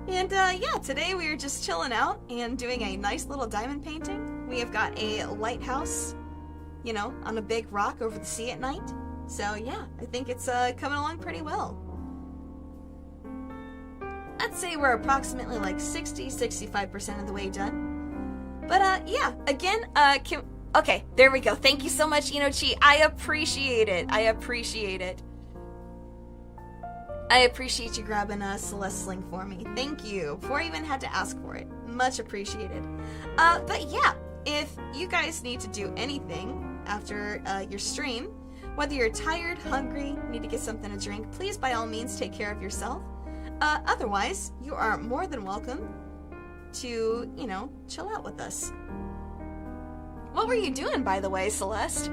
And yeah, today we are just chilling out and doing a nice little diamond painting. We have got a lighthouse, you know, on a big rock over the sea at night. So yeah, I think it's coming along pretty well. I'd say we're approximately like 60-65% of the way done. But yeah, again, okay, there we go. Thank you so much, Inochi. I appreciate it. I appreciate you grabbing a Celeste Sling for me. Thank you. Before I even had to ask for it. Much appreciated. But yeah, if you guys need to do anything after your stream, whether you're tired, hungry, need to get something to drink, please by all means take care of yourself. Otherwise, you are more than welcome to, you know, chill out with us. What were you doing, by the way, Celeste?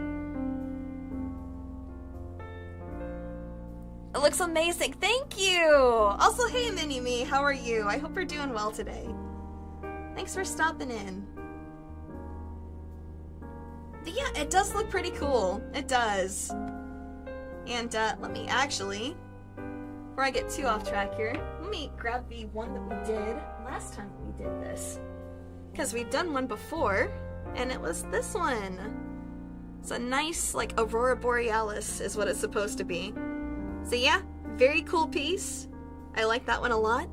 It looks amazing. Thank you. Also, hey, Mini-Me, how are you? I hope you're doing well today. Thanks for stopping in. But yeah, it does look pretty cool. It does. And let me actually, before I get too off track here, let me grab the one that we did last time we did this. Because we've done one before, and it was this one. It's a nice, like, Aurora Borealis is what it's supposed to be. So yeah, very cool piece. I like that one a lot.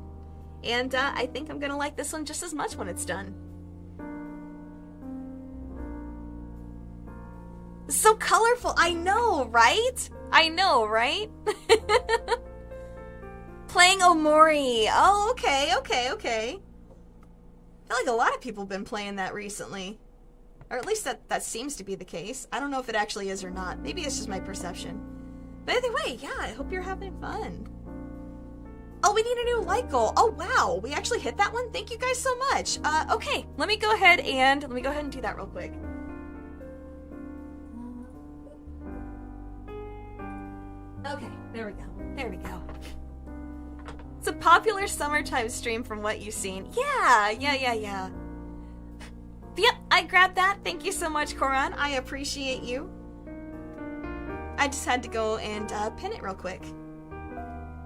And I think I'm gonna like this one just as much when it's done. So colorful, I know, right? I know, right? Playing Omori. Oh, okay. I feel like a lot of people have been playing that recently. Or at least that seems to be the case. I don't know if it actually is or not. Maybe it's just my perception. But either way, yeah, I hope you're having fun. Oh, we need a new light goal. Oh, wow. We actually hit that one? Thank you guys so much. Okay, let me go ahead and do that real quick. Okay, there we go. It's a popular summertime stream from what you've seen. Yeah. But yep, I grabbed that. Thank you so much, Koran. I appreciate you. I just had to go and pin it real quick.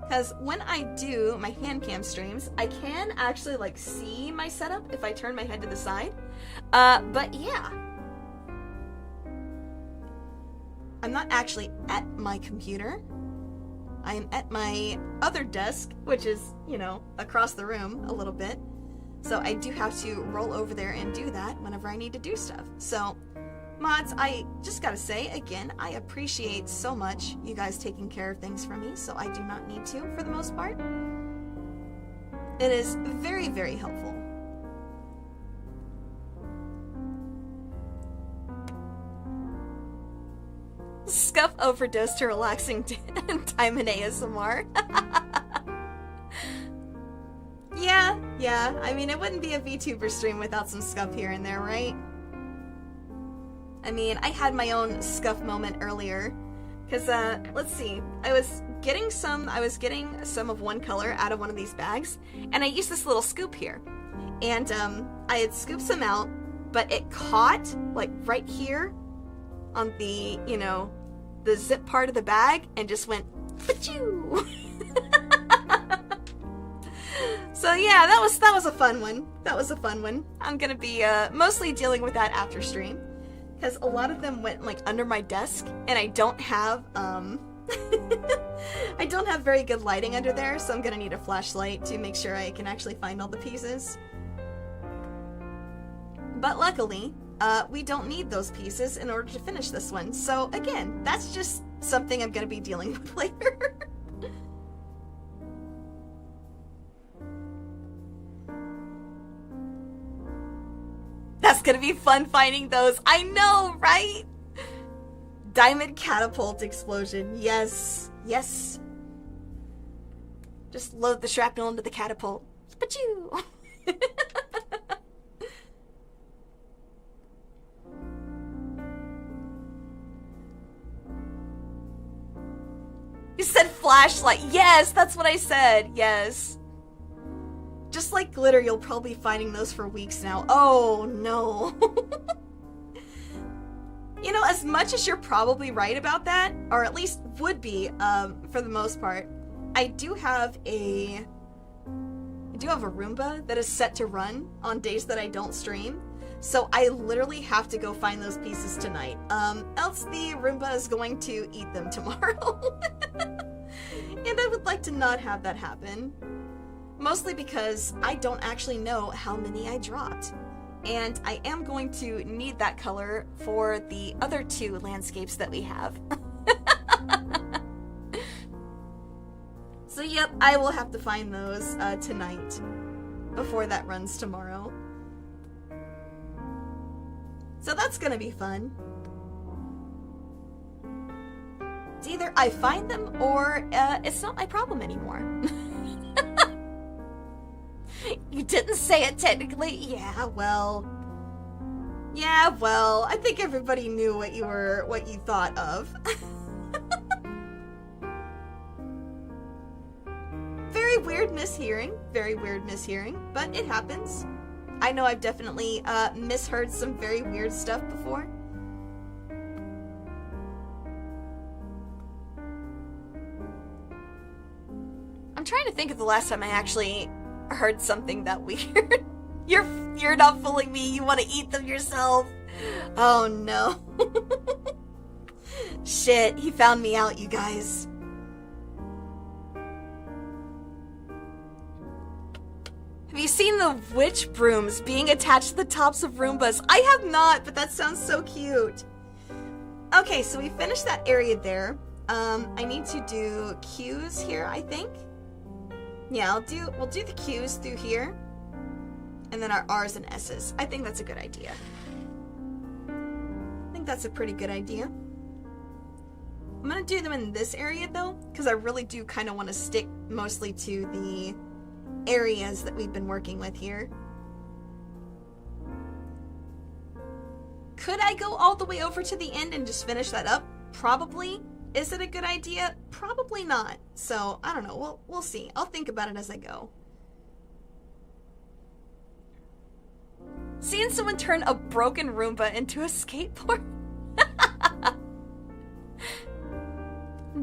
Because when I do my HANDCAM streams, I can actually like see my setup if I turn my head to the side. But yeah. I'm not actually at my computer. I am at my other desk, which is, you know, across the room a little bit. So I do have to roll over there and do that whenever I need to do stuff. So, mods, I just gotta say, again, I appreciate so much you guys taking care of things for me, so I do not need to, for the most part. It is very, very helpful. Scuff overdose to relaxing time in ASMR. Yeah. I mean, it wouldn't be a VTuber stream without some scuff here and there, right? I mean, I had my own scuff moment earlier. Because, let's see. I was getting some of one color out of one of these bags. And I used this little scoop here. And, I had scooped some out, but it caught, like, right here on the, you know, the zip part of the bag and just went, pachoo! So yeah, that was a fun one. I'm gonna be mostly dealing with that after stream, because a lot of them went like under my desk, and I don't have I don't have very good lighting under there, so I'm gonna need a flashlight to make sure I can actually find all the pieces. But luckily, we don't need those pieces in order to finish this one. So again, that's just something I'm gonna be dealing with later. That's gonna be fun finding those. I know, right? Diamond catapult explosion. Yes. Just load the shrapnel into the catapult. Pachoo! You said flashlight. Yes, that's what I said. Yes. Just like glitter, you'll probably be finding those for weeks now. Oh, no. You know, as much as you're probably right about that, or at least would be, for the most part, I do have a Roomba that is set to run on days that I don't stream. So I literally have to go find those pieces tonight. Else the Roomba is going to eat them tomorrow. And I would like to not have that happen. Mostly because I don't actually know how many I dropped. And I am going to need that color for the other two landscapes that we have. So yep, I will have to find those tonight before that runs tomorrow. So that's gonna be fun. It's either I find them or it's not my problem anymore. You didn't say it technically. Yeah, well, I think everybody knew what you thought of. Very weird mishearing, but it happens. I know I've definitely misheard some very weird stuff before. I'm trying to think of the last time I actually heard something that weird. You're not fooling me. You want to eat them yourself. Oh no. Shit, he found me out, you guys. Have you seen the witch brooms being attached to the tops of Roombas? I have not, but that sounds so cute. Okay, so we finished that area there. I need to do Q's here, I think. Yeah, we'll do the Q's through here. And then our R's and S's. I think that's a good idea. I think that's a pretty good idea. I'm gonna do them in this area though, because I really do kind of want to stick mostly to the areas that we've been working with here. Could I go all the way over to the end and just finish that up? Probably. Is it a good idea? Probably not. So, I don't know. We'll see. I'll think about it as I go. Seeing someone turn a broken Roomba into a skateboard?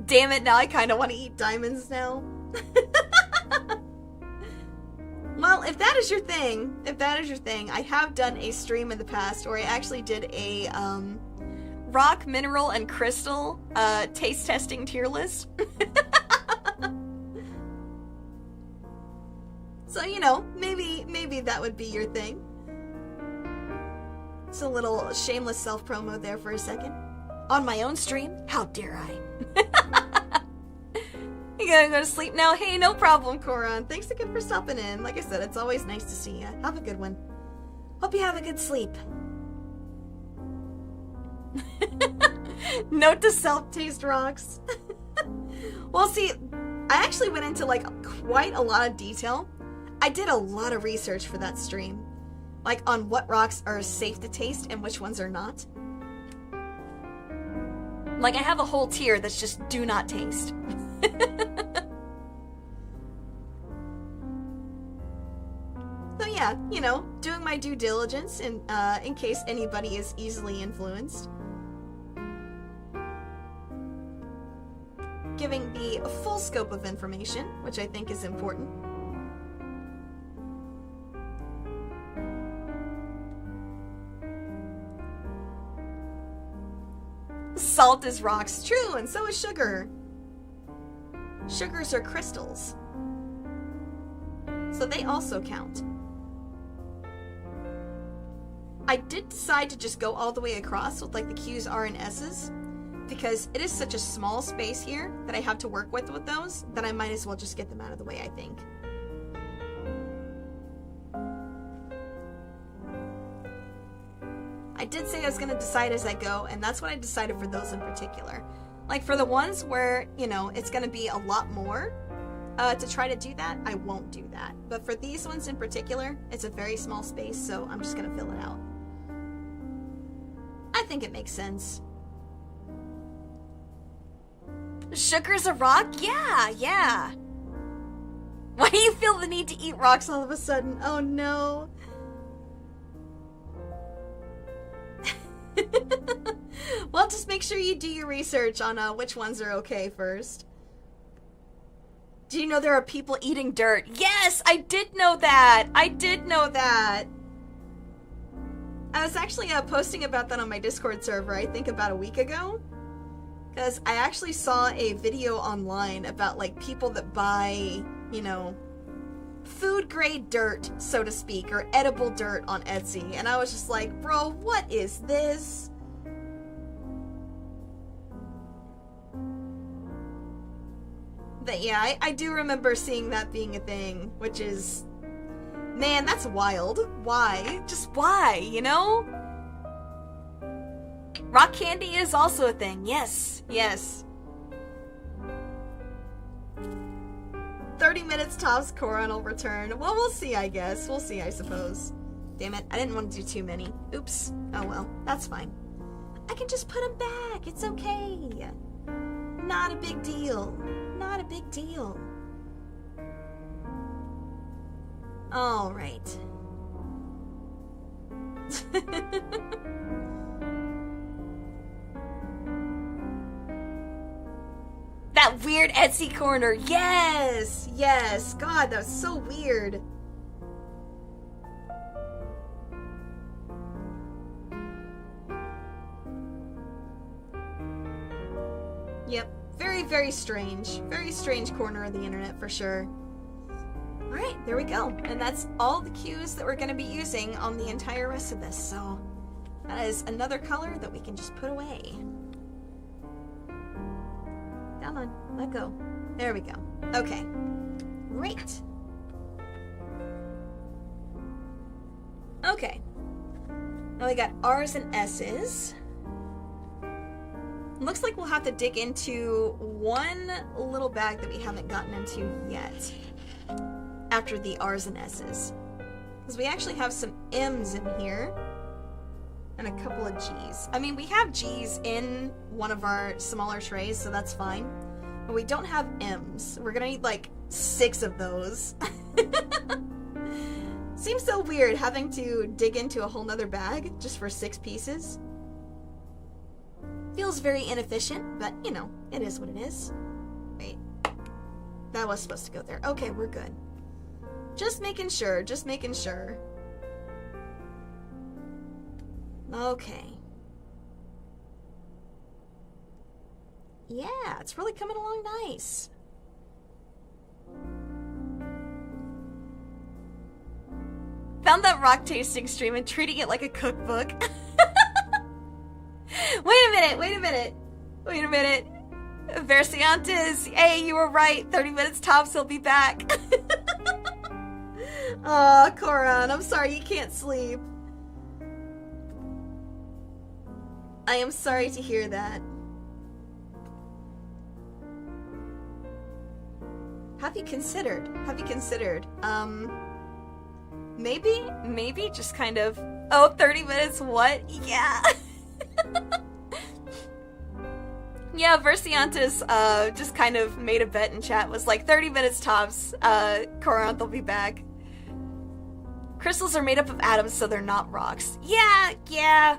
Damn it, now I kind of want to eat diamonds now. Well, if that is your thing, I have done a stream in the past where I actually did a rock, mineral, and crystal taste testing tier list. So, you know, maybe that would be your thing. It's a little shameless self-promo there for a second. On my own stream? How dare I? You gotta go to sleep now? Hey, no problem, Koran. Thanks again for stopping in. Like I said, it's always nice to see you. Have a good one. Hope you have a good sleep. Note to self, taste rocks. Well, see, I actually went into like quite a lot of detail. I did a lot of research for that stream. Like on what rocks are safe to taste and which ones are not. Like I have a whole tier that's just do not taste. So yeah, you know, doing my due diligence in case anybody is easily influenced. Giving the full scope of information, which I think is important. Salt is rocks, true, and so is sugar. Sugars are crystals. So they also count. I did decide to just go all the way across with like the Q's, R, and S's because it is such a small space here that I have to work with those that I might as well just get them out of the way, I think. I did say I was going to decide as I go, and that's what I decided for those in particular. Like for the ones where, you know, it's going to be a lot more to try to do that, I won't do that. But for these ones in particular, it's a very small space, so I'm just going to fill it out. I think it makes sense. Sugar's a rock? Yeah. Why do you feel the need to eat rocks all of a sudden? Oh no. Well, just make sure you do your research on which ones are okay first. Do you know there are people eating dirt? Yes, I did know that. I was actually posting about that on my Discord server, I think about a week ago. Because I actually saw a video online about like people that buy, you know, food grade dirt, so to speak, or edible dirt on Etsy. And I was just like, bro, what is this? But yeah, I do remember seeing that being a thing, which is, man, that's wild. Why? Just why, you know? Rock candy is also a thing. Yes. 30 minutes tops, Koron will return. Well, we'll see, I guess. We'll see, I suppose. Damn it, I didn't want to do too many. Oops. Oh well, that's fine. I can just put him back. It's okay. Not a big deal. Not a big deal. All right. That weird Etsy corner. Yes. Yes. God, that was so weird. Yep. Very, very strange. Very strange corner of the internet for sure. Alright, there we go. And that's all the cues that we're going to be using on the entire rest of this. So that is another color that we can just put away. Come on, let go. There we go. Okay. Great. Okay. Now we got R's and S's. Looks like we'll have to dig into one little bag that we haven't gotten into yet after the R's and S's. Because we actually have some M's in here and a couple of G's. I mean, we have G's in one of our smaller trays, so that's fine. But we don't have M's. We're gonna need like 6 of those. Seems so weird having to dig into a whole nother bag just for 6 pieces. Feels very inefficient, but you know, it is what it is. Wait. That was supposed to go there. Okay, we're good. Just making sure, just making sure. Okay. Yeah, it's really coming along nice. Found that rock tasting stream and treating it like a cookbook. Wait a minute, wait a minute. Wait a minute. Versiantes, hey, you were right. 30 minutes tops, he'll be back. Aw, Koron, I'm sorry you can't sleep. I am sorry to hear that. Have you considered, maybe just kind of, oh, 30 minutes, what? Yeah. Yeah, Versiantes just kind of made a bet in chat, was like 30 minutes tops, Corinth will be back. Crystals are made up of atoms, so they're not rocks. Yeah.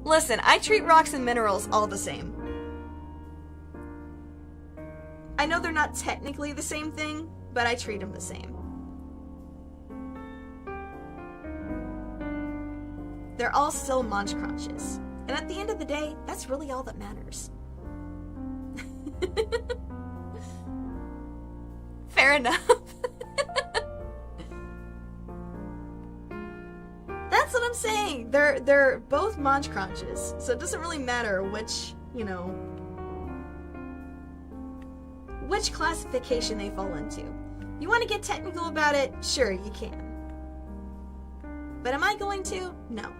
Listen, I treat rocks and minerals all the same. I know they're not technically the same thing, but I treat them the same. They're all still munch crunches. And at the end of the day, that's really all that matters. Fair enough. That's what I'm saying. They're both munch crunches, so it doesn't really matter which, you know, which classification they fall into. You want to get technical about it? Sure, you can. But am I going to? No.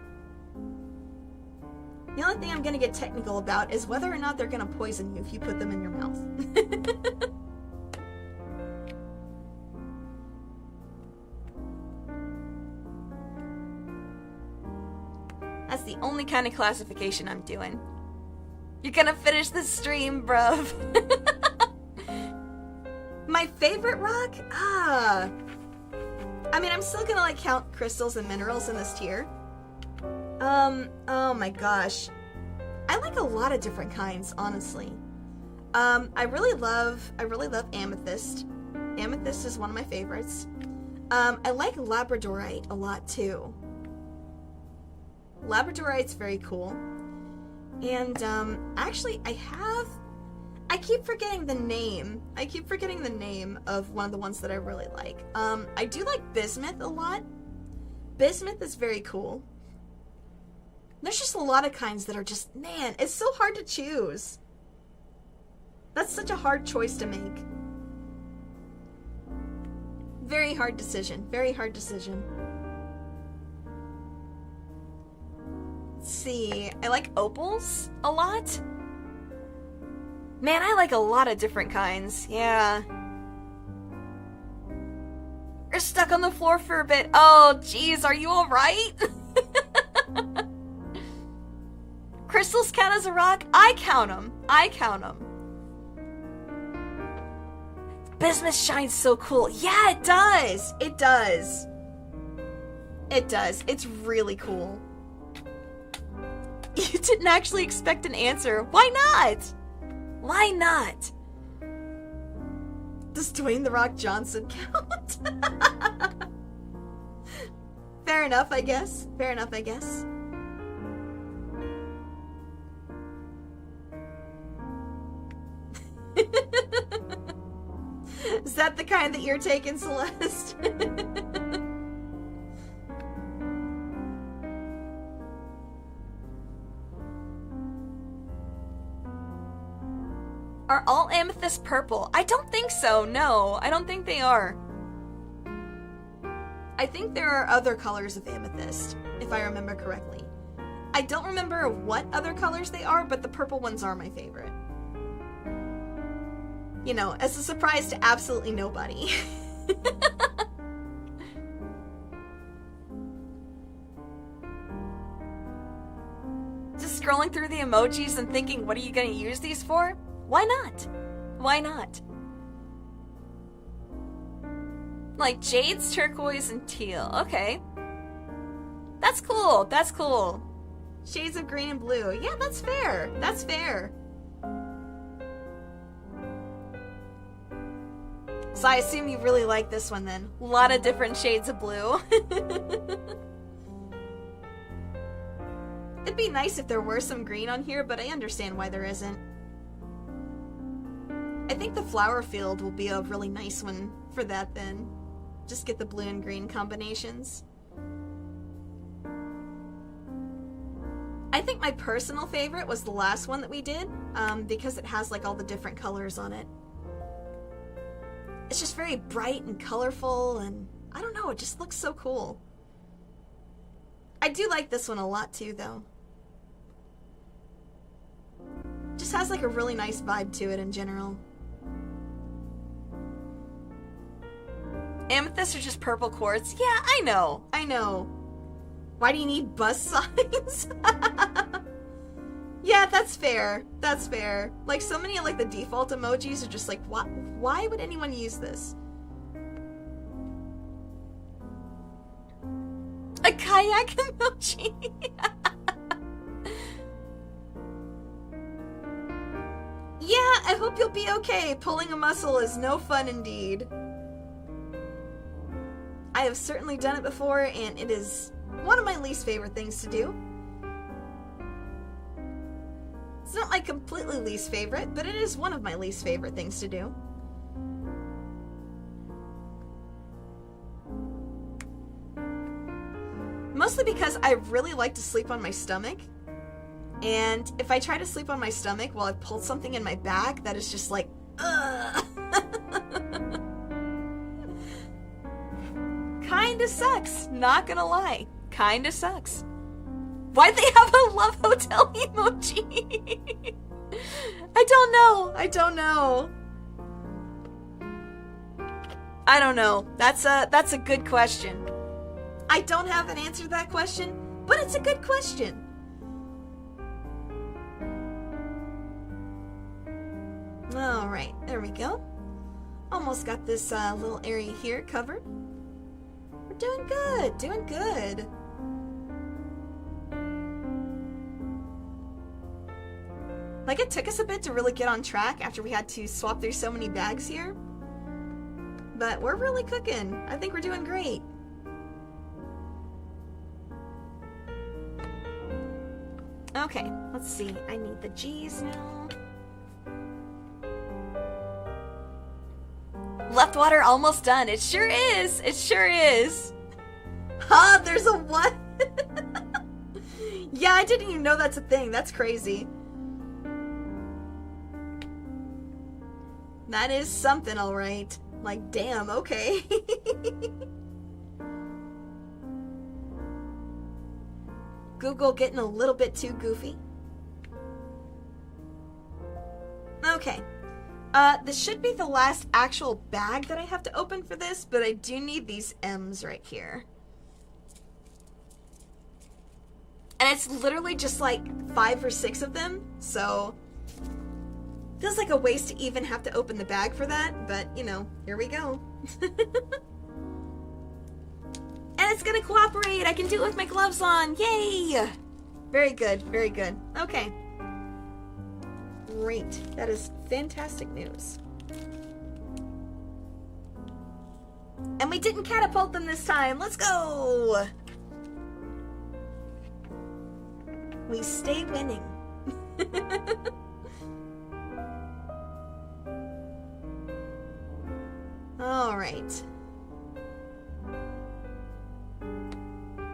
The only thing I'm going to get technical about is whether or not they're going to poison you if you put them in your mouth. That's the only kind of classification I'm doing. You're gonna finish the stream, bruv. My favorite rock? I mean, I'm still gonna like count crystals and minerals in this tier. Oh my gosh. I like a lot of different kinds, honestly. I really love amethyst. Amethyst is one of my favorites. I like labradorite a lot too. Labradorite's very cool. And actually I keep forgetting the name. I keep forgetting the name of one of the ones that I really like. I do like bismuth a lot. Bismuth is very cool. There's just a lot of kinds that are just, man, it's so hard to choose. That's such a hard choice to make. Very hard decision. Very hard decision. Let's see. I like opals a lot. Man, I like a lot of different kinds. Yeah. We're stuck on the floor for a bit. Oh, jeez, are you alright? Crystals count as a rock? I count them. I count them. Bismuth shines so cool. Yeah, it does. It does. It does. It's really cool. You didn't actually expect an answer. Why not? Why not? Does Dwayne The Rock Johnson count? Fair enough, I guess. Fair enough, I guess. Is that the kind that you're taking, Celeste? Are all amethysts purple? I don't think so, no. I don't think they are. I think there are other colors of amethyst, if I remember correctly. I don't remember what other colors they are, but the purple ones are my favorite. You know, as a surprise to absolutely nobody. Just scrolling through the emojis and thinking, what are you going to use these for? Why not? Why not? Like jades, turquoise, and teal. Okay. That's cool. That's cool. Shades of green and blue. Yeah, that's fair. That's fair. So I assume you really like this one then. A lot of different shades of blue. It'd be nice if there were some green on here, but I understand why there isn't. I think the flower field will be a really nice one for that then. Just get the blue and green combinations. I think my personal favorite was the last one that we did, because it has like all the different colors on it. It's just very bright and colorful, and I don't know, it just looks so cool. I do like this one a lot too, though. Just has like a really nice vibe to it in general. Amethysts are just purple quartz. Yeah, I know. I know. Why do you need bus signs? Yeah, that's fair. That's fair. Like, so many of, like, the default emojis are just like, why would anyone use this? A kayak emoji? Yeah, I hope you'll be okay. Pulling a muscle is no fun indeed. I have certainly done it before, and it is one of my least favorite things to do. It's not my completely least favorite, but it is one of my least favorite things to do. Mostly because I really like to sleep on my stomach. And if I try to sleep on my stomach while I've pulled something in my back, that is just like, ugh. Kinda sucks, not gonna lie. Kinda sucks. Why'd they have a love hotel emoji? I don't know. I don't know. I don't know. That's a good question. I don't have an answer to that question, but it's a good question. Alright, there we go. Almost got this little area here covered. We're doing good, doing good. Like, it took us a bit to really get on track after we had to swap through so many bags here. But we're really cooking. I think we're doing great. Okay, let's see. I need the G's now. Left water almost done. It sure is. It sure is. Huh, there's a what? Yeah, I didn't even know that's a thing. That's crazy. That is something, alright. Like, damn, okay. Google getting a little bit too goofy. Okay. This should be the last actual bag that I have to open for this, but I do need these M's right here. And it's literally just like 5 or 6 of them, so feels like a waste to even have to open the bag for that, but you know, here we go. And it's gonna cooperate! I can do it with my gloves on! Yay! Very good, very good. Okay. Great. That is fantastic news. And we didn't catapult them this time. Let's go! We stay winning. All right.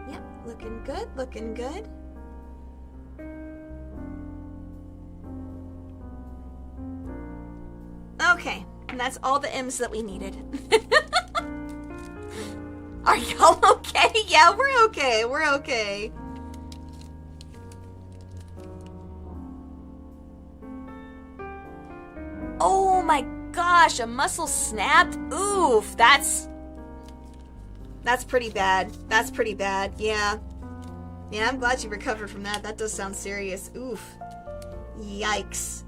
Yep, looking good, looking good. Okay, and that's all the M's that we needed. Are y'all okay? Yeah, we're okay, we're okay. Oh my gosh, a muscle snapped? Oof, that's pretty bad. That's pretty bad, yeah. Yeah, I'm glad you recovered from that. That does sound serious. Oof. Yikes.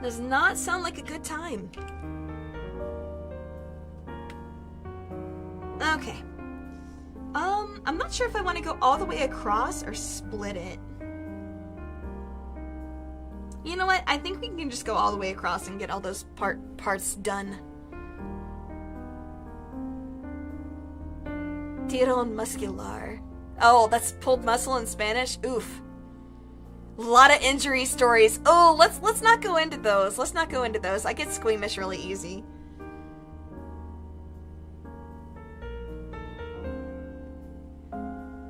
Does not sound like a good time. Okay. I'm not sure if I want to go all the way across or split it. You know what? I think we can just go all the way across and get all those parts done. Tirón muscular. Oh, that's pulled muscle in Spanish? Oof. A lot of injury stories. Oh, let's not go into those. Let's not go into those. I get squeamish really easy.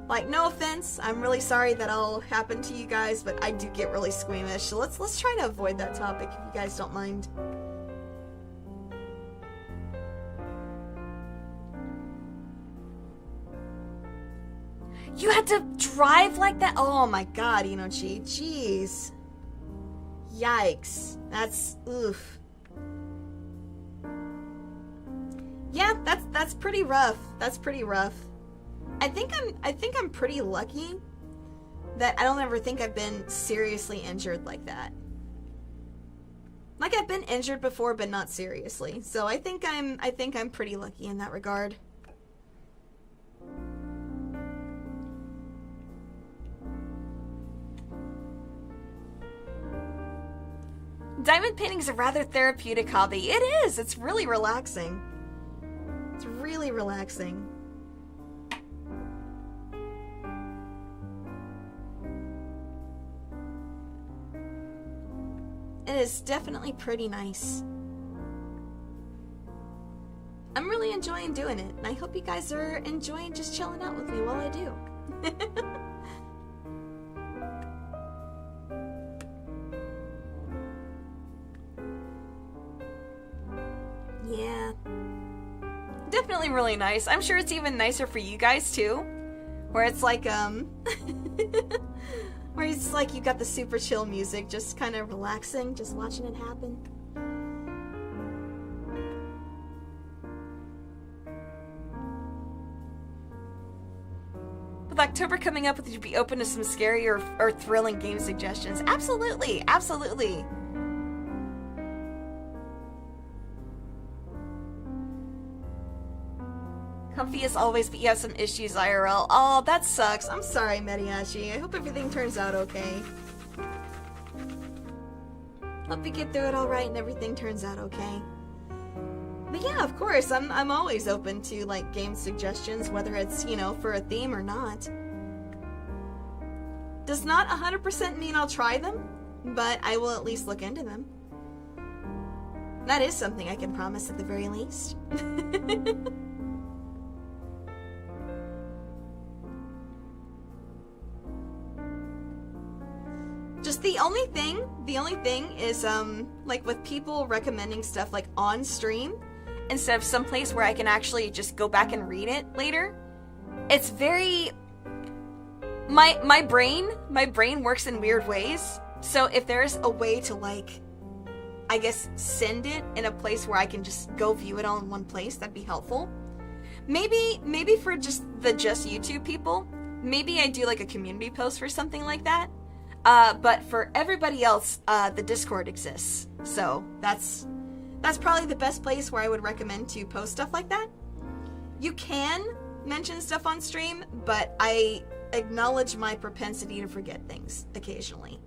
Like, no offense, I'm really sorry that all happened to you guys, but I do get really squeamish. So let's try to avoid that topic if you guys don't mind. You had to drive like that? Oh my god, Inochi. Jeez. Yikes. That's oof. Yeah, that's pretty rough. That's pretty rough. I think I'm pretty lucky that I don't ever think I've been seriously injured like that. Like, I've been injured before, but not seriously. So I think I'm pretty lucky in that regard. Diamond painting is a rather therapeutic hobby. It is! It's really relaxing. It's really relaxing. It is definitely pretty nice. I'm really enjoying doing it, and I hope you guys are enjoying just chilling out with me while I do. Yeah. Definitely really nice. I'm sure it's even nicer for you guys too. Where it's like, where it's like you got the super chill music, just kind of relaxing, just watching it happen. With October coming up, would you be open to some scary or thrilling game suggestions? Absolutely, absolutely. Comfy as always, but you have some issues IRL. Oh, that sucks. I'm sorry, Mediachi. I hope everything turns out okay. Hope you get through it alright and everything turns out okay. But yeah, of course, I'm always open to, like, game suggestions, whether it's, you know, for a theme or not. Does not 100% mean I'll try them, but I will at least look into them. That is something I can promise at the very least. Just the only thing is, like, with people recommending stuff, like, on stream, instead of someplace where I can actually just go back and read it later, it's very... My brain works in weird ways, so if there's a way to, like, I guess, send it in a place where I can just go view it all in one place. That'd be helpful. Maybe for just YouTube people, maybe I do like a community post for something like that. But for everybody else, the Discord exists. So that's probably the best place where I would recommend to post stuff like that. You can mention stuff on stream, but I acknowledge my propensity to forget things occasionally.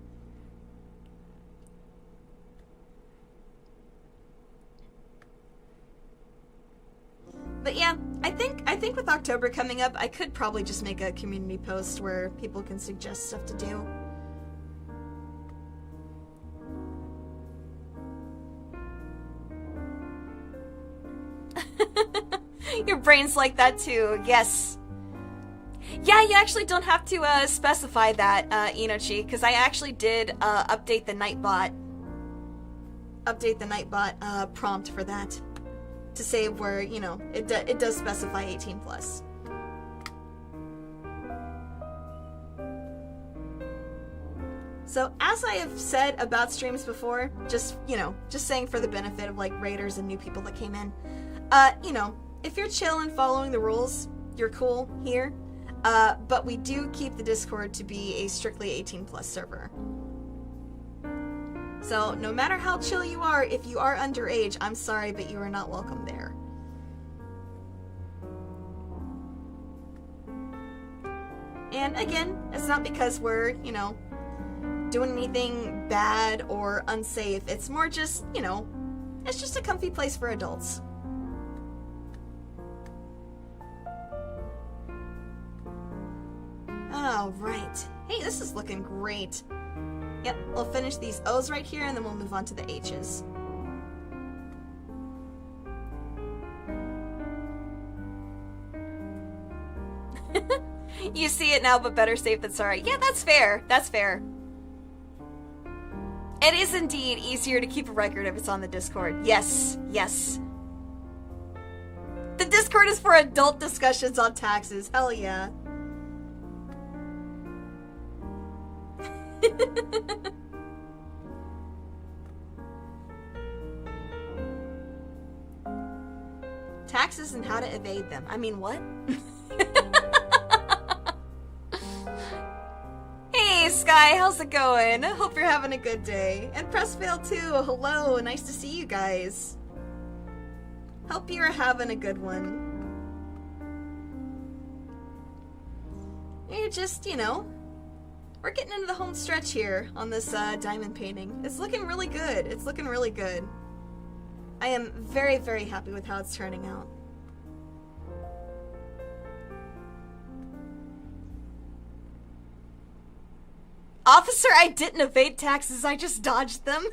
But yeah, I think with October coming up, I could probably just make a community post where people can suggest stuff to do. Your brain's like that too, yes. Yeah, you actually don't have to specify that, Inochi, because I actually did update the Nightbot prompt for that to say where, it does specify 18 plus. So as I have said about streams before, just saying for the benefit of like raiders and new people that came in, if you're chill and following the rules, you're cool here. But we do keep the Discord to be a strictly 18 plus server. So no matter how chill you are, if you are underage, I'm sorry, but you are not welcome there. And again, it's not because we're, doing anything bad or unsafe. It's more just, it's just a comfy place for adults. Oh, right. Hey, this is looking great. Yep, we'll finish these O's right here, and then we'll move on to the H's. You see it now, but better safe than sorry. Yeah, that's fair. That's fair. It is indeed easier to keep a record if it's on the Discord. Yes, yes. The Discord is for adult discussions on taxes. Hell yeah. Taxes and how to evade them. I mean, what? Hey, Sky, how's it going? Hope you're having a good day. And Pressvale too. Hello, nice to see you guys. Hope you're having a good one. You're just, we're getting into the home stretch here on this diamond painting. It's looking really good. It's looking really good. I am very, very happy with how it's turning out. Officer, I didn't evade taxes, I just dodged them.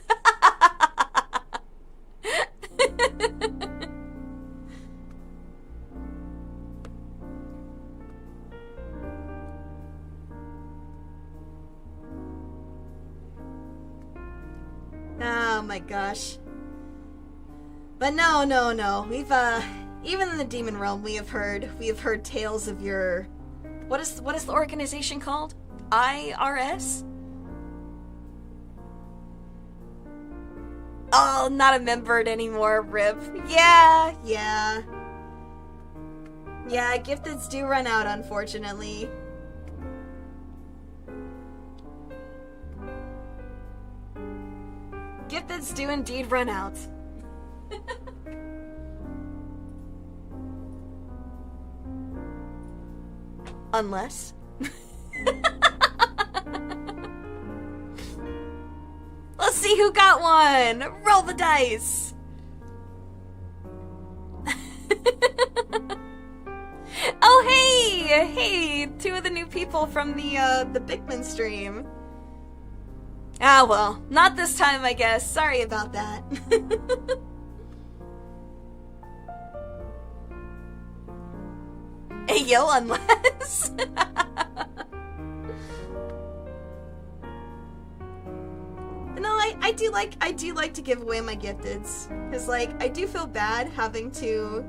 Oh my gosh. But no. We've even in the demon realm we have heard tales of your what is the organization called? IRS? Oh, not a member anymore, rip. Yeah. Yeah, gifteds do run out, unfortunately. Gifteds do indeed run out. Unless... Let's see who got one! Roll the dice! Oh, hey! Hey! Two of the new people from the Bigman stream. Ah, well. Not this time, I guess. Sorry about that. Hey, yo, unless... No, I do like to give away my gifteds. Because, like, I do feel bad having to,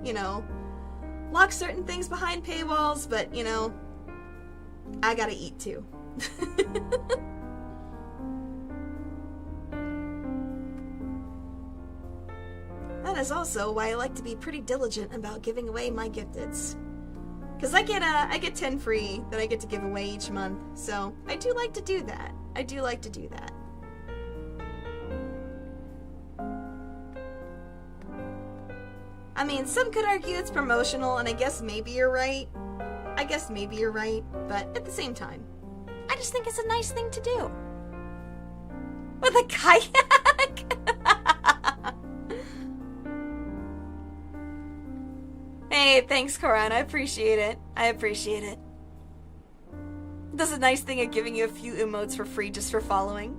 lock certain things behind paywalls, but, I gotta eat too. that is also why I like to be pretty diligent about giving away my gifteds. Because I get 10 free that I get to give away each month, so I do like to do that. I do like to do that. I mean, some could argue it's promotional, and I guess maybe you're right. I guess maybe you're right, but at the same time, I just think it's a nice thing to do. With a kayak! Hey, thanks, Koran. I appreciate it. I appreciate it. That's a nice thing of giving you a few emotes for free just for following.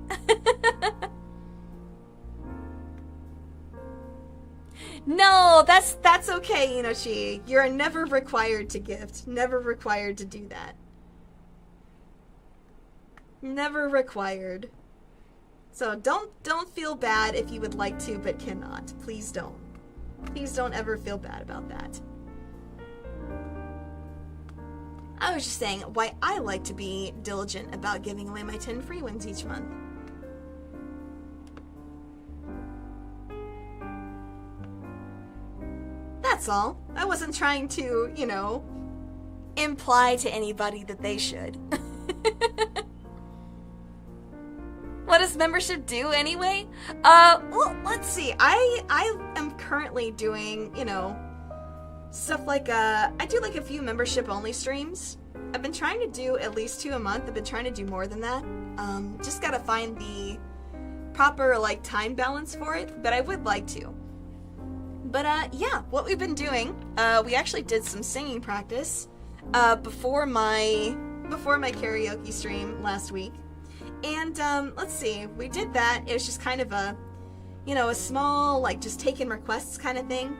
No, that's okay, Inochi. You're never required to gift. Never required to do that. Never required. So don't feel bad if you would like to but cannot. Please don't. Please don't ever feel bad about that. I was just saying why I like to be diligent about giving away my 10 free ones each month. That's all. I wasn't trying to, imply to anybody that they should. What does membership do anyway? Well, let's see. I am currently doing, stuff like, I do like a few membership only streams. I've been trying to do at least 2 a month. I've been trying to do more than that. Just gotta find the proper, time balance for it, but I would like to. But, yeah, what we've been doing, we actually did some singing practice, before my karaoke stream last week. And, let's see, we did that. It was just kind of a, a small, just taking requests kind of thing.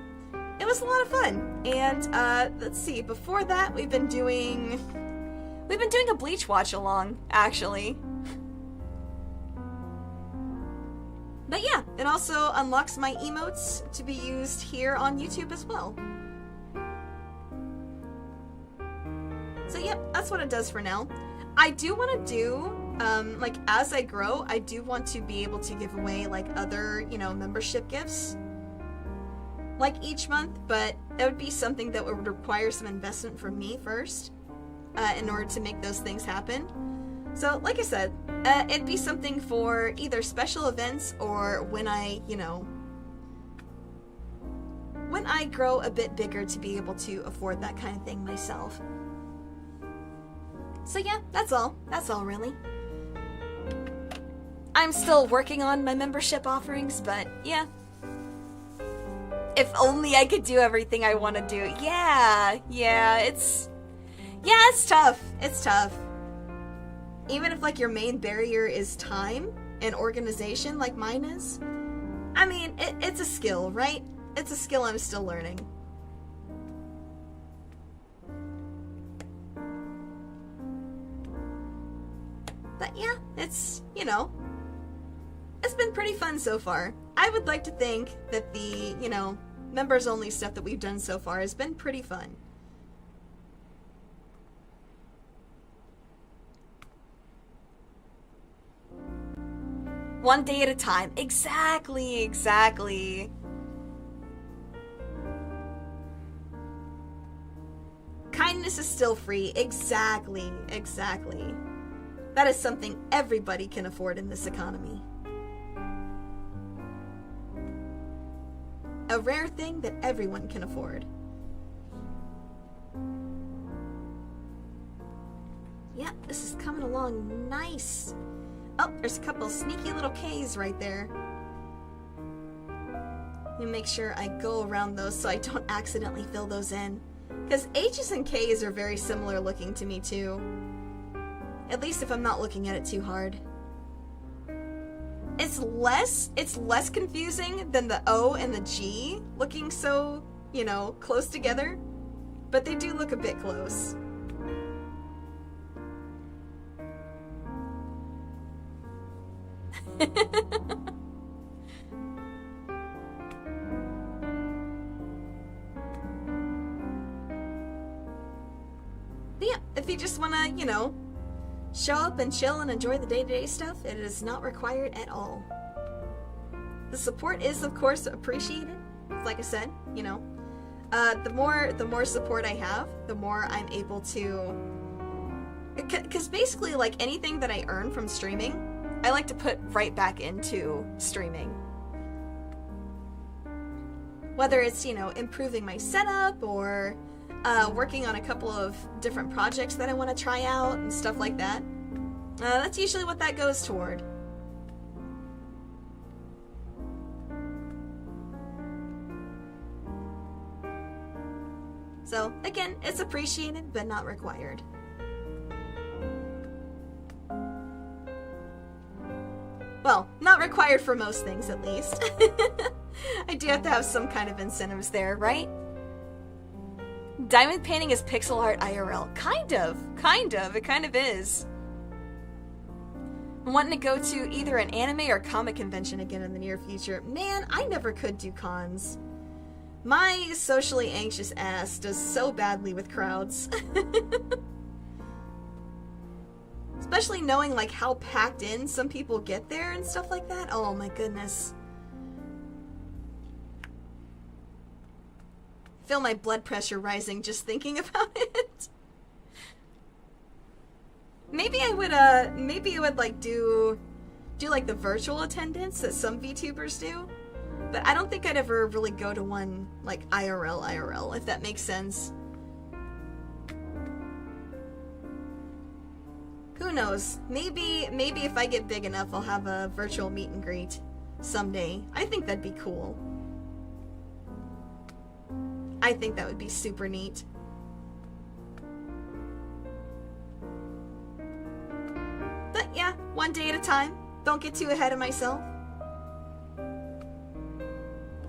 It was a lot of fun. And, let's see, before that, we've been doing a Bleach watch along, actually. But yeah, it also unlocks my emotes to be used here on YouTube as well. So yep, that's what it does for now. I do want to do, as I grow, I do want to be able to give away, other, membership gifts, each month, but that would be something that would require some investment from me first, in order to make those things happen. So, like I said, it'd be something for either special events or when I grow a bit bigger to be able to afford that kind of thing myself. So yeah, that's all. That's all, really. I'm still working on my membership offerings, but yeah. If only I could do everything I want to do. Yeah, it's tough. It's tough. Even if, your main barrier is time and organization like mine is, I mean, it's a skill, right? It's a skill I'm still learning. But yeah, it's, it's been pretty fun so far. I would like to think that the, members-only stuff that we've done so far has been pretty fun. One day at a time. Exactly. Kindness is still free. Exactly. That is something everybody can afford in this economy. A rare thing that everyone can afford. Yeah, this is coming along nice. Oh, there's a couple sneaky little K's right there. Let me make sure I go around those so I don't accidentally fill those in. Because H's and K's are very similar looking to me too. At least if I'm not looking at it too hard. It's less confusing than the O and the G looking so, close together. But they do look a bit close. Yeah, if you just want to, show up and chill and enjoy the day-to-day stuff, it is not required at all. The support is, of course, appreciated. like I said, you know, the more support I have, the more I'm able to, because basically, like, anything that I earn from streaming, I like to put right back into streaming. Whether it's, you know, improving my setup or working on a couple of different projects that I want to try out and stuff like that. That's usually what that goes toward. So, again, it's appreciated, but not required. Well, not required for most things, at least. I do have to have some kind of incentives there, right? Diamond painting is pixel art IRL. Kind of. It kind of is. I'm wanting to go to either an anime or comic convention again in the near future. Man, I never could do cons. My socially anxious ass does so badly with crowds. Especially knowing, like, how packed in some people get there and stuff like that. Oh my goodness. Feel my blood pressure rising just thinking about it. Maybe I would like do like the virtual attendance that some VTubers do. But I don't think I'd ever really go to one like IRL, if that makes sense. Who knows? Maybe if I get big enough, I'll have a virtual meet and greet someday. I think that'd be cool. I think that would be super neat. But yeah, one day at a time. Don't get too ahead of myself.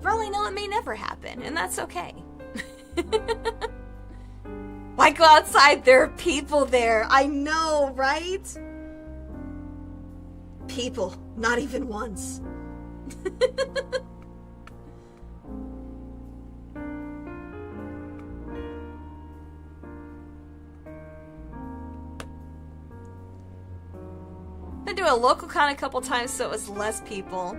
For all I know, it may never happen, and that's okay. Why go outside? There are people there. I know, right? People. Not even once. Been to a local con a couple times, so it was less people.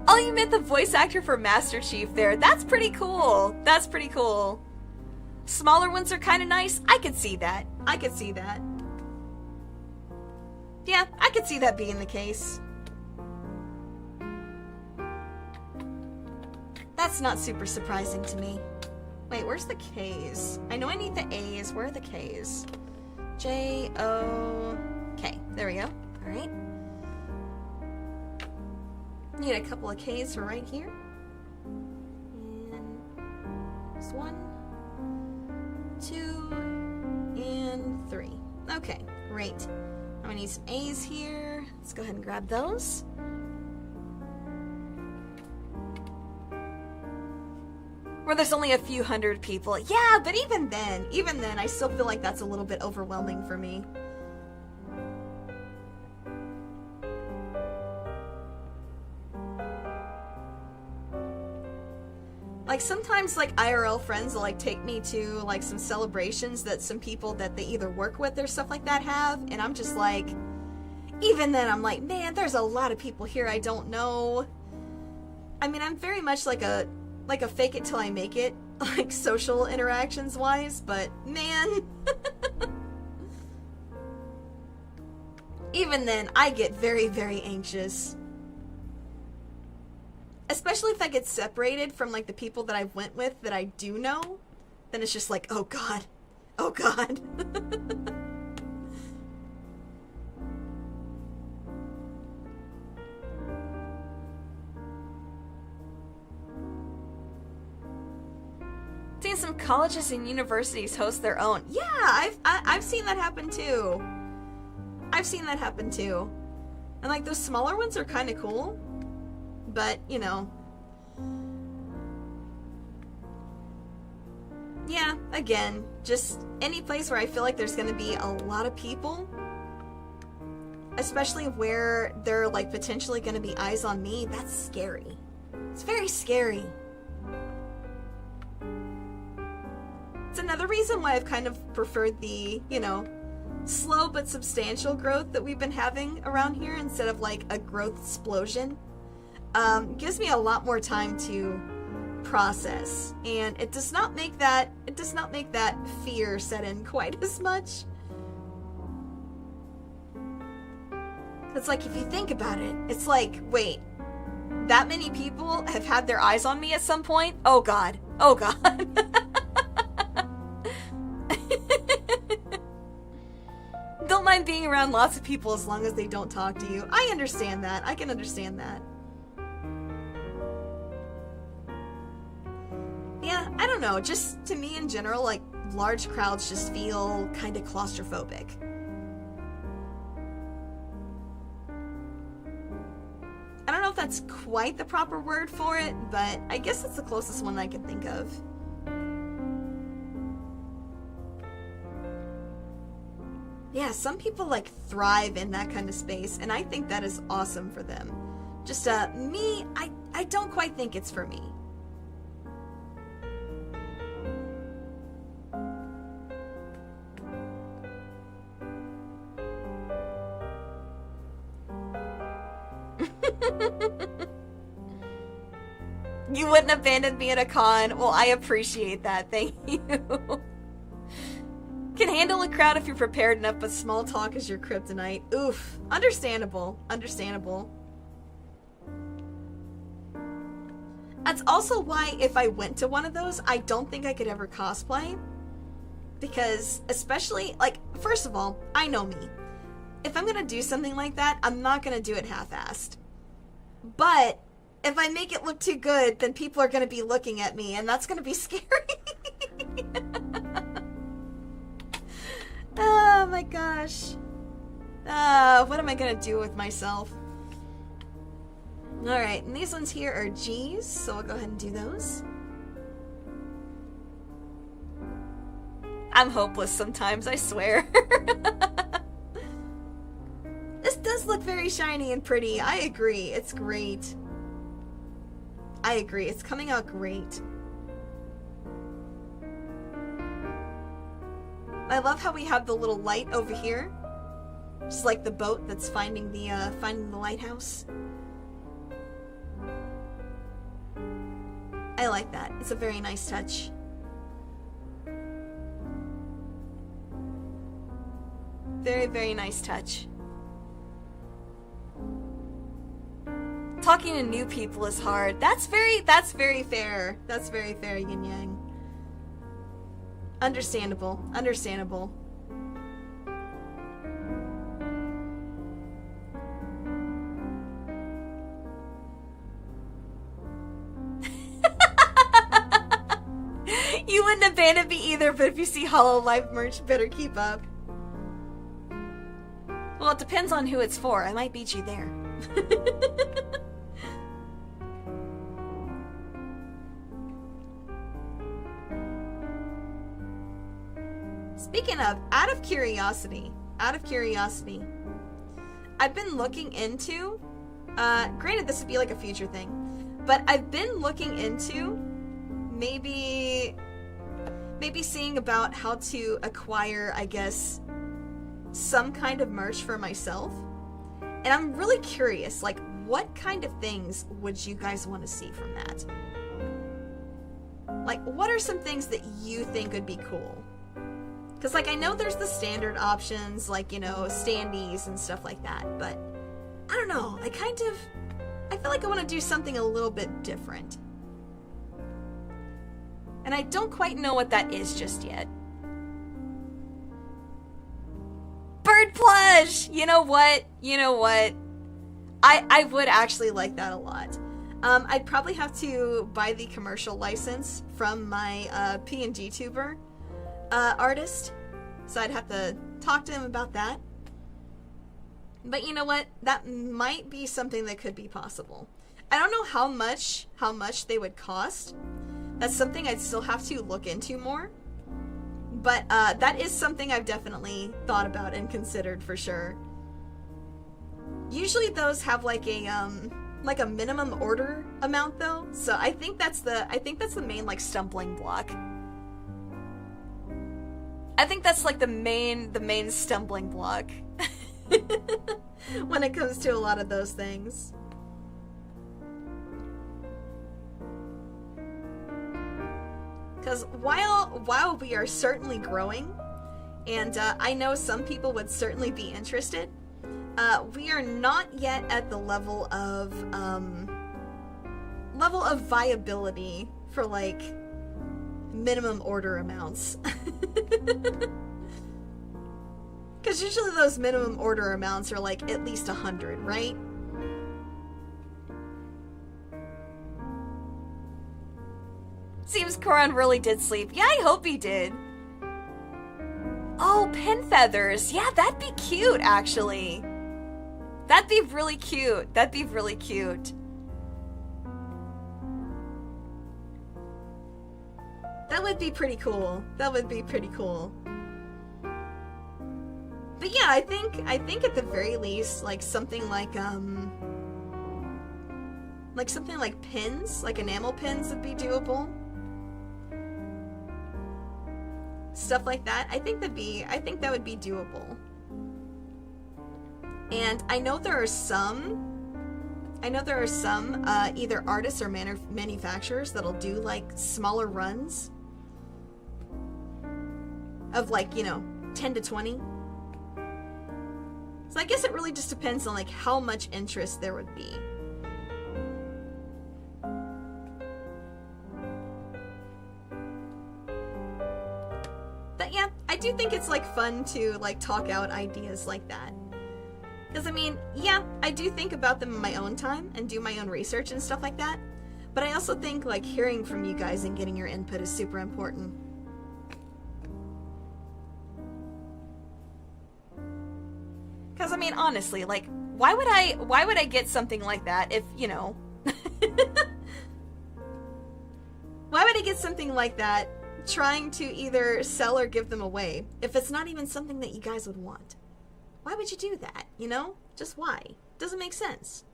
Oh, you met the voice actor for Master Chief there. That's pretty cool. That's pretty cool. Smaller ones are kind of nice. I could see that. I could see that. Yeah, I could see that being the case. That's not super surprising to me. Wait, where's the K's? I know I need the A's. Where are the K's? J-O-K. There we go. All right. Need a couple of K's for right here. And there's 1, 2, and 3. Okay, great. I'm gonna need some A's here. Let's go ahead and grab those. Where there's only a few hundred people. Yeah, but even then, I still feel like that's a little bit overwhelming for me. Like, sometimes, like, IRL friends will, like, take me to, like, some celebrations that some people that they either work with or stuff like that have, and I'm just like, even then, I'm like, man, there's a lot of people here I don't know. I mean, I'm very much like a fake it till I make it, like, social interactions-wise, but, man. Even then, I get very, very anxious. Especially if I get separated from, like, the people that I've went with that I do know, then it's just like, oh god. Oh god. Seen some colleges and universities host their own. Yeah, I've seen that happen too. I've seen that happen too. And, like, those smaller ones are kind of cool. But, you know. Yeah, again, just any place where I feel like there's going to be a lot of people, especially where there are, like, potentially going to be eyes on me, that's scary. It's very scary. It's another reason why I've kind of preferred the, you know, slow but substantial growth that we've been having around here instead of, like, a growth explosion. Gives me a lot more time to process, and it does not make that fear set in quite as much. It's like, if you think about it, it's like, wait, that many people have had their eyes on me at some point? Oh god. Oh god. Don't mind being around lots of people as long as they don't talk to you. I understand that. I can understand that. Yeah, I don't know. Just to me in general, like, large crowds just feel kind of claustrophobic. I don't know if that's quite the proper word for it, but I guess it's the closest one I can think of. Yeah, some people like thrive in that kind of space, and I think that is awesome for them. Just me, I don't quite think it's for me. You wouldn't abandon me at a con. Well, I appreciate that. Thank you. Can handle a crowd if you're prepared enough, but small talk is your kryptonite. Oof. Understandable. Understandable. That's also why if I went to one of those, I don't think I could ever cosplay. Because, especially, like, first of all, I know me. If I'm gonna do something like that, I'm not gonna do it half-assed. But if I make it look too good, then people are gonna be looking at me, and that's gonna be scary. Oh my gosh. What am I gonna do with myself? Alright, and these ones here are G's, so I'll go ahead and do those. I'm hopeless sometimes, I swear. This does look very shiny and pretty. I agree. It's great. I agree. It's coming out great. I love how we have the little light over here. Just like the boat that's finding the lighthouse. I like that. It's a very nice touch. Very, very nice touch. Talking to new people is hard. That's very fair. That's very fair, Yin Yang. Understandable. Understandable. You wouldn't abandon me either, but if you see HoloLive merch, better keep up. Well, it depends on who it's for. I might beat you there. Speaking of, out of curiosity, I've been looking into, granted this would be like a future thing, but I've been looking into maybe seeing about how to acquire, I guess, some kind of merch for myself. And I'm really curious, like, what kind of things would you guys want to see from that? Like, what are some things that you think would be cool? Because, like, I know there's the standard options, like, you know, standees and stuff like that, but I don't know. I feel like I want to do something a little bit different. And I don't quite know what that is just yet. Bird plush! You know what? I would actually like that a lot. I'd probably have to buy the commercial license from my PNG tuber artist. So I'd have to talk to him about that. But you know what? That might be something that could be possible. I don't know how much they would cost. That's something I'd still have to look into more. But that is something I've definitely thought about and considered for sure. Usually those have like a minimum order amount though, so I think that's the main like stumbling block. I think that's like the main stumbling block when it comes to a lot of those things. Because while we are certainly growing, and I know some people would certainly be interested, we are not yet at the level of viability for like minimum order amounts. Because usually those minimum order amounts are like at least 100, right? Seems Koran really did sleep. Yeah, I hope he did. Oh, pin feathers. Yeah, that'd be cute, actually. That'd be really cute. That'd be really cute. That would be pretty cool. That would be pretty cool. But yeah, I think at the very least, like something like pins, like enamel pins would be doable. Stuff like that. I think that would be doable. And I know there are some either artists or manufacturers that'll do like smaller runs of like, you know, 10 to 20. So I guess it really just depends on like how much interest there would be. But yeah, I do think it's like fun to like talk out ideas like that. Because I mean, yeah, I do think about them in my own time and do my own research and stuff like that. But I also think like hearing from you guys and getting your input is super important. Because I mean, honestly, like, why would I get something like that if, you know, why would I get something like that trying to either sell or give them away if it's not even something that you guys would want? Why would you do that, you know? Just why? Doesn't make sense.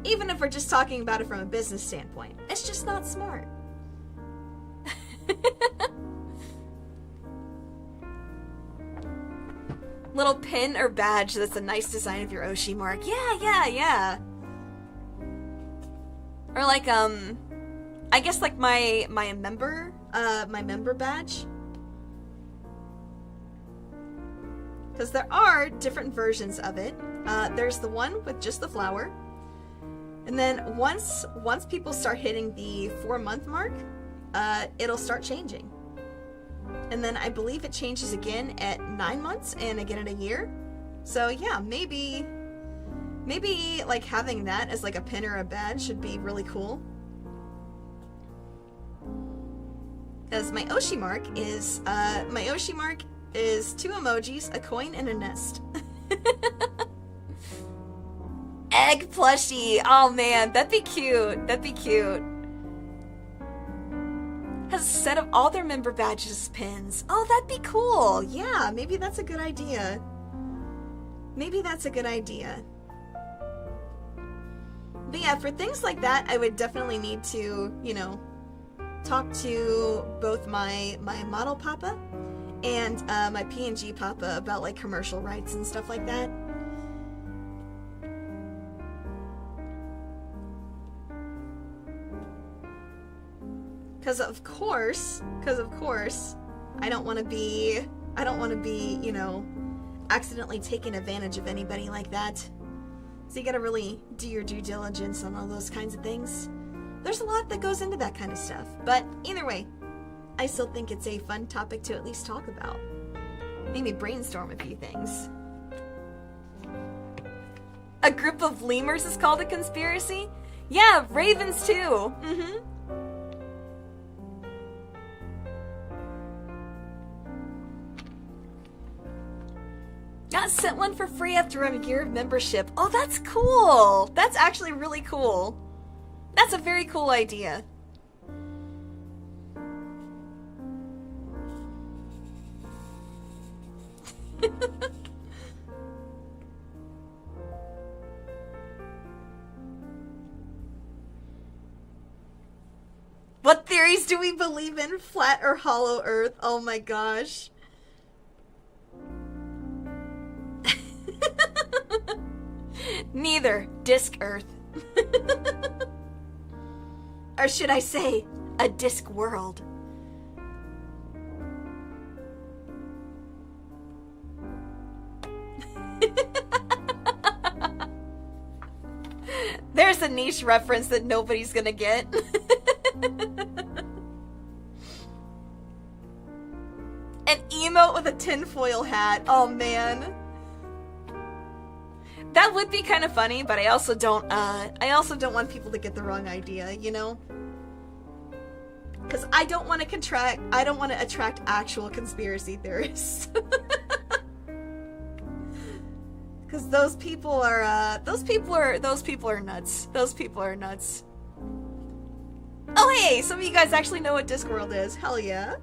Even if we're just talking about it from a business standpoint, it's just not smart. Little pin or badge that's a nice design of your Oshi mark. Yeah. Or like, I guess like my member badge. Because there are different versions of it. There's the one with just the flower. And then once people start hitting the 4-month mark, it'll start changing. And then I believe it changes again at 9 months and again at a year. So yeah, maybe like having that as like a pin or a badge should be really cool. Because my Oshi mark is 2 emojis, a coin, and a nest. Egg plushie. Oh man, that'd be cute. That'd be cute. Has a set of all their member badges as pins. Oh, that'd be cool. Yeah, maybe that's a good idea. Maybe that's a good idea. But yeah, for things like that, I would definitely need to, you know, talk to both my model papa and my PNG papa about like commercial rights and stuff like that. Because of course, I don't want to be, you know, accidentally taking advantage of anybody like that. So you gotta really do your due diligence on all those kinds of things. There's a lot that goes into that kind of stuff. But either way, I still think it's a fun topic to at least talk about. Maybe brainstorm a few things. A group of lemurs is called a conspiracy? Yeah, ravens too. Mm-hmm. Got sent one for free after a year of membership. Oh, that's cool. That's actually really cool. That's a very cool idea. What theories do we believe in? Flat or hollow Earth? Oh my gosh. Neither. Disc Earth. Or should I say, a disc world. There's a niche reference that nobody's gonna get. An emote with a tinfoil hat. Oh man. That would be kind of funny, but I also don't want people to get the wrong idea, you know? Because I don't want to attract actual conspiracy theorists. Because those people are nuts. Those people are nuts. Oh hey, some of you guys actually know what Discworld is. Hell yeah.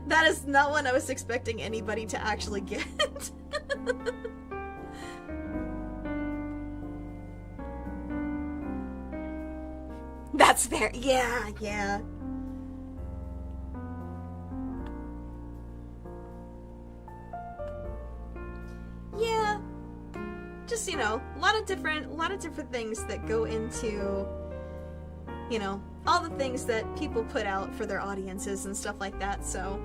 That is not one I was expecting anybody to actually get. That's fair. Yeah, yeah. Yeah. Just, you know, a lot of different things that go into, you know, all the things that people put out for their audiences and stuff like that. So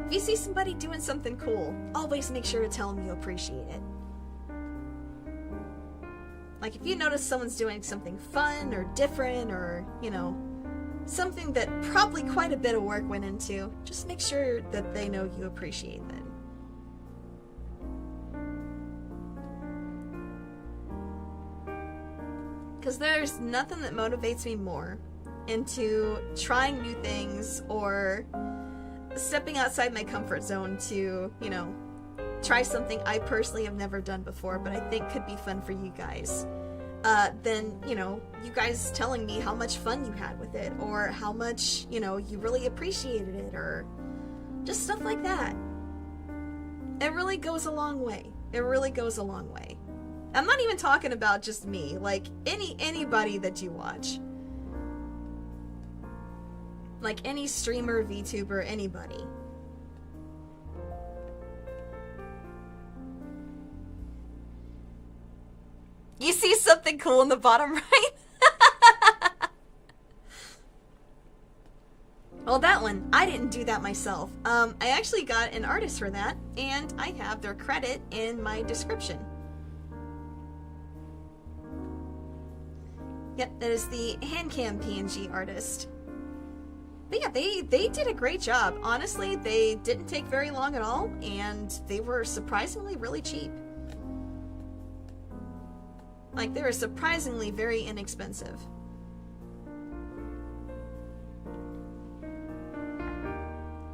if you see somebody doing something cool, always make sure to tell them you appreciate it. Like, if you notice someone's doing something fun or different or, you know, something that probably quite a bit of work went into, just make sure that they know you appreciate it. Because there's nothing that motivates me more into trying new things or stepping outside my comfort zone to, you know, try something I personally have never done before, but I think could be fun for you guys. Then, you know, you guys telling me how much fun you had with it, or how much, you know, you really appreciated it, or just stuff like that. It really goes a long way. It really goes a long way. I'm not even talking about just me, like anybody that you watch. Like any streamer, VTuber, anybody. You see something cool in the bottom right? Well, that one, I didn't do that myself. I actually got an artist for that, and I have their credit in my description. Yep, that is the HANDCAM PNG artist. But yeah, they did a great job. Honestly, they didn't take very long at all, and they were surprisingly really cheap. Like, they were surprisingly very inexpensive.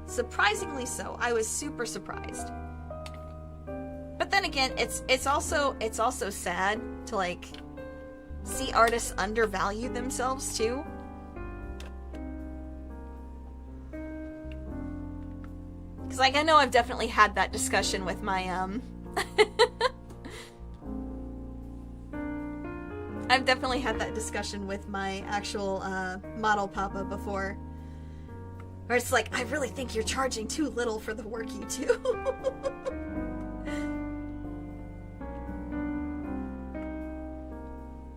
Surprisingly so. I was super surprised. But then again, it's also sad to, like, see artists undervalue themselves too. Because, like, I know I've definitely had that discussion with my I've definitely had that discussion with my actual model papa before. Where it's like, I really think you're charging too little for the work you do.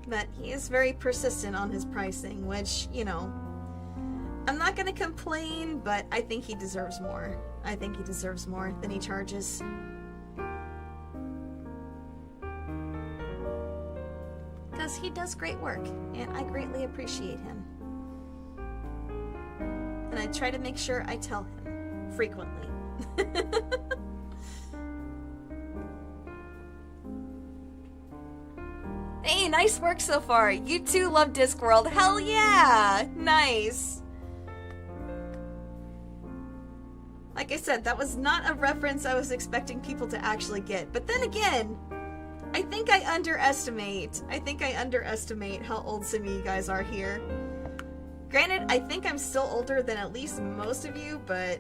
But he is very persistent on his pricing, which, you know, I'm not gonna complain, but I think he deserves more. I think he deserves more than he charges. Because he does great work, and I greatly appreciate him. And I try to make sure I tell him frequently. Hey, nice work so far. You too love Discworld. Hell yeah! Nice. Like I said, that was not a reference I was expecting people to actually get. But then again, I think I underestimate how old some of you guys are here. Granted, I think I'm still older than at least most of you, but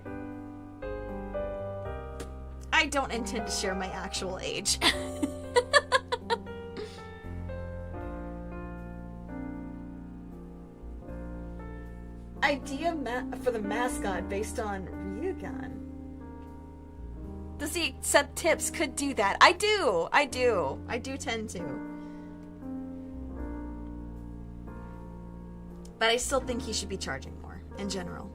I don't intend to share my actual age. Idea for the mascot based on Ryugan. Does he accept tips? Could do that. I do tend to. But I still think he should be charging more, in general.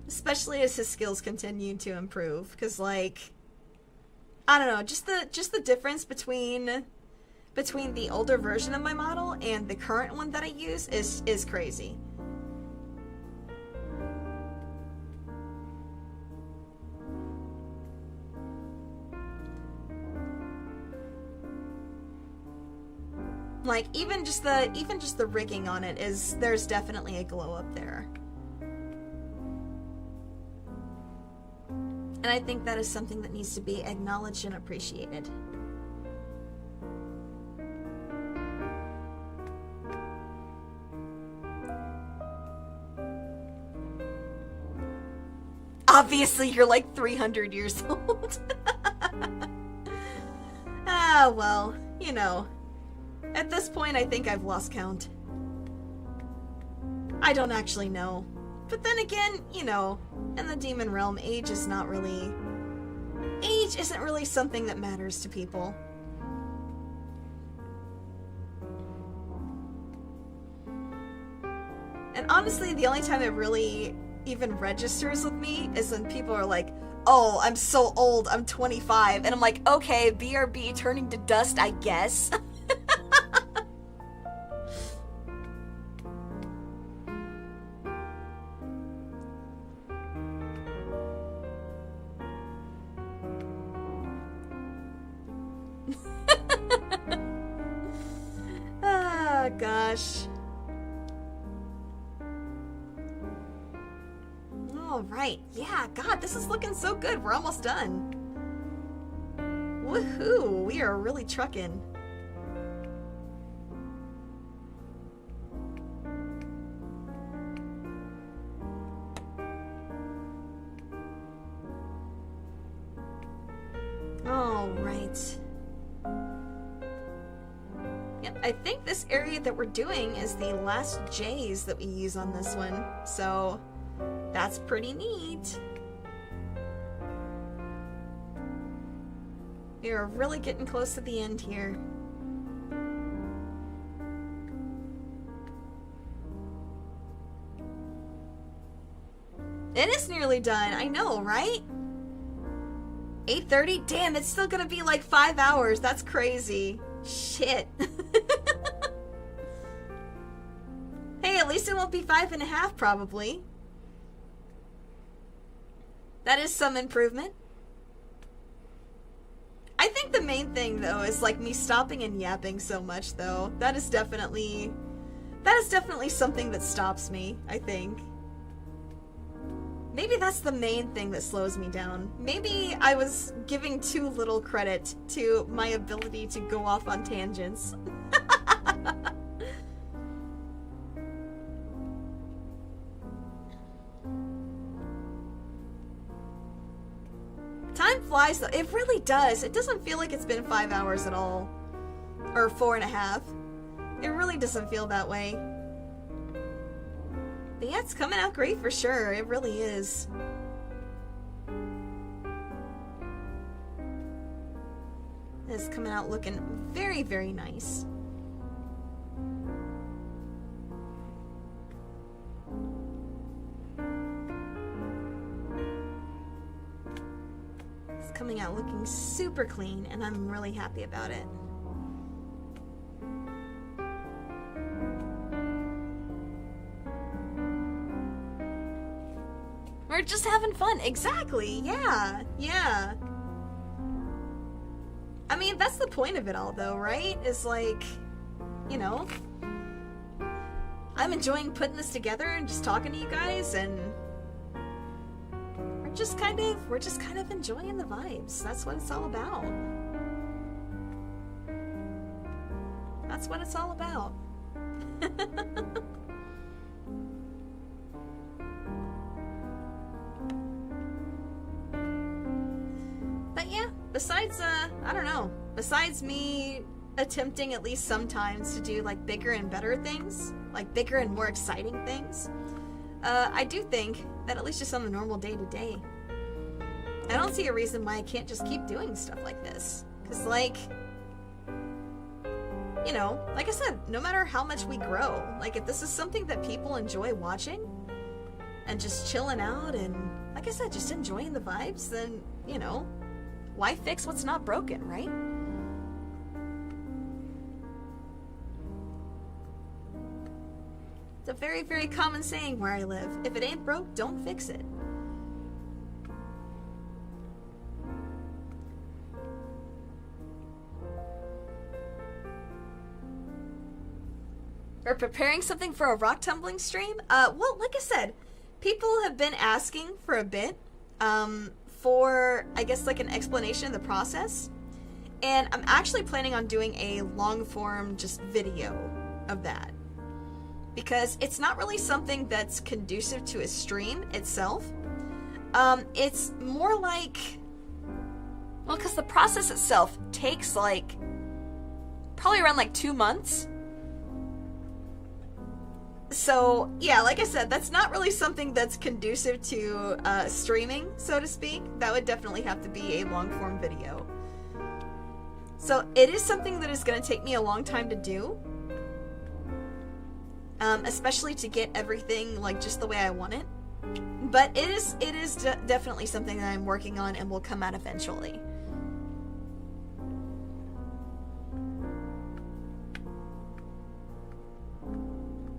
Especially as his skills continue to improve. Because, like, I don't know, just the difference between the older version of my model and the current one that I use is crazy. Like, even just the rigging on it there's definitely a glow up there. And I think that is something that needs to be acknowledged and appreciated. Obviously, you're like 300 years old. Ah, well, you know. At this point, I think I've lost count. I don't actually know. But then again, you know, in the demon realm, age isn't really something that matters to people. And honestly, the only time it really even registers with me is when people are like, oh, I'm so old, I'm 25. And I'm like, okay, BRB turning to dust, I guess. Ah, gosh. All right. Yeah, God, this is looking so good. We're almost done. Woohoo! We are really trucking. All right. Yep, I think this area that we're doing is the last J's that we use on this one. So that's pretty neat. We are really getting close to the end here. It is nearly done. I know, right? 8:30? Damn, it's still gonna be like 5 hours. That's crazy. Shit. Hey, at least it won't be 5.5 probably. That is some improvement. I think the main thing though is like me stopping and yapping so much though. That is definitely something that stops me, I think. Maybe that's the main thing that slows me down. Maybe I was giving too little credit to my ability to go off on tangents. Time flies though. It really does. It doesn't feel like it's been 5 hours at all. Or 4.5. It really doesn't feel that way. But yeah, it's coming out great for sure. It really is. It's coming out looking very, very nice. It's coming out looking super clean, and I'm really happy about it. We're just having fun. Exactly. Yeah. Yeah. I mean, that's the point of it all, though, right? Is like, you know, I'm enjoying putting this together and just talking to you guys, and we're just kind of enjoying the vibes. That's what it's all about. That's what it's all about. But yeah, besides, I don't know, besides me attempting at least sometimes to do like bigger and better things, like bigger and more exciting things, I do think that at least just on a normal day-to-day, I don't see a reason why I can't just keep doing stuff like this. Because like, you know, like I said, no matter how much we grow, like if this is something that people enjoy watching and just chilling out and, like I said, just enjoying the vibes, then, you know, why fix what's not broken, right? It's a very, very common saying where I live. If it ain't broke, don't fix it. We're preparing something for a rock tumbling stream? Well, like I said, people have been asking for a bit, for, I guess, like an explanation of the process. And I'm actually planning on doing a long-form just video of that. Because it's not really something that's conducive to a stream itself. It's more like, well, because the process itself takes like, probably around like 2 months. So, yeah, like I said, that's not really something that's conducive to streaming, so to speak. That would definitely have to be a long-form video. So, it is something that is going to take me a long time to do. Especially to get everything, like, just the way I want it. But it is definitely something that I'm working on and will come out eventually.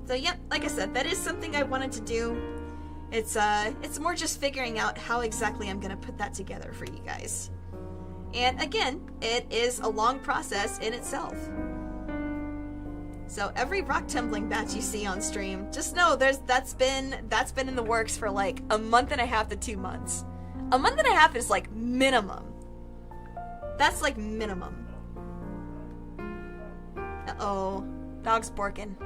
So yep, like I said, that is something I wanted to do. It's more just figuring out how exactly I'm gonna put that together for you guys. And again, it is a long process in itself. So every rock tumbling batch you see on stream, just know that's been in the works for like a month and a half to 2 months. A month and a half is like minimum. That's like minimum. Uh-oh, dog's barking.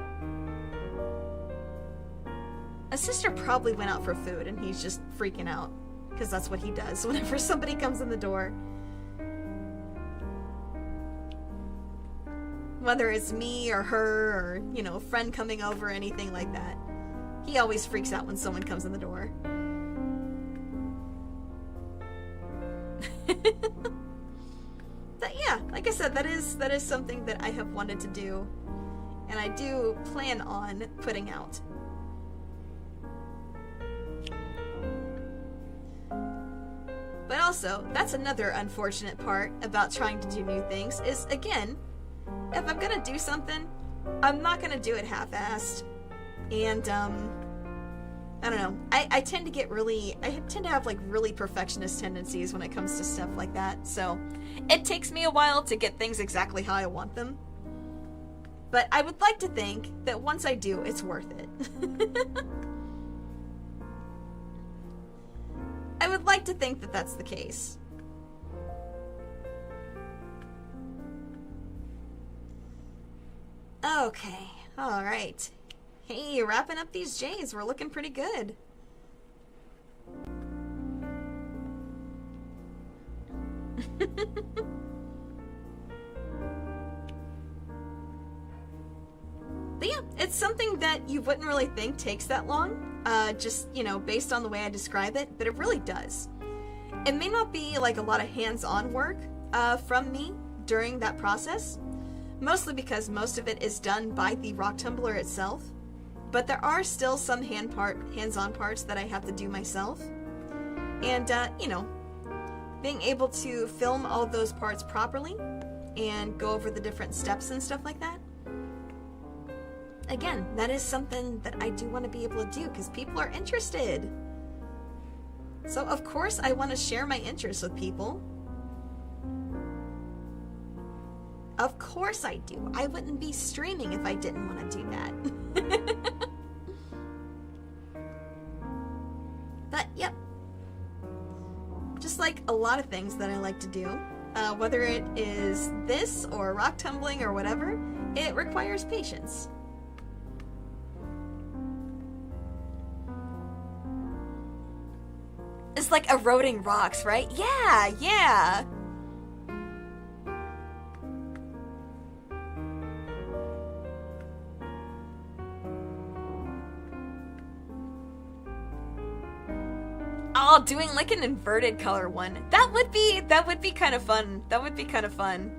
A sister probably went out for food and he's just freaking out. Because that's what he does whenever somebody comes in the door. Whether it's me or her or, you know, a friend coming over or anything like that. He always freaks out when someone comes in the door. But yeah, like I said, that is something that I have wanted to do. And I do plan on putting out. But also, that's another unfortunate part about trying to do new things is, again, if I'm gonna do something, I'm not gonna do it half-assed. And, I don't know. I tend to have, like, really perfectionist tendencies when it comes to stuff like that. So, it takes me a while to get things exactly how I want them. But I would like to think that once I do, it's worth it. I would like to think that that's the case. Okay, alright. Hey, wrapping up these J's. We're looking pretty good. But yeah, it's something that you wouldn't really think takes that long. Just, you know, based on the way I describe it, but it really does. It may not be like a lot of hands-on work from me during that process, mostly because most of it is done by the rock tumbler itself, but there are still some hands-on parts that I have to do myself. And, you know, being able to film all those parts properly and go over the different steps and stuff like that, again, that is something that I do want to be able to do because people are interested. So, of course, I want to share my interests with people. Of course I do. I wouldn't be streaming if I didn't want to do that. But, yep. Just like a lot of things that I like to do, whether it is this or rock tumbling or whatever, it requires patience. It's like eroding rocks, right? Yeah, yeah. Oh, doing like an inverted color one. That would be kind of fun. That would be kind of fun.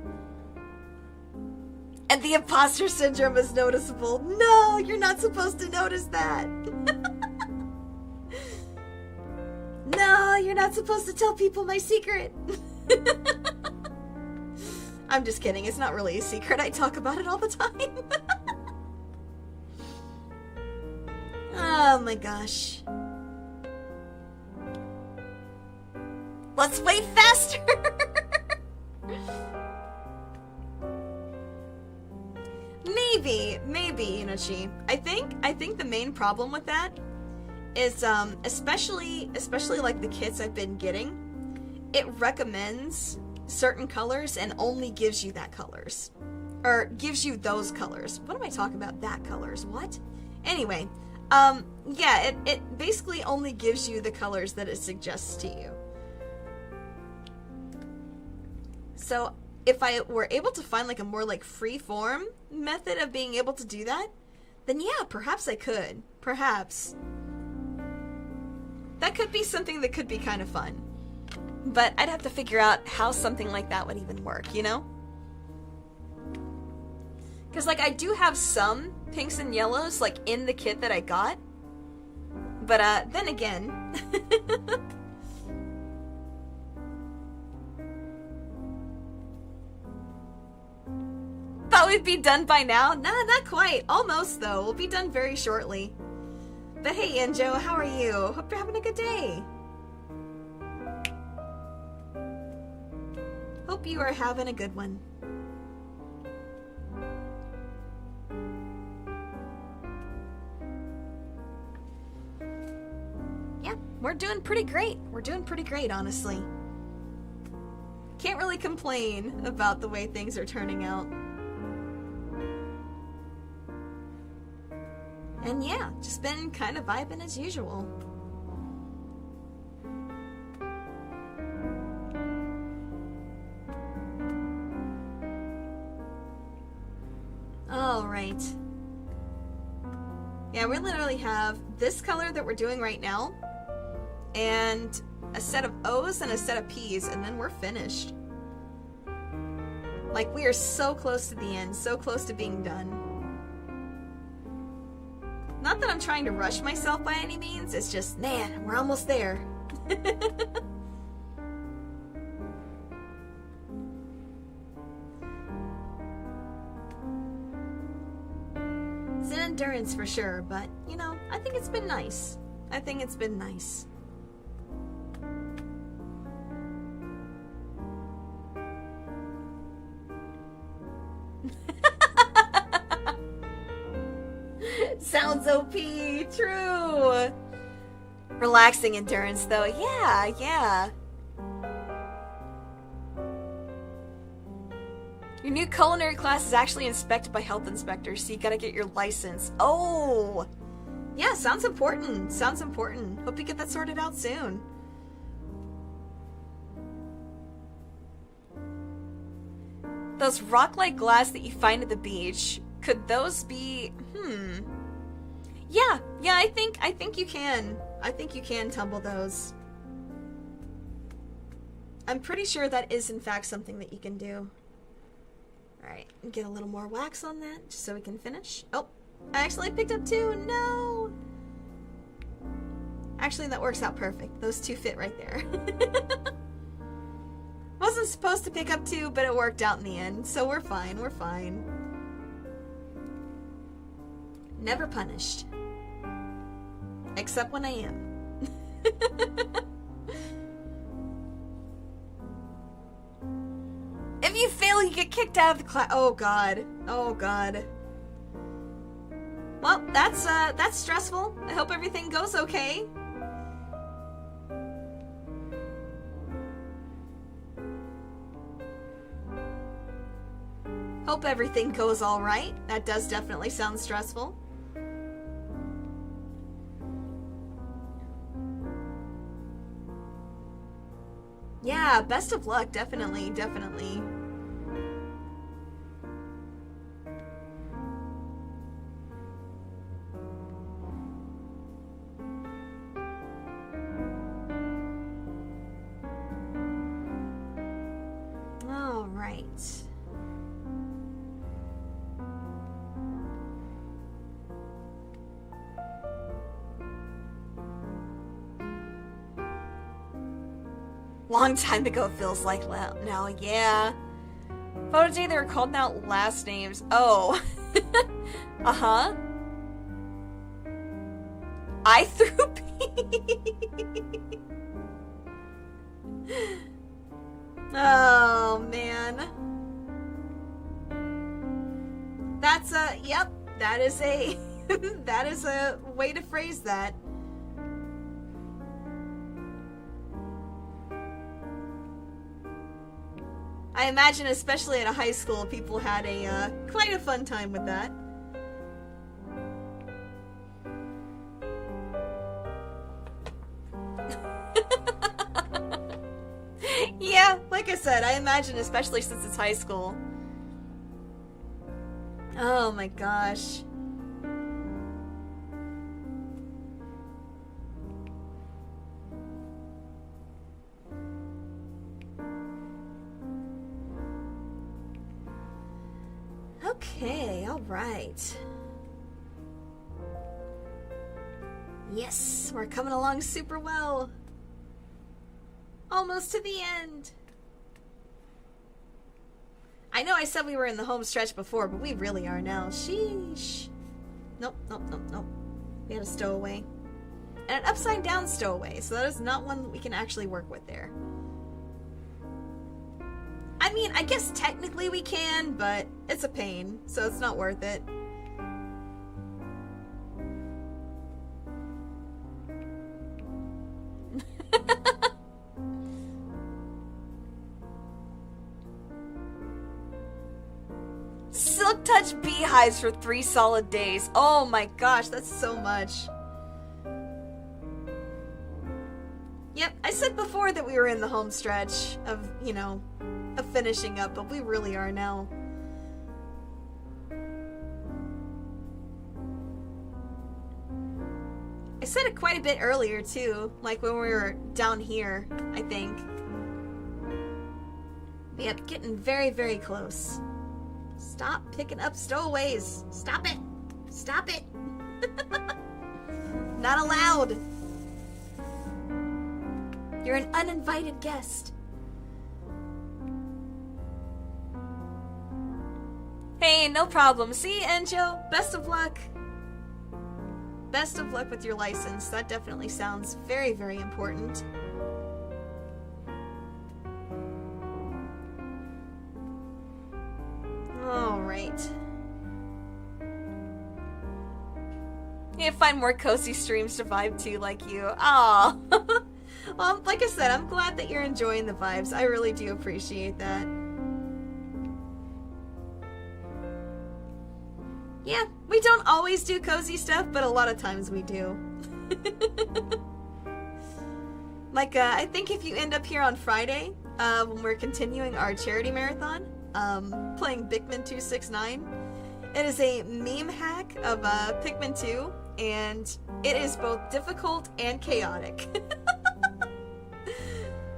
And the imposter syndrome is noticeable. No, you're not supposed to notice that. No, you're not supposed to tell people my secret. I'm just kidding. It's not really a secret. I talk about it all the time. Oh my gosh. Let's wait faster. Maybe, Inochi. I think the main problem with that is especially like the kits I've been getting, it recommends certain colors and only gives you that colors. Or gives you those colors. What am I talking about? That colors. What? Anyway, yeah, it basically only gives you the colors that it suggests to you. So if I were able to find like a more like free form method of being able to do that, then yeah, perhaps I could. Perhaps. That could be something that could be kind of fun. But I'd have to figure out how something like that would even work, you know? Because like I do have some pinks and yellows like in the kit that I got. But then again... Thought we'd be done by now? Nah, not quite. Almost, though. We'll be done very shortly. But hey, Anjo, how are you? Hope you're having a good day. Hope you are having a good one. Yeah, we're doing pretty great. We're doing pretty great, honestly. Can't really complain about the way things are turning out. And yeah, just been kind of vibing as usual. Alright. Yeah, we literally have this color that we're doing right now, and a set of O's and a set of P's, and then we're finished. Like, we are so close to the end, so close to being done. Not that I'm trying to rush myself by any means, it's just, man, we're almost there. It's an endurance for sure, but, you know, I think it's been nice. I think it's been nice. Sounds OP, true. Relaxing endurance though, yeah. Your new culinary class is actually inspected by health inspectors, so you gotta get your license. Oh! Yeah, sounds important. Sounds important. Hope you get that sorted out soon. Those rock-like glass that you find at the beach, could those be... Yeah, I think you can. I think you can tumble those. I'm pretty sure that is in fact something that you can do. Alright, get a little more wax on that, just so we can finish. Oh, I actually picked up two, no! Actually, that works out perfect. Those two fit right there. Wasn't supposed to pick up two, but it worked out in the end, so we're fine, we're fine. Never punished. Except when I am. If you fail, you get kicked out of the class. Oh god. Oh god. Well, that's stressful. I hope everything goes okay. Hope everything goes alright. That does definitely sound stressful. Yeah, best of luck, definitely, definitely. All right. Long time ago feels like now, yeah. Photo day, they were called out last names. Oh. Uh-huh. I threw pee. Oh, man. That's a, yep, that is a, that is a way to phrase that. I imagine, especially at a high school, people had a quite a fun time with that. Yeah, like I said, I imagine, especially since it's high school. Oh my gosh. Okay, all right. Yes, we're coming along super well. Almost to the end. I know I said we were in the home stretch before, but we really are now. Sheesh. Nope, nope, nope, nope. We had a stowaway. And an upside down stowaway, so that is not one that we can actually work with there. I mean, I guess technically we can, but it's a pain, so it's not worth it. Silk touch beehives for 3 solid days. Oh my gosh, that's so much. Yep, I said before that we were in the home stretch of, you know, of finishing up, but we really are now. I said it quite a bit earlier too, like when we were down here, I think. Yep, getting very, very close. Stop picking up stowaways. Stop it. Stop it. Not allowed. You're an uninvited guest. Hey, no problem. See, Enjo, best of luck. Best of luck with your license. That definitely sounds very, very important. Alright. You gotta find more cozy streams to vibe to like you. Aw. Well, like I said, I'm glad that you're enjoying the vibes. I really do appreciate that. Yeah, we don't always do cozy stuff, but a lot of times we do. Like, I think if you end up here on Friday, when we're continuing our charity marathon, playing Pikmin 269, it is a meme hack of Pikmin 2, and it is both difficult and chaotic.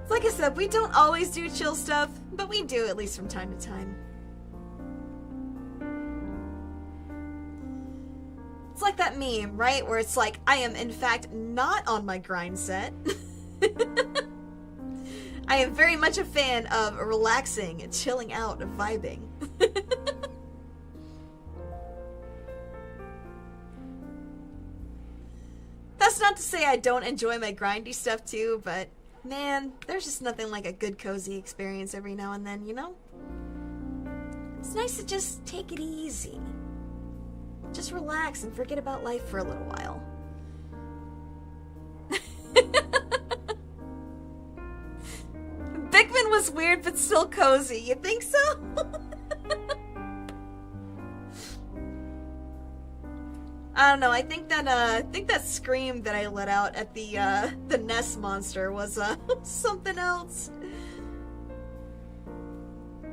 Like I said, we don't always do chill stuff, but we do at least from time to time. It's like that meme, right? Where it's like, I am in fact not on my grind set. I am very much a fan of relaxing and chilling out and vibing. That's not to say I don't enjoy my grindy stuff too, but man, there's just nothing like a good cozy experience every now and then, you know? It's nice to just take it easy. Just relax and forget about life for a little while. Pikmin was weird but still cozy. You think so? I don't know. I think that scream that I let out at the nest monster was something else.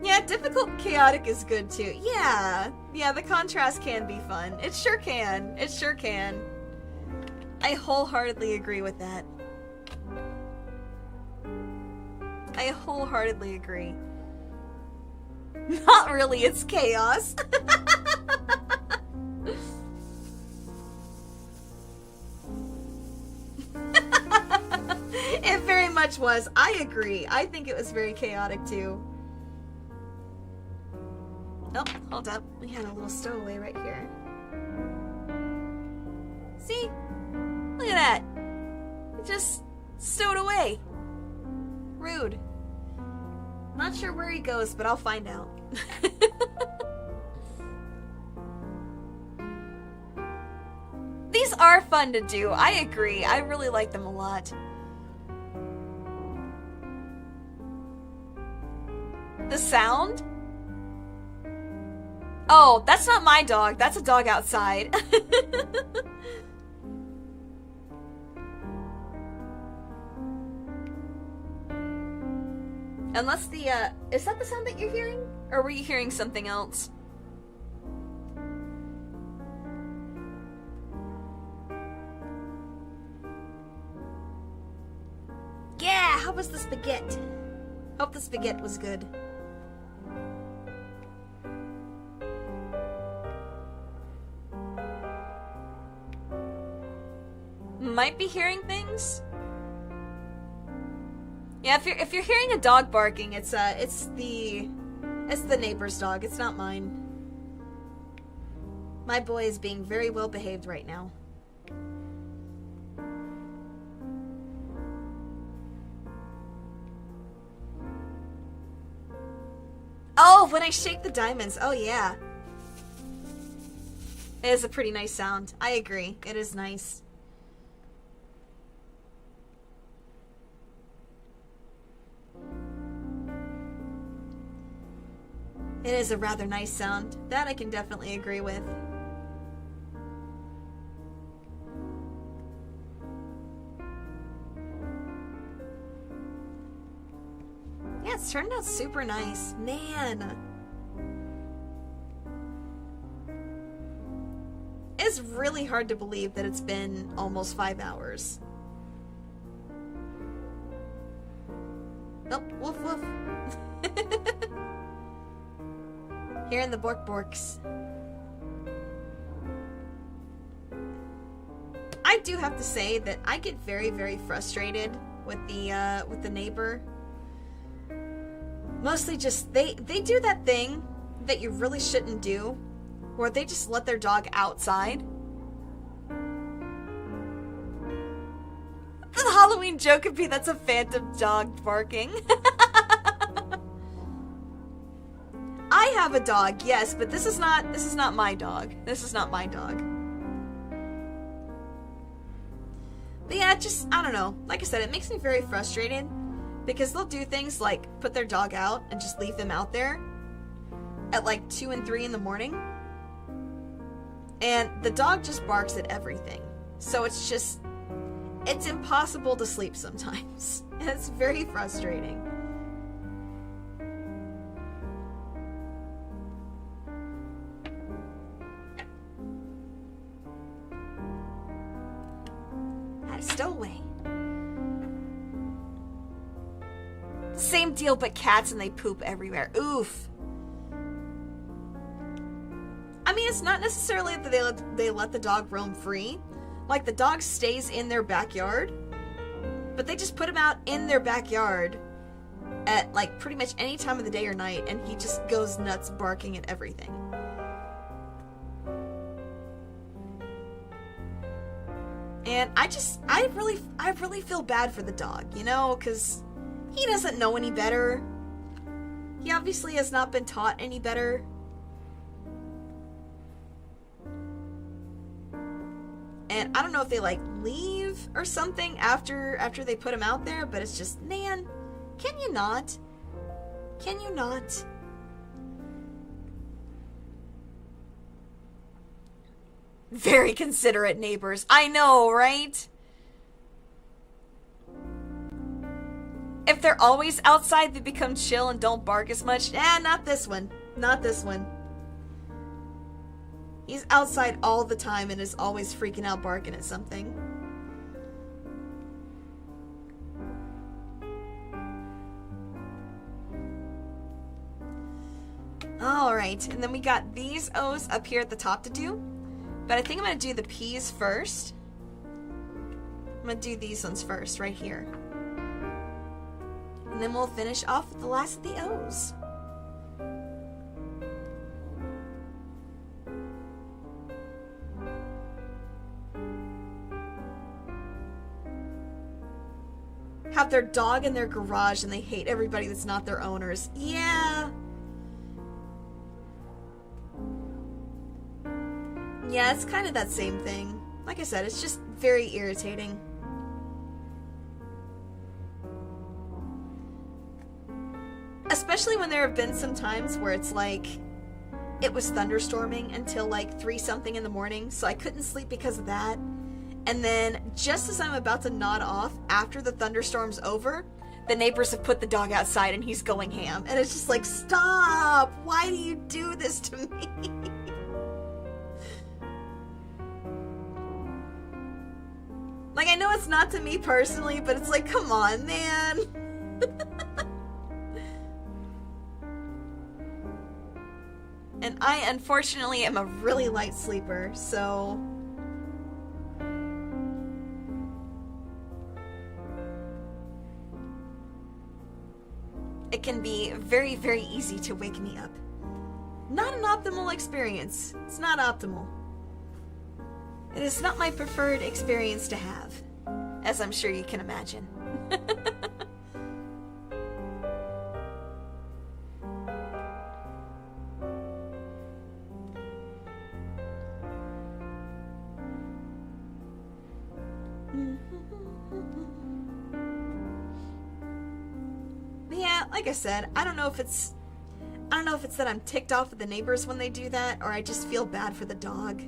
Yeah, difficult and chaotic is good too. Yeah, the contrast can be fun. It sure can. It sure can. I wholeheartedly agree with that. I wholeheartedly agree. Not really, it's chaos. It very much was. I agree. I think it was very chaotic too. Oh, hold up. We had a little stowaway right here. See? Look at that. It just stowed away. Rude. Not sure where he goes, but I'll find out. These are fun to do. I agree. I really like them a lot. The sound? Oh, that's not my dog. That's a dog outside. Unless the, is that the sound that you're hearing? Or were you hearing something else? Yeah, how was the spaghetti? Hope the spaghetti was good. Might be hearing things. Yeah, if you're hearing a dog barking, it's the neighbor's dog. It's not mine. My boy is being very well behaved right now. Oh, when I shake the diamonds. Oh yeah. It is a pretty nice sound. I agree. It is nice. It is a rather nice sound. That I can definitely agree with. Yeah, it's turned out super nice. Man. It's really hard to believe that it's been almost 5 hours. Oh, woof woof. Hearing the borks. I do have to say that I get very, very frustrated with the neighbor. Mostly just they do that thing that you really shouldn't do, where they just let their dog outside. The Halloween joke could be that's a phantom dog barking. I have a dog, yes, but this is not my dog. This is not my dog. But yeah, I don't know. Like I said, it makes me very frustrated because they'll do things like put their dog out and just leave them out there at like 2 and 3 in the morning. And the dog just barks at everything. So it's impossible to sleep sometimes. And it's very frustrating. Stowaway. Same deal, but cats and they poop everywhere. Oof. I mean, it's not necessarily that they let the dog roam free. Like, the dog stays in their backyard, but they just put him out in their backyard at, like, pretty much any time of the day or night, and he just goes nuts barking at everything. And I really feel bad for the dog, you know, because he doesn't know any better. He obviously has not been taught any better. And I don't know if they, like, leave or something after they put him out there, but it's just, man, can you not? Can you not? Very considerate neighbors. I know, right? If they're always outside, they become chill and don't bark as much. Not this one. Not this one. He's outside all the time and is always freaking out barking at something. Alright, and then we got these O's up here at the top to do. But I think I'm going to do the P's first. I'm going to do these ones first, right here. then we'll finish off with the last of the O's. Have their dog in their garage and they hate everybody that's not their owners. Yeah. Yeah, it's kind of that same thing. Like I said, it's just very irritating. Especially when there have been some times where it's like, it was thunderstorming until like 3-something in the morning, so I couldn't sleep because of that. And then, just as I'm about to nod off, after the thunderstorm's over, the neighbors have put the dog outside and he's going ham. And it's just like, stop! Why do you do this to me? Like, I know it's not to me personally, but it's like, come on, man. And I, unfortunately, am a really light sleeper, so... it can be very, very easy to wake me up. Not an optimal experience. It's not optimal. It is not my preferred experience to have, as I'm sure you can imagine. Yeah, like I said, I don't know if it's that I'm ticked off at the neighbors when they do that, or I just feel bad for the dog.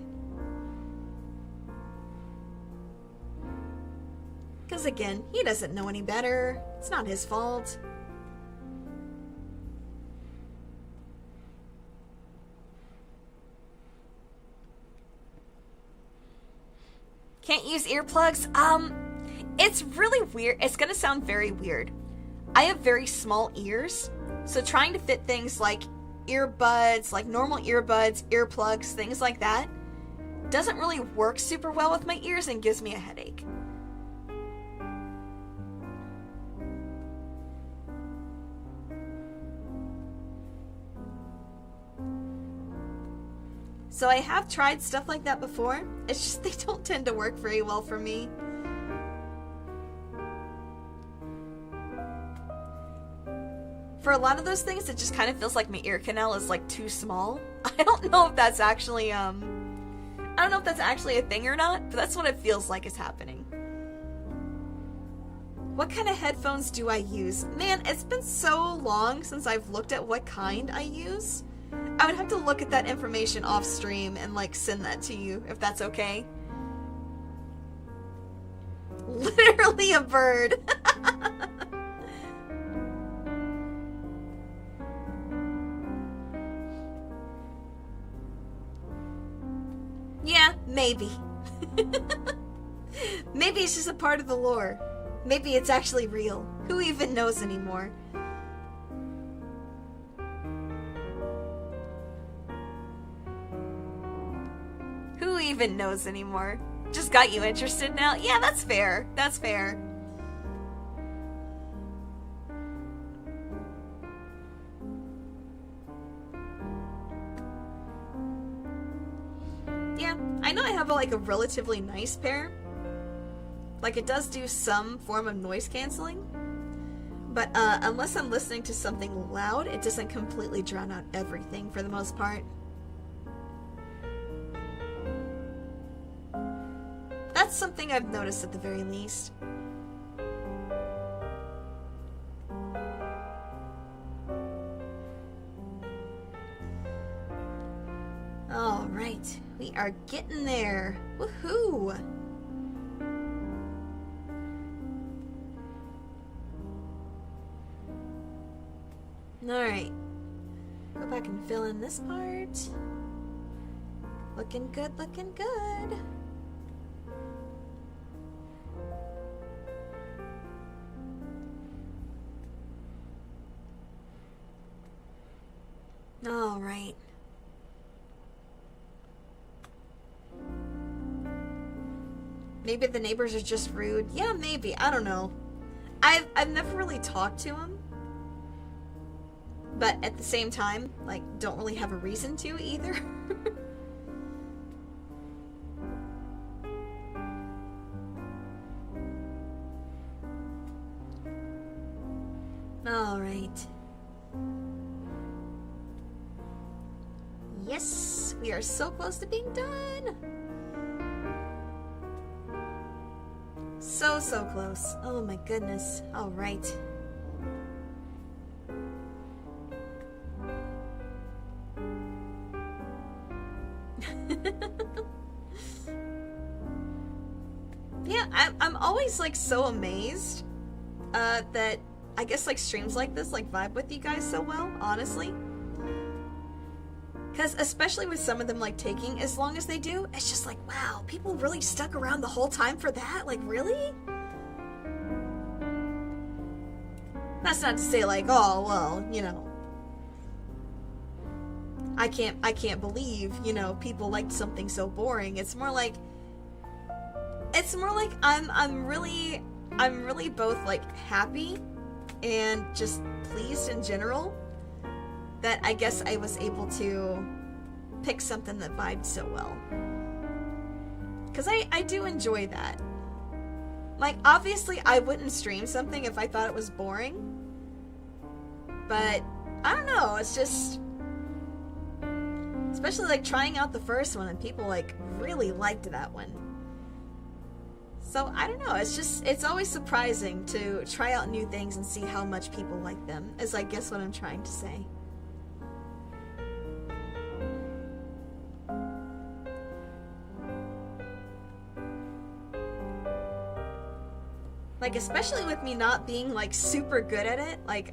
Because again, he doesn't know any better. It's not his fault. Can't use earplugs? It's really weird. It's gonna sound very weird. I have very small ears, so trying to fit things like earbuds, like normal earbuds, earplugs, things like that, doesn't really work super well with my ears and gives me a headache. So I have tried stuff like that before. It's just they don't tend to work very well for me. For a lot of those things, it just kind of feels like my ear canal is like too small. I don't know if that's actually I don't know if that's actually a thing or not, but that's what it feels like is happening. What kind of headphones do I use? Man, it's been so long since I've looked at what kind I use. I would have to look at that information off stream and like send that to you, if that's okay. Literally a bird. Yeah, maybe. Maybe it's just a part of the lore. Maybe it's actually real. Who even knows anymore? Who even knows anymore? Just got you interested now? Yeah, that's fair. That's fair. Yeah, I know I have like a relatively nice pair. Like it does do some form of noise canceling. But unless I'm listening to something loud, it doesn't completely drown out everything for the most part. That's something I've noticed at the very least. Alright, we are getting there. Woohoo! Alright, go back and fill in this part. Looking good, looking good. Alright. Maybe the neighbors are just rude. Yeah, maybe. I don't know. I've never really talked to him, but at the same time, like, don't really have a reason to either. All right. Yes, we are so close to being done. So close. Oh my goodness. All right. Yeah, I'm always like so amazed that I guess like streams like this like vibe with you guys so well, honestly. Because especially with some of them like taking as long as they do, it's just like, wow, people really stuck around the whole time for that? Like, really? That's not to say like, oh, well, you know, I can't believe, you know, people liked something so boring. It's more like I'm really both like happy and just pleased in general that I guess I was able to pick something that vibed so well. Because I do enjoy that. Like, obviously I wouldn't stream something if I thought it was boring. But, I don't know, it's just... Especially like trying out the first one and people like really liked that one. So, I don't know, it's always surprising to try out new things and see how much people like them, is I guess what I'm trying to say. Like, especially with me not being, like, super good at it. Like,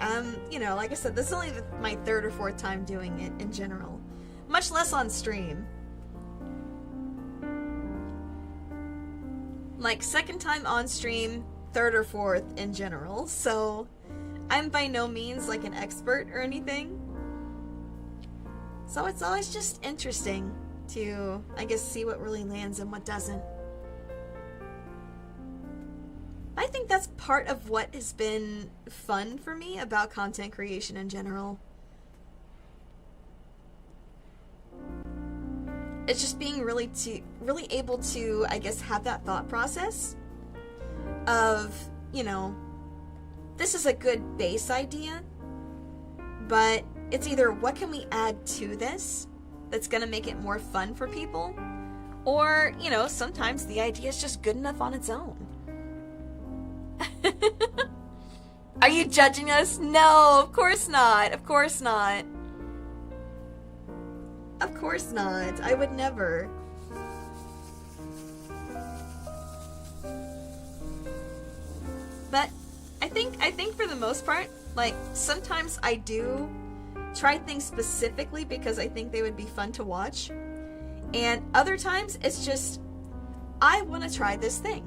you know, like I said, this is only my third or fourth time doing it in general. Much less on stream. Like, second time on stream, third or fourth in general. So, I'm by no means, like, an expert or anything. So, it's always just interesting to, I guess, see what really lands and what doesn't. I think that's part of what has been fun for me about content creation in general. It's just being really able to, I guess, have that thought process of, you know, this is a good base idea, but it's either what can we add to this that's going to make it more fun for people, or, you know, sometimes the idea is just good enough on its own. Are you judging us? No, of course not. Of course not. Of course not. I would never. But I think for the most part, like, sometimes I do try things specifically because I think they would be fun to watch. And other times it's just, I want to try this thing.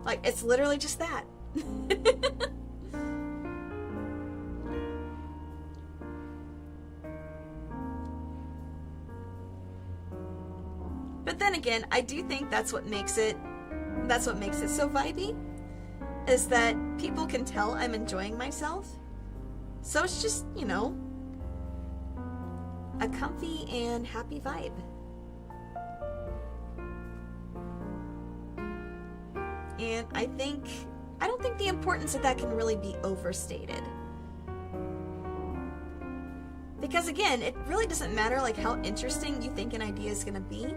Like, it's literally just that. But then again, I do think that's what makes it so vibey, is that people can tell I'm enjoying myself. So it's just, you know, a comfy and happy vibe. And I don't think the importance of that can really be overstated. Because again, it really doesn't matter like how interesting you think an idea is going to be.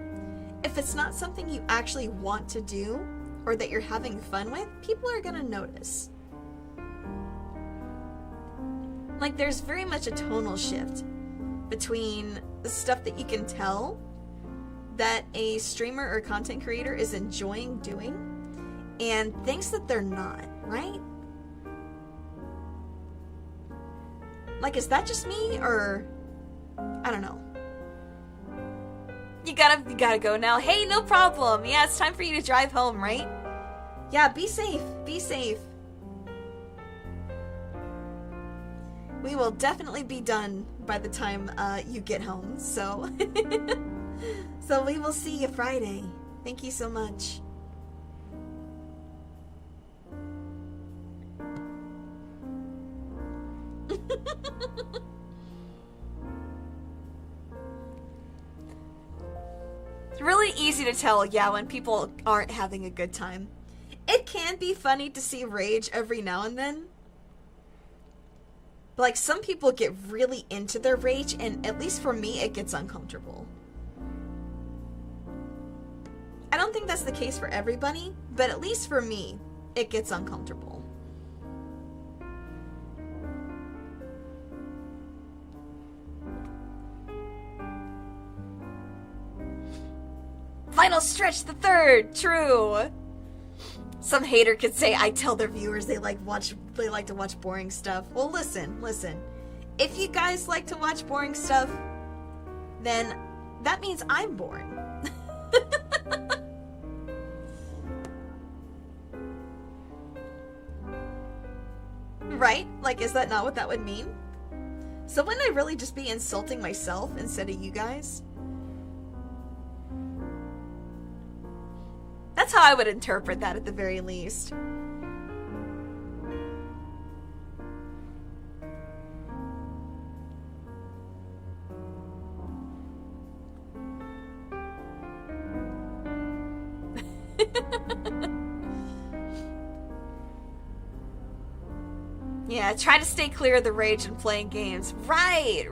If it's not something you actually want to do or that you're having fun with, people are going to notice. Like, there's very much a tonal shift between the stuff that you can tell that a streamer or content creator is enjoying doing and things that they're not, right? Like, is that just me, or I don't know. You gotta go now. Hey, no problem. Yeah, it's time for you to drive home, right? Yeah, be safe. Be safe. We will definitely be done by the time you get home, so so we will see you Friday. Thank you so much. It's really easy to tell, yeah, when people aren't having a good time. It can be funny to see rage every now and then. But, like, some people get really into their rage, and at least for me, it gets uncomfortable. I don't think that's the case for everybody, but at least for me, it gets uncomfortable. Final stretch the third, true. Some hater could say I tell their viewers they like to watch boring stuff. Well, listen. If you guys like to watch boring stuff, then that means I'm boring. Right? Like, is that not what that would mean? So wouldn't I really just be insulting myself instead of you guys? That's how I would interpret that at the very least. Yeah, try to stay clear of the rage and playing games. Right.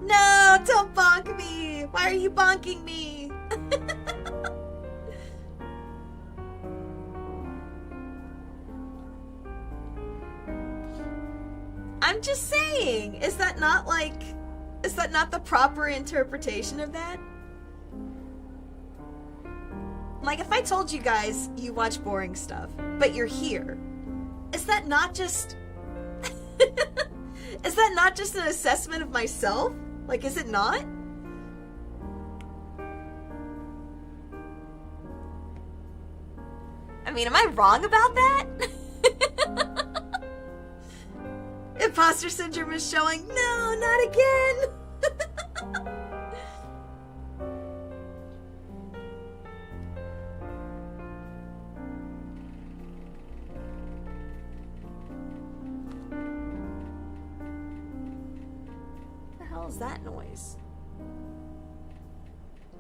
No, don't bonk me! Why are you bonking me? I'm just saying, is that not the proper interpretation of that? Like, if I told you guys you watch boring stuff, but you're here, is that not just... is that not just an assessment of myself? Like, is it not? I mean, am I wrong about that? Imposter syndrome is showing. No, not again! Is that noise?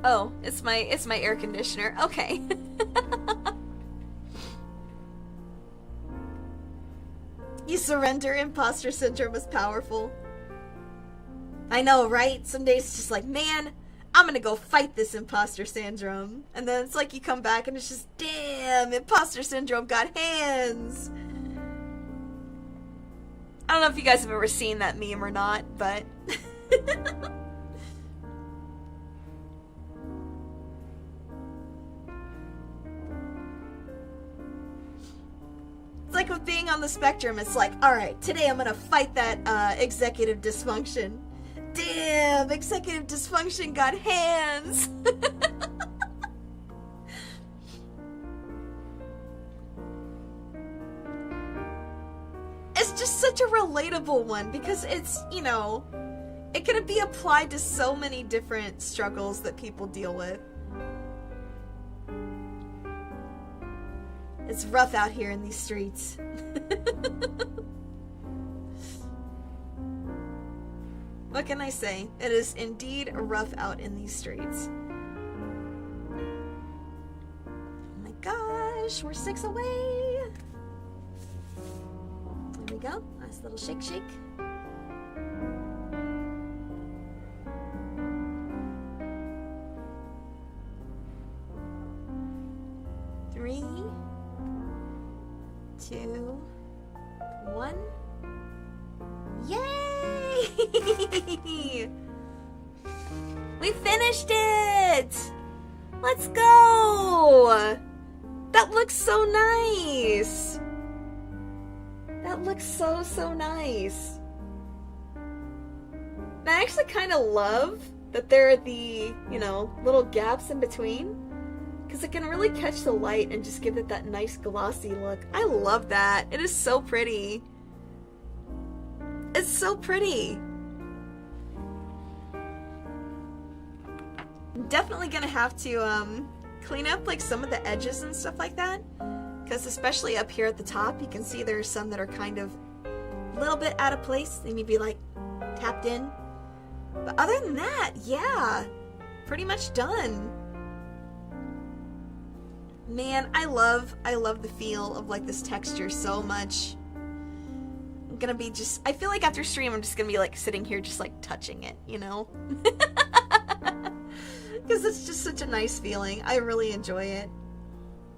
Oh, it's my air conditioner. Okay. You surrender. Imposter syndrome is powerful. I know, right? Some days it's just like, man, I'm gonna go fight this imposter syndrome. And then it's like you come back and it's just, damn, imposter syndrome got hands. I don't know if you guys have ever seen that meme or not, but... It's like with being on the spectrum, it's like, alright, today I'm gonna fight that executive dysfunction. Damn, executive dysfunction got hands! It's just such a relatable one because it's, you know, it could be applied to so many different struggles that people deal with. It's rough out here in these streets. What can I say? It is indeed rough out in these streets. Oh my gosh, we're 6 away. There we go. Nice little shake, shake. Three, 2, 1. Yay! We finished it! Let's go! That looks so nice! That looks so nice. And I actually kind of love that there are the, you know, little gaps in between. Because it can really catch the light and just give it that nice glossy look. I love that. It is so pretty. It's so pretty. I'm definitely gonna have to clean up like some of the edges and stuff like that. Because especially up here at the top, you can see there's some that are kind of a little bit out of place. They may be like tapped in. But other than that, yeah, pretty much done. Man, I love the feel of like this texture so much. I'm gonna be just, I feel like after stream I'm just gonna be like sitting here just like touching it, you know? Because it's just such a nice feeling. I really enjoy it.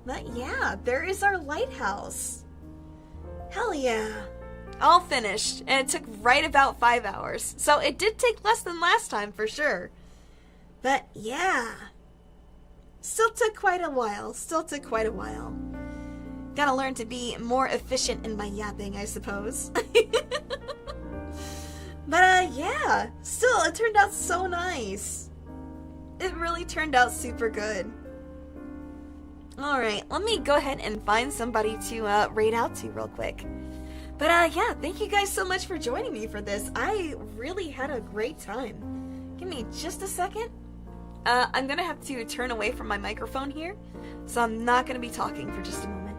But yeah, there is our lighthouse. Hell yeah. All finished, and it took right about 5 hours. So it did take less than last time for sure. But yeah. Still took quite a while. Gotta learn to be more efficient in my yapping, I suppose. But yeah, still, it turned out so nice. It really turned out super good. Alright, let me go ahead and find somebody to raid out to real quick. But yeah, thank you guys so much for joining me for this. I really had a great time. Give me just a second. I'm gonna have to turn away from my microphone here, so I'm not gonna be talking for just a moment.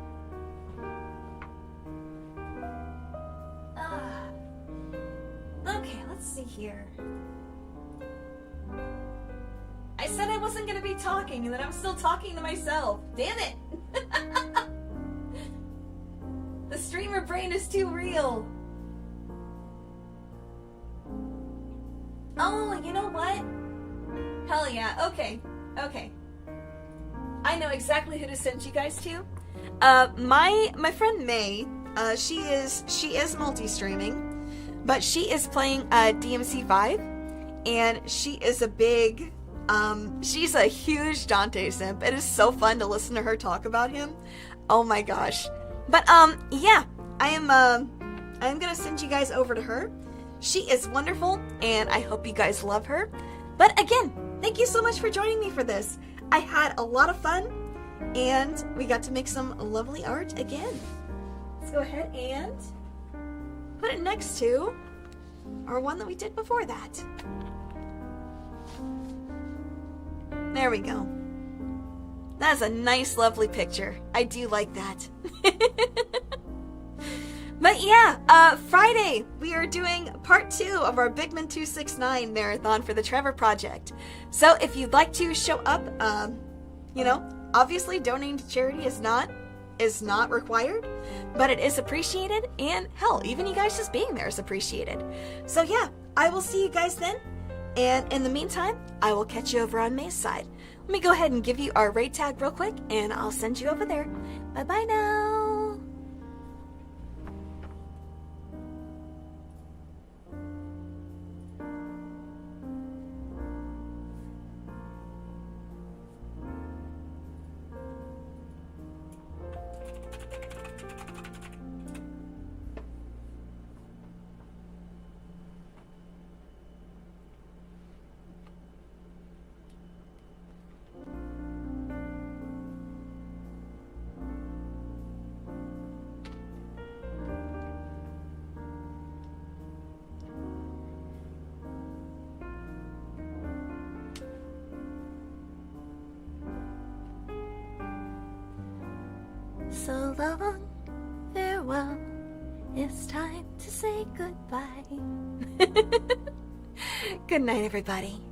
Okay, let's see here. I said I wasn't gonna be talking, and then I'm still talking to myself. Damn it! The streamer brain is too real. Oh, you know what? Hell yeah, okay. I know exactly who to send you guys to. My friend May, she is multi-streaming, but she is playing DMC5, and she is a big, she's a huge Dante simp. It is so fun to listen to her talk about him. Oh my gosh. But yeah, I'm gonna send you guys over to her. She is wonderful, and I hope you guys love her. But again, thank you so much for joining me for this. I had a lot of fun, and we got to make some lovely art again. Let's go ahead and put it next to our one that we did before that. There we go. That is a nice, lovely picture. I do like that. But yeah, Friday, we are doing part 2 of our Bigman 269 marathon for the Trevor Project. So if you'd like to show up, you know, obviously donating to charity is not required, but it is appreciated, and hell, even you guys just being there is appreciated. So yeah, I will see you guys then, and in the meantime, I will catch you over on May's side. Let me go ahead and give you our raid tag real quick, and I'll send you over there. Bye-bye now! So long, farewell, it's time to say goodbye. Good night, everybody.